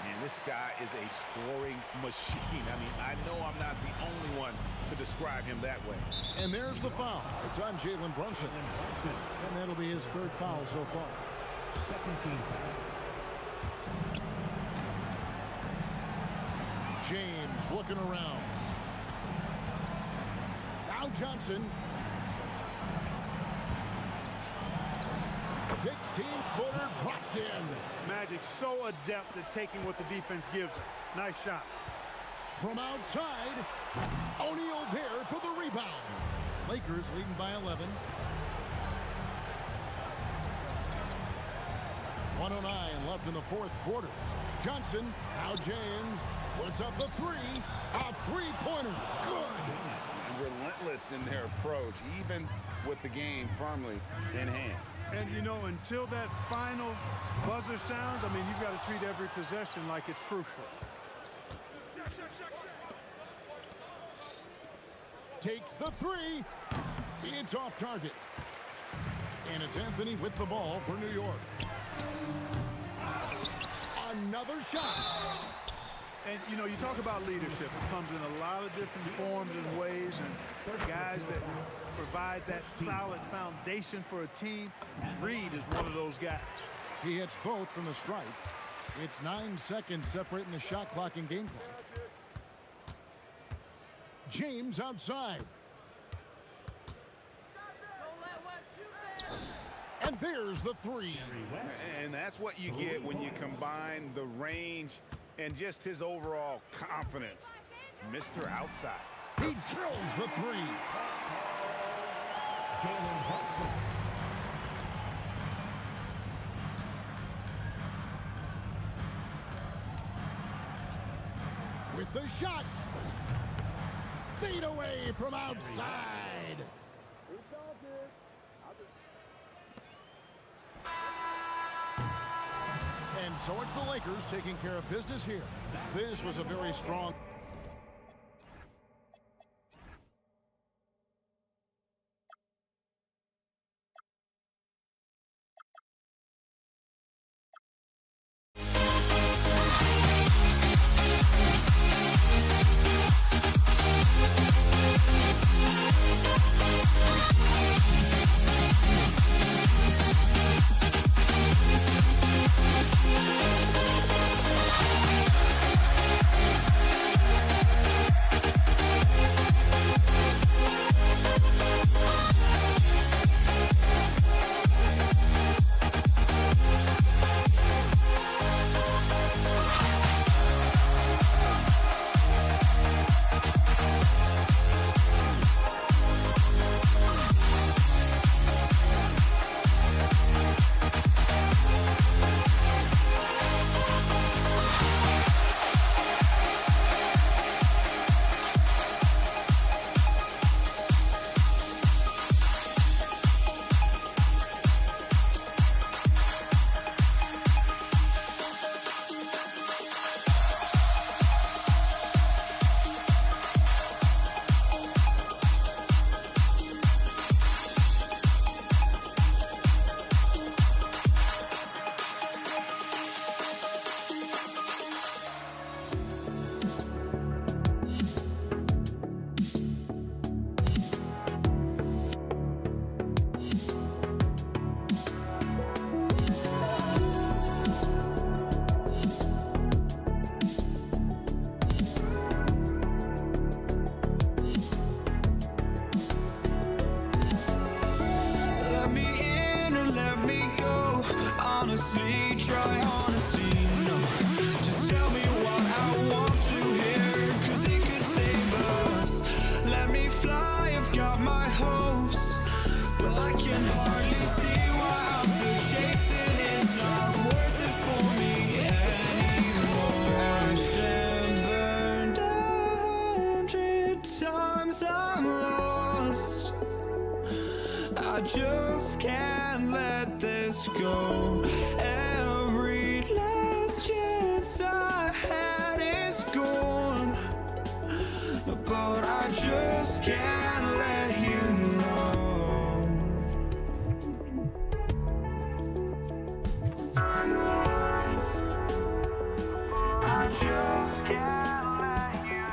Man, this guy is a scoring machine. I mean, I know I'm not the only one to describe him that way. And there's the foul. It's on Jalen Brunson. And that'll be his third foul so far. Second team foul. James looking around. Now Johnson. 16-footer drops in. Magic so adept at taking what the defense gives him. Nice shot. From outside, O'Neal there for the rebound. Lakers leading by 11. 1:09 left in the fourth quarter. Johnson, now James, puts up the three. A three-pointer. Good. Relentless in their approach, even with the game firmly in hand. And, you know, until that final buzzer sounds, I mean, you've got to treat every possession like it's crucial. Takes the three. It's off target. And it's Anthony with the ball for New York. Another shot. And, you know, you talk about leadership. It comes in a lot of different forms and ways. And guys that provide that solid foundation for a team. Reed is one of those guys. He hits both from the stripe. It's 9 seconds separating the shot clock and game clock. James outside. And there's the three. And that's what you get when you combine the range and just his overall confidence. Mr. Outside. He drills the three. With the shot. Fade away from outside. And so it's the Lakers taking care of business here. This was a very strong... Let me in or let me go. Honestly, try honesty. No, just tell me what I want to hear, 'cause it could save us. Let me fly, I've got my hopes, but I can hardly see why I'm still chasing. It's not worth it for me anymore. Crashed and burned 100 times, I'm lost. I just can't let this go. Every last chance I had is gone, but I just can't let you know. I just can't let you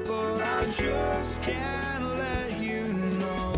but I just can't let you know.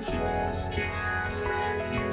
just can't let you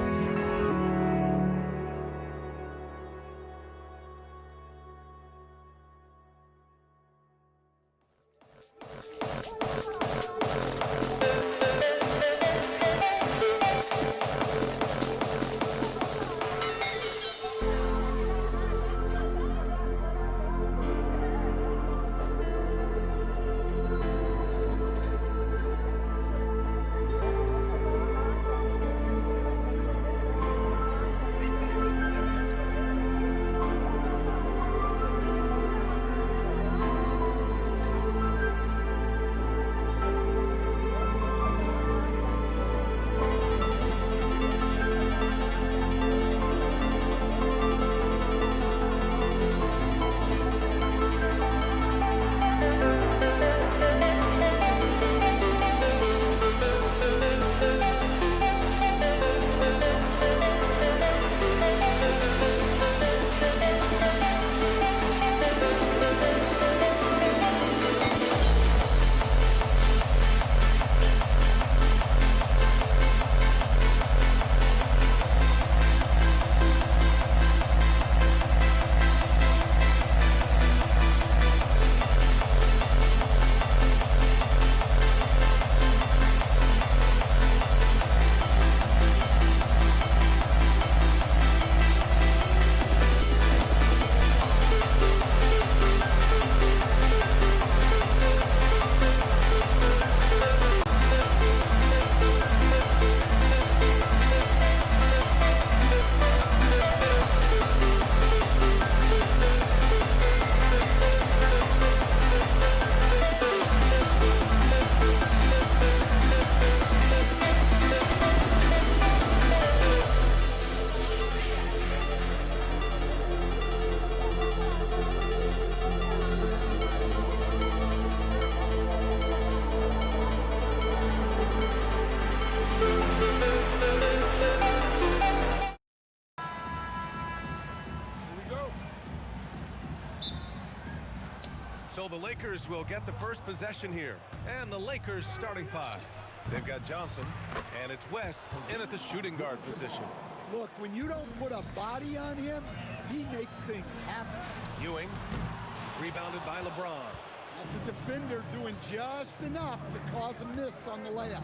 So the Lakers will get the first possession here. And the Lakers starting five. They've got Johnson, and it's West in at the shooting guard position. Look, when you don't put a body on him, he makes things happen. Ewing, rebounded by LeBron. That's a defender doing just enough to cause a miss on the layup.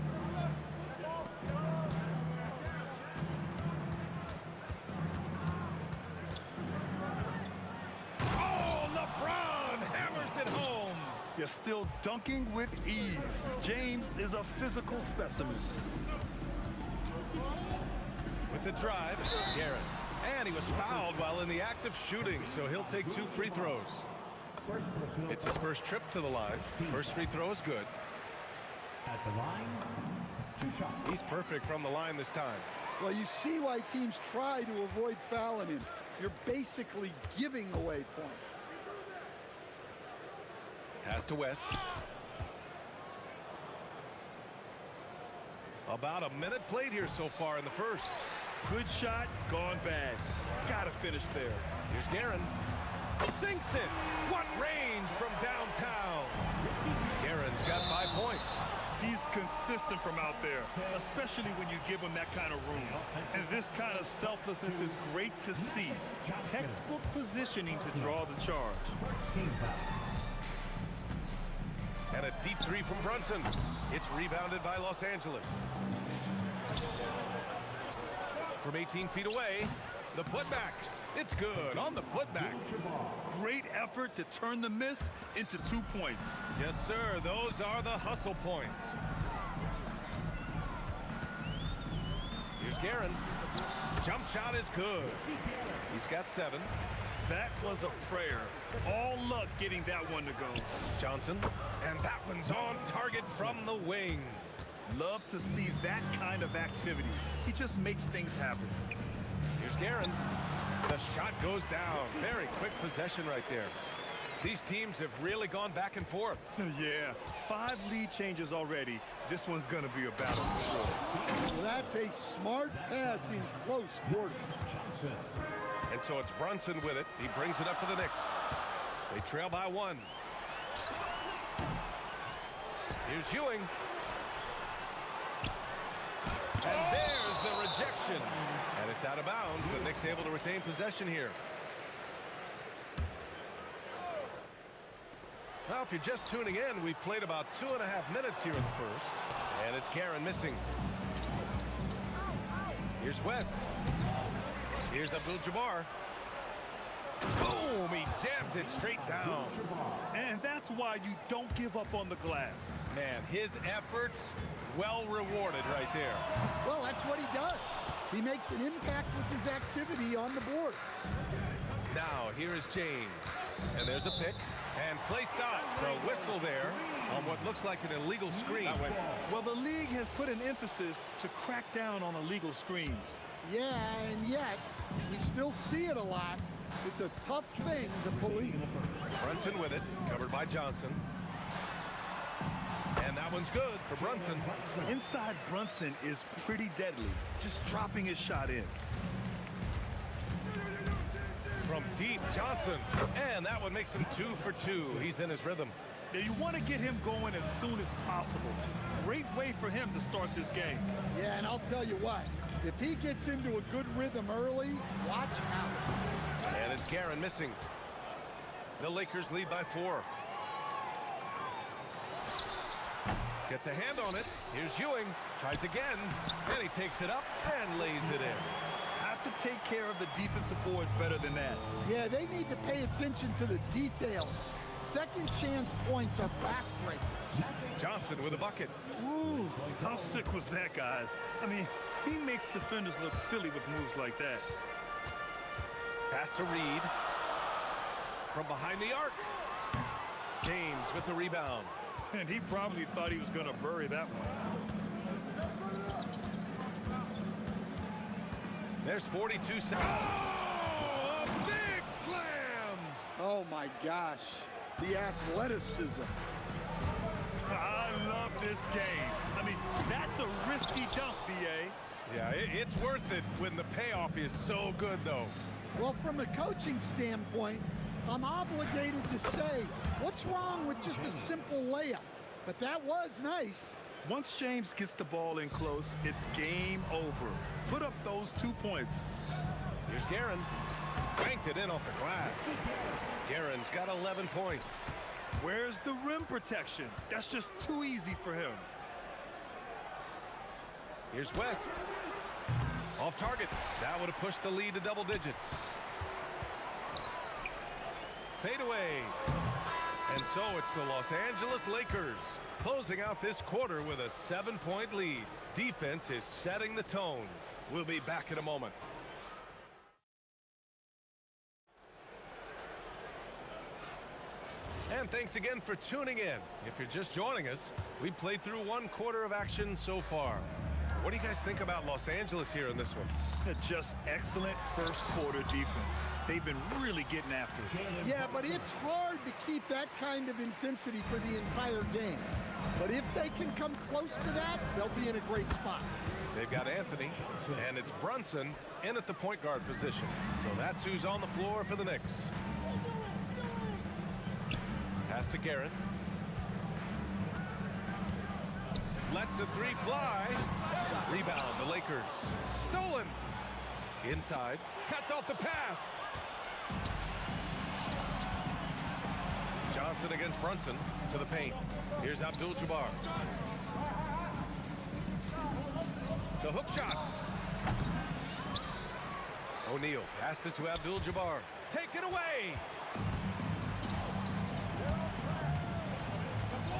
Oh, LeBron hammers it home. You're still dunking with ease. James is a physical specimen. With the drive, Garrett. And he was fouled while in the act of shooting, so he'll take 2 free throws. It's his first trip to the line. First free throw is good. At the line, 2 shots. He's perfect from the line this time. Well, you see why teams try to avoid fouling him. You're basically giving away points. Pass to West. About a minute played here so far in the first. Good shot, gone bad. Gotta finish there. Here's Guerin. Sinks it. What range from downtown. Guerin's got 5 points. He's consistent from out there, especially when you give him that kind of room. And this kind of selflessness is great to see. Textbook positioning to draw the charge. And a deep 3 from Brunson. It's rebounded by Los Angeles. From 18 feet away, the putback. It's good on the putback. Great effort to turn the miss into 2 points. Yes, sir. Those are the hustle points. Here's Guerin. Jump shot is good. He's got 7. That was a prayer. All luck getting that one to go. Johnson. And that one's on target from the wing. Love to see that kind of activity. He just makes things happen. Here's Guerin. The shot goes down. Very quick possession right there. These teams have really gone back and forth. Yeah, 5 lead changes already. This one's going to be a battle for sure. Well, that's a smart pass in close quarters. And so it's Brunson with it. He brings it up for the Knicks. They trail by 1. Here's Ewing. And there's the rejection. And it's out of bounds. The Knicks able to retain possession here. Well, if you're just tuning in, we've played about 2.5 minutes here in the first. And it's Guerin missing. Here's West. Here's Abdul-Jabbar. Boom! He jams it straight down. And that's why you don't give up on the glass. Man, his efforts well rewarded right there. Well, that's what he does. He makes an impact with his activity on the board. Now, here is James. And there's a pick. And play stops. A whistle there on what looks like an illegal screen. Well, the league has put an emphasis to crack down on illegal screens. Yeah, and yet, we still see it a lot. It's a tough thing to police. Brunson with it, covered by Johnson. And that one's good for Brunson. Inside Brunson is pretty deadly, just dropping his shot in. From deep, Johnson. And that one makes him 2 for 2. He's in his rhythm. Now you want to get him going as soon as possible. Great way for him to start this game. Yeah, and I'll tell you what, if he gets into a good rhythm early, watch out. And it's Guerin missing. The Lakers lead by 4. Gets a hand on it. Here's Ewing. Tries again. And he takes it up and lays it in. Have to take care of the defensive boards better than that. Yeah, they need to pay attention to the details. Second chance points are backbreakers. Johnson with a bucket. Ooh, how sick was that, guys? I mean, he makes defenders look silly with moves like that. Pass to Reed. From behind the arc. James with the rebound. And he probably thought he was going to bury that one. There's 42 seconds. Oh, a big slam! Oh, my gosh. The athleticism. I love this game. I mean, that's a risky dunk, B.A. Yeah, it's worth it when the payoff is so good, though. Well, from a coaching standpoint, I'm obligated to say, what's wrong with just a simple layup? But that was nice. Once James gets the ball in close, it's game over. Put up those 2 points. Here's Guerin. Banked it in off the glass. Guerin's got 11 points. Where's the rim protection? That's just too easy for him. Here's West. Off target. That would have pushed the lead to double digits. Fade away. And so it's the Los Angeles Lakers closing out this quarter with a 7-point lead. Defense is setting the tone. We'll be back in a moment. And thanks again for tuning in. If you're just joining us, we played through 1 quarter of action so far. What do you guys think about Los Angeles here in this one? Just excellent first quarter defense. They've been really getting after it. Yeah, but it's hard to keep that kind of intensity for the entire game. But if they can come close to that, they'll be in a great spot. They've got Anthony, and it's Brunson in at the point guard position. So that's who's on the floor for the Knicks. Pass to Guerin. Lets the 3 fly. Rebound, the Lakers. Stolen. Inside. Cuts off the pass. Johnson against Brunson to the paint. Here's Abdul-Jabbar. The hook shot. O'Neal passes to Abdul-Jabbar. Take it away.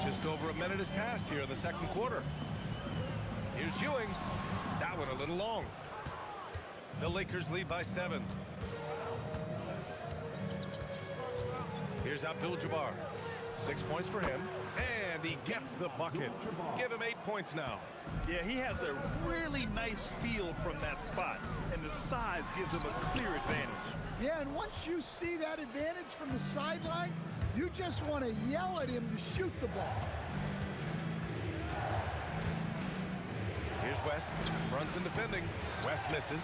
Just over a minute has passed here in the second quarter. Here's Ewing. That one a little long. The Lakers lead by 7. Here's Abdul-Jabbar. 6 points for him. And he gets the bucket. Give him 8 points now. Yeah, he has a really nice feel from that spot. And the size gives him a clear advantage. Yeah, and once you see that advantage from the sideline, you just want to yell at him to shoot the ball. Here's West. Brunson defending. West misses.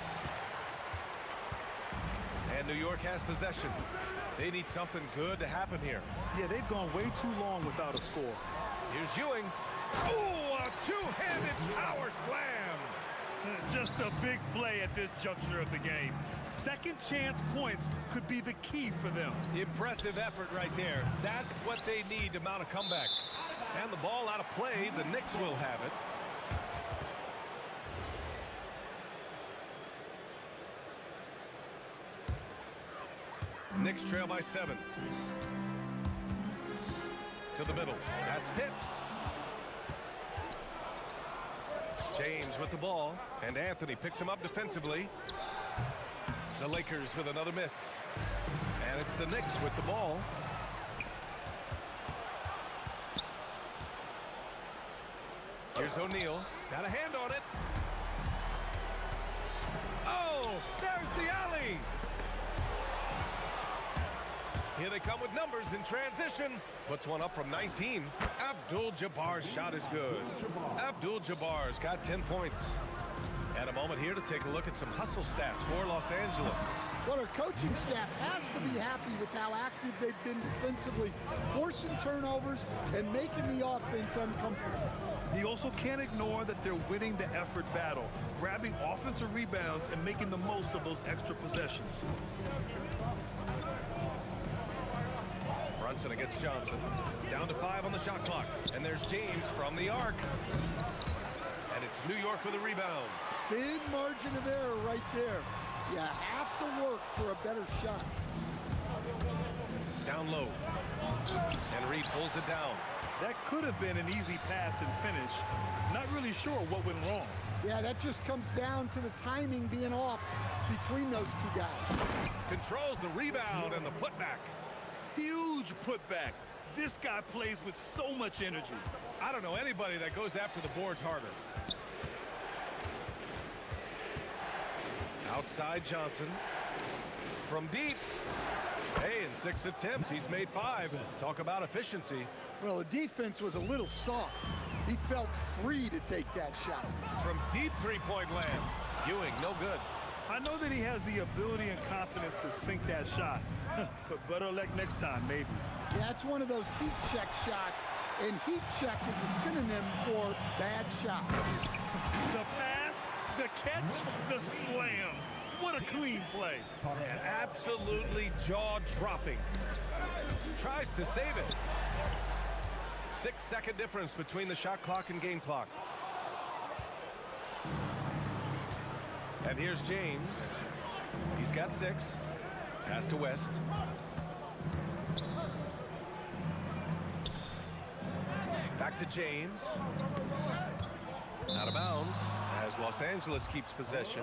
And New York has possession. They need something good to happen here. Yeah, they've gone way too long without a score. Here's Ewing. Oh, a two-handed power slam. Just a big play at this juncture of the game. Second chance points could be the key for them. Impressive effort right there. That's what they need to mount a comeback. And the ball out of play, the Knicks will have it. Knicks trail by 7. To the middle. That's tipped. James with the ball, and Anthony picks him up defensively. The Lakers with another miss. And it's the Knicks with the ball. Here's O'Neal. Got a hand on it. Oh, there's the alley. Here they come with numbers in transition. Puts one up from 19. Abdul-Jabbar's shot is good. Abdul-Jabbar's got 10 points. And a moment here to take a look at some hustle stats for Los Angeles. Well, our coaching staff has to be happy with how active they've been defensively, forcing turnovers and making the offense uncomfortable. He also can't ignore that they're winning the effort battle, grabbing offensive rebounds and making the most of those extra possessions. Brunson against Johnson. Down to 5 on the shot clock. And there's James from the arc. And it's New York with a rebound. Big margin of error right there. You have to work for a better shot. Down low. And Reed pulls it down. That could have been an easy pass and finish. Not really sure what went wrong. Yeah, that just comes down to the timing being off between those two guys. Controls the rebound and the putback. Huge putback. This guy plays with so much energy. I don't know anybody that goes after the boards harder. Outside Johnson. From deep. Hey, in 6 attempts, he's made 5. Talk about efficiency. Well, the defense was a little soft. He felt free to take that shot. From deep three-point land. Ewing, no good. I know that he has the ability and confidence to sink that shot. But better luck next time, maybe. Yeah, it's one of those heat check shots, and heat check is a synonym for bad shot. The pass, the catch, the slam. What a clean play. Man, absolutely jaw-dropping. Tries to save it. 6-second difference between the shot clock and game clock. And here's James. He's got 6. Pass to West. Back to James. Out of bounds as Los Angeles keeps possession.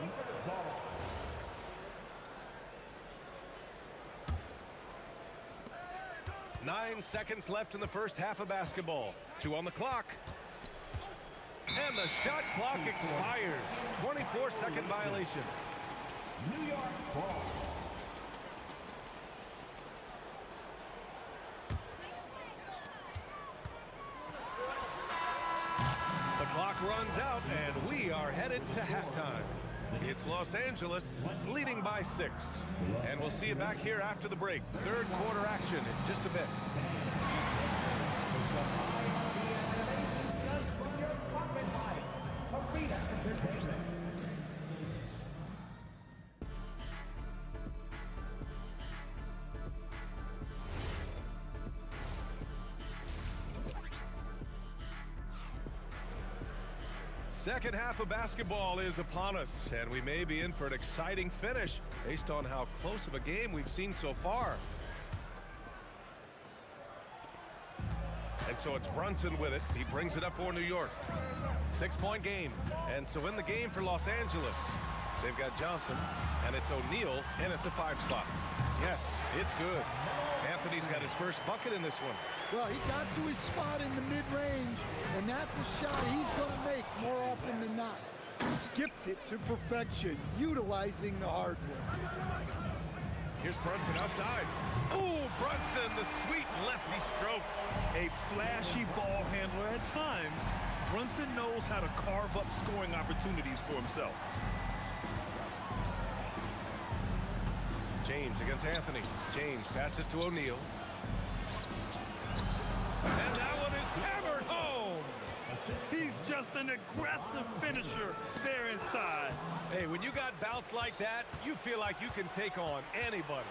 Nine seconds left in the first half of basketball. 2 on the clock. And the shot clock expires. 24-second violation. New York ball. The clock runs out, and we are headed to halftime. It's Los Angeles leading by 6. And we'll see you back here after the break. Third quarter action in just a bit. Second half of basketball is upon us, and we may be in for an exciting finish based on how close of a game we've seen so far. And so it's Brunson with it. He brings it up for New York. 6-point game. And so in the game for Los Angeles, they've got Johnson, and it's O'Neal in at the 5 spot. Yes, it's good. Anthony's got his first bucket in this one. Well, he got to his spot in the mid-range, and that's a shot he's going to make more often than not. Skipped it to perfection, utilizing the hardwood. Here's Brunson outside. Ooh, Brunson, the sweet lefty stroke. A flashy ball handler at times. Brunson knows how to carve up scoring opportunities for himself. James against Anthony. James passes to O'Neal. And that one is hammered home. He's just an aggressive finisher there inside. Hey, when you got bounce like that, you feel like you can take on anybody.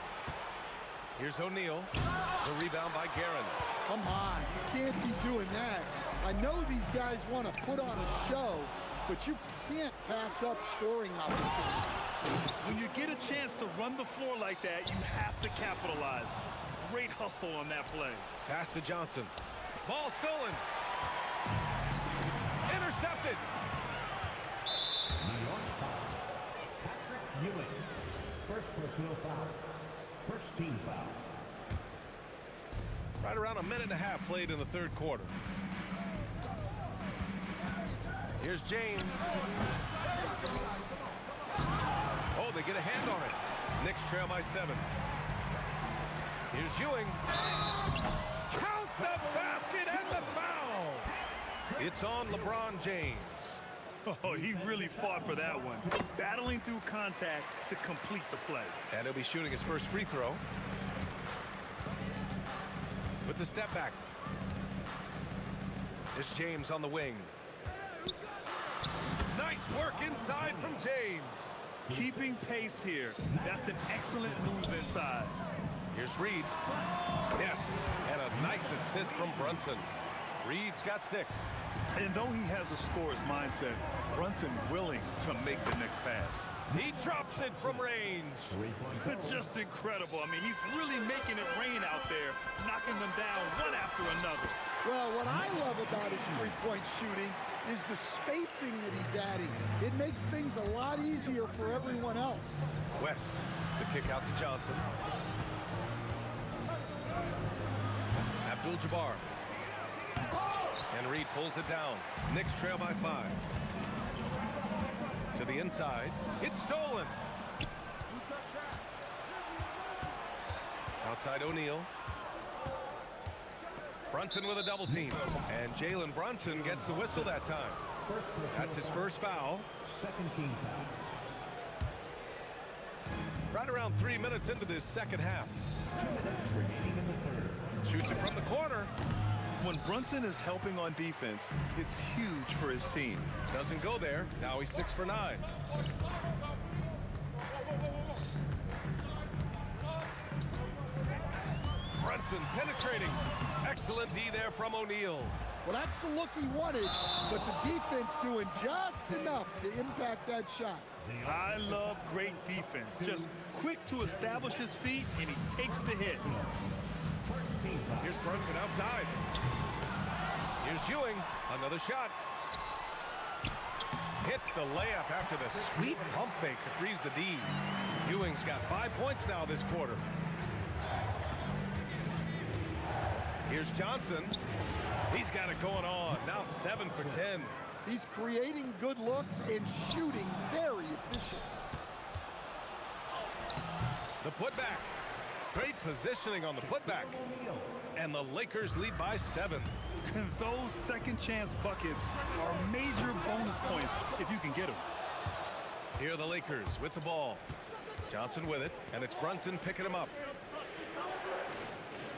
Here's O'Neal. The rebound by Guerin. Come on, you can't be doing that. I know these guys want to put on a show, but you can't pass up scoring opportunities. When you get a chance to run the floor like that, you have to capitalize. Great hustle on that play. Pass to Johnson. Ball stolen. Intercepted. New York foul. Patrick Ewing. First personal foul. First team foul. Right around a minute and a half played in the third quarter. Here's James. Oh, they get a hand on it. Knicks trail by 7. Here's Ewing. Count the basket and the foul. It's on LeBron James. Oh, he really fought for that one. Battling through contact to complete the play. And he'll be shooting his first free throw. With the step back. It's James on the wing. Nice work inside from James. Keeping pace here. That's an excellent move inside. Here's Reed. Yes, and a nice assist from Brunson. Reed's got 6. And though he has a scorer's mindset, Brunson willing to make the next pass. He drops it from range. Just incredible. I mean, he's really making it rain out there, knocking them down one after another. Well, what I love about his three-point shooting is the spacing that he's adding. It makes things a lot easier for everyone else. West, the kick out to Johnson. Abdul-Jabbar. And Reed pulls it down. Knicks trail by 5. To the inside. It's stolen. Outside O'Neal. Brunson with a double team. And Jalen Brunson gets the whistle that time. That's his first foul. Second team foul. Right around 3 minutes into this second half. 2 minutes remaining in the third. Shoots it from the corner. When Brunson is helping on defense, it's huge for his team. Doesn't go there. Now he's 6 for 9. Brunson penetrating. Excellent D there from O'Neal. Well, that's the look he wanted, but the defense doing just enough to impact that shot. I love great defense. Just quick to establish his feet, and he takes the hit. Here's Brunson outside. Here's Ewing. Another shot. Hits the layup after the sweet pump fake to freeze the D. Ewing's got 5 points now this quarter. Here's Johnson. He's got it going on. Now 7 for 10. He's creating good looks and shooting very efficient. The putback. Great positioning on the putback. And the Lakers lead by 7. Those second chance buckets are major bonus points if you can get them. Here are the Lakers with the ball. Johnson with it, and it's Brunson picking him up.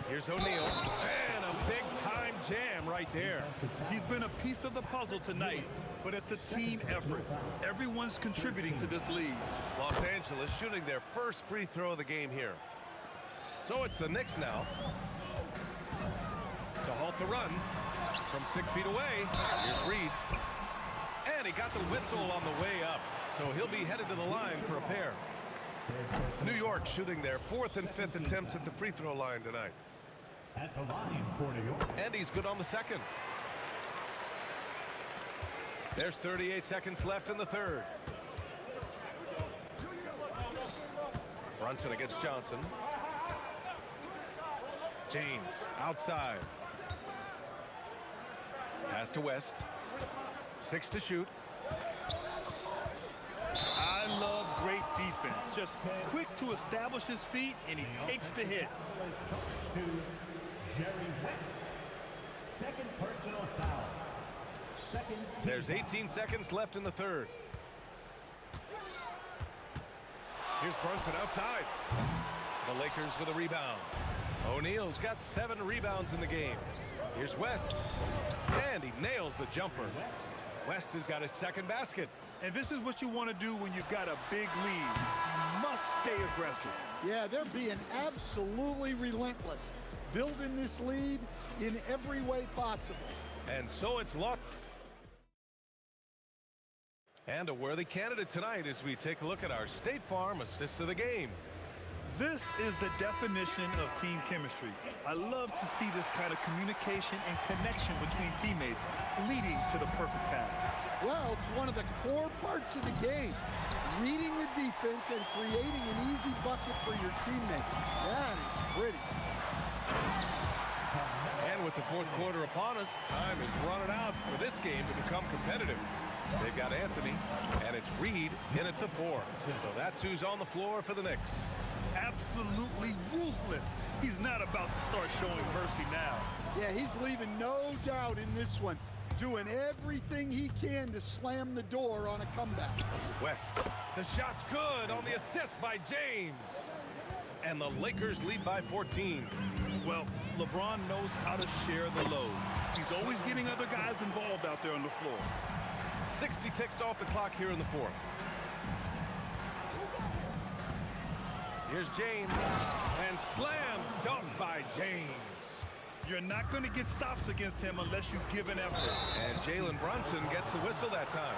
Here's O'Neal, and a big-time jam right there. He's been a piece of the puzzle tonight, but it's a team effort. Everyone's contributing to this lead. Los Angeles shooting their first free throw of the game here. So it's the Knicks now. To halt the run from 6 feet away. Here's Reed. And he got the whistle on the way up. So he'll be headed to the line for a pair. New York shooting their 4th and 5th attempts at the free throw line tonight. At the line for New York. And he's good on the second. There's 38 seconds left in the third. Brunson against Johnson. James outside. Pass to West. 6 to shoot. I love great defense. Just quick to establish his feet, and he takes the hit. To Jerry West. Second personal foul. Second. There's 18 seconds left in the third. Here's Brunson outside. The Lakers with a rebound. O'Neal's got 7 rebounds in the game. Here's West. And he nails the jumper. West has got his second basket. And this is what you want to do when you've got a big lead. You must stay aggressive. Yeah, they're being absolutely relentless. Building this lead in every way possible. And so it's luck. And a worthy candidate tonight as we take a look at our State Farm assists of the game. This is the definition of team chemistry. I love to see this kind of communication and connection between teammates leading to the perfect pass. Well, it's one of the core parts of the game. Reading the defense and creating an easy bucket for your teammate. That is pretty. And with the fourth quarter upon us, time is running out for this game to become competitive. They've got Anthony, and it's Reed in at the 4. So that's who's on the floor for the Knicks. Absolutely ruthless. He's not about to start showing mercy now. Yeah, he's leaving no doubt in this one. Doing everything he can to slam the door on a comeback. West, the shot's good on the assist by James. And the Lakers lead by 14. Well, LeBron knows how to share the load. He's always getting other guys involved out there on the floor. 60 ticks off the clock here in the fourth. Here's James, and slam dunk by James. You're not going to get stops against him unless you give an effort. And Jalen Brunson gets the whistle that time.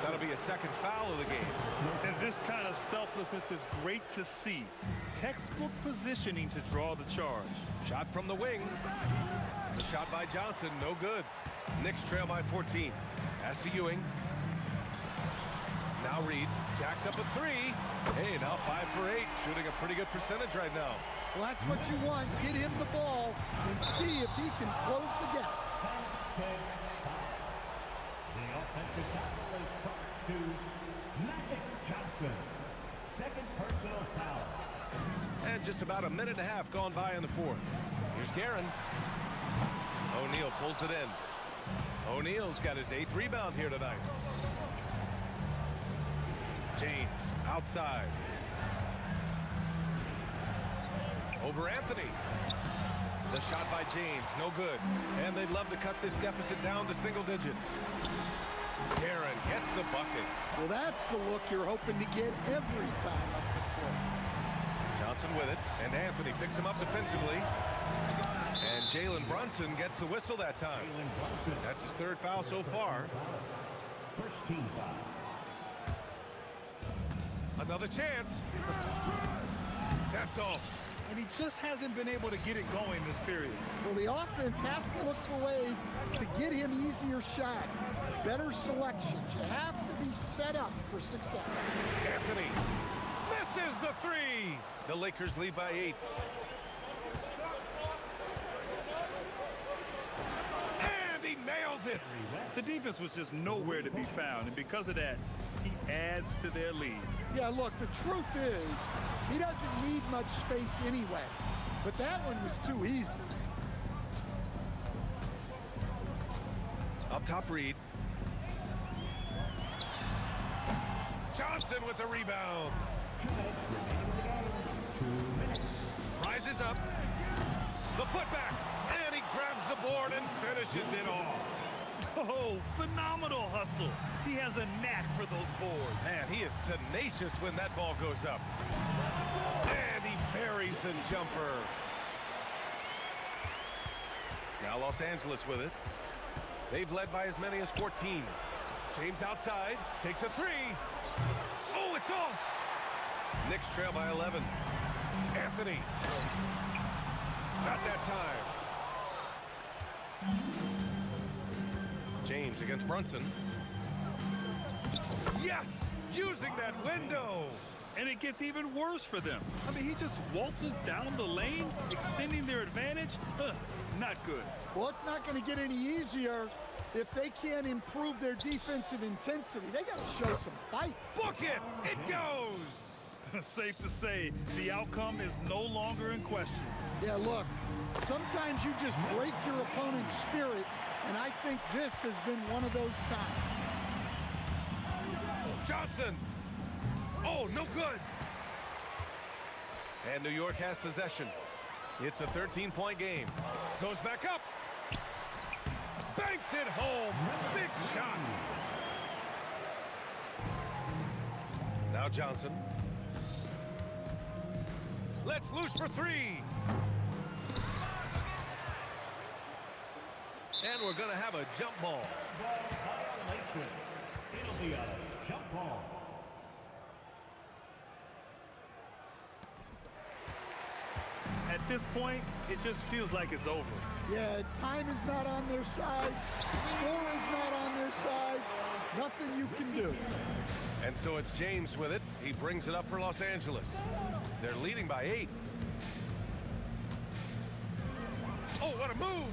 That'll be a second foul of the game. And this kind of selflessness is great to see. Textbook positioning to draw the charge. Shot from the wing. The shot by Johnson, no good. Knicks trail by 14. Pass to Ewing. Now Reed jacks up a 3. Hey, now 5 for 8. Shooting a pretty good percentage right now. Well, that's what you want. Get him the ball and see if he can close the gap. The offensive foul is charged to Magic Johnson. Second personal foul. And just about a minute and a half gone by in the fourth. Here's Guerin. O'Neal pulls it in. O'Neal's got his 8th rebound here tonight. James outside. over Anthony. The shot by James, no good. And they'd love to cut this deficit down to single digits. Darren gets the bucket. Well, that's the look you're hoping to get every time up the floor. Johnson with it, and Anthony picks him up defensively. And Jalen Brunson gets the whistle that time. That's his third foul so far. First team foul. Another chance. That's all. And he just hasn't been able to get it going this period. Well, the offense has to look for ways to get him easier shots, better selections. You have to be set up for success. Anthony misses the three. The Lakers lead by 8. And he nails it. The defense was just nowhere to be found, and because of that, he adds to their lead. Yeah, look, the truth is, he doesn't need much space anyway. But that one was too easy. Up top, Reed. Johnson with the rebound. 2 minutes remaining in the game. 2 minutes. Rises up. The putback. And he grabs the board and finishes it off. Oh, phenomenal hustle. He has a knack for those boards. Man, he is tenacious when that ball goes up. And he buries the jumper. Now Los Angeles with it. They've led by as many as 14. James outside, takes a three. Oh, it's off. Knicks trail by 11. Anthony. Not that time. James against Brunson. Yes! Using that window! And it gets even worse for them. I mean, he just waltzes down the lane, extending their advantage. Not good. Well, it's not going to get any easier if they can't improve their defensive intensity. They got to show some fight. Book it! It goes! Safe to say, the outcome is no longer in question. Yeah, look, sometimes you just break your opponent's spirit, and I think this has been one of those times. Johnson! Oh, no good! And New York has possession. It's a 13-point game. Goes back up. Banks it home. Big shot. Now Johnson. Let's loose for three. And we're going to have a jump ball. Violation. It'll be a jump ball. At this point, it just feels like it's over. Yeah, time is not on their side. The score is not on their side. Nothing you can do. And so it's James with it. He brings it up for Los Angeles. They're leading by 8. Oh, what a move!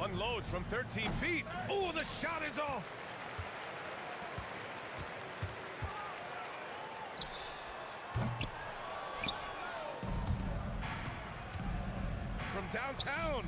Unloads from 13 feet. Oh, the shot is off. From downtown,